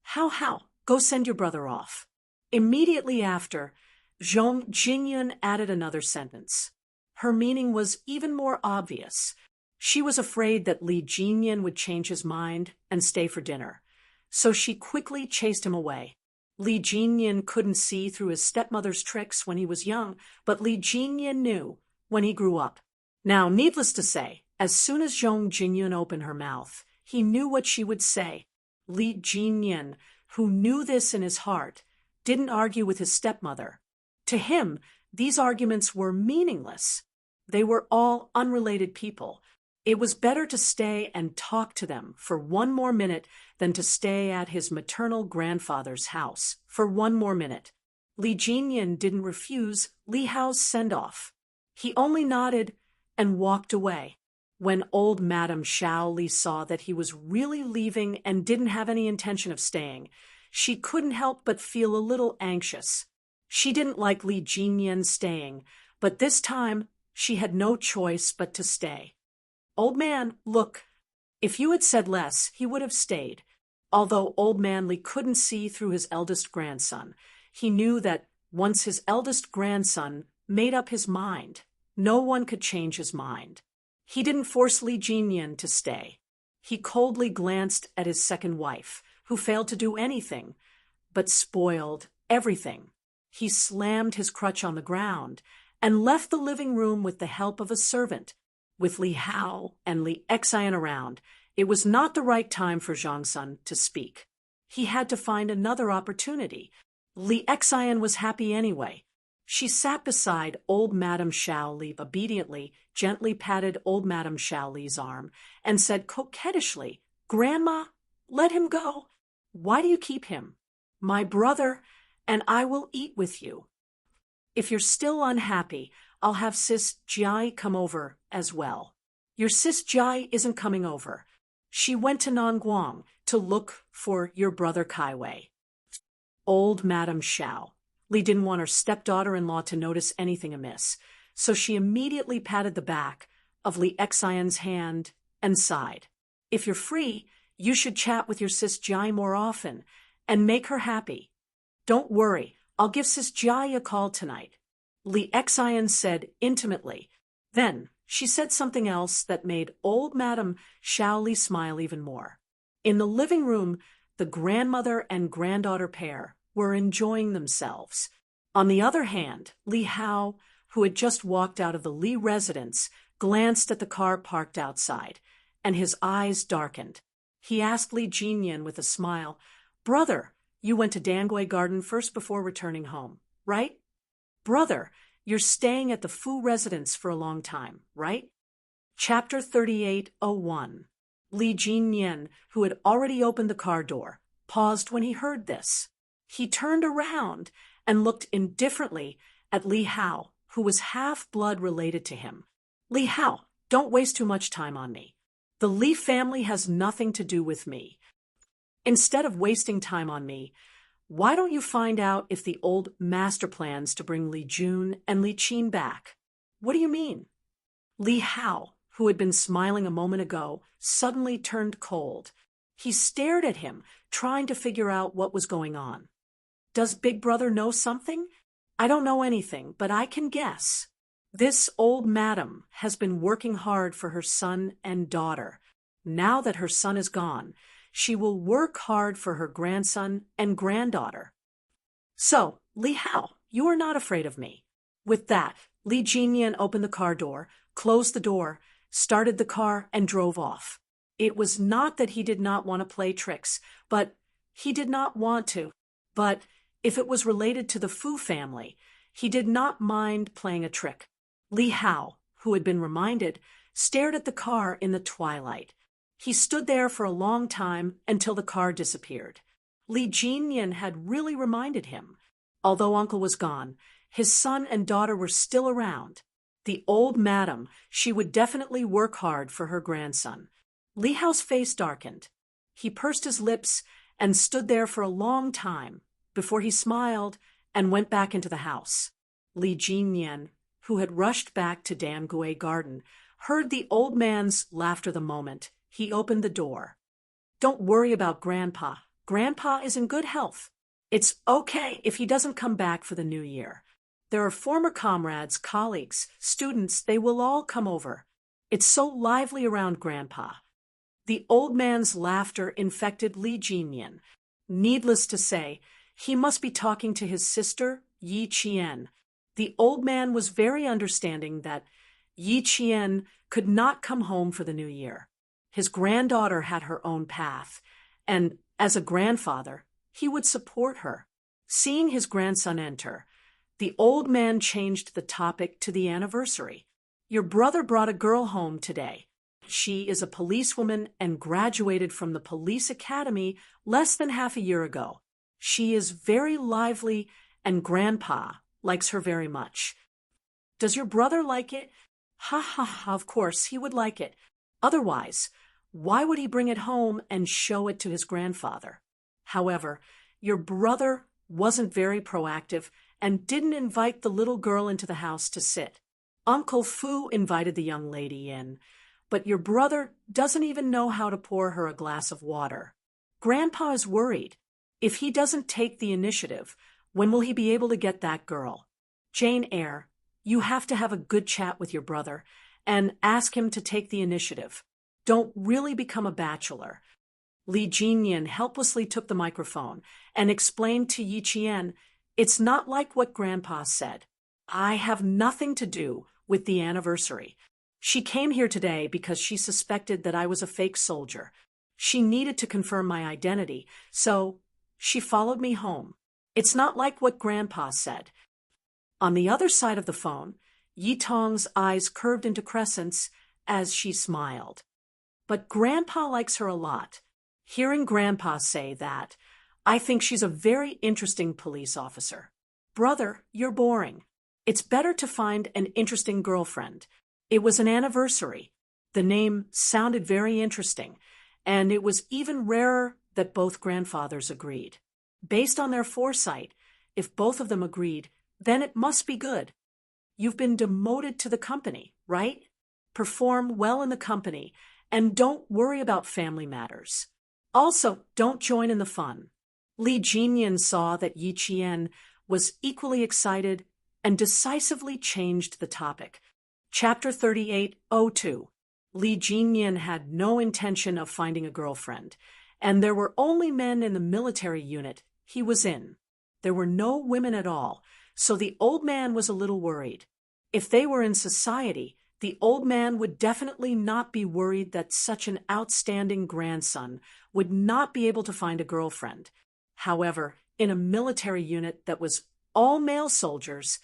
How? Go send your brother off." Immediately after, Zhong Jingyun added another sentence. Her meaning was even more obvious. She was afraid that Li Jinyan would change his mind and stay for dinner, so she quickly chased him away. Li Jinyan couldn't see through his stepmother's tricks when he was young, but Li Jinyan knew when he grew up. Now, needless to say, as soon as Zhong Jingyun opened her mouth, he knew what she would say. Li Jinyan, who knew this in his heart, didn't argue with his stepmother. To him, these arguments were meaningless. They were all unrelated people. It was better to stay and talk to them for one more minute than to stay at his maternal grandfather's house for one more minute. Li Jinyan didn't refuse Li Hao's send-off. He only nodded and walked away. When old Madame Xiao Li saw that he was really leaving and didn't have any intention of staying, she couldn't help but feel a little anxious. She didn't like Li Jinyan staying, but this time she had no choice but to stay. "Old man, look, if you had said less, he would have stayed." Although old man Li couldn't see through his eldest grandson, he knew that once his eldest grandson made up his mind, no one could change his mind. He didn't force Li Jinyan to stay. He coldly glanced at his second wife, who failed to do anything, but spoiled everything. He slammed his crutch on the ground and left the living room with the help of a servant. With Li Hao and Li Xian around, it was not the right time for Zhang Sun to speak. He had to find another opportunity. Li Xian was happy anyway. She sat beside old Madame Shaoli, obediently, gently patted old Madame Shaoli's arm, and said coquettishly, "Grandma, let him go. Why do you keep him? My brother, and I will eat with you. If you're still unhappy, I'll have Sis Jai come over as well." "Your Sis Jai isn't coming over. She went to Nanguang to look for your brother Kaiwei." Old Madame Shao. Li didn't want her stepdaughter-in-law to notice anything amiss, so she immediately patted the back of Li Xian's hand and sighed. "If you're free, you should chat with your Sis Jai more often and make her happy. Don't worry, I'll give Sis Jai a call tonight," Li Xian said intimately. Then she said something else that made old Madame Shaoli smile even more. In the living room, the grandmother and granddaughter pair were enjoying themselves. On the other hand, Li Hao, who had just walked out of the Li residence, glanced at the car parked outside, and his eyes darkened. He asked Li Jinyan with a smile, "Brother, you went to Dangui Garden first before returning home, right? Brother, you're staying at the Fu residence for a long time, right?" Chapter 38:01. Li Jinyan, who had already opened the car door, paused when he heard this. He turned around and looked indifferently at Li Hao, who was half-blood related to him. "Li Hao, don't waste too much time on me. The Li family has nothing to do with me. Instead of wasting time on me, why don't you find out if the old master plans to bring Li Jun and Li Qin back?" "What do you mean?" Li Hao, who had been smiling a moment ago, suddenly turned cold. He stared at him, trying to figure out what was going on. "Does Big Brother know something?" "I don't know anything, but I can guess. This old madam has been working hard for her son and daughter. Now that her son is gone, she will work hard for her grandson and granddaughter. So, Li Hao, you are not afraid of me." With that, Li Jinyan opened the car door, closed the door, started the car, and drove off. It was not that he did not want to play tricks, but he did not want to. But if it was related to the Fu family, he did not mind playing a trick. Li Hao, who had been reminded, stared at the car in the twilight. He stood there for a long time until the car disappeared. Li Jinyan had really reminded him. Although Uncle was gone, his son and daughter were still around. The old madam, she would definitely work hard for her grandson. Li Hao's face darkened. He pursed his lips and stood there for a long time before he smiled and went back into the house. Li Jinyan, who had rushed back to Dangui Garden, heard the old man's laughter the moment he opened the door. "Don't worry about Grandpa. Grandpa is in good health. It's okay if he doesn't come back for the new year. There are former comrades, colleagues, students, they will all come over. It's so lively around Grandpa." The old man's laughter infected Li Jinyan. Needless to say, he must be talking to his sister, Yi Qian. The old man was very understanding that Yi Qian could not come home for the new year. His granddaughter had her own path, and as a grandfather, he would support her. Seeing his grandson enter, the old man changed the topic to the anniversary. "Your brother brought a girl home today. She is a policewoman and graduated from the police academy less than half a year ago. She is very lively, and Grandpa likes her very much." "Does your brother like it?" "Ha ha ha, of course he would like it. Otherwise, why would he bring it home and show it to his grandfather? However, your brother wasn't very proactive and didn't invite the little girl into the house to sit. Uncle Fu invited the young lady in, but your brother doesn't even know how to pour her a glass of water. Grandpa is worried. If he doesn't take the initiative, when will he be able to get that girl? Jane Eyre, you have to have a good chat with your brother and ask him to take the initiative. Don't really become a bachelor." Li Jinyan helplessly took the microphone and explained to Yi Qian, It's not like what Grandpa said. I have nothing to do with the anniversary. She came here today because she suspected that I was a fake soldier. She needed to confirm my identity, so she followed me home. It's not like what Grandpa said. On the other side of the phone, Yi Tong's eyes curved into crescents as she smiled. But Grandpa likes her a lot. Hearing Grandpa say that, I think she's a very interesting police officer. Brother, you're boring. It's better to find an interesting girlfriend. It was an anniversary. The name sounded very interesting, and it was even rarer that both grandfathers agreed. Based on their foresight, if both of them agreed, then it must be good. You've been demoted to the company, right? Perform well in the company, and don't worry about family matters. Also, don't join in the fun. Li Jinyan saw that Yi Qian was equally excited and decisively changed the topic. Chapter 38:02. Li Jinyan had no intention of finding a girlfriend, and there were only men in the military unit he was in. There were no women at all, so the old man was a little worried. If they were in society, the old man would definitely not be worried that such an outstanding grandson would not be able to find a girlfriend. However, in a military unit that was all male soldiers,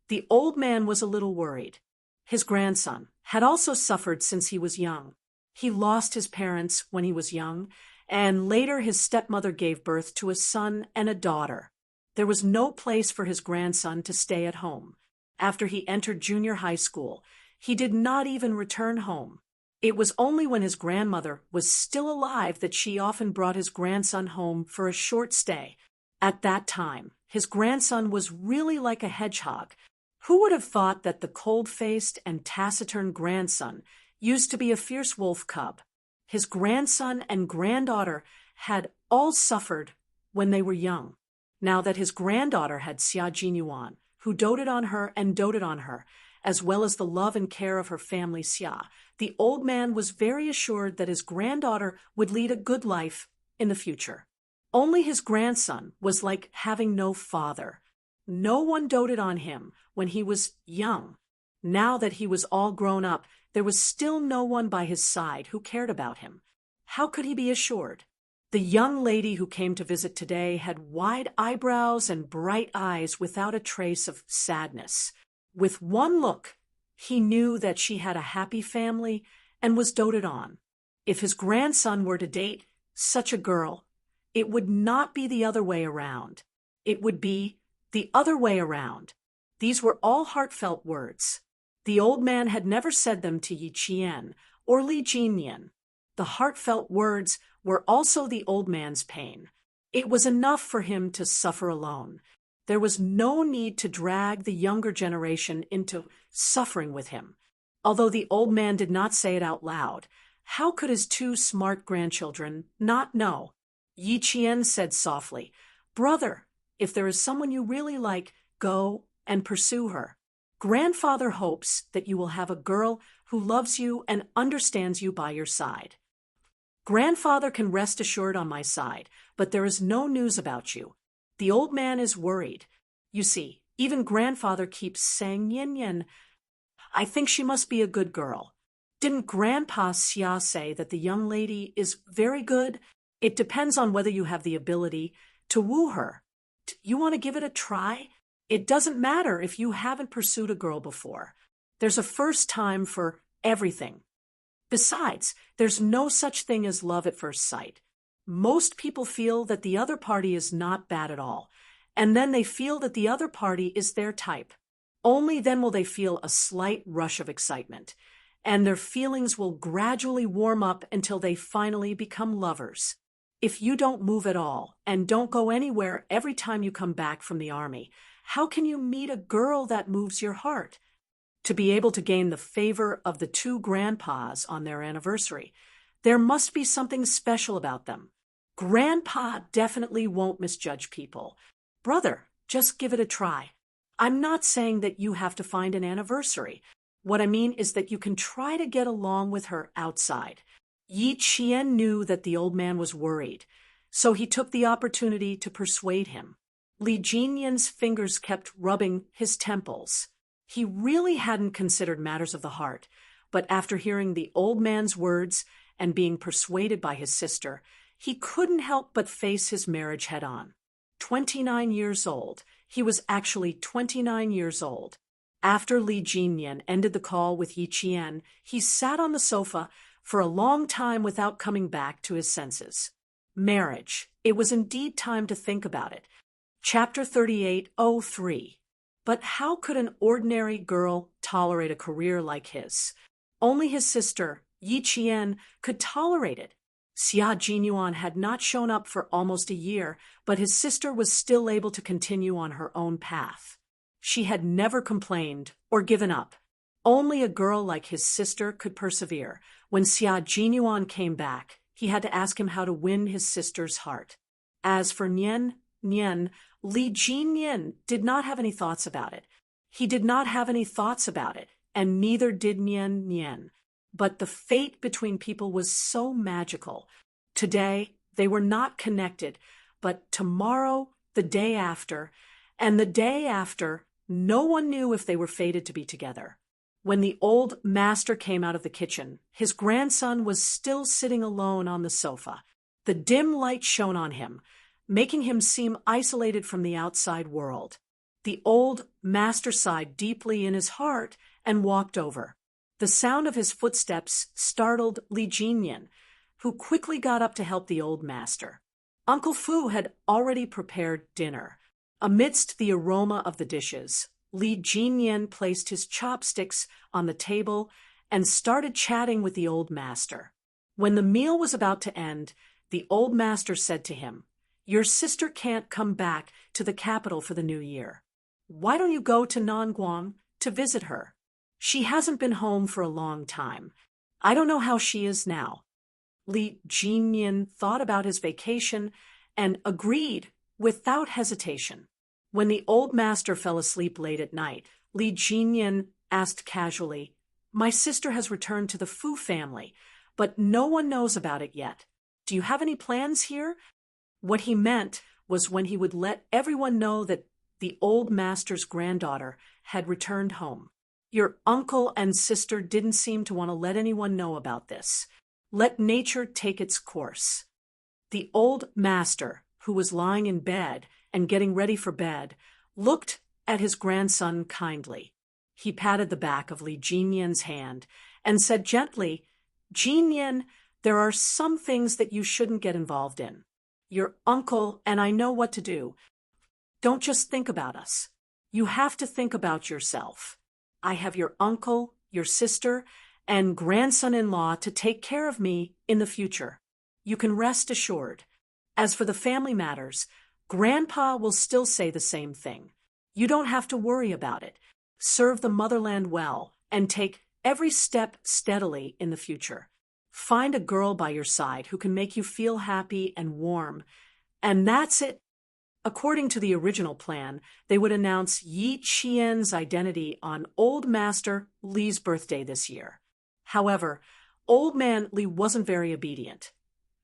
the old man was a little worried. His grandson had also suffered since he was young. He lost his parents when he was young, and later his stepmother gave birth to a son and a daughter. There was no place for his grandson to stay at home. After he entered junior high school, he did not even return home. It was only when his grandmother was still alive that she often brought his grandson home for a short stay. At that time, his grandson was really like a hedgehog. Who would have thought that the cold-faced and taciturn grandson used to be a fierce wolf cub? His grandson and granddaughter had all suffered when they were young. Now that his granddaughter had Xia Jinyuan, who doted on her and doted on her, as well as the love and care of her family Xia, the old man was very assured that his granddaughter would lead a good life in the future. Only his grandson was like having no father. No one doted on him when he was young. Now that he was all grown up, there was still no one by his side who cared about him. How could he be assured? The young lady who came to visit today had wide eyebrows and bright eyes without a trace of sadness. With one look, he knew that she had a happy family and was doted on. If his grandson were to date such a girl, it would not be the other way around. It would be the other way around. These were all heartfelt words. The old man had never said them to Yi Qian or Li Jinyan. The heartfelt words were also the old man's pain. It was enough for him to suffer alone. There was no need to drag the younger generation into suffering with him. Although the old man did not say it out loud, how could his two smart grandchildren not know? Yi Qian said softly, "Brother, if there is someone you really like, go and pursue her. Grandfather hopes that you will have a girl who loves you and understands you by your side." Grandfather can rest assured on my side, but there is no news about you. The old man is worried. You see, even grandfather keeps saying yin yin. I think she must be a good girl. Didn't Grandpa Xia say that the young lady is very good? It depends on whether you have the ability to woo her. You want to give it a try? It doesn't matter if you haven't pursued a girl before. There's a first time for everything. Besides, there's no such thing as love at first sight. Most people feel that the other party is not bad at all, and then they feel that the other party is their type. Only then will they feel a slight rush of excitement, and their feelings will gradually warm up until they finally become lovers. If you don't move at all and don't go anywhere every time you come back from the army, how can you meet a girl that moves your heart? To be able to gain the favor of the two grandpas on their anniversary, there must be something special about them. Grandpa definitely won't misjudge people. Brother, just give it a try. I'm not saying that you have to find an anniversary. What I mean is that you can try to get along with her outside. Yi Qian knew that the old man was worried, so he took the opportunity to persuade him. Li Jinyan's fingers kept rubbing his temples. He really hadn't considered matters of the heart, but after hearing the old man's words and being persuaded by his sister, he couldn't help but face his marriage head-on. 29 years old. He was actually 29 years old. After Li Jinyan ended the call with Yi Qian, he sat on the sofa for a long time without coming back to his senses. Marriage. It was indeed time to think about it. Chapter 38:03. But how could an ordinary girl tolerate a career like his? Only his sister, Yi Qian, could tolerate it. Xia Jinyuan had not shown up for almost a year, but his sister was still able to continue on her own path. She had never complained or given up. Only a girl like his sister could persevere. When Xia Jinyuan came back, he had to ask him how to win his sister's heart. As for Nian, Li Jinyan did not have any thoughts about it. He did not have any thoughts about it, and neither did Nian. But the fate between people was so magical. Today, they were not connected, but tomorrow, the day after, and the day after, no one knew if they were fated to be together. When the old master came out of the kitchen, his grandson was still sitting alone on the sofa. The dim light shone on him, making him seem isolated from the outside world. The old master sighed deeply in his heart and walked over. The sound of his footsteps startled Li Jinyan, who quickly got up to help the old master. Uncle Fu had already prepared dinner. Amidst the aroma of the dishes, Li Jinyan placed his chopsticks on the table and started chatting with the old master. When the meal was about to end, the old master said to him, "Your sister can't come back to the capital for the new year. Why don't you go to Nanguang to visit her? She hasn't been home for a long time. I don't know how she is now." Li Jinyan thought about his vacation and agreed without hesitation. When the old master fell asleep late at night, Li Jinyan asked casually, "My sister has returned to the Fu family, but no one knows about it yet. Do you have any plans here?" What he meant was when he would let everyone know that the old master's granddaughter had returned home. Your uncle and sister didn't seem to want to let anyone know about this. Let nature take its course. The old master, who was lying in bed and getting ready for bed, looked at his grandson kindly. He patted the back of Li Jinyan's hand and said gently, "Jinyan, there are some things that you shouldn't get involved in. Your uncle and I know what to do. Don't just think about us. You have to think about yourself. I have your uncle, your sister, and grandson-in-law to take care of me in the future. You can rest assured. As for the family matters, Grandpa will still say the same thing. You don't have to worry about it. Serve the motherland well and take every step steadily in the future. Find a girl by your side who can make you feel happy and warm. And that's it." According to the original plan, they would announce Yi Qian's identity on Old Master Li's birthday this year. However, Old Man Li wasn't very obedient.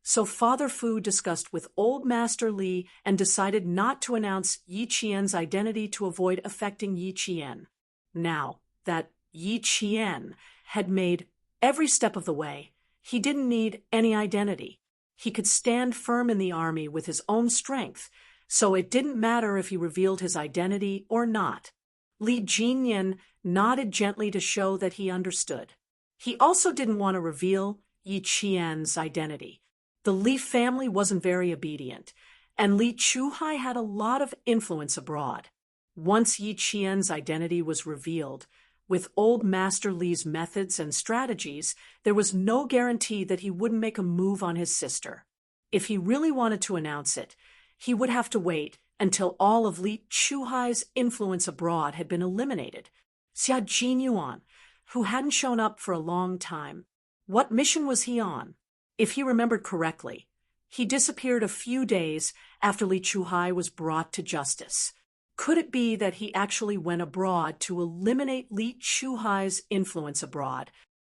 So Father Fu discussed with Old Master Li and decided not to announce Yi Qian's identity to avoid affecting Yi Qian. Now that Yi Qian had made every step of the way, he didn't need any identity. He could stand firm in the army with his own strength, so it didn't matter if he revealed his identity or not. Li Jinyan nodded gently to show that he understood. He also didn't want to reveal Yi Qian's identity. The Li family wasn't very obedient, and Li Chuhai had a lot of influence abroad. Once Yi Qian's identity was revealed, with Old Master Li's methods and strategies, there was no guarantee that he wouldn't make a move on his sister. If he really wanted to announce it, he would have to wait until all of Li Chuhai's influence abroad had been eliminated. Xia Jinyuan, who hadn't shown up for a long time, what mission was he on? If he remembered correctly, he disappeared a few days after Li Chuhai was brought to justice. Could it be that he actually went abroad to eliminate Li Chuhai's influence abroad?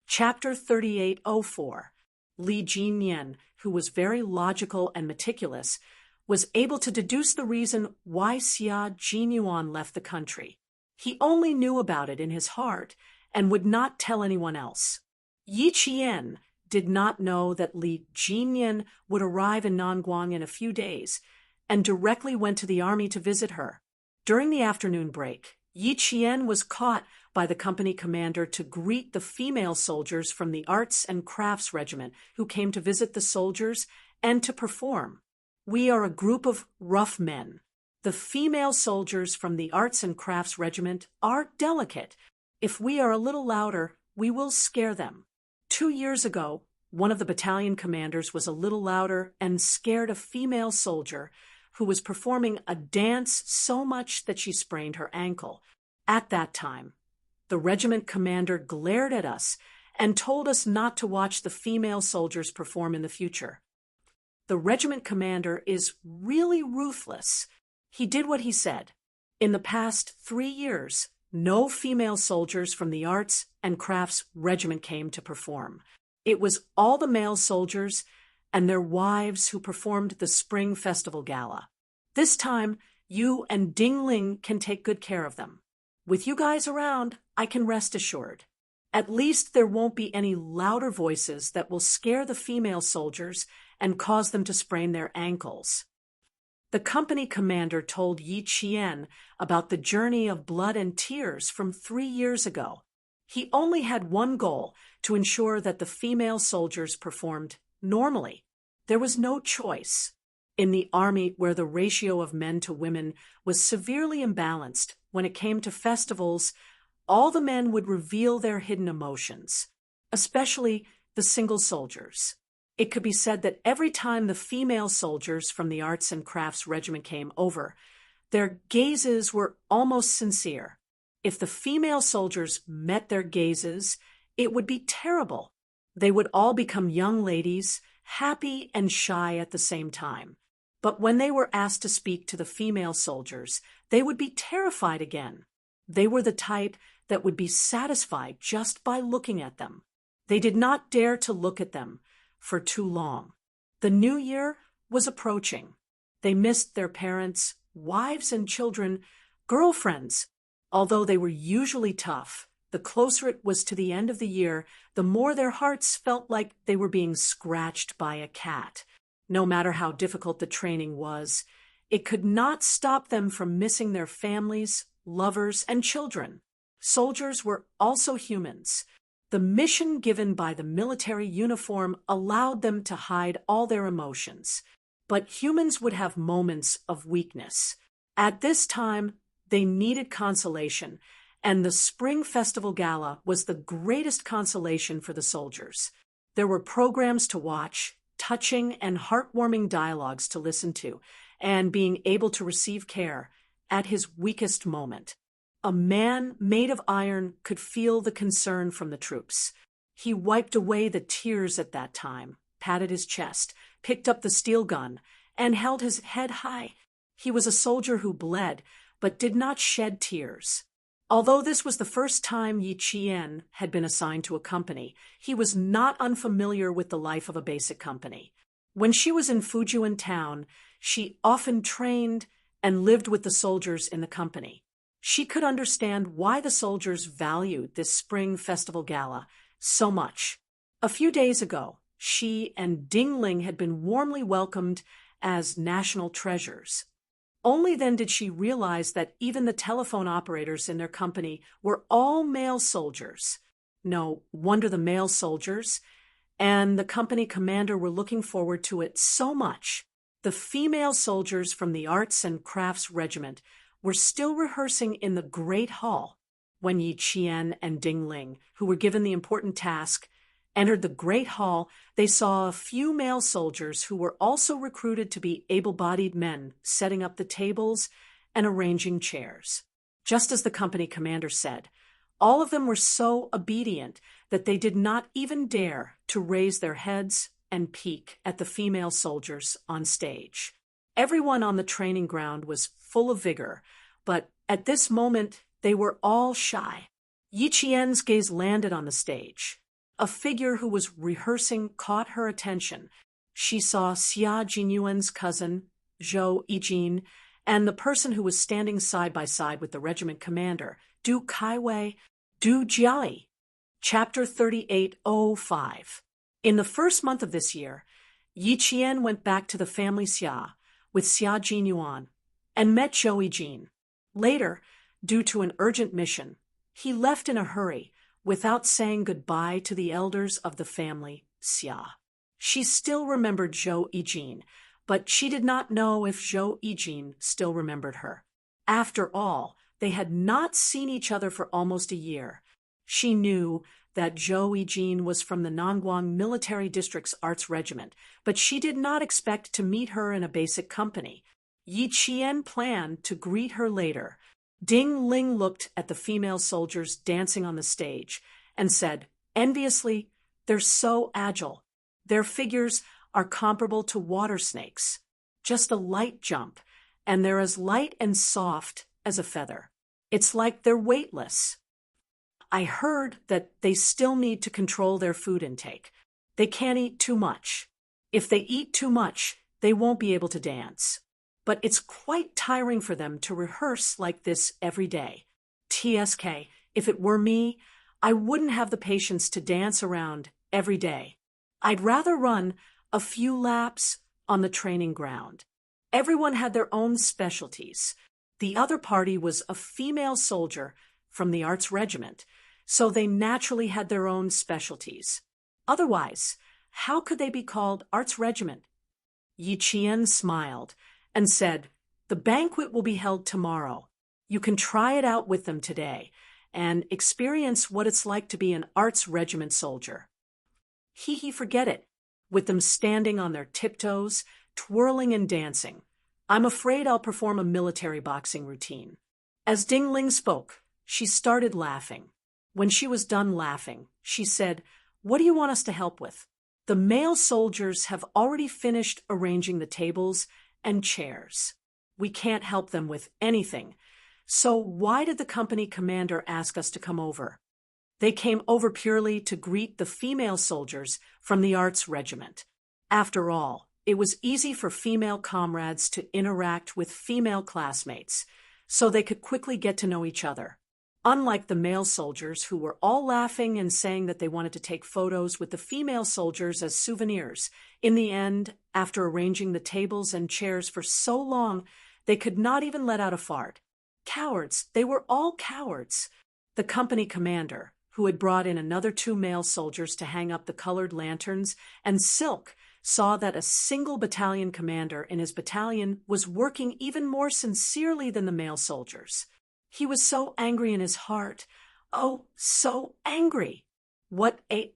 Chapter 38:04. Li Jinyan, who was very logical and meticulous, was able to deduce the reason why Xia Jinyuan left the country. He only knew about it in his heart and would not tell anyone else. Yi Qian did not know that Li Jinyan would arrive in Nanguang in a few days and directly went to the army to visit her. During the afternoon break, Yi Qian was caught by the company commander to greet the female soldiers from the Arts and Crafts Regiment who came to visit the soldiers and to perform. "We are a group of rough men. The female soldiers from the Arts and Crafts Regiment are delicate. If we are a little louder, we will scare them." 2 years ago, one of the battalion commanders was a little louder and scared a female soldier who was performing a dance so much that she sprained her ankle. At that time, the regiment commander glared at us and told us not to watch the female soldiers perform in the future. The regiment commander is really ruthless. He did what he said. In the past 3 years, no female soldiers from the Arts and Crafts Regiment came to perform. It was all the male soldiers and their wives who performed the Spring Festival Gala. This time, you and Dingling can take good care of them. With you guys around, I can rest assured. At least there won't be any louder voices that will scare the female soldiers and cause them to sprain their ankles. The company commander told Yi Qian about the journey of blood and tears from 3 years ago. He only had one goal, to ensure that the female soldiers performed normally. There was no choice. In the army, where the ratio of men to women was severely imbalanced, when it came to festivals, all the men would reveal their hidden emotions, especially the single soldiers. It could be said that every time the female soldiers from the Arts and Crafts Regiment came over, their gazes were almost sincere. If the female soldiers met their gazes, it would be terrible. They would all become young ladies, happy and shy at the same time. But when they were asked to speak to the female soldiers, they would be terrified again. They were the type that would be satisfied just by looking at them. They did not dare to look at them for too long. The new year was approaching. They missed their parents, wives and children, girlfriends. Although they were usually tough, the closer it was to the end of the year, the more their hearts felt like they were being scratched by a cat. No matter how difficult the training was, it could not stop them from missing their families, lovers, and children. Soldiers were also humans. The mission given by the military uniform allowed them to hide all their emotions. But humans would have moments of weakness. At this time, they needed consolation, and the Spring Festival Gala was the greatest consolation for the soldiers. There were programs to watch, touching and heartwarming dialogues to listen to, and being able to receive care at his weakest moment. A man made of iron could feel the concern from the troops. He wiped away the tears at that time, patted his chest, picked up the steel gun, and held his head high. He was a soldier who bled, but did not shed tears. Although this was the first time Yi Qian had been assigned to a company, he was not unfamiliar with the life of a basic company. When she was in Fujian town, she often trained and lived with the soldiers in the company. She could understand why the soldiers valued this Spring Festival Gala so much. A few days ago, she and Dingling had been warmly welcomed as national treasures. Only then did she realize that even the telephone operators in their company were all male soldiers. No wonder the male soldiers and the company commander were looking forward to it so much. The female soldiers from the Arts and Crafts Regiment were still rehearsing in the Great Hall when Yi Qian and Dingling, who were given the important task, entered the Great Hall. They saw a few male soldiers who were also recruited to be able-bodied men setting up the tables and arranging chairs. Just as the company commander said, all of them were so obedient that they did not even dare to raise their heads and peek at the female soldiers on stage. Everyone on the training ground was full of vigor, but at this moment they were all shy. Yi Qian's gaze landed on the stage. A figure who was rehearsing caught her attention. She saw Xia Jinyuan's cousin, Zhou Yijin, and the person who was standing side by side with the regiment commander, Du Kaiwei, Du Jiali. Chapter 3805. In the first month of this year, Yi Qian went back to the family Xia with Xia Jinyuan and met Zhou Yijin. Later, due to an urgent mission, he left in a hurry without saying goodbye to the elders of the family Xia. She still remembered Zhou Yijin, but she did not know if Zhou Yijin still remembered her. After all, they had not seen each other for almost a year. She knew that Zhou Yijin was from the Nangguang Military District's Arts Regiment, but she did not expect to meet her in a basic company. Yi Qian planned to greet her later. Ding Ling looked at the female soldiers dancing on the stage and said, enviously, "They're so agile. Their figures are comparable to water snakes. Just a light jump, and they're as light and soft as a feather. It's like they're weightless." I heard that they still need to control their food intake. They can't eat too much. If they eat too much, they won't be able to dance. But it's quite tiring for them to rehearse like this every day. TSK, if it were me, I wouldn't have the patience to dance around every day. I'd rather run a few laps on the training ground. Everyone had their own specialties. The other party was a female soldier from the Arts Regiment, so they naturally had their own specialties. Otherwise, how could they be called Arts Regiment? Yi Qian smiled and said, "The banquet will be held tomorrow. You can try it out with them today and experience what it's like to be an Arts Regiment soldier." Forget it, with them standing on their tiptoes, twirling and dancing. I'm afraid I'll perform a military boxing routine. As Ding Ling spoke, she started laughing. When she was done laughing, she said, "What do you want us to help with?" The male soldiers have already finished arranging the tables and chairs. We can't help them with anything. So why did the company commander ask us to come over? They came over purely to greet the female soldiers from the Arts Regiment. After all, it was easy for female comrades to interact with female classmates, so they could quickly get to know each other. Unlike the male soldiers who were all laughing and saying that they wanted to take photos with the female soldiers as souvenirs, in the end, after arranging the tables and chairs for so long, they could not even let out a fart. Cowards, they were all cowards. The company commander, who had brought in another 2 male soldiers to hang up the colored lanterns, and Silk, saw that a single battalion commander in his battalion was working even more sincerely than the male soldiers. He was so angry in his heart. Oh, so angry. What a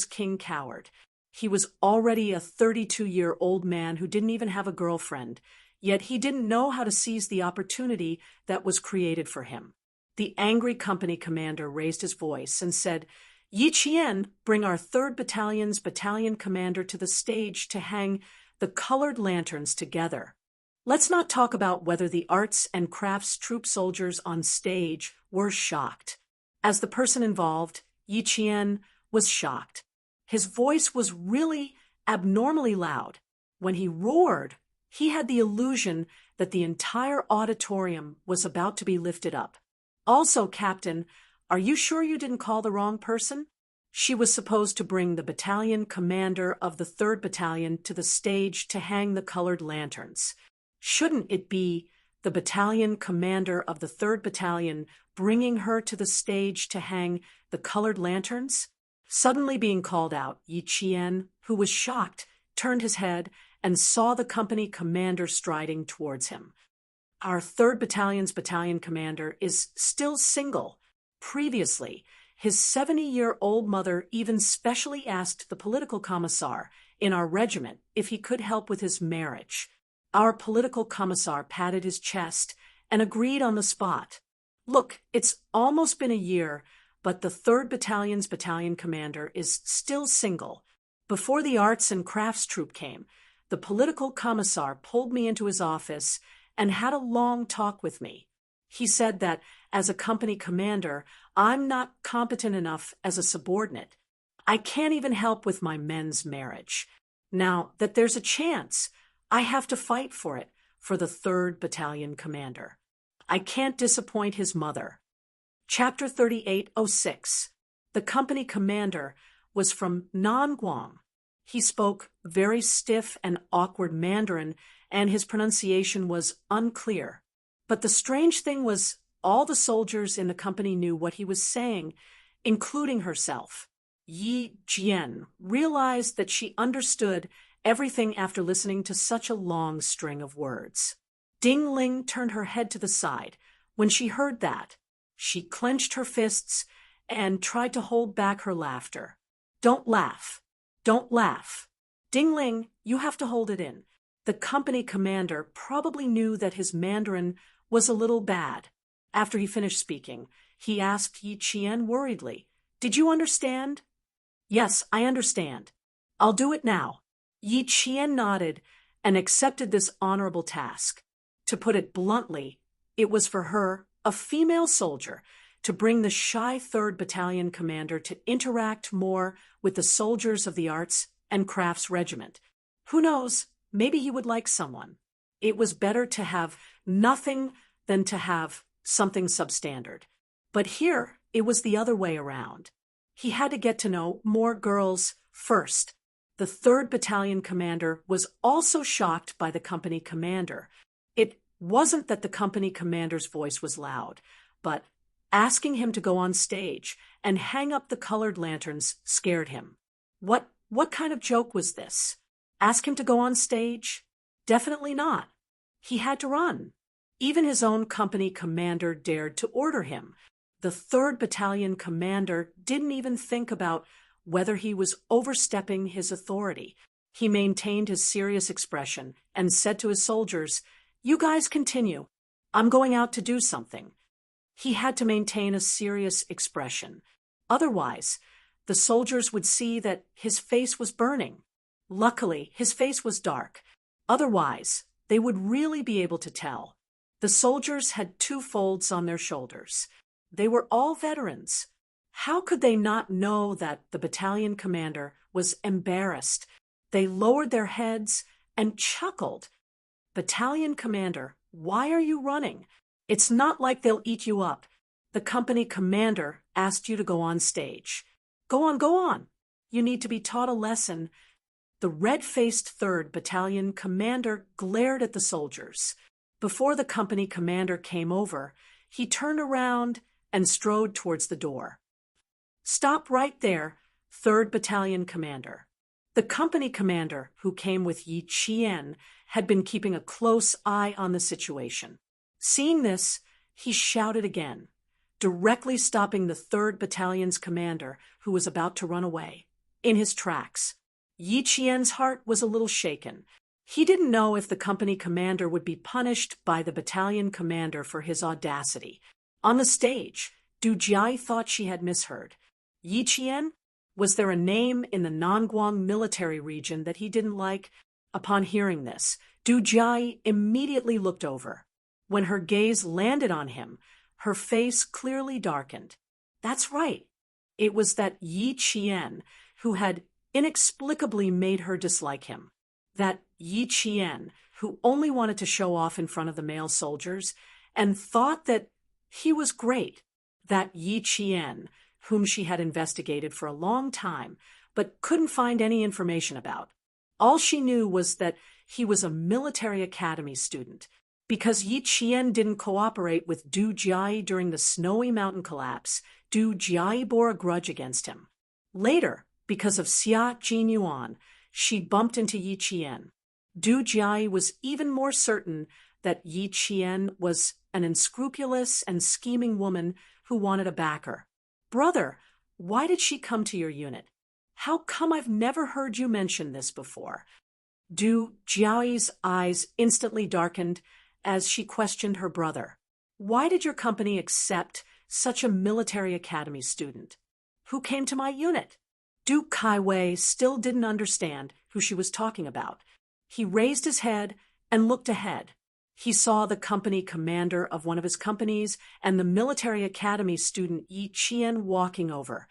King coward. He was already a 32-year-old man who didn't even have a girlfriend, yet he didn't know how to seize the opportunity that was created for him. The angry company commander raised his voice and said, "Yi Qian, bring our 3rd Battalion's battalion commander to the stage to hang the colored lanterns together. Let's not talk about whether the arts and crafts troop soldiers on stage were shocked." As the person involved, Yi Qian was shocked. His voice was really abnormally loud. When he roared, he had the illusion that the entire auditorium was about to be lifted up. "Also, Captain, are you sure you didn't call the wrong person?" She was supposed to bring the battalion commander of the 3rd Battalion to the stage to hang the colored lanterns. Shouldn't it be the battalion commander of the 3rd Battalion bringing her to the stage to hang the colored lanterns? Suddenly being called out, Yi Qian, who was shocked, turned his head and saw the company commander striding towards him. Our 3rd Battalion's battalion commander is still single. Previously, his 70-year-old mother even specially asked the political commissar in our regiment if he could help with his marriage. Our political commissar patted his chest and agreed on the spot. "Look, it's almost been a year, but the 3rd Battalion's battalion commander is still single. Before the arts and crafts troop came, the political commissar pulled me into his office and had a long talk with me. He said that, as a company commander, I'm not competent enough as a subordinate. I can't even help with my men's marriage. Now that there's a chance, I have to fight for it, for the 3rd Battalion commander. I can't disappoint his mother. Chapter 3806. The company commander was from Nanguang. He spoke very stiff and awkward Mandarin, and his pronunciation was unclear. But the strange thing was, all the soldiers in the company knew what he was saying, including herself. Yi Jian realized that she understood everything after listening to such a long string of words. Ding Ling turned her head to the side. When she heard that, she clenched her fists and tried to hold back her laughter. Don't laugh. Don't laugh. Ding Ling, you have to hold it in. The company commander probably knew that his Mandarin was a little bad. After he finished speaking, he asked Yi Qian worriedly, "Did you understand?" "Yes, I understand. I'll do it now." Yi Qian nodded and accepted this honorable task. To put it bluntly, it was for her, a female soldier, to bring the shy 3rd Battalion commander to interact more with the soldiers of the Arts and Crafts Regiment. Who knows, maybe he would like someone. It was better to have nothing than to have something substandard. But here, it was the other way around. He had to get to know more girls first. The 3rd Battalion commander was also shocked by the company commander. It wasn't that the company commander's voice was loud, but asking him to go on stage and hang up the colored lanterns scared him. What kind of joke was this? Ask him to go on stage? Definitely not. He had to run. Even his own company commander dared to order him. The 3rd Battalion commander didn't even think about whether he was overstepping his authority. He maintained his serious expression and said to his soldiers, "You guys continue. I'm going out to do something." He had to maintain a serious expression. Otherwise, the soldiers would see that his face was burning. Luckily, his face was dark. Otherwise, they would really be able to tell. The soldiers had 2 folds on their shoulders. They were all veterans. How could they not know that the battalion commander was embarrassed? They lowered their heads and chuckled. "Battalion commander, why are you running? It's not like they'll eat you up. The company commander asked you to go on stage. Go on, go on. You need to be taught a lesson." The red-faced 3rd Battalion commander glared at the soldiers. Before the company commander came over, he turned around and strode towards the door. "Stop right there, 3rd Battalion commander." The company commander, who came with Yi Qian, had been keeping a close eye on the situation. Seeing this, he shouted again, directly stopping the 3rd Battalion's commander, who was about to run away, in his tracks. Yi Qian's heart was a little shaken. He didn't know if the company commander would be punished by the battalion commander for his audacity. On the stage, Du Jiai thought she had misheard. Yi Qian? Was there a name in the Nanguang military region that he didn't like? Upon hearing this, Du Jiai immediately looked over. When her gaze landed on him, her face clearly darkened. That's right. It was that Yi Qian who had inexplicably made her dislike him. That Yi Qian who only wanted to show off in front of the male soldiers and thought that he was great. That Yi Qian whom she had investigated for a long time but couldn't find any information about. All she knew was that he was a military academy student. Because Yi Qian didn't cooperate with Du Jiai during the snowy mountain collapse, Du Jiai bore a grudge against him. Later, because of Xia Jinyuan, she bumped into Yi Qian. Du Jiai was even more certain that Yi Qian was an unscrupulous and scheming woman who wanted a backer. "Brother, why did she come to your unit? How come I've never heard you mention this before?" Du Jiai's eyes instantly darkened as she questioned her brother. "Why did your company accept such a military academy student? Who came to my unit?" Du Kaiwei still didn't understand who she was talking about. He raised his head and looked ahead. He saw the company commander of one of his companies and the military academy student Yi Qian walking over.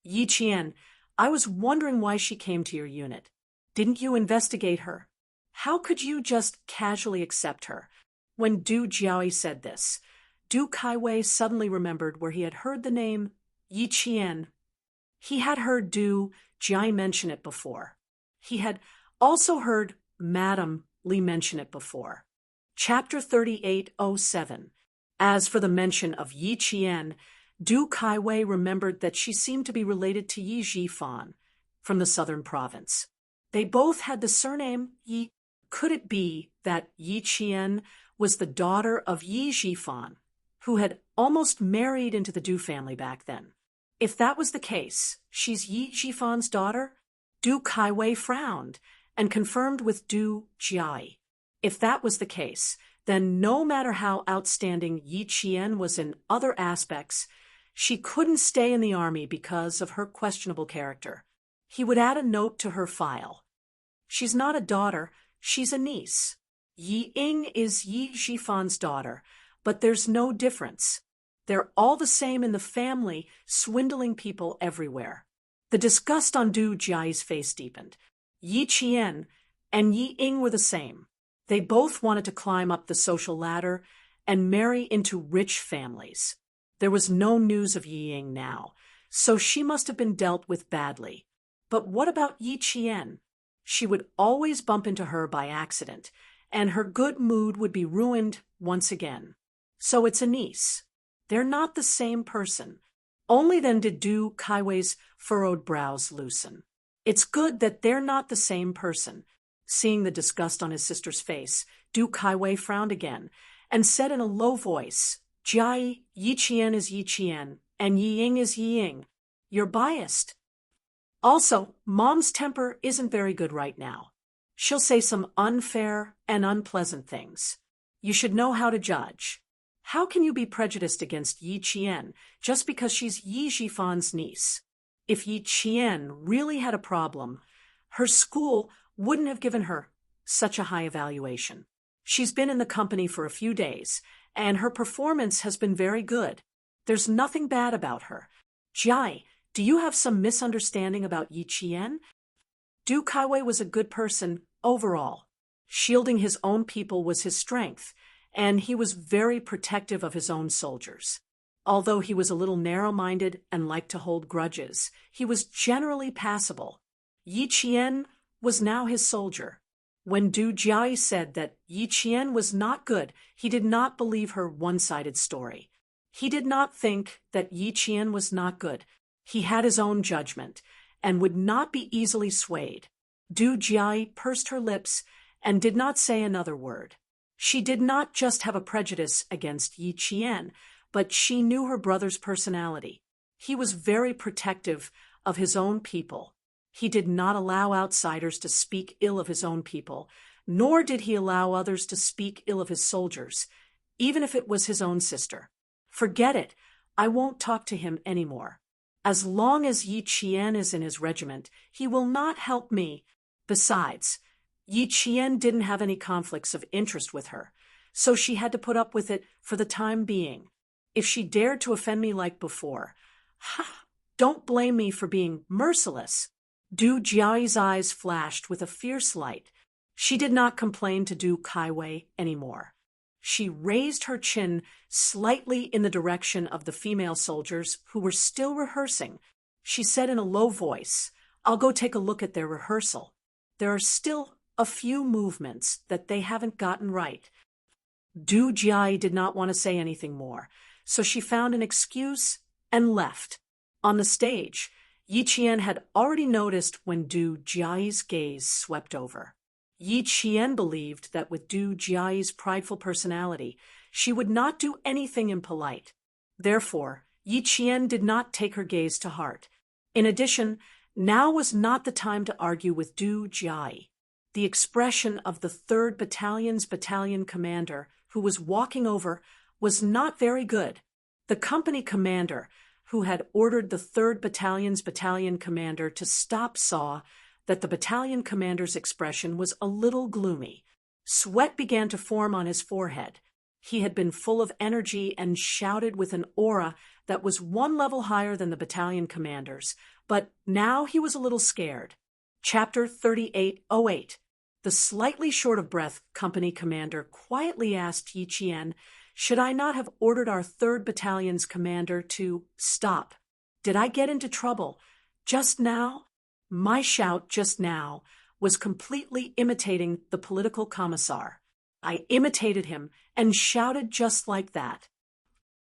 "Yi Qian, I was wondering why she came to your unit. Didn't you investigate her? How could you just casually accept her? When Du Jiaoyi said this, Du Kaiwei suddenly remembered where he had heard the name Yi Qian. He had heard Du Jiaoyi mention it before. He had also heard Madame Li mention it before. Chapter 3807. As for the mention of Yi Qian, Du Kaiwei remembered that she seemed to be related to Yi Jifan from the southern province. They both had the surname Yi. Could it be that Yi Qian was the daughter of Yi Jifan, who had almost married into the Du family back then? If that was the case, she's Yi Jifan's daughter? Du Kaiwei frowned and confirmed with Du Jiaoyi. If that was the case, then no matter how outstanding Yi Qian was in other aspects, she couldn't stay in the army because of her questionable character. He would add a note to her file. She's not a daughter, she's a niece. Yi Ying is Yi Jifan's daughter, but there's no difference. They're all the same in the family, swindling people everywhere. The disgust on Du Jiaoyi's face deepened. Yi Qian and Yi Ying were the same. They both wanted to climb up the social ladder and marry into rich families. There was no news of Yi Ying now, so she must have been dealt with badly. But what about Yi Qian? She would always bump into her by accident, and her good mood would be ruined once again. So it's a niece. They're not the same person. Only then did Du Kaiwei's furrowed brows loosen. It's good that they're not the same person. Seeing the disgust on his sister's face, Du Kaiwei frowned again and said in a low voice, Jiayi, Yi Qian is Yi Qian, and Yi Ying is Yi Ying. You're biased. Also, Mom's temper isn't very good right now. She'll say some unfair and unpleasant things. You should know how to judge. How can you be prejudiced against Yi Qian just because she's Yi Jifan's niece? If Yi Qian really had a problem, her school wouldn't have given her such a high evaluation. She's been in the company for a few days, and her performance has been very good. There's nothing bad about her. Jiayi, do you have some misunderstanding about Yi Qian? Du Kaiwei was a good person overall. Shielding his own people was his strength, and he was very protective of his own soldiers. Although he was a little narrow-minded and liked to hold grudges, he was generally passable. Yi Qian was now his soldier. When Du Jiaoyi said that Yi Qian was not good, he did not believe her one-sided story. He did not think that Yi Qian was not good. He had his own judgment and would not be easily swayed. Du Jiaoyi pursed her lips and did not say another word. She did not just have a prejudice against Yi Qian, but she knew her brother's personality. He was very protective of his own people. He did not allow outsiders to speak ill of his own people, nor did he allow others to speak ill of his soldiers, even if it was his own sister. Forget it. I won't talk to him anymore. As long as Yi Qian is in his regiment, he will not help me. Besides, Yi Qian didn't have any conflicts of interest with her, so she had to put up with it for the time being. If she dared to offend me like before, don't blame me for being merciless. Du Jiaoyi's eyes flashed with a fierce light. She did not complain to Du Kaiwei anymore. She raised her chin slightly in the direction of the female soldiers who were still rehearsing. She said in a low voice, I'll go take a look at their rehearsal. There are still a few movements that they haven't gotten right. Du Jiaoyi did not want to say anything more, so she found an excuse and left. On the stage, Yi Qian had already noticed when Du Jiaoyi's gaze swept over. Yi Qian believed that with Du Jiaoyi's prideful personality, she would not do anything impolite. Therefore, Yi Qian did not take her gaze to heart. In addition, now was not the time to argue with Du Jiaoyi. The expression of the 3rd Battalion's battalion commander, who was walking over, was not very good. The company commander, who had ordered the 3rd Battalion's battalion commander to stop, saw that the battalion commander's expression was a little gloomy. Sweat began to form on his forehead. He had been full of energy and shouted with an aura that was one level higher than the battalion commander's, but now he was a little scared. Chapter 3808. The slightly short of breath company commander quietly asked Yi Qian, "Should I not have ordered our 3rd Battalion's commander to stop? Did I get into trouble just now?" My shout just now was completely imitating the political commissar. I imitated him and shouted just like that.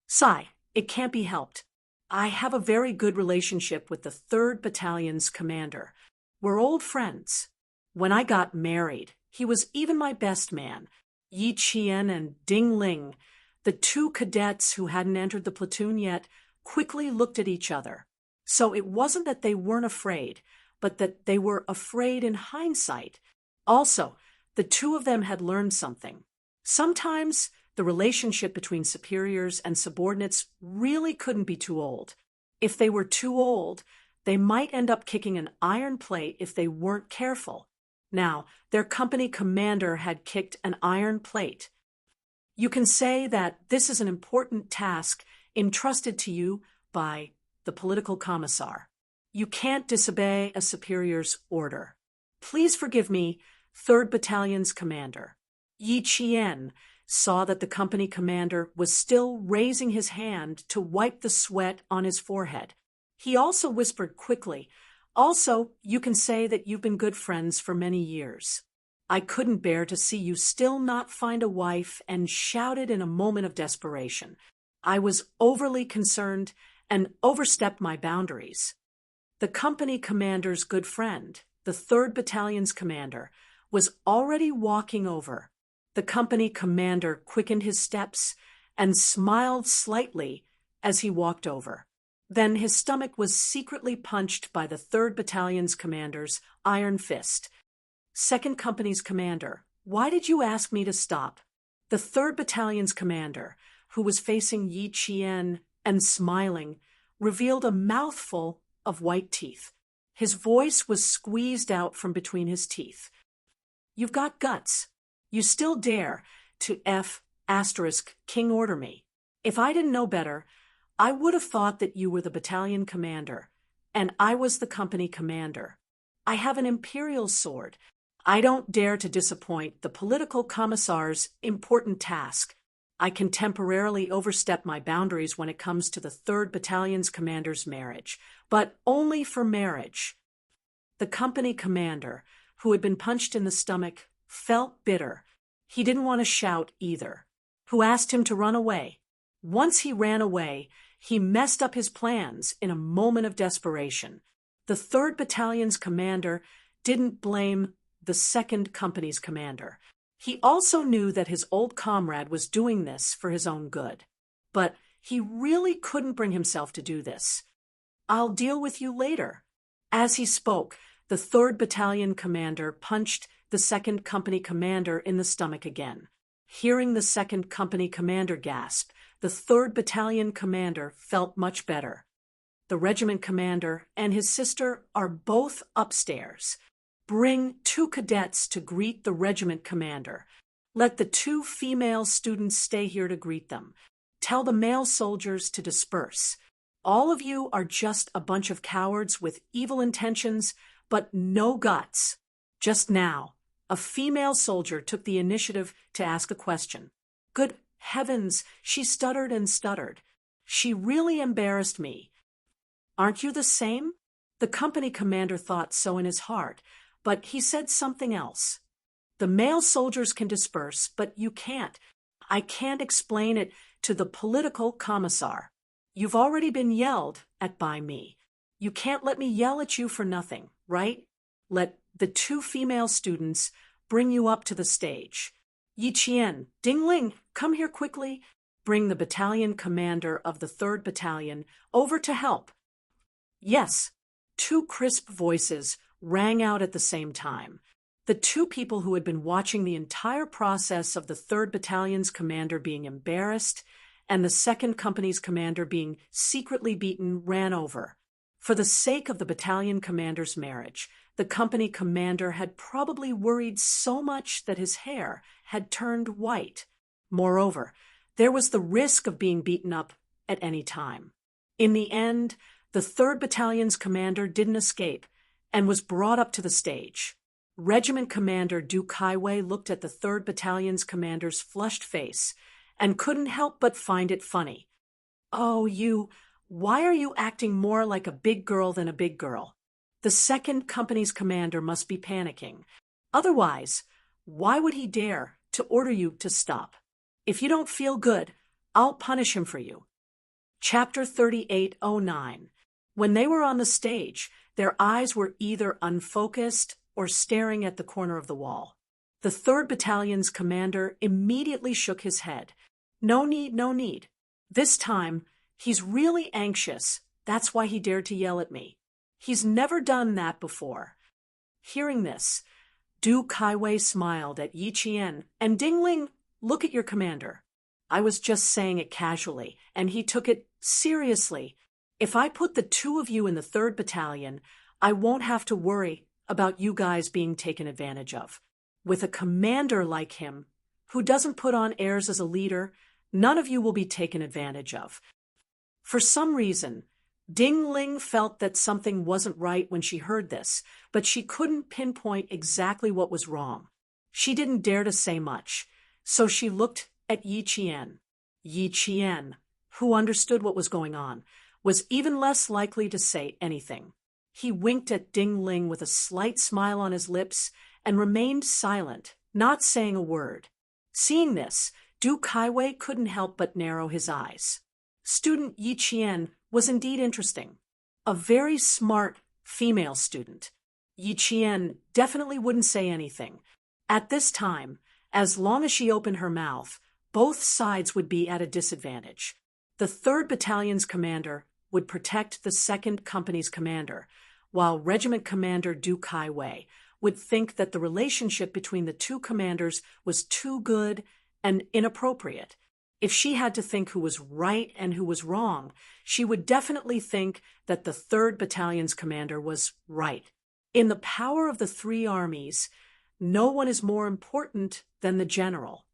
"Sigh, it can't be helped. I have a very good relationship with the 3rd Battalion's commander. We're old friends. When I got married, he was even my best man. Yi Qian and Ding Ling, the 2 cadets who hadn't entered the platoon yet, quickly looked at each other. So it wasn't that they weren't afraid, but that they were afraid in hindsight. Also, the 2 of them had learned something. Sometimes the relationship between superiors and subordinates really couldn't be too old. If they were too old, they might end up kicking an iron plate if they weren't careful. Now, their company commander had kicked an iron plate. You can say that this is an important task entrusted to you by the political commissar. You can't disobey a superior's order. Please forgive me, 3rd Battalion's commander." Yi Qian saw that the company commander was still raising his hand to wipe the sweat on his forehead. He also whispered quickly, "Also, you can say that you've been good friends for many years. I couldn't bear to see you still not find a wife," and shouted in a moment of desperation. "I was overly concerned and overstepped my boundaries." The company commander's good friend, the 3rd Battalion's commander, was already walking over. The company commander quickened his steps and smiled slightly as he walked over. Then his stomach was secretly punched by the 3rd Battalion's commander's iron fist. "2nd Company's commander, why did you ask me to stop?" The 3rd Battalion's commander, who was facing Yi Qian and smiling, revealed a mouthful of white teeth. His voice was squeezed out from between his teeth. "You've got guts. You still dare to King order me. If I didn't know better, I would have thought that you were the battalion commander, and I was the company commander. I have an imperial sword. I don't dare to disappoint the political commissar's important task. I can temporarily overstep my boundaries when it comes to the 3rd Battalion's commander's marriage, but only for marriage." The company commander, who had been punched in the stomach, felt bitter. He didn't want to shout either. Who asked him to run away? Once he ran away, he messed up his plans in a moment of desperation. The 3rd Battalion's commander didn't blame the 2nd Company's commander. He also knew that his old comrade was doing this for his own good. But he really couldn't bring himself to do this. "I'll deal with you later." As he spoke, the 3rd Battalion commander punched the 2nd Company commander in the stomach again. Hearing the 2nd Company commander gasp, the 3rd Battalion commander felt much better. The regiment commander and his sister are both upstairs. Bring 2 cadets to greet the regiment commander. Let the 2 female students stay here to greet them. Tell the male soldiers to disperse. All of you are just a bunch of cowards with evil intentions, but no guts. Just now, a female soldier took the initiative to ask a question. Good heavens, she stuttered and stuttered. She really embarrassed me. "Aren't you the same?" The company commander thought so in his heart, but he said something else. "The male soldiers can disperse, but you can't. I can't explain it to the political commissar. You've already been yelled at by me. You can't let me yell at you for nothing, right? Let the 2 female students bring you up to the stage. Yi Qian, Ding Ling, come here quickly. Bring the battalion commander of the 3rd Battalion over to help." Yes, 2 crisp voices rang out at the same time. The 2 people who had been watching the entire process of the 3rd Battalion's commander being embarrassed and the 2nd Company's commander being secretly beaten ran over. For the sake of the battalion commander's marriage, the company commander had probably worried so much that his hair had turned white. Moreover, there was the risk of being beaten up at any time. In the end, the 3rd Battalion's commander didn't escape and was brought up to the stage. Regiment Commander Du Kaiwei looked at the 3rd Battalion's commander's flushed face and couldn't help but find it funny. "Oh, why are you acting more like a big girl than a big girl? The 2nd Company's commander must be panicking. Otherwise, why would he dare to order you to stop? If you don't feel good, I'll punish him for you." Chapter 3809. When they were on the stage, their eyes were either unfocused or staring at the corner of the wall. The 3rd Battalion's commander immediately shook his head. "No need, no need. This time, he's really anxious. That's why he dared to yell at me. He's never done that before." Hearing this, Du Kaiwei smiled at Yi Qian and Dingling, "Look at your commander. I was just saying it casually, and he took it seriously. If I put the 2 of you in the 3rd Battalion, I won't have to worry about you guys being taken advantage of. With a commander like him, who doesn't put on airs as a leader, none of you will be taken advantage of." For some reason, Ding Ling felt that something wasn't right when she heard this, but she couldn't pinpoint exactly what was wrong. She didn't dare to say much, so she looked at Yi Qian. Yi Qian, who understood what was going on, was even less likely to say anything. He winked at Ding Ling with a slight smile on his lips and remained silent, not saying a word. Seeing this, Du Kaiwei couldn't help but narrow his eyes. Student Yi Qian was indeed interesting. A very smart female student. Yi Qian definitely wouldn't say anything. At this time, as long as she opened her mouth, both sides would be at a disadvantage. The 3rd Battalion's commander would protect the 2nd Company's commander, while Regiment Commander Du Kaiwei would think that the relationship between the 2 commanders was too good and inappropriate. If she had to think who was right and who was wrong, she would definitely think that the 3rd Battalion's commander was right. In the power of the 3 armies, no one is more important than the general.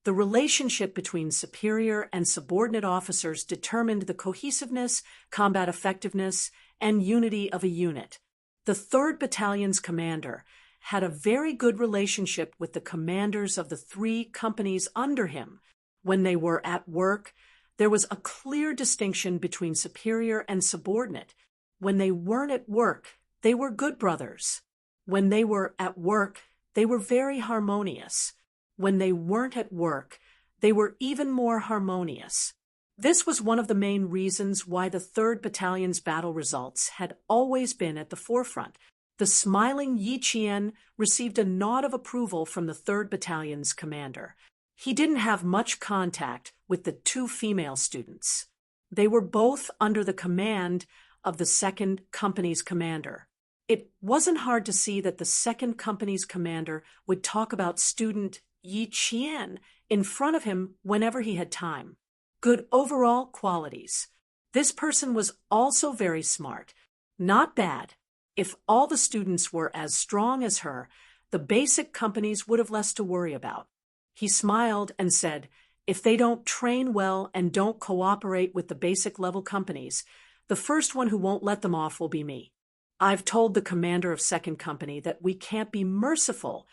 The relationship between superior and subordinate officers determined the cohesiveness, combat effectiveness, and unity of a unit. The 3rd Battalion's commander had a very good relationship with the commanders of the 3 companies under him. When they were at work, there was a clear distinction between superior and subordinate. When they weren't at work, they were good brothers. When they were at work, they were very harmonious. When they weren't at work, they were even more harmonious. This was one of the main reasons why the 3rd Battalion's battle results had always been at the forefront. The smiling Yi Qian received a nod of approval from the 3rd Battalion's commander. He didn't have much contact with the 2 female students. They were both under the command of the 2nd Company's commander. It wasn't hard to see that the 2nd Company's commander would talk about student Yi Qian in front of him whenever he had time. Good overall qualities. This person was also very smart. Not bad. If all the students were as strong as her, the basic companies would have less to worry about. He smiled and said, "If they don't train well and don't cooperate with the basic level companies, the first one who won't let them off will be me. I've told the commander of 2nd Company that we can't be merciful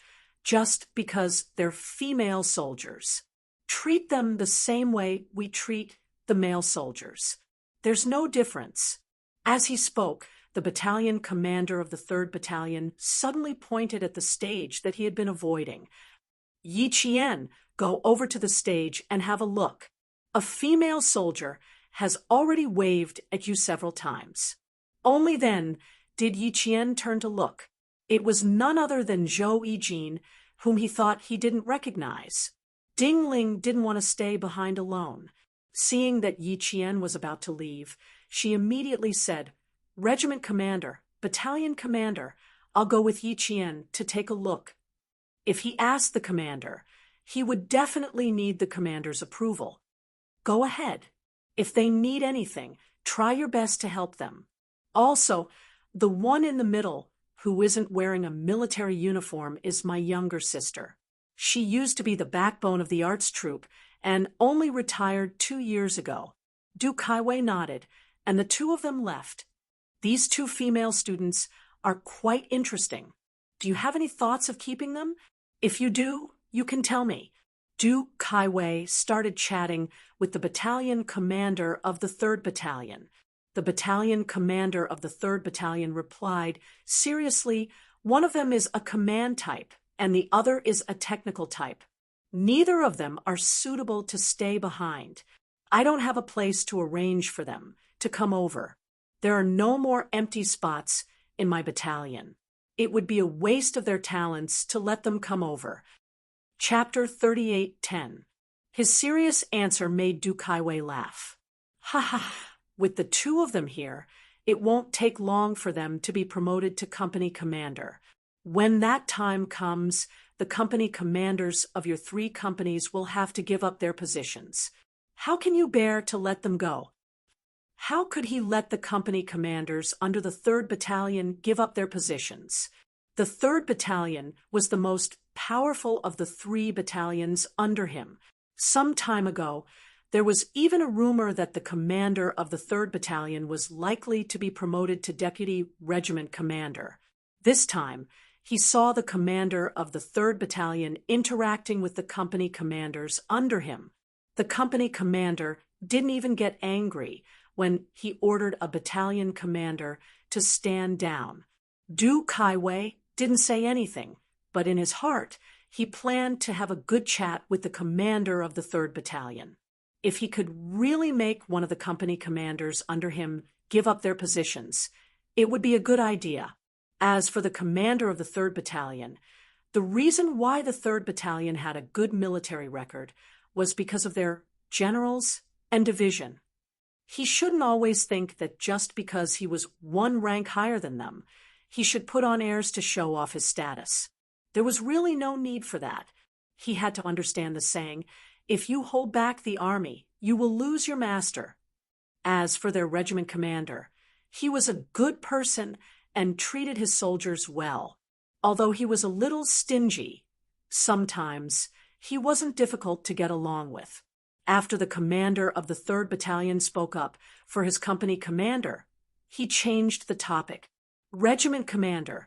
just because they're female soldiers. Treat them the same way we treat the male soldiers. There's no difference." As he spoke, the battalion commander of the 3rd Battalion suddenly pointed at the stage that he had been avoiding. "Yi Qian, go over to the stage and have a look. A female soldier has already waved at you several times." Only then did Yi Qian turn to look. It was none other than Zhou Yijin, whom he thought he didn't recognize. Ding Ling didn't want to stay behind alone. Seeing that Yi Qian was about to leave, she immediately said, "Regiment commander, battalion commander, I'll go with Yi Qian to take a look." If he asked the commander, he would definitely need the commander's approval. Go ahead. If they need anything, try your best to help them. Also, the one in the middle who isn't wearing a military uniform is my younger sister. She used to be the backbone of the arts troupe and only retired 2 years ago. Du Kaiwei nodded, and the 2 of them left. These 2 female students are quite interesting. Do you have any thoughts of keeping them? If you do, you can tell me. Du Kaiwei started chatting with the battalion commander of the 3rd Battalion. The battalion commander of the 3rd Battalion replied, seriously, one of them is a command type, and the other is a technical type. Neither of them are suitable to stay behind. I don't have a place to arrange for them to come over. There are no more empty spots in my battalion. It would be a waste of their talents to let them come over. Chapter 38:10. His serious answer made Du Kaiwei laugh. Ha ha, with the 2 of them here, it won't take long for them to be promoted to company commander. When that time comes, the company commanders of your 3 companies will have to give up their positions. How can you bear to let them go? How could he let the company commanders under the 3rd Battalion give up their positions? The 3rd Battalion was the most powerful of the 3 battalions under him. Some time ago, there was even a rumor that the commander of the 3rd Battalion was likely to be promoted to deputy regiment commander. This time, he saw the commander of the 3rd Battalion interacting with the company commanders under him. The company commander didn't even get angry when he ordered a battalion commander to stand down. Du Kaiwei didn't say anything, but in his heart, he planned to have a good chat with the commander of the 3rd Battalion. If he could really make one of the company commanders under him give up their positions, it would be a good idea. As for the commander of the 3rd Battalion, the reason why the 3rd Battalion had a good military record was because of their generals and division. He shouldn't always think that just because he was 1 rank higher than them, he should put on airs to show off his status. There was really no need for that. He had to understand the saying, if you hold back the army, you will lose your master. As for their regiment commander, he was a good person and treated his soldiers well. Although he was a little stingy, sometimes he wasn't difficult to get along with. After the commander of the 3rd Battalion spoke up for his company commander, he changed the topic. Regiment commander,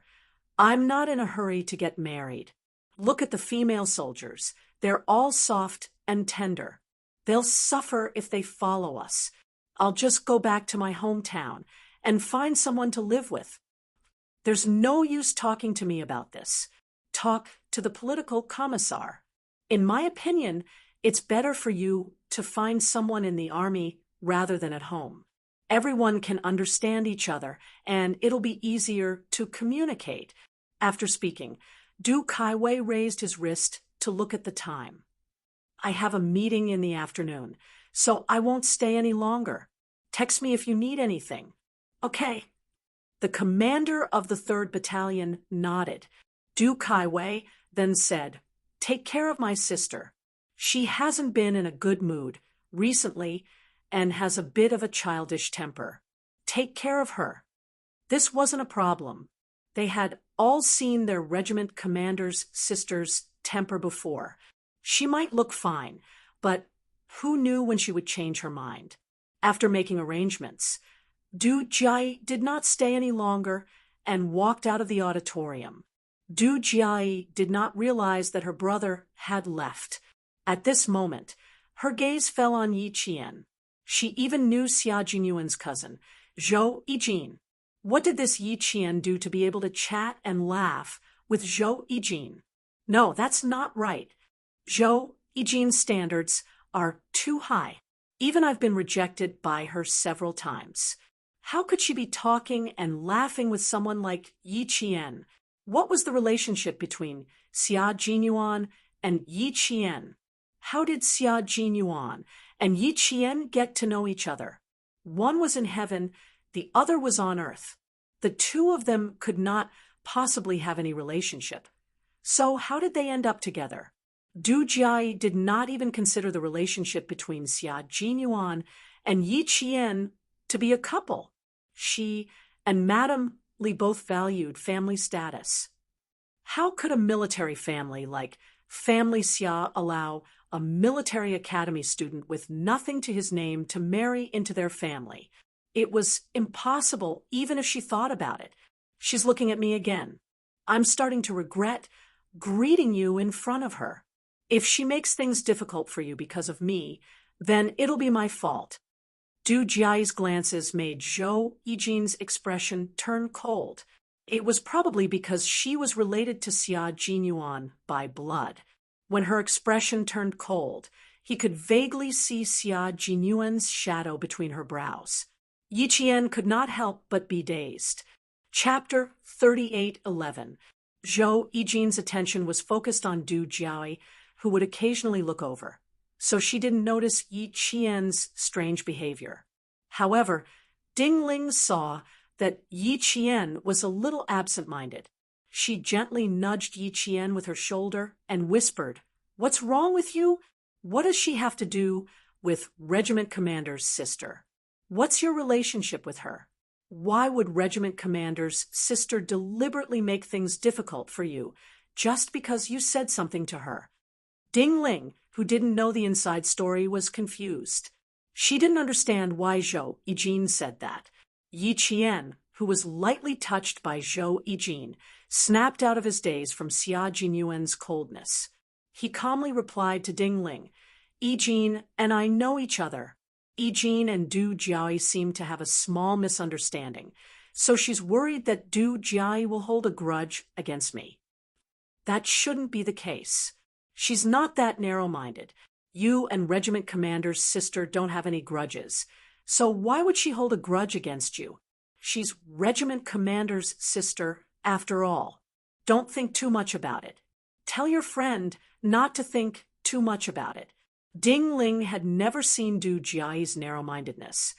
I'm not in a hurry to get married. Look at the female soldiers. They're all soft and tender. They'll suffer if they follow us. I'll just go back to my hometown and find someone to live with. There's no use talking to me about this. Talk to the political commissar. In my opinion, it's better for you to find someone in the army rather than at home. Everyone can understand each other, and it'll be easier to communicate. After speaking, Du Kaiwei raised his wrist to look at the time. I have a meeting in the afternoon, so I won't stay any longer. Text me if you need anything. Okay. The commander of the 3rd Battalion nodded. Du Kaiwei then said, take care of my sister. She hasn't been in a good mood recently and has a bit of a childish temper. Take care of her. This wasn't a problem. They had all seen their regiment commander's sister's temper before. She might look fine, but who knew when she would change her mind? After making arrangements, Du Jai did not stay any longer and walked out of the auditorium. Du Jai did not realize that her brother had left. At this moment, her gaze fell on Yi Qian. She even knew Xia Jinyuan's cousin, Zhou Yijin. What did this Yi Qian do to be able to chat and laugh with Zhou Yijin? No, that's not right. Zhou Yijin's standards are too high. Even I've been rejected by her several times. How could she be talking and laughing with someone like Yi Qian? What was the relationship between Xia Jinyuan and Yi Qian? How did Xia Jinyuan and Yi Qian get to know each other? One was in heaven, the other was on earth. The 2 of them could not possibly have any relationship. So how did they end up together? Du Jai did not even consider the relationship between Xia Jinyuan and Yi Qian to be a couple. She and Madame Li both valued family status. How could a military family like Family Xia allow a military academy student with nothing to his name to marry into their family? It was impossible even if she thought about it. She's looking at me again. I'm starting to regret greeting you in front of her. If she makes things difficult for you because of me, then it'll be my fault. Du Jiai's glances made Zhou Yijin's expression turn cold. It was probably because she was related to Xia Jinyuan by blood. When her expression turned cold, he could vaguely see Xia Jinyuan's shadow between her brows. Yi Qian could not help but be dazed. Chapter 38:11. Zhou Yijin's attention was focused on Du Jiai, who would occasionally look over, so she didn't notice Yi Qian's strange behavior. However, Ding Ling saw that Yi Qian was a little absent-minded. She gently nudged Yi Qian with her shoulder and whispered, "What's wrong with you? What does she have to do with Regiment Commander's sister? What's your relationship with her? Why would Regiment Commander's sister deliberately make things difficult for you just because you said something to her?" Ding Ling, who didn't know the inside story, was confused. She didn't understand why Zhou Yijin said that. Yi Qian, who was lightly touched by Zhou Yijin, snapped out of his daze from Xia Jinyuan's coldness. He calmly replied to Ding Ling, "Yijin and I know each other." Yijin and Du Jiai seem to have a small misunderstanding, so she's worried that Du Jiai will hold a grudge against me. That shouldn't be the case. She's not that narrow-minded. You and Regiment Commander's sister don't have any grudges, so why would she hold a grudge against you? She's Regiment Commander's sister after all. Don't think too much about it. Tell your friend not to think too much about it. Ding Ling had never seen Du Jiai's narrow-mindedness,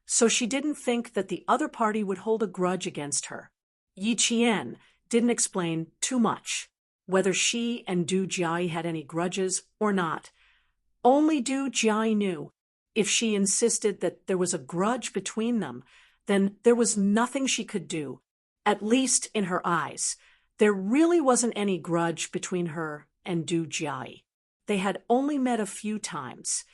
so she didn't think that the other party would hold a grudge against her. Yi Qian didn't explain too much, whether she and Du Jiai had any grudges or not. Only Du Jiai knew. If she insisted that there was a grudge between them, then there was nothing she could do. At least in her eyes, there really wasn't any grudge between her and Du Jiai. They had only met a few times,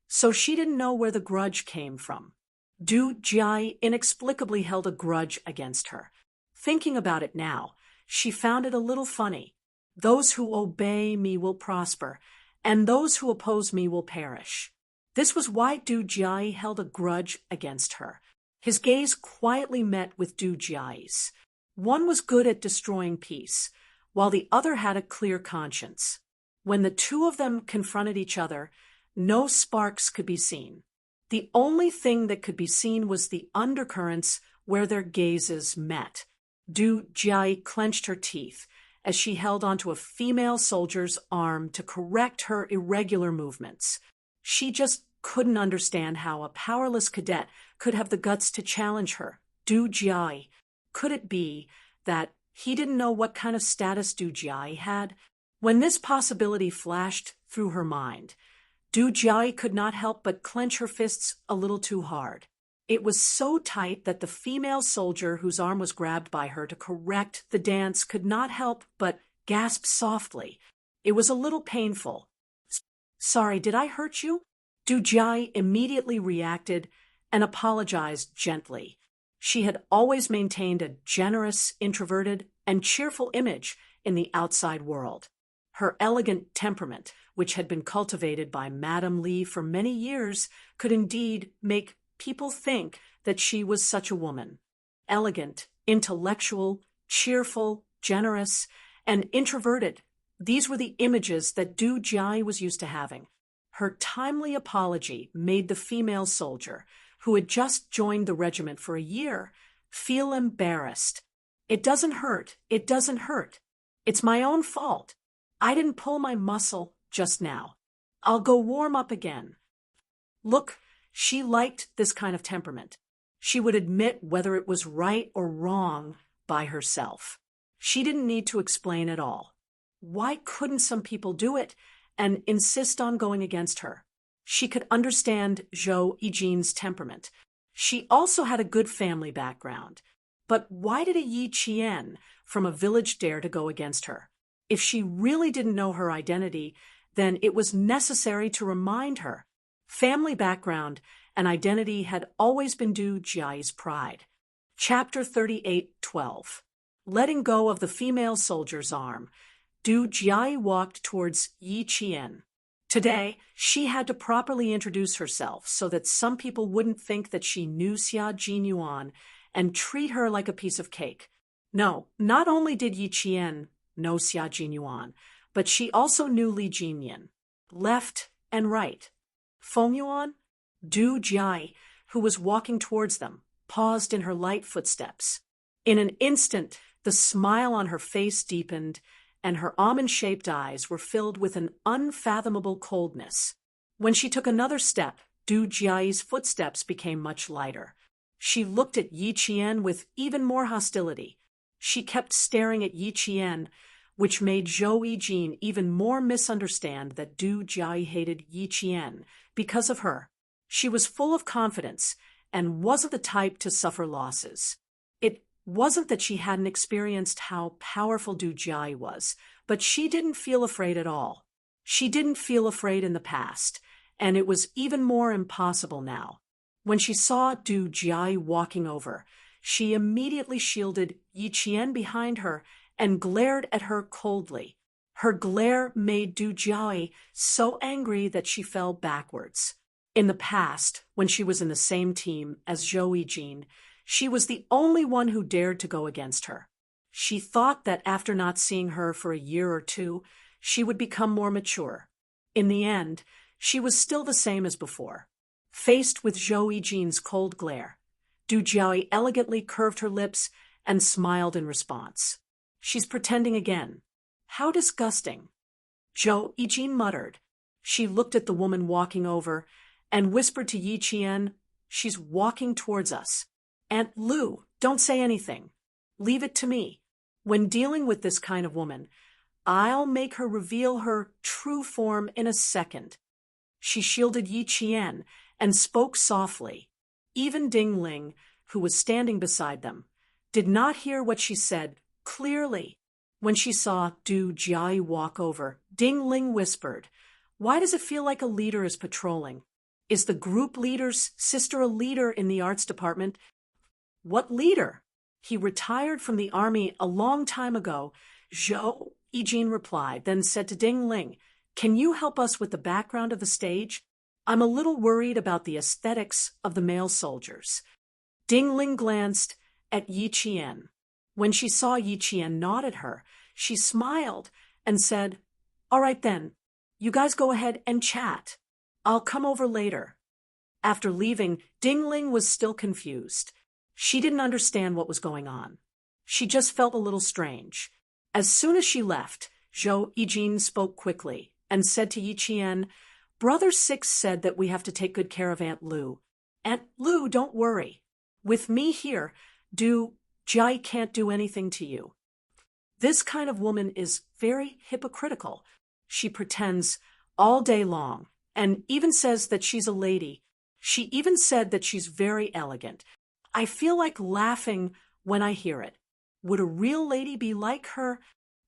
so she didn't know where the grudge came from. Du Jiai inexplicably held a grudge against her. Thinking about it now, she found it a little funny. Those who obey me will prosper, and those who oppose me will perish. This was why Du Jiai held a grudge against her. His gaze quietly met with Du Jiai's. One was good at destroying peace, while the other had a clear conscience. When the two of them confronted each other, no sparks could be seen. The only thing that could be seen was the undercurrents where their gazes met. Du Jiai clenched her teeth as she held onto a female soldier's arm to correct her irregular movements. She just couldn't understand how a powerless cadet could have the guts to challenge her. Du Jiai. Could it be that he didn't know what kind of status Du Jiai had? When this possibility flashed through her mind, Du Jiai could not help but clench her fists a little too hard. It was so tight that the female soldier whose arm was grabbed by her to correct the dance could not help but gasp softly. It was a little painful. "Sorry, did I hurt you?" Du Jiai immediately reacted and apologized gently. She had always maintained a generous, introverted, and cheerful image in the outside world. Her elegant temperament, which had been cultivated by Madame Li for many years, could indeed make people think that she was such a woman. Elegant, intellectual, cheerful, generous, and introverted. These were the images that Du Jiai was used to having. Her timely apology made the female soldier, who had just joined the regiment for a year, feel embarrassed. "It doesn't hurt. It doesn't hurt. It's my own fault. I didn't pull my muscle just now. I'll go warm up again." Look, she liked this kind of temperament. She would admit whether it was right or wrong by herself. She didn't need to explain at all. Why couldn't some people do it and insist on going against her? She could understand Zhou Yijin's temperament. She also had a good family background. But why did a Yi Qian from a village dare to go against her? If she really didn't know her identity, then it was necessary to remind her. Family background and identity had always been Du Jiai's pride. Chapter 38:12. Letting go of the female soldier's arm, Du Jiai walked towards Yi Qian. Today, she had to properly introduce herself so that some people wouldn't think that she knew Xia Jinyuan and treat her like a piece of cake. No, not only did Yi Qian know Xia Jinyuan, but she also knew Li Jinyan, left and right. Feng Yuan, Du Jiai, who was walking towards them, paused in her light footsteps. In an instant, the smile on her face deepened, and her almond-shaped eyes were filled with an unfathomable coldness. When she took another step, Du Jiai's footsteps became much lighter. She looked at Yi Qian with even more hostility. She kept staring at Yi Qian, which made Zhou Yijin even more misunderstand that Du Jiai hated Yi Qian because of her. She was full of confidence and wasn't the type to suffer losses. It wasn't that she hadn't experienced how powerful Du Jiai was, but she didn't feel afraid at all. She didn't feel afraid in the past, and it was even more impossible now. When she saw Du Jiai walking over, she immediately shielded Yi Qian behind her and glared at her coldly. Her glare made Du Jiai so angry that she fell backwards. In the past, when she was in the same team as Zhou Yijin, she was the only one who dared to go against her. She thought that after not seeing her for a year or two, she would become more mature. In the end, she was still the same as before. Faced with Zhou Yijin's cold glare, Du Jiai elegantly curved her lips and smiled in response. She's pretending again. How disgusting. Zhou Yijin muttered. She looked at the woman walking over and whispered to Yi Qian, "She's walking towards us. Aunt Lu, don't say anything. Leave it to me. When dealing with this kind of woman, I'll make her reveal her true form in a second." She shielded Yi Qian and spoke softly. Even Ding Ling, who was standing beside them, did not hear what she said clearly. When she saw Du Jiai walk over, Ding Ling whispered, "Why does it feel like a leader is patrolling? Is the group leader's sister a leader in the arts department?" "What leader? He retired from the army a long time ago," Zhou Yijin replied, then said to Ding Ling, "Can you help us with the background of the stage? I'm a little worried about the aesthetics of the male soldiers." Ding Ling glanced at Yi Qian. When she saw Yi Qian nod at her, she smiled and said, "All right then, you guys go ahead and chat. I'll come over later." After leaving, Ding Ling was still confused. She didn't understand what was going on. She just felt a little strange. As soon as she left, Zhou Yijin spoke quickly and said to Yi Qian, "Brother Six said that we have to take good care of Aunt Lu. Aunt Lu, don't worry. With me here, Du Jiai can't do anything to you." This kind of woman is very hypocritical. She pretends all day long and even says that she's a lady. She even said that she's very elegant. I feel like laughing when I hear it. Would a real lady be like her?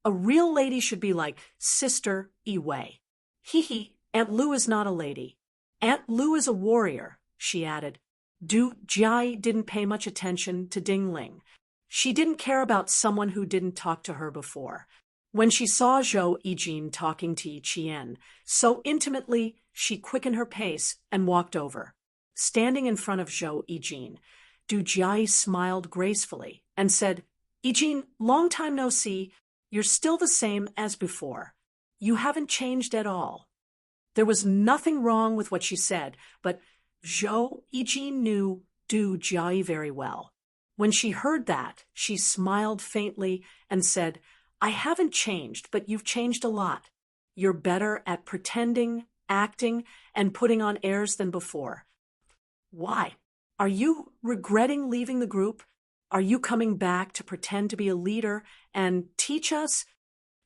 A real lady should be like Sister Yi. Hee, Aunt Lu is not a lady. Aunt Lu is a warrior, she added. Du Jiai didn't pay much attention to Ding Ling. She didn't care about someone who didn't talk to her before. When she saw Zhou Yijin talking to Yi Qian so intimately, she quickened her pace and walked over. Standing in front of Zhou Yijin, Du Jiai smiled gracefully and said, "Yijin, long time no see. You're still the same as before. You haven't changed at all." There was nothing wrong with what she said, but Zhou Yijin knew Du Jiai very well. When she heard that, she smiled faintly and said, "I haven't changed, but you've changed a lot. You're better at pretending, acting, and putting on airs than before. Why? Are you regretting leaving the group? Are you coming back to pretend to be a leader and teach us?"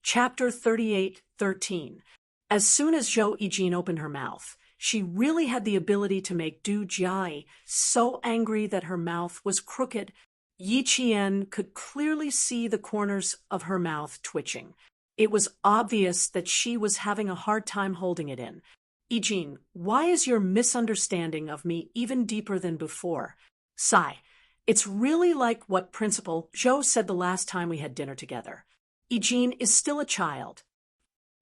Chapter 38:13. As soon as Zhou Yijin opened her mouth, she really had the ability to make Du Jiai so angry that her mouth was crooked. Yi Qian could clearly see the corners of her mouth twitching. It was obvious that she was having a hard time holding it in. "Yijin, why is your misunderstanding of me even deeper than before?" "Sigh, It's really like what Principal Zhou said the last time we had dinner together. Eugene is still a child.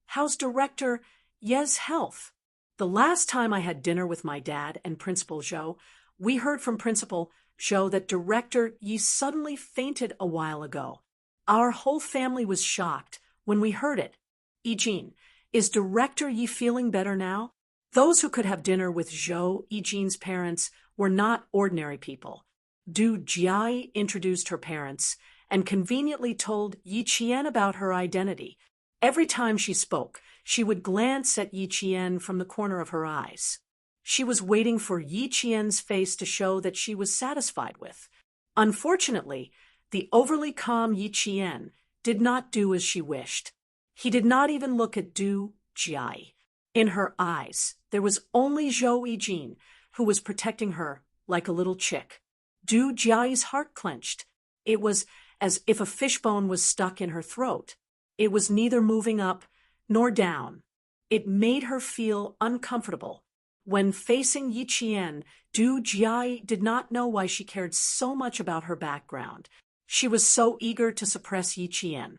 How's Director Ye's health? The last time I had dinner with my dad and Principal Zhou, we heard from Principal Zhou that Director Yi suddenly fainted a while ago. Our whole family was shocked when we heard it. Eugene, is Director Yi feeling better now? Those who could have dinner with Zhou, Eugene's parents, were not ordinary people. Du Jiai introduced her parents and conveniently told Yi Qian about her identity. Every time she spoke, she would glance at Yi Qian from the corner of her eyes. She was waiting for Yi Qian's face to show that she was satisfied with. Unfortunately, the overly calm Yi Qian did not do as she wished. He did not even look at Du Jiai. In her eyes, there was only Zhou Yijin, who was protecting her like a little chick. Du Jiai's heart clenched. It was as if a fishbone was stuck in her throat. It was neither moving up nor down. It made her feel uncomfortable. When facing Yi Qian, Du Jiai did not know why she cared so much about her background. She was so eager to suppress Yi Qian.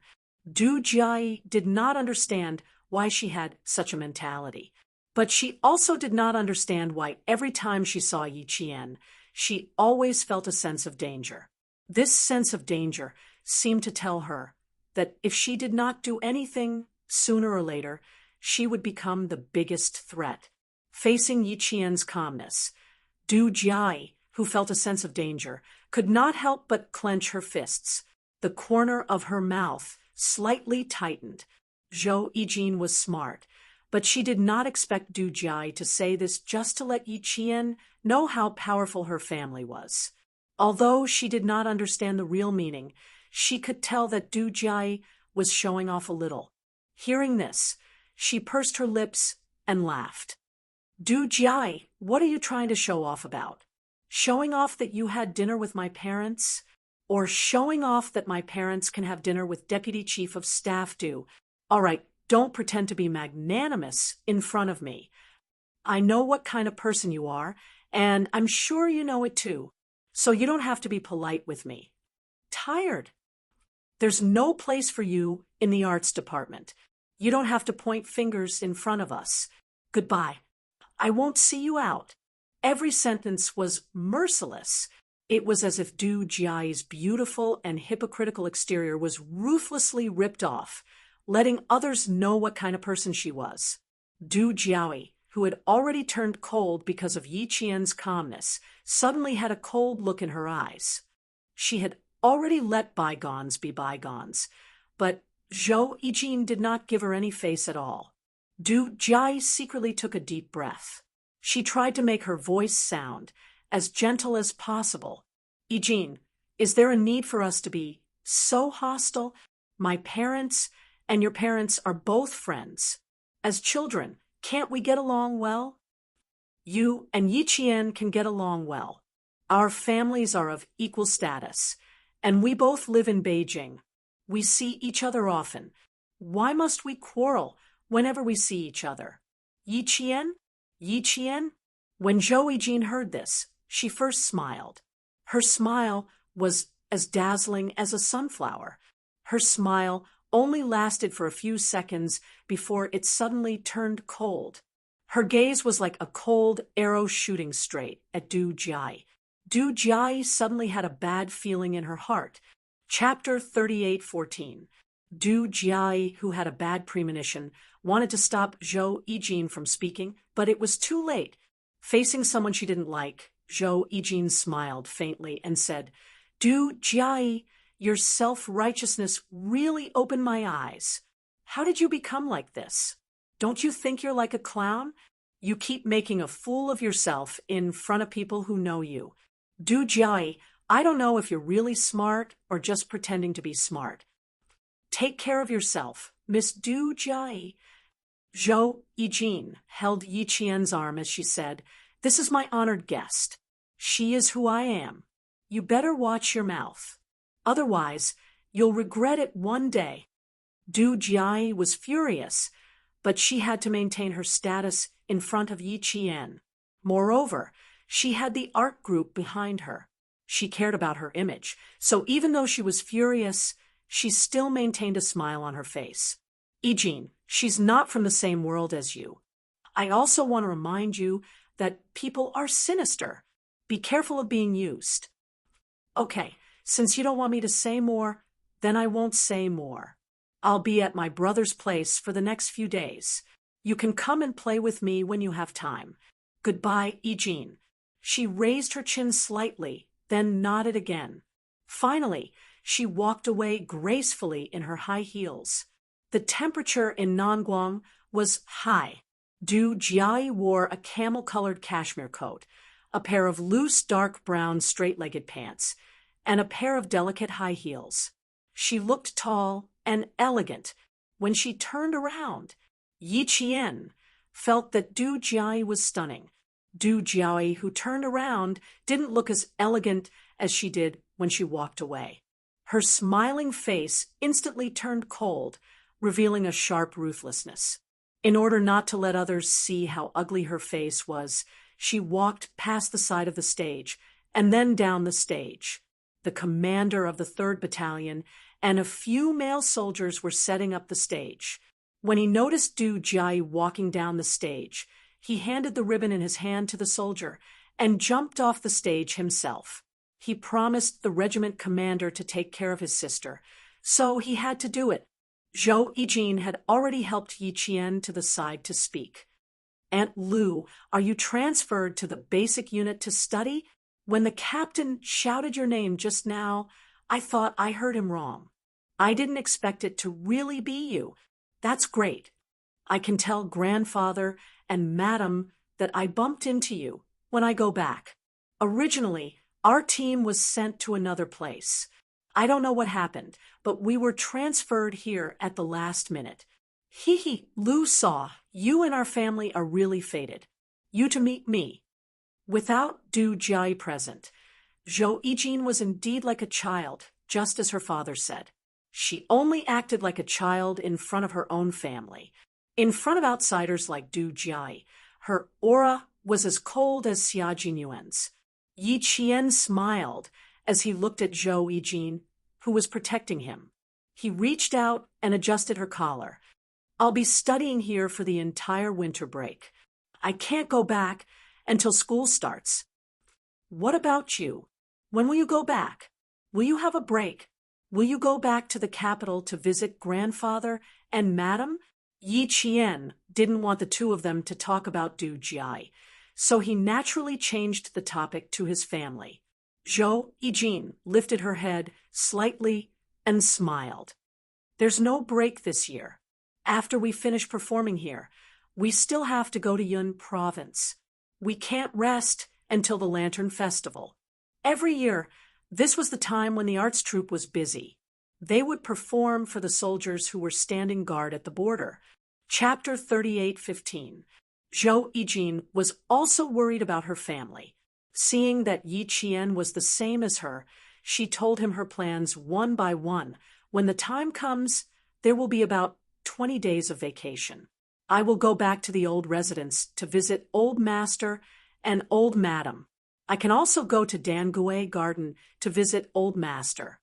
Du Jiai did not understand why she had such a mentality. But she also did not understand why every time she saw Yi Qian, she always felt a sense of danger. This sense of danger seemed to tell her that if she did not do anything, sooner or later, she would become the biggest threat. Facing Yi Qian's calmness, Du Jiai, who felt a sense of danger, could not help but clench her fists. The corner of her mouth slightly tightened. Zhou Yijin was smart, but she did not expect Du Jiai to say this just to let Yi Qian know how powerful her family was. Although she did not understand the real meaning, she could tell that Du Jiai was showing off a little. Hearing this, she pursed her lips and laughed. Du Jiai, what are you trying to show off about? Showing off that you had dinner with my parents? Or showing off that my parents can have dinner with Deputy Chief of Staff Du? All right, don't pretend to be magnanimous in front of me. I know what kind of person you are, and I'm sure you know it too. So you don't have to be polite with me. Tired. There's no place for you in the arts department. You don't have to point fingers in front of us. Goodbye. I won't see you out. Every sentence was merciless. It was as if Du Jiai's beautiful and hypocritical exterior was ruthlessly ripped off, letting others know what kind of person she was. Du Jiai, who had already turned cold because of Yi Qian's calmness, suddenly had a cold look in her eyes. She had already let bygones be bygones, but Zhou Yijin did not give her any face at all. Du Jiai secretly took a deep breath. She tried to make her voice sound as gentle as possible. Yijin, is there a need for us to be so hostile? My parents and your parents are both friends. As children, can't we get along well? You and Yi Qian can get along well. Our families are of equal status, and we both live in Beijing. We see each other often. Why must we quarrel whenever we see each other? Yi Qian? Yi Qian? When Zhou Yijin heard this, she first smiled. Her smile was as dazzling as a sunflower. Her smile only lasted for a few seconds before it suddenly turned cold. Her gaze was like a cold arrow shooting straight at Du Jiai. Du Jiai suddenly had a bad feeling in her heart. Chapter 38:14. Du Jiai, who had a bad premonition, wanted to stop Zhou Yijin from speaking, but it was too late. Facing someone she didn't like, Zhou Yijin smiled faintly and said, Du Jiai, your self-righteousness really opened my eyes. How did you become like this? Don't you think you're like a clown? You keep making a fool of yourself in front of people who know you. Du Jiai, I don't know if you're really smart or just pretending to be smart. Take care of yourself, Miss Du Jiai. Zhou Yijin held Yi Qian's arm as she said, This is my honored guest. She is who I am. You better watch your mouth. Otherwise, you'll regret it one day. Du Jiai was furious, but she had to maintain her status in front of Yi Qian. Moreover, she had the art group behind her. She cared about her image, so even though she was furious, she still maintained a smile on her face. Eugene, she's not from the same world as you. I also want to remind you that people are sinister. Be careful of being used. Okay, since you don't want me to say more, then I won't say more. I'll be at my brother's place for the next few days. You can come and play with me when you have time. Goodbye, Eugene. She raised her chin slightly, then nodded again. Finally, she walked away gracefully in her high heels. The temperature in Nanguang was high. Du Jiai wore a camel-colored cashmere coat, a pair of loose dark brown straight-legged pants, and a pair of delicate high heels. She looked tall and elegant. When she turned around, Yi Qian felt that Du Jiai was stunning. Du Jiai, who turned around, didn't look as elegant as she did when she walked away. Her smiling face instantly turned cold, revealing a sharp ruthlessness. In order not to let others see how ugly her face was, she walked past the side of the stage and then down the stage. The commander of the 3rd Battalion and a few male soldiers were setting up the stage. When he noticed Du Jiai walking down the stage, he handed the ribbon in his hand to the soldier and jumped off the stage himself. He promised the regiment commander to take care of his sister, so he had to do it. Zhou Yijin had already helped Yi Qian to the side to speak. Aunt Lu, are you transferred to the basic unit to study? When the captain shouted your name just now, I thought I heard him wrong. I didn't expect it to really be you. That's great. I can tell grandfather and madam that I bumped into you when I go back. Originally, our team was sent to another place. I don't know what happened, but we were transferred here at the last minute. Lu saw, you and our family are really fated. You to meet me. Without Du Jiai present, Zhou Yijin was indeed like a child, just as her father said. She only acted like a child in front of her own family. In front of outsiders like Du Jiai, her aura was as cold as Xia Jinyuan's. Yi Qian smiled as he looked at Zhou Yijin, who was protecting him. He reached out and adjusted her collar. I'll be studying here for the entire winter break. I can't go back until school starts. What about you? When will you go back? Will you have a break? Will you go back to the capital to visit grandfather and madam? Yi Qian didn't want the two of them to talk about Du Jiai, so he naturally changed the topic to his family. Zhou Yijin lifted her head slightly and smiled. There's no break this year. After we finish performing here, we still have to go to Yun Province. We can't rest until the Lantern Festival. Every year, this was the time when the arts troupe was busy. They would perform for the soldiers who were standing guard at the border. Chapter 38:15. Zhou Yijin was also worried about her family. Seeing that Yi Qian was the same as her, she told him her plans one by one. When the time comes, there will be about 20 days of vacation. I will go back to the old residence to visit Old Master and Old Madam. I can also go to Dangui Garden to visit Old Master.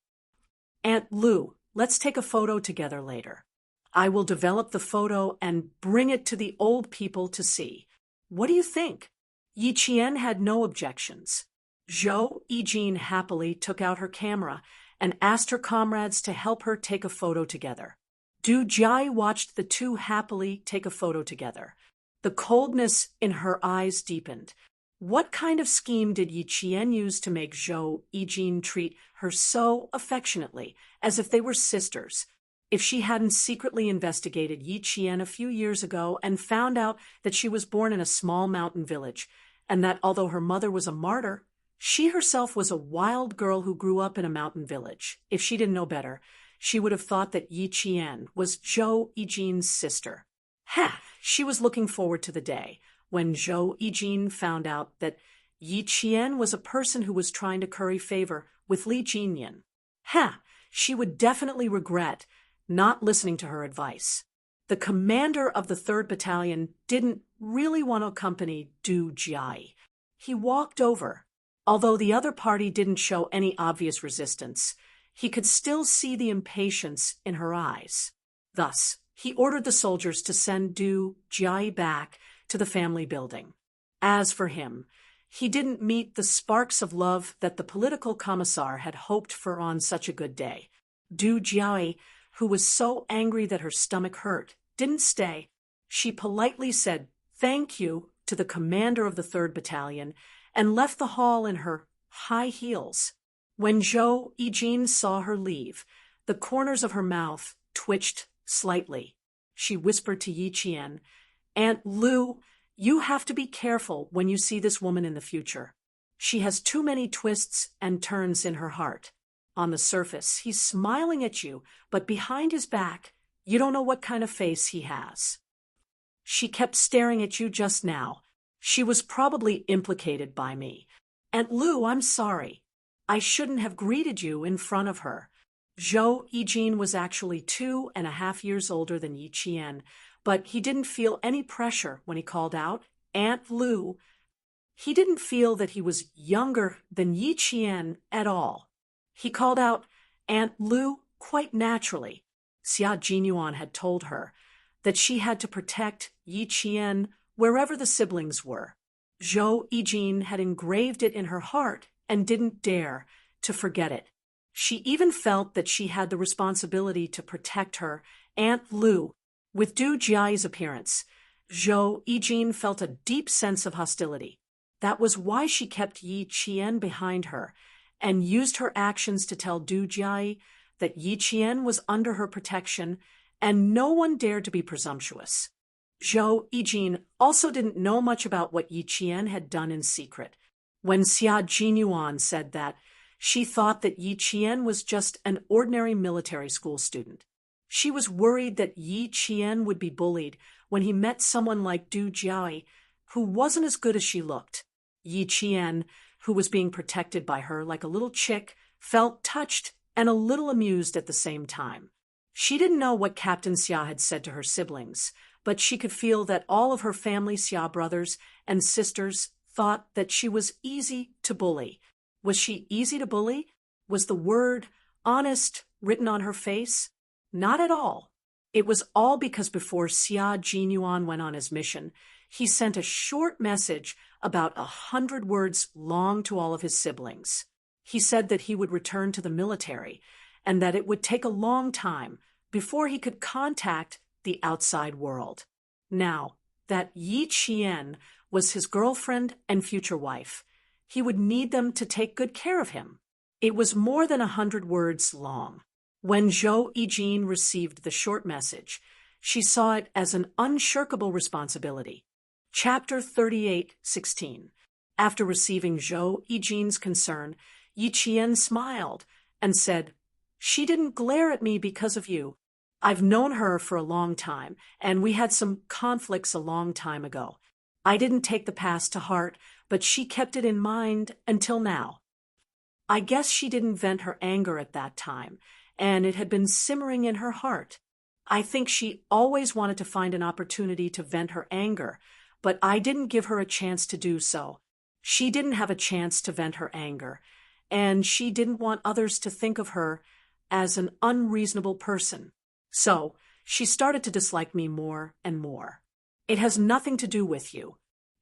Aunt Lu, let's take a photo together later. I will develop the photo and bring it to the old people to see. What do you think? Yi Qian had no objections. Zhou Yijin happily took out her camera and asked her comrades to help her take a photo together. Du Jiai watched the two happily take a photo together. The coldness in her eyes deepened. What kind of scheme did Yi Qian use to make Zhou Yijin treat her so affectionately, as if they were sisters? If she hadn't secretly investigated Yi Qian a few years ago and found out that she was born in a small mountain village, and that although her mother was a martyr, she herself was a wild girl who grew up in a mountain village. If she didn't know better, she would have thought that Yi Qian was Zhou Yijin's sister. She was looking forward to the day when Zhou Yijin found out that Yi Qian was a person who was trying to curry favor with Li Jinyan. She would definitely regret not listening to her advice. The commander of the 3rd Battalion didn't really want to accompany Du Jiai. He walked over. Although the other party didn't show any obvious resistance, he could still see the impatience in her eyes. Thus, he ordered the soldiers to send Du Jiai back to the family building. As for him, he didn't meet the sparks of love that the political commissar had hoped for on such a good day. Du Jiai, who was so angry that her stomach hurt, didn't stay. She politely said thank you to the commander of the 3rd Battalion and left the hall in her high heels. When Zhou Yijin saw her leave, the corners of her mouth twitched slightly. She whispered to Yi Qian, "Aunt Lu, you have to be careful when you see this woman in the future. She has too many twists and turns in her heart. On the surface, he's smiling at you, but behind his back, you don't know what kind of face he has. She kept staring at you just now. She was probably implicated by me. Aunt Lu, I'm sorry. I shouldn't have greeted you in front of her." Zhou Yijin was actually 2.5 years older than Yi Qian, but he didn't feel any pressure when he called out, "Aunt Lu." He didn't feel that he was younger than Yi Qian at all. He called out, "Aunt Lu," quite naturally. Xia Jinyuan had told her that she had to protect Yi Qian wherever the siblings were. Zhou Yijin had engraved it in her heart and didn't dare to forget it. She even felt that she had the responsibility to protect her Aunt Lu. With Du Jiai's appearance, Zhou Yijin felt a deep sense of hostility. That was why she kept Yi Qian behind her and used her actions to tell Du Jiai that Yi Qian was under her protection and no one dared to be presumptuous. Zhou Yijin also didn't know much about what Yi Qian had done in secret. When Xia Jinyuan said that, she thought that Yi Qian was just an ordinary military school student. She was worried that Yi Qian would be bullied when he met someone like Du Jiai, who wasn't as good as she looked. Yi Qian, who was being protected by her like a little chick, felt touched and a little amused at the same time. She didn't know what Captain Xia had said to her siblings, but she could feel that all of her family Xia brothers and sisters thought that she was easy to bully. Was she easy to bully? Was the word honest written on her face? Not at all. It was all because before Xia Jinyuan went on his mission, he sent a short message about 100 words long to all of his siblings. He said that he would return to the military and that it would take a long time before he could contact the outside world. Now, that Yi Qian was his girlfriend and future wife, he would need them to take good care of him. It was more than 100 words long. When Zhou Yijin received the short message, she saw it as an unshakable responsibility. Chapter 38:16. After receiving Zhou Yijin's concern, Yi Qian smiled and said, "She didn't glare at me because of you. I've known her for a long time, and we had some conflicts a long time ago. I didn't take the past to heart, but she kept it in mind until now. I guess she didn't vent her anger at that time, and it had been simmering in her heart. I think she always wanted to find an opportunity to vent her anger, but I didn't give her a chance to do so. She didn't have a chance to vent her anger, and she didn't want others to think of her as an unreasonable person. So she started to dislike me more and more. It has nothing to do with you."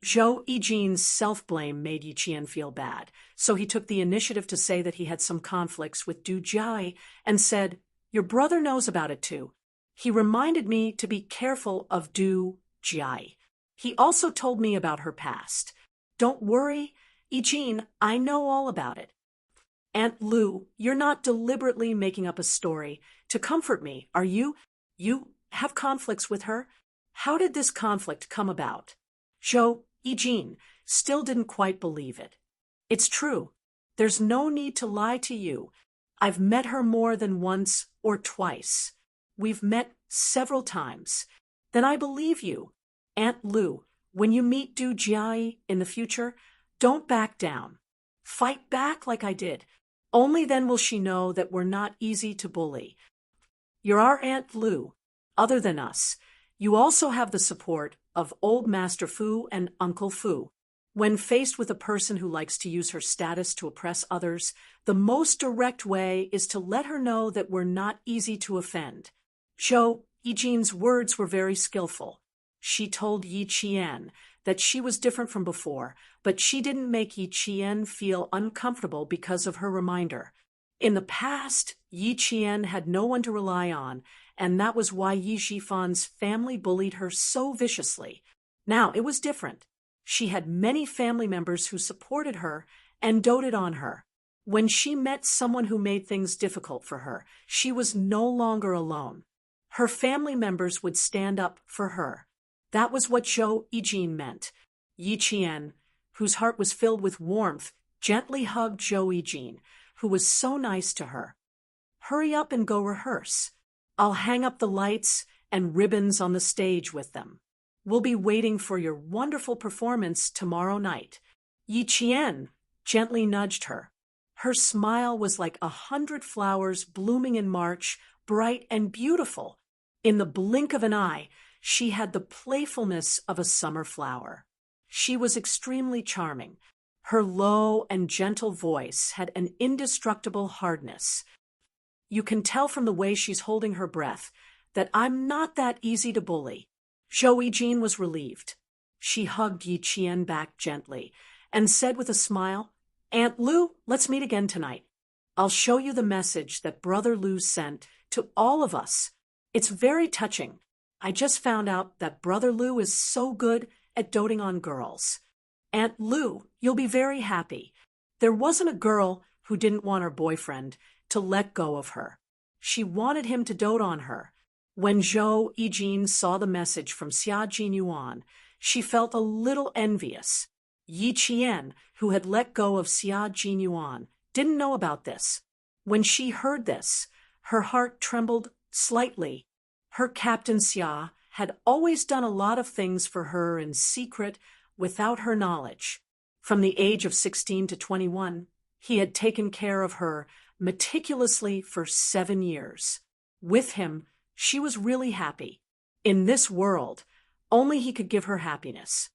Zhou Yijin's self-blame made Yi Qian feel bad, so he took the initiative to say that he had some conflicts with Du Jiai and said, "Your brother knows about it too. He reminded me to be careful of Du Jiai. He also told me about her past. Don't worry, Yijin, I know all about it. Aunt Lu, you're not deliberately making up a story to comfort me, are you? You have conflicts with her? How did this conflict come about?" Zhou Yijin still didn't quite believe it. "It's true. There's no need to lie to you. I've met her more than once or twice. We've met several times. Then I believe you. Aunt Lu, when you meet Du Jiai in the future, don't back down. Fight back like I did. Only then will she know that we're not easy to bully. You're our Aunt Lu. Other than us, you also have the support of Old Master Fu and Uncle Fu. When faced with a person who likes to use her status to oppress others, the most direct way is to let her know that we're not easy to offend. Zhou Yijin's words were very skillful. She told Yi Qian that she was different from before, but she didn't make Yi Qian feel uncomfortable because of her reminder. In the past, Yi Qian had no one to rely on, and that was why Yi Jifan's family bullied her so viciously. Now it was different. She had many family members who supported her and doted on her. When she met someone who made things difficult for her, she was no longer alone. Her family members would stand up for her. That was what Zhou Yijin meant. Yi Qian, whose heart was filled with warmth, gently hugged Zhou Yijin, who was so nice to her. "Hurry up and go rehearse. I'll hang up the lights and ribbons on the stage with them. We'll be waiting for your wonderful performance tomorrow night." Yi Qian gently nudged her. Her smile was like 100 flowers blooming in March, bright and beautiful. In the blink of an eye, she had the playfulness of a summer flower. She was extremely charming. Her low and gentle voice had an indestructible hardness. "You can tell from the way she's holding her breath that I'm not that easy to bully." Zhou Yijin was relieved. She hugged Yi Qian back gently and said with a smile, "Aunt Lu, let's meet again tonight. I'll show you the message that Brother Lu sent to all of us. It's very touching. I just found out that Brother Lu is so good at doting on girls. Aunt Lu, you'll be very happy. There wasn't a girl who didn't want her boyfriend to let go of her. She wanted him to dote on her." When Zhou Yijin saw the message from Xia Jinyuan, she felt a little envious. Yi Qian, who had let go of Xia Jinyuan, didn't know about this. When she heard this, her heart trembled slightly. Her captain Xia had always done a lot of things for her in secret without her knowledge. From the age of 16 to 21, he had taken care of her meticulously for 7 years. With him, she was really happy. In this world, only he could give her happiness.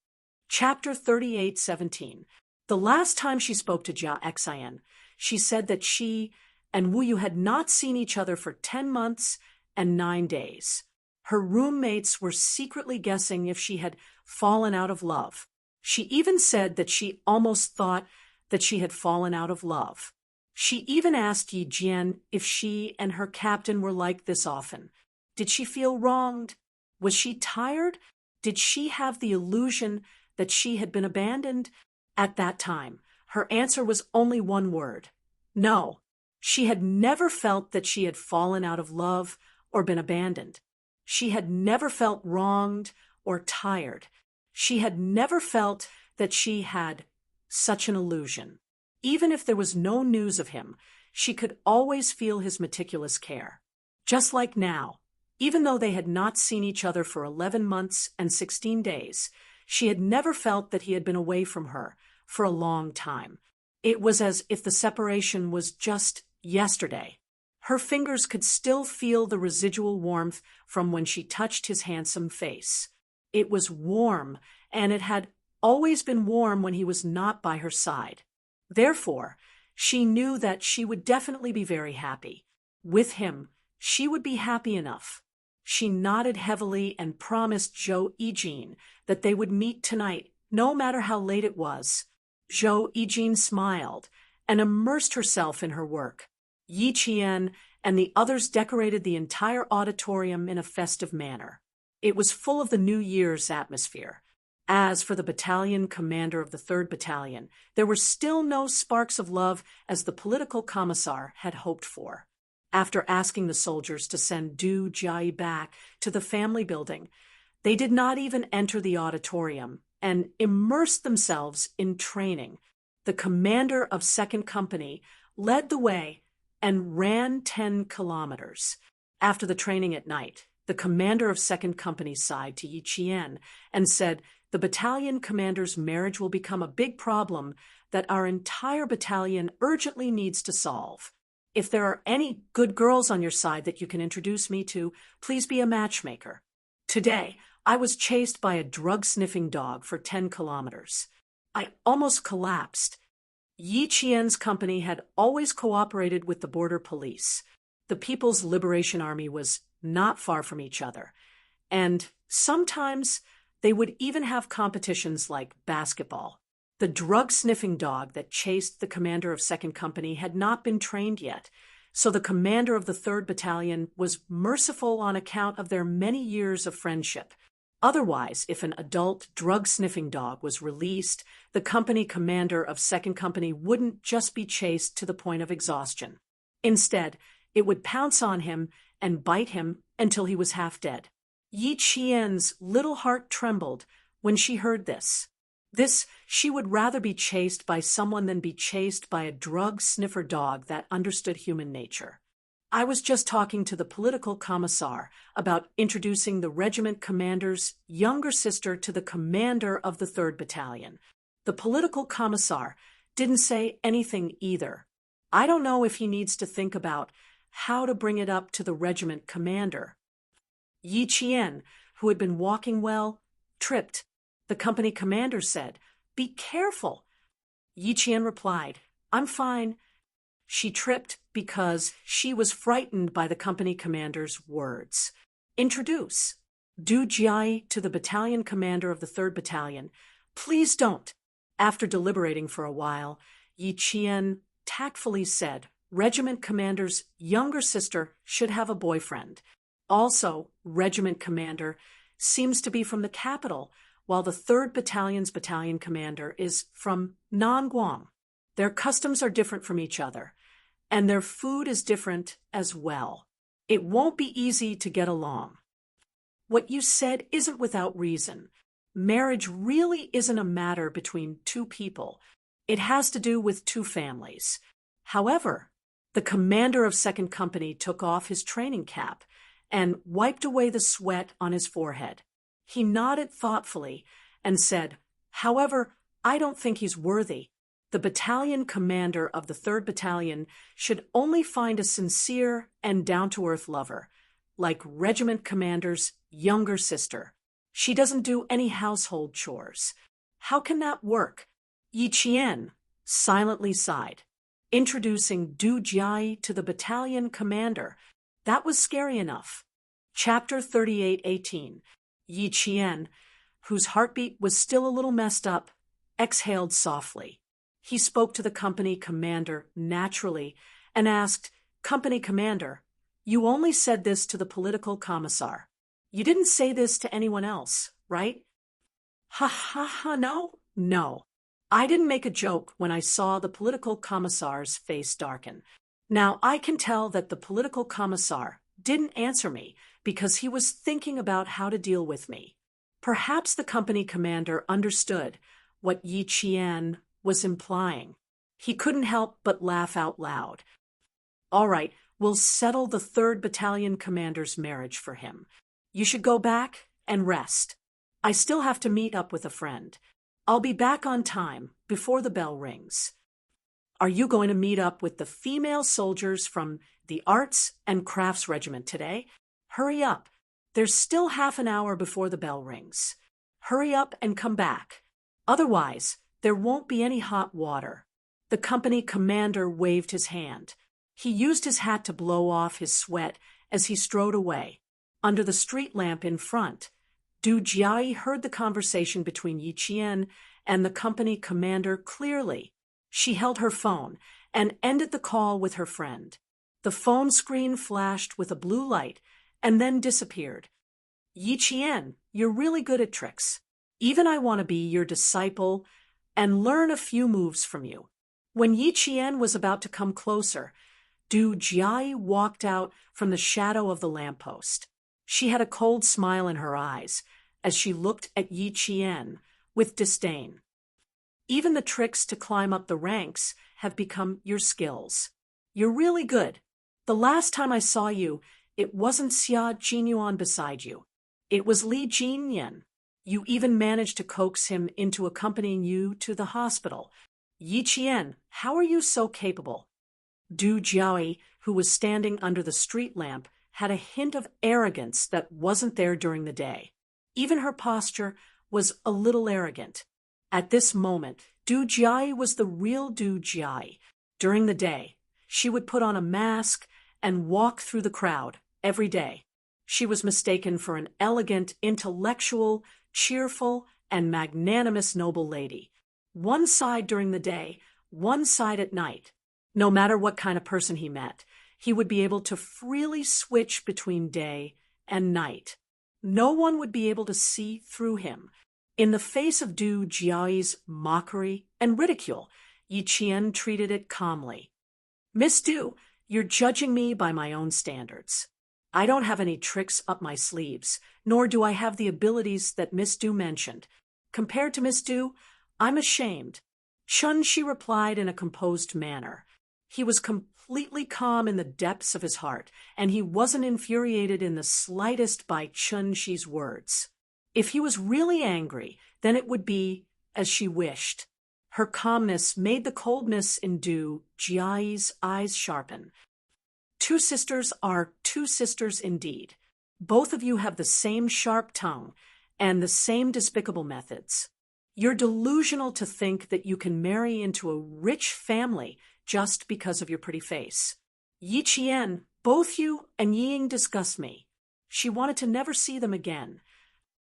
Chapter 38:17. The last time she spoke to Jia Xian, she said that she and Wu Yu had not seen each other for 10 months and 9 days. Her roommates were secretly guessing if she had fallen out of love. She even said that she almost thought that she had fallen out of love. She even asked Yi Jian if she and her captain were like this often. Did she feel wronged? Was she tired? Did she have the illusion that she had been abandoned? At that time, her answer was only one word: no. She had never felt that she had fallen out of love or been abandoned. She had never felt wronged or tired. She had never felt that she had such an illusion. Even if there was no news of him, she could always feel his meticulous care. Just like now, even though they had not seen each other for 11 months and 16 days, she had never felt that he had been away from her for a long time. It was as if the separation was just yesterday. Her fingers could still feel the residual warmth from when she touched his handsome face. It was warm, and it had always been warm when he was not by her side. Therefore, she knew that she would definitely be very happy. With him, she would be happy enough. She nodded heavily and promised Zhou Yijin that they would meet tonight, no matter how late it was. Zhou Yijin smiled and immersed herself in her work. Yi Qian and the others decorated the entire auditorium in a festive manner. It was full of the New Year's atmosphere. As for the battalion commander of the 3rd Battalion, there were still no sparks of love as the political commissar had hoped for. After asking the soldiers to send Du Jiayi back to the family building, they did not even enter the auditorium and immersed themselves in training. The commander of 2nd Company led the way and ran 10 kilometers. After the training at night, the commander of 2nd Company sighed to Yi Qian and said, "The battalion commander's marriage will become a big problem that our entire battalion urgently needs to solve. If there are any good girls on your side that you can introduce me to, please be a matchmaker. Today, I was chased by a drug-sniffing dog for 10 kilometers. I almost collapsed. Yi Qian's company had always cooperated with the border police. The People's Liberation Army was not far from each other. And sometimes they would even have competitions like basketball. The drug-sniffing dog that chased the commander of 2nd Company had not been trained yet, so the commander of the 3rd Battalion was merciful on account of their many years of friendship. Otherwise, if an adult drug-sniffing dog was released, the company commander of 2nd Company wouldn't just be chased to the point of exhaustion. Instead, it would pounce on him and bite him until he was half dead. Yi Qian's little heart trembled when she heard this. She would rather be chased by someone than be chased by a drug-sniffer dog that understood human nature. I was just talking to the political commissar about introducing the regiment commander's younger sister to the commander of the 3rd Battalion. The political commissar didn't say anything either. I don't know if he needs to think about how to bring it up to the regiment commander. Yi Qian, who had been walking well, tripped. The company commander said, "Be careful." Yi Qian replied, "I'm fine." She tripped because she was frightened by the company commander's words. "Introduce Du Jiai to the battalion commander of the 3rd Battalion. Please don't." After deliberating for a while, Yi Qian tactfully said, "Regiment commander's younger sister should have a boyfriend. Also, regiment commander seems to be from the capital, while the 3rd Battalion's battalion commander is from Nanguang. Their customs are different from each other, and their food is different as well. It won't be easy to get along. What you said isn't without reason. Marriage really isn't a matter between two people. It has to do with two families." However, the commander of 2nd Company took off his training cap and wiped away the sweat on his forehead. He nodded thoughtfully and said, "However, I don't think he's worthy. The battalion commander of the 3rd Battalion should only find a sincere and down-to-earth lover, like regiment commander's younger sister. She doesn't do any household chores. How can that work?" Yi Qian silently sighed. Introducing Du Jiai to the battalion commander, that was scary enough. Chapter 38:18. Yi Qian, whose heartbeat was still a little messed up, exhaled softly. He spoke to the company commander naturally and asked, "Company commander, you only said this to the political commissar. You didn't say this to anyone else, right?" "Ha ha ha, no. No. I didn't make a joke when I saw the political commissar's face darken. Now I can tell that the political commissar didn't answer me because he was thinking about how to deal with me. Perhaps the company commander understood what Yi Qian was implying. He couldn't help but laugh out loud. "All right, we'll settle the 3rd Battalion commander's marriage for him. You should go back and rest. I still have to meet up with a friend. I'll be back on time before the bell rings." "Are you going to meet up with the female soldiers from the Arts and Crafts Regiment today? Hurry up. There's still half an hour before the bell rings. Hurry up and come back. Otherwise, there won't be any hot water." The company commander waved his hand. He used his hat to blow off his sweat as he strode away. Under the street lamp in front, Du Jiai heard the conversation between Yi Qian and the company commander clearly. She held her phone and ended the call with her friend. The phone screen flashed with a blue light and then disappeared. "Yi Qian, you're really good at tricks. Even I want to be your disciple and learn a few moves from you." When Yi Qian was about to come closer, Du Jiai walked out from the shadow of the lamppost. She had a cold smile in her eyes as she looked at Yi Qian with disdain. "Even the tricks to climb up the ranks have become your skills. You're really good. The last time I saw you, it wasn't Xia Jinyuan beside you. It was Li Jinyan. You even managed to coax him into accompanying you to the hospital. Yi Qian, how are you so capable?" Du Jiai, who was standing under the street lamp, had a hint of arrogance that wasn't there during the day. Even her posture was a little arrogant. At this moment, Du Jiai was the real Du Jiai. During the day, she would put on a mask and walk through the crowd every day. She was mistaken for an elegant, intellectual, cheerful, and magnanimous noble lady. One side during the day, one side at night. No matter what kind of person he met, he would be able to freely switch between day and night. No one would be able to see through him. In the face of Du Jiai's mockery and ridicule, Yi Qian treated it calmly. Miss Du, you're judging me by my own standards. I don't have any tricks up my sleeves, nor do I have the abilities that Miss Du mentioned. Compared to Miss Du, I'm ashamed. Chun Shi replied in a composed manner. He was completely calm in the depths of his heart, and he wasn't infuriated in the slightest by Chun Shi's words. If he was really angry, then it would be as she wished. Her calmness made the coldness in Du Jiai's eyes sharpen. Two sisters are two sisters indeed. Both of you have the same sharp tongue and the same despicable methods. You're delusional to think that you can marry into a rich family just because of your pretty face. Yi Qian, both you and Ying disgust me. She wanted to never see them again.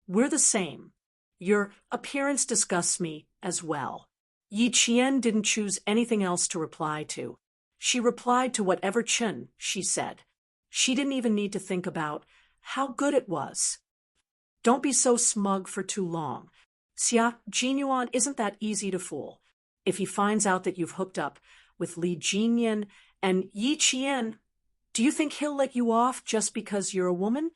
We're the same. Your appearance disgusts me as well. Yi Qian didn't choose anything else to reply to. She replied to whatever Chun Shi said. She didn't even need to think about how good it was. Don't be so smug for too long. Xia Jinyuan isn't that easy to fool. If he finds out that you've hooked up with Li Jinyan and Yi Qian, do you think he'll let you off just because you're a woman?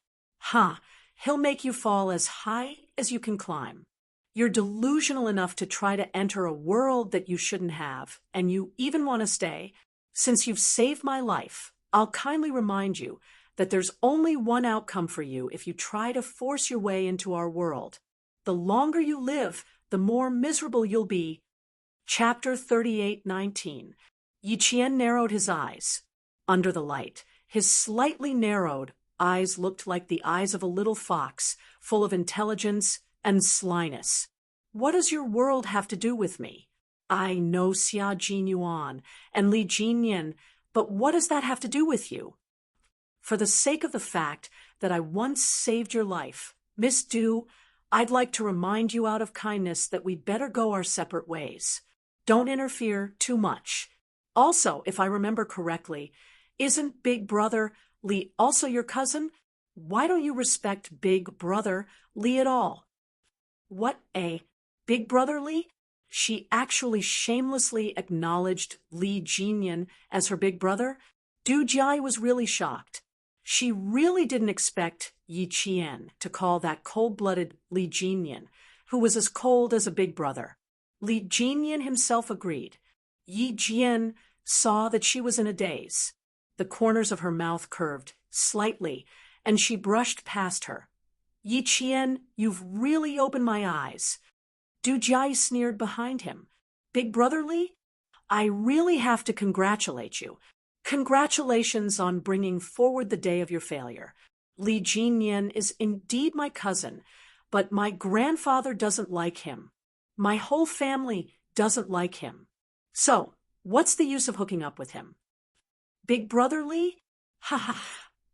He'll make you fall as high as you can climb. You're delusional enough to try to enter a world that you shouldn't have, and you even want to stay. Since you've saved my life, I'll kindly remind you that there's only one outcome for you if you try to force your way into our world. The longer you live, the more miserable you'll be. Chapter 38:19. Yi Qian narrowed his eyes. Under the light, his slightly narrowed eyes looked like the eyes of a little fox, full of intelligence and slyness. What does your world have to do with me? I know Xia Jinyuan and Li Jinyan, but what does that have to do with you? For the sake of the fact that I once saved your life, Miss Du, I'd like to remind you out of kindness that we'd better go our separate ways. Don't interfere too much. Also, if I remember correctly, isn't Big Brother Li also your cousin? Why don't you respect Big Brother Li at all? What, Big Brother Li? She actually shamelessly acknowledged Li Jinyan as her big brother? Du Jiai was really shocked. She really didn't expect Yi Qian to call that cold-blooded Li Jinyan, who was as cold as a big brother. Li Jinyan himself agreed. Yi Jian saw that she was in a daze. The corners of her mouth curved slightly, and she brushed past her. Yi Qian, you've really opened my eyes. Du Jiai sneered behind him. Big Brother Li, I really have to congratulate you. Congratulations on bringing forward the day of your failure. Li Jinyan is indeed my cousin, but my grandfather doesn't like him. My whole family doesn't like him. So, what's the use of hooking up with him? Big Brother Li? Ha ha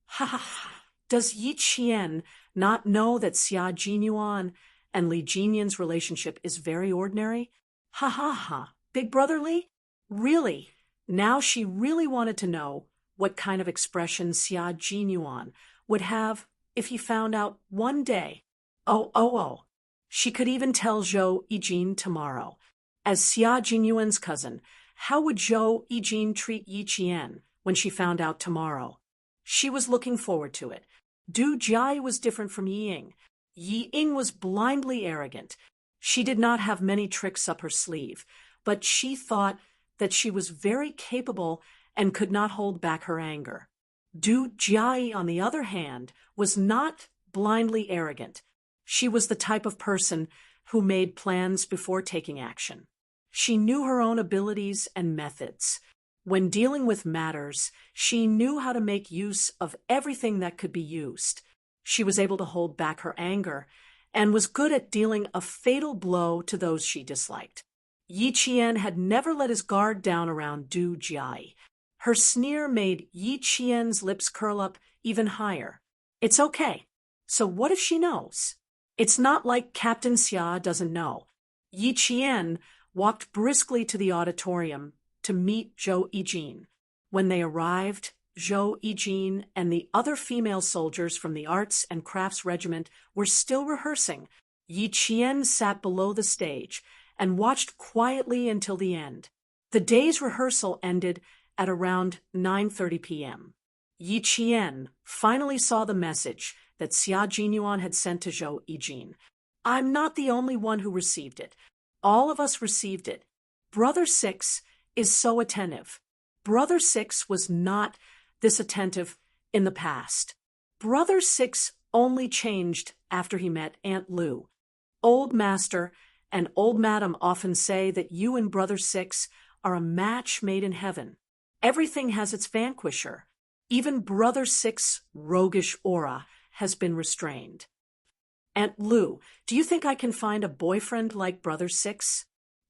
ha. Does Yi Qian not know that Xia Jinyuan and Li Jinyan's relationship is very ordinary? Ha ha ha. Big Brother Li? Really? Now she really wanted to know what kind of expression Xia Jinyuan would have if he found out one day. Oh. She could even tell Zhou Yijin tomorrow. As Xia Jinyuan's cousin, how would Zhou Yijin treat Yi Qian when she found out tomorrow? She was looking forward to it. Du Jiai was different from Ying. Ying was blindly arrogant. She did not have many tricks up her sleeve, but she thought that she was very capable and could not hold back her anger. Du Jiai, on the other hand, was not blindly arrogant. She was the type of person who made plans before taking action. She knew her own abilities and methods. When dealing with matters, she knew how to make use of everything that could be used. She was able to hold back her anger and was good at dealing a fatal blow to those she disliked. Yi Qian had never let his guard down around Du Jiai. Her sneer made Yi Qian's lips curl up even higher. It's okay. So what if she knows? It's not like Captain Xia doesn't know. Yi Qian walked briskly to the auditorium to meet Zhou Yijin. When they arrived, Zhou Yijin and the other female soldiers from the Arts and Crafts Regiment were still rehearsing. Yi Qian sat below the stage and watched quietly until the end. The day's rehearsal ended at around 9:30 p.m. Yi Qian finally saw the message that Xia Jinyuan had sent to Zhou Yijin. I'm not the only one who received it. All of us received it. Brother Six is so attentive. Brother Six was not this attentive in the past. Brother Six only changed after he met Aunt Lu. Old Master and Old Madam often say that you and Brother Six are a match made in heaven. Everything has its vanquisher. Even Brother Six's roguish aura has been restrained. Aunt Lu, do you think I can find a boyfriend like Brother Six?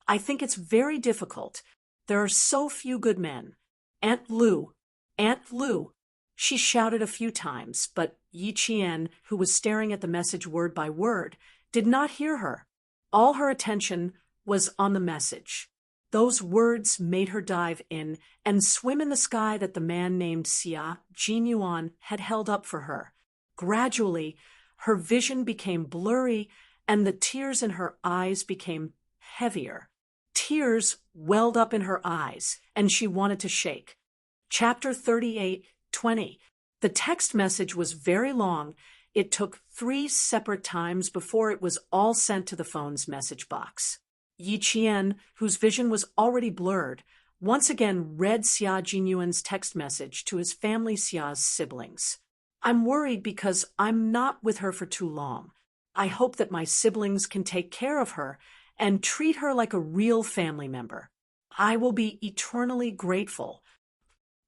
I think it's very difficult. There are so few good men. Aunt Lu, Aunt Lu. She shouted a few times, but Yi Qian, who was staring at the message word by word, did not hear her. All her attention was on the message. Those words made her dive in and swim in the sky that the man named Xia Jinyuan had held up for her. Gradually, her vision became blurry and the tears in her eyes became heavier. Tears welled up in her eyes and she wanted to shake. Chapter 38:20. The text message was very long. It took 3 separate times before it was all sent to the phone's message box. Yi Qian, whose vision was already blurred, once again read Xia Jinyuan's text message to his family Xia's siblings. I'm worried because I'm not with her for too long. I hope that my siblings can take care of her and treat her like a real family member. I will be eternally grateful.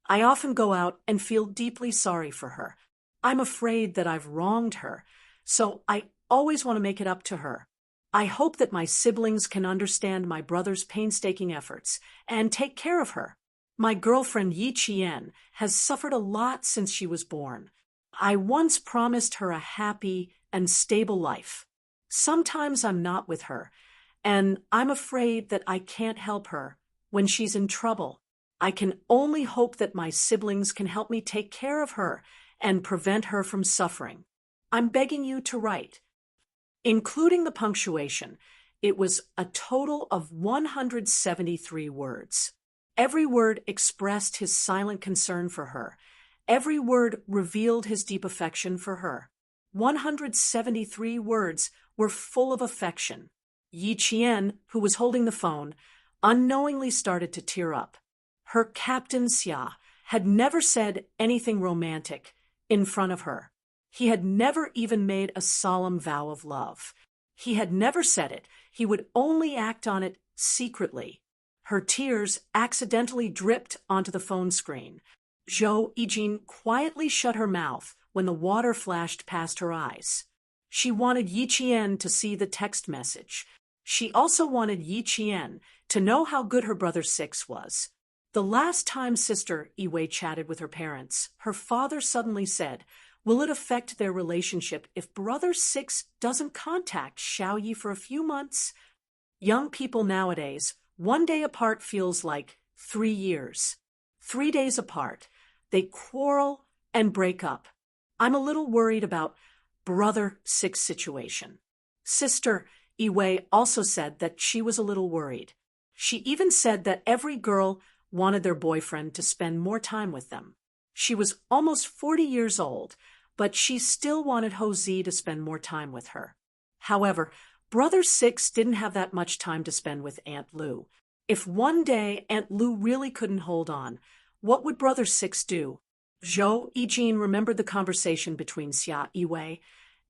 I often go out and feel deeply sorry for her. I'm afraid that I've wronged her, so I always want to make it up to her. I hope that my siblings can understand my brother's painstaking efforts and take care of her. My girlfriend Yi Qian has suffered a lot since she was born. I once promised her a happy and stable life. Sometimes I'm not with her, and I'm afraid that I can't help her when she's in trouble. I can only hope that my siblings can help me take care of her and prevent her from suffering. I'm begging you to write. Including the punctuation, it was a total of 173 words. Every word expressed his silent concern for her. Every word revealed his deep affection for her. 173 words were full of affection. Yi Qian, who was holding the phone, unknowingly started to tear up. Her Captain Xia had never said anything romantic in front of her. He had never even made a solemn vow of love. He had never said it. He would only act on it secretly. Her tears accidentally dripped onto the phone screen. Zhou Yijin quietly shut her mouth when the water flashed past her eyes. She wanted Yi Qian to see the text message. She also wanted Yi Qian to know how good her brother Six was. The last time Sister Yiwei chatted with her parents, her father suddenly said, "Will it affect their relationship if Brother Six doesn't contact Xiao Yi for a few months?" Young people nowadays, 1 day apart feels like 3 years. 3 days apart, they quarrel and break up. I'm a little worried about Brother Six's situation. Sister Yiwei also said that she was a little worried. She even said that every girl wanted their boyfriend to spend more time with them. She was almost 40 years old, but she still wanted Houzi to spend more time with her. However, Brother Six didn't have that much time to spend with Aunt Lu. If one day Aunt Lu really couldn't hold on, what would Brother Six do? Zhou Yijin remembered the conversation between Xia Yiwei,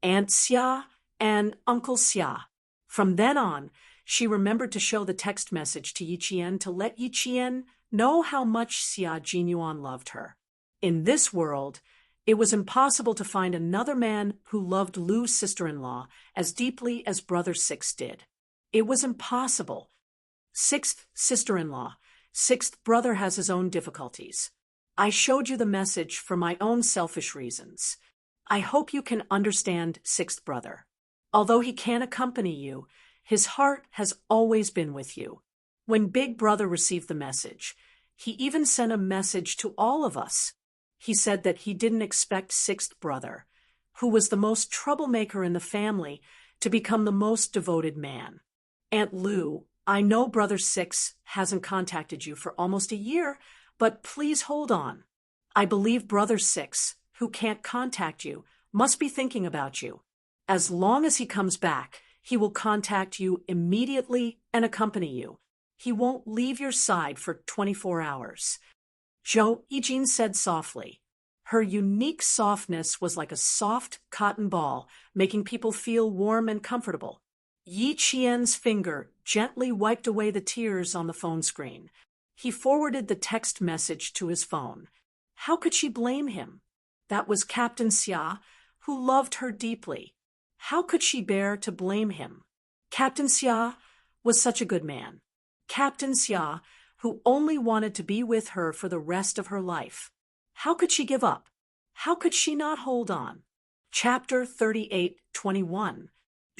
Aunt Xia, and Uncle Xia. From then on, she remembered to show the text message to Yi Qian to let Yi Qian know how much Xia Jinyuan loved her. In this world, It was impossible to find another man who loved Lu's sister-in-law as deeply as Brother Six did. It was impossible. Sixth sister-in-law. Sixth brother has his own difficulties. I showed you the message for my own selfish reasons. I hope you can understand sixth brother. Although he can't accompany you, his heart has always been with you. When big brother received the message, he even sent a message to all of us. He said that he didn't expect sixth brother, who was the most troublemaker in the family, to become the most devoted man. Aunt Lu, I know Brother Six hasn't contacted you for almost a year, but please hold on. I believe Brother Six, who can't contact you, must be thinking about you. As long as he comes back, he will contact you immediately and accompany you. He won't leave your side for 24 hours. Zhou Yijin said softly. Her unique softness was like a soft cotton ball, making people feel warm and comfortable. Yi Qian's finger gently wiped away the tears on the phone screen. He forwarded the text message to his phone. How could she blame him? That was Captain Xia, who loved her deeply. How could she bear to blame him? Captain Xia was such a good man. Captain Xia, who only wanted to be with her for the rest of her life. How could she give up? How could she not hold on? Chapter 38:21.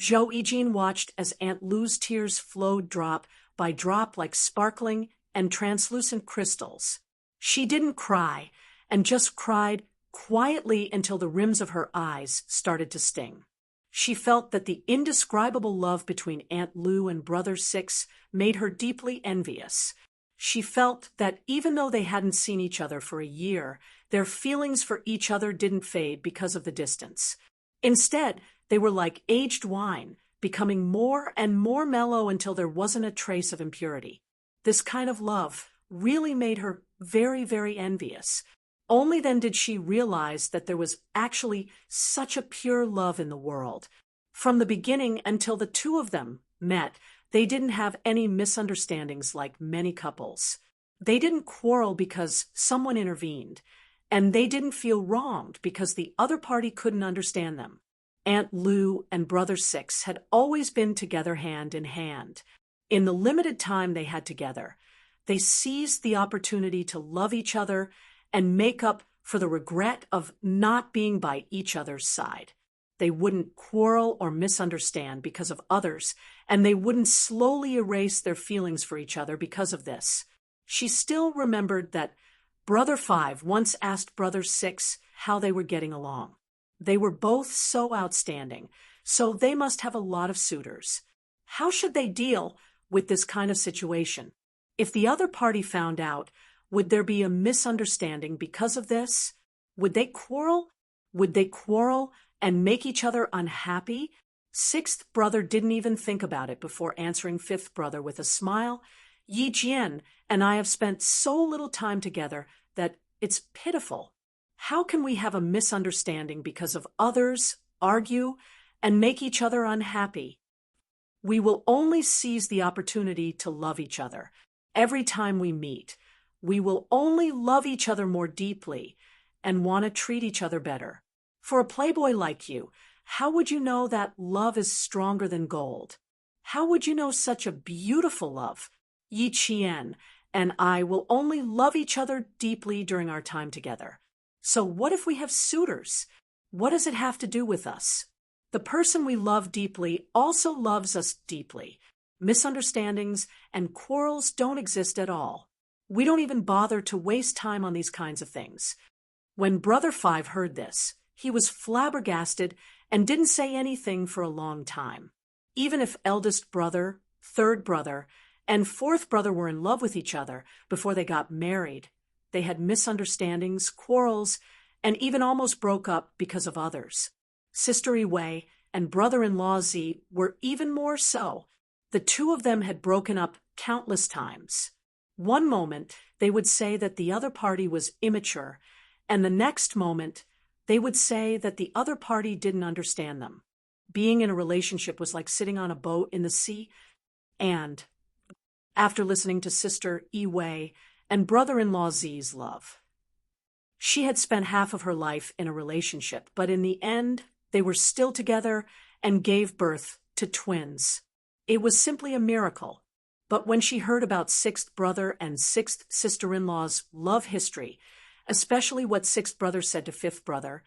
Zhou Yijin watched as Aunt Lu's tears flowed drop by drop like sparkling and translucent crystals. She didn't cry, and just cried quietly until the rims of her eyes started to sting. She felt that the indescribable love between Aunt Lu and Brother Six made her deeply envious. She felt that even though they hadn't seen each other for a year, their feelings for each other didn't fade because of the distance. Instead, they were like aged wine, becoming more and more mellow until there wasn't a trace of impurity. This kind of love really made her very, very envious. Only then did she realize that there was actually such a pure love in the world. From the beginning until the two of them met, they didn't have any misunderstandings like many couples. They didn't quarrel because someone intervened, and they didn't feel wronged because the other party couldn't understand them. Aunt Lu and Brother Six had always been together hand in hand. In the limited time they had together, they seized the opportunity to love each other and make up for the regret of not being by each other's side. They wouldn't quarrel or misunderstand because of others, and they wouldn't slowly erase their feelings for each other because of this. She still remembered that Brother Five once asked Brother Six how they were getting along. They were both so outstanding, so they must have a lot of suitors. How should they deal with this kind of situation? If the other party found out, would there be a misunderstanding because of this? Would they quarrel? Would they quarrel and make each other unhappy? Sixth brother didn't even think about it before answering fifth brother with a smile. Yi Jian and I have spent so little time together that it's pitiful. How can we have a misunderstanding because of others, argue, and make each other unhappy? We will only seize the opportunity to love each other. Every time we meet, we will only love each other more deeply and want to treat each other better. For a playboy like you, how would you know that love is stronger than gold? How would you know such a beautiful love? Yi Qian and I will only love each other deeply during our time together. So what if we have suitors? What does it have to do with us? The person we love deeply also loves us deeply. Misunderstandings and quarrels don't exist at all. We don't even bother to waste time on these kinds of things. When Brother Five heard this, he was flabbergasted and didn't say anything for a long time. Even if eldest brother, third brother, and fourth brother were in love with each other before they got married, they had misunderstandings, quarrels, and even almost broke up because of others. Sister Wei and brother-in-law Zi were even more so. The two of them had broken up countless times. One moment, they would say that the other party was immature, and the next moment, they would say that the other party didn't understand them. Being in a relationship was like sitting on a boat in the sea, and after listening to Sister Wei and brother-in-law Zi's love, She had spent half of her life in a relationship, but in the end, they were still together and gave birth to twins. It was simply a miracle. But when she heard about sixth brother and sixth sister-in-law's love history, especially what sixth brother said to fifth brother,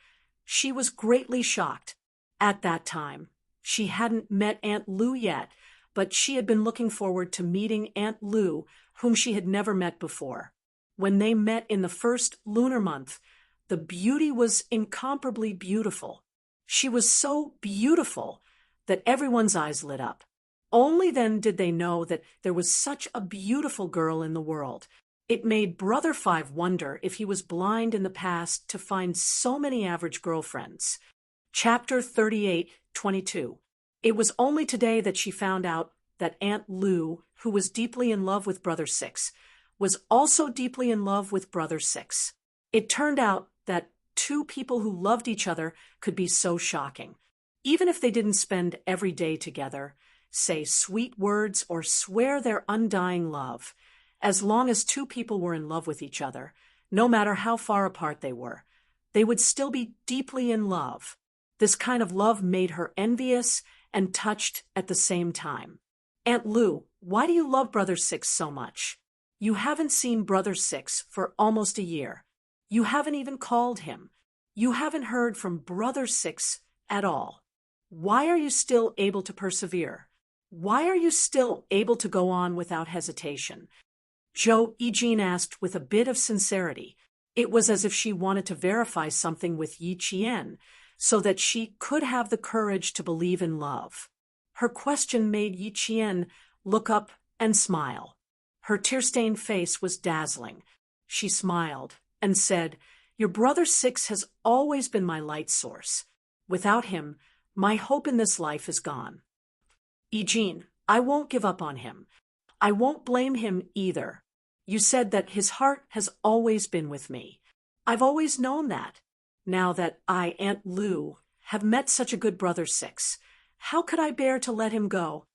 she was greatly shocked. At that time, she hadn't met Aunt Lou yet, but she had been looking forward to meeting Aunt Lou, whom she had never met before. When they met in the first lunar month, the beauty was incomparably beautiful. She was so beautiful that everyone's eyes lit up. Only then did they know that there was such a beautiful girl in the world. It made Brother Five wonder if he was blind in the past to find so many average girlfriends. Chapter 38:22. It was only today that she found out that Aunt Lou, who was deeply in love with Brother Six, was also deeply in love with Brother Six. It turned out that two people who loved each other could be so shocking. Even if they didn't spend every day together, say sweet words, or swear their undying love, as long as two people were in love with each other, no matter how far apart they would still be deeply in love. This kind of love made her envious and touched at the same time. Aunt Lou, why do you love Brother Six so much? You haven't seen Brother Six for almost a year. You haven't even called him. You haven't heard from Brother Six at all. Why are you still able to persevere? Why are you still able to go on without hesitation? Zhou Yijin asked with a bit of sincerity. It was as if she wanted to verify something with Yi Qian, so that she could have the courage to believe in love. Her question made Yi Qian look up and smile. Her tear-stained face was dazzling. She smiled and said, "Your Brother Six has always been my light source. Without him, my hope in this life is gone. Yijin, I won't give up on him. I won't blame him either. You said that his heart has always been with me. I've always known that. Now that I, Aunt Lou, have met such a good Brother Six, how could I bear to let him go?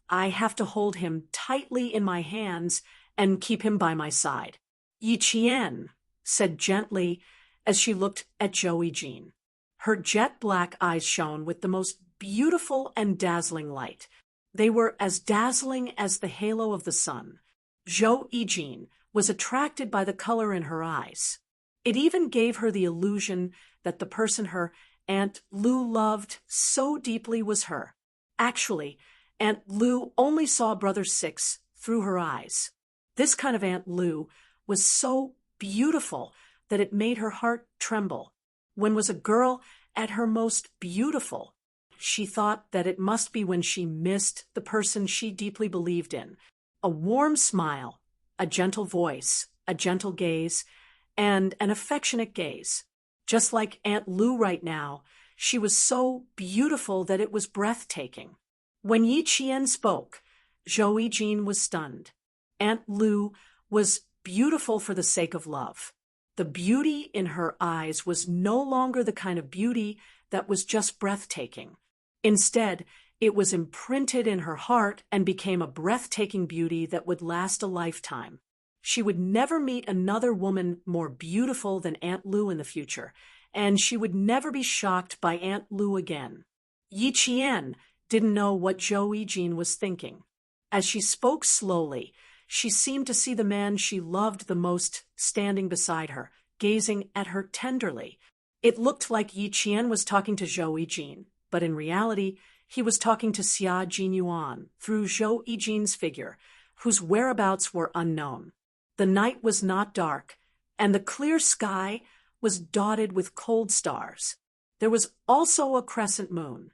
I have to hold him tightly in my hands and keep him by my side." Yi Qian said gently as she looked at Zhou Yijin. Her jet-black eyes shone with the most beautiful and dazzling light. They were as dazzling as the halo of the sun. Zhou Yijin was attracted by the color in her eyes. It even gave her the illusion that the person her Aunt Lou loved so deeply was her. Actually, Aunt Lou only saw Brother Six through her eyes. This kind of Aunt Lou was so beautiful that it made her heart tremble. When was a girl at her most beautiful? She thought that it must be when she missed the person she deeply believed in. A warm smile, a gentle voice, a gentle gaze, and an affectionate gaze. Just like Aunt Lou right now, she was so beautiful that it was breathtaking. When Yi Qian spoke, Zhou Yijin was stunned. Aunt Lou was beautiful for the sake of love. The beauty in her eyes was no longer the kind of beauty that was just breathtaking. Instead, it was imprinted in her heart and became a breathtaking beauty that would last a lifetime. She would never meet another woman more beautiful than Aunt Lou in the future, and she would never be shocked by Aunt Lou again. Yi Qian didn't know what Zhou Yijin was thinking. As she spoke slowly, she seemed to see the man she loved the most standing beside her, gazing at her tenderly. It looked like Yi Qian was talking to Zhou Yijin, but in reality, he was talking to Xia Jinyuan through Zhou Yijin's figure, whose whereabouts were unknown. The night was not dark, and the clear sky was dotted with cold stars. There was also a crescent moon.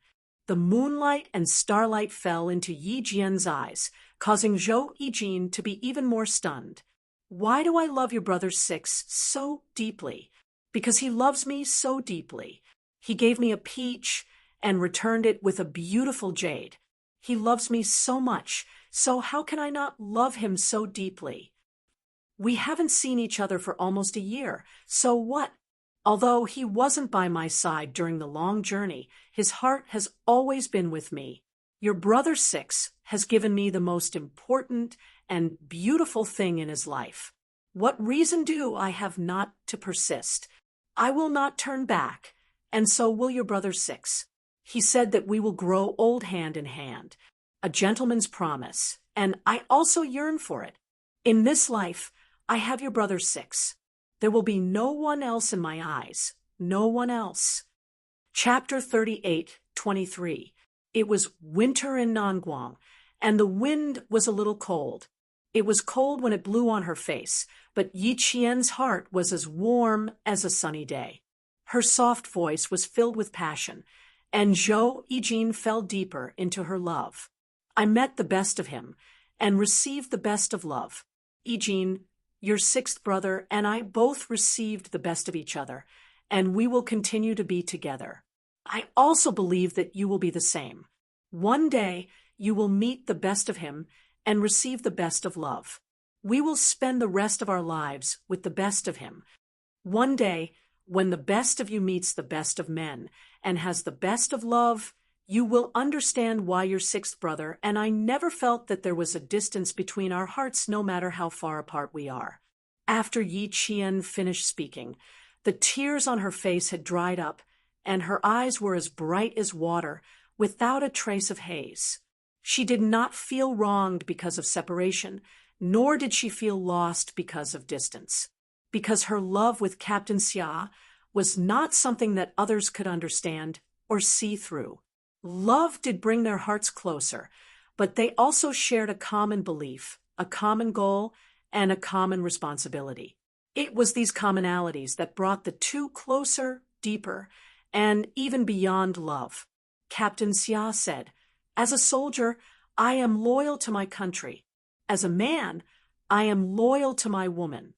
The moonlight and starlight fell into Yi Jian's eyes, causing Zhou Yijin to be even more stunned. "Why do I love your Brother Six so deeply?" "Because he loves me so deeply. He gave me a peach and returned it with a beautiful jade. He loves me so much, so how can I not love him so deeply? We haven't seen each other for almost a year, so what? Although he wasn't by my side during the long journey, his heart has always been with me. Your Brother Six has given me the most important and beautiful thing in his life. What reason do I have not to persist? I will not turn back, and so will your brother Six. He said that we will grow old hand in hand, a gentleman's promise, and I also yearn for it. In this life, I have your brother Six. There will be no one else in my eyes, no one else. Chapter 38:23. It was winter in Nangguang, and the wind was a little cold. It was cold when it blew on her face, but Yi Qian's heart was as warm as a sunny day. Her soft voice was filled with passion, and Zhou Yijin fell deeper into her love. I met the best of him, and received the best of love. Yijin, your sixth brother, and I both received the best of each other, and we will continue to be together. I also believe that you will be the same. One day, you will meet the best of him and receive the best of love. We will spend the rest of our lives with the best of him. One day, when the best of you meets the best of men and has the best of love, you will understand why your sixth brother and I never felt that there was a distance between our hearts no matter how far apart we are. After Yi Qian finished speaking, the tears on her face had dried up, and her eyes were as bright as water, without a trace of haze. She did not feel wronged because of separation, nor did she feel lost because of distance, because her love with Captain Xia was not something that others could understand or see through. Love did bring their hearts closer, but they also shared a common belief, a common goal, and a common responsibility. It was these commonalities that brought the two closer, deeper, and even beyond love. Captain Xia said, "As a soldier, I am loyal to my country. As a man, I am loyal to my woman."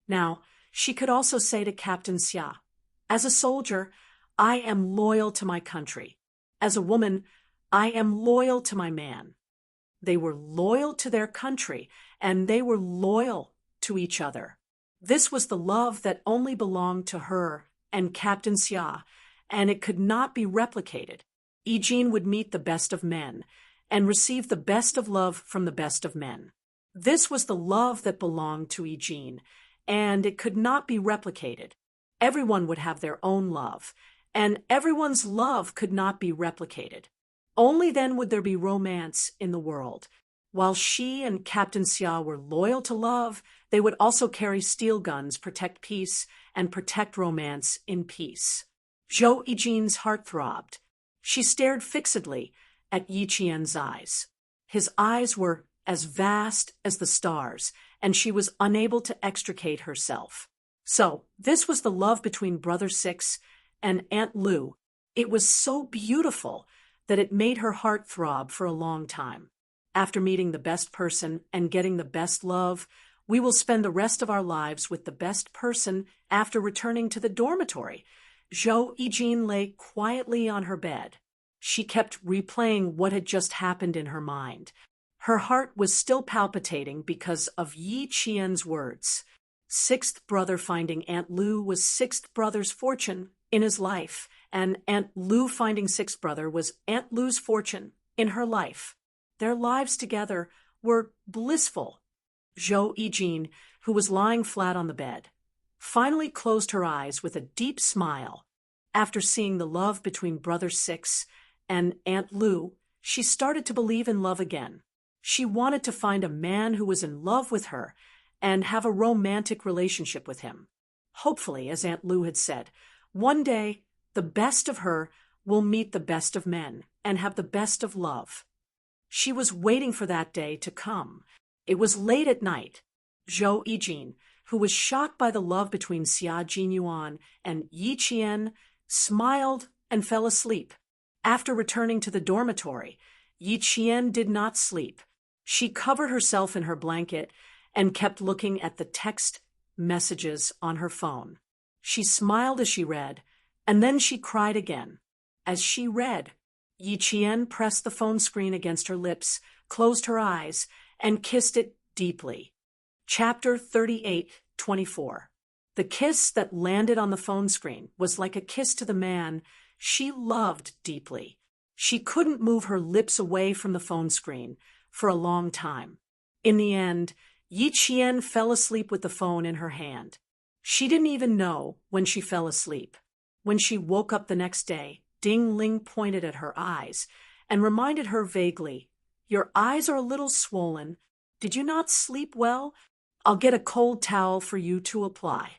Now, she could also say to Captain Xia, "As a soldier, I am loyal to my country. As a woman, I am loyal to my man." They were loyal to their country, and they were loyal to each other. This was the love that only belonged to her and Captain Xia, and it could not be replicated. Yijin would meet the best of men and receive the best of love from the best of men. This was the love that belonged to Yijin, and it could not be replicated. Everyone would have their own love, and everyone's love could not be replicated. Only then would there be romance in the world. While she and Captain Xia were loyal to love, they would also carry steel guns, protect peace, and protect romance in peace. Zhou Yijin's heart throbbed. She stared fixedly at Yi Qian's eyes. His eyes were as vast as the stars, and she was unable to extricate herself. So, this was the love between Brother Six and Aunt Lu. It was so beautiful that it made her heart throb for a long time. After meeting the best person and getting the best love, we will spend the rest of our lives with the best person after returning to the dormitory. Zhou Yijin lay quietly on her bed. She kept replaying what had just happened in her mind. Her heart was still palpitating because of Yi Qian's words. Sixth brother finding Aunt Lu was sixth brother's fortune in his life, and Aunt Lu finding sixth brother was Aunt Lu's fortune in her life. Their lives together were blissful. Zhou Yijin, who was lying flat on the bed, finally closed her eyes with a deep smile. After seeing the love between Brother Six and Aunt Lu, she started to believe in love again. She wanted to find a man who was in love with her and have a romantic relationship with him. Hopefully, as Aunt Lu had said, one day the best of her will meet the best of men and have the best of love. She was waiting for that day to come. It was late at night. Zhou Yijin, who was shocked by the love between Xia Jinyuan and Yi Qian, smiled and fell asleep. After returning to the dormitory, Yi Qian did not sleep. She covered herself in her blanket and kept looking at the text messages on her phone. She smiled as she read, and then she cried again. As she read, Yi Qian pressed the phone screen against her lips, closed her eyes, and kissed it deeply. Chapter 38:24. The kiss that landed on the phone screen was like a kiss to the man she loved deeply. She couldn't move her lips away from the phone screen for a long time. In the end, Yi Qian fell asleep with the phone in her hand. She didn't even know when she fell asleep. When she woke up the next day, Ding Ling pointed at her eyes and reminded her vaguely, "Your eyes are a little swollen. Did you not sleep well? I'll get a cold towel for you to apply."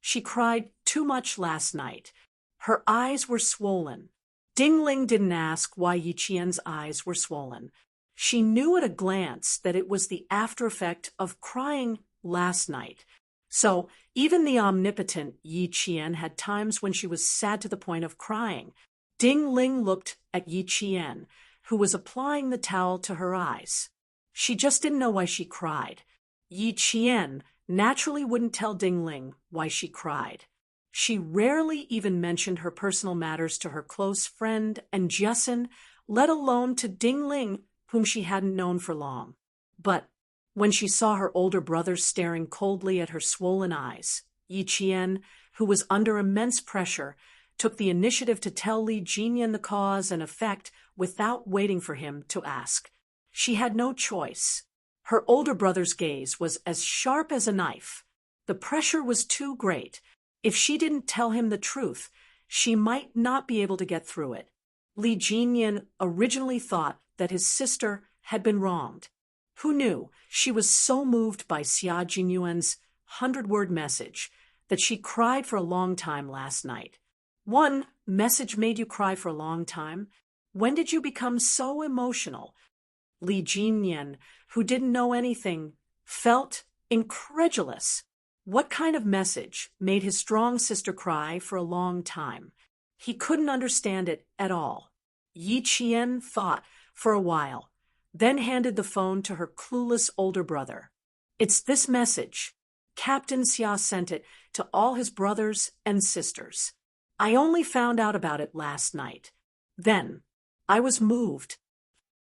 She cried too much last night. Her eyes were swollen. Ding Ling didn't ask why Yi Qian's eyes were swollen. She knew at a glance that it was the after effect of crying last night. So even the omnipotent Yi Qian had times when she was sad to the point of crying. Ding Ling looked at Yi Qian, who was applying the towel to her eyes. She just didn't know why she cried. Yi Qian naturally wouldn't tell Ding Ling why she cried. She rarely even mentioned her personal matters to her close friend and Jessen, let alone to Ding Ling, whom she hadn't known for long. But when she saw her older brother staring coldly at her swollen eyes, Yi Qian, who was under immense pressure, took the initiative to tell Li Jinyan the cause and effect without waiting for him to ask. She had no choice. Her older brother's gaze was as sharp as a knife. The pressure was too great. If she didn't tell him the truth, she might not be able to get through it. Li Jinyan originally thought that his sister had been wronged. Who knew she was so moved by Xia Jinyuan's 100-word message that she cried for a long time last night. One message made you cry for a long time? When did you become so emotional? Li Jinyan, who didn't know anything, felt incredulous. What kind of message made his strong sister cry for a long time? He couldn't understand it at all. Yi Qian thought for a while, then handed the phone to her clueless older brother. "It's this message. Captain Xia sent it to all his brothers and sisters. I only found out about it last night. Then I was moved."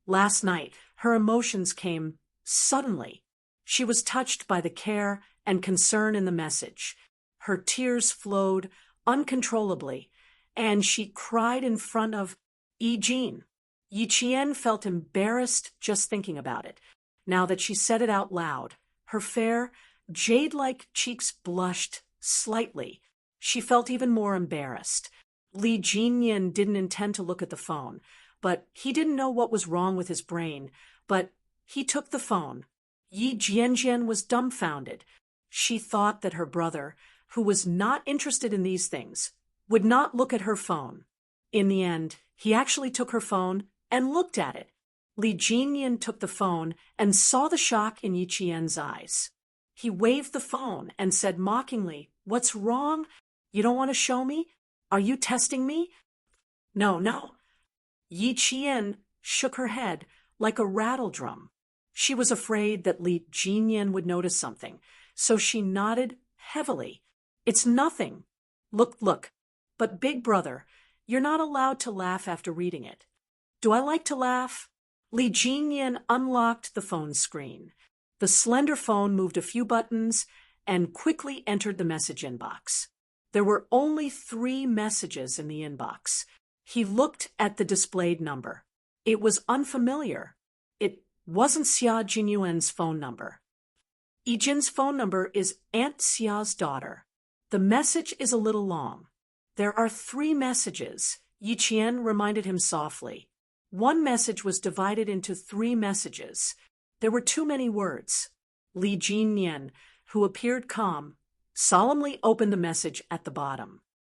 Last night, her emotions came suddenly. She was touched by the care and concern in the message. Her tears flowed uncontrollably, and she cried in front of Yi Jin. Yi Qian felt embarrassed just thinking about it. Now that she said it out loud, her fair, jade-like cheeks blushed slightly. She felt even more embarrassed. Li Jinyan didn't intend to look at the phone, but he didn't know what was wrong with his brain. But he took the phone. Yi Jianjian was dumbfounded. She thought that her brother, who was not interested in these things, would not look at her phone. In the end, he actually took her phone and looked at it. Li Jinyan took the phone and saw the shock in Yi Qian's eyes. He waved the phone and said mockingly, "What's wrong? You don't want to show me? Are you testing me?" No. Yi Qian shook her head like a rattle drum. She was afraid that Li Jinyan would notice something, so she nodded heavily. "It's nothing. Look. But big brother, you're not allowed to laugh after reading it." "Do I like to laugh?" Li Jinyan unlocked the phone screen. The slender phone moved a few buttons and quickly entered the message inbox. There were only 3 messages in the inbox. He looked at the displayed number. It was unfamiliar. It wasn't Xia Jinyuan's phone number. Yi Jin's phone number is Aunt Xia's daughter. The message is a little long. "There are 3 messages," Yi Qian reminded him softly. One message was divided into 3 messages. There were too many words. Li Jinyan, who appeared calm, solemnly opened the message at the bottom.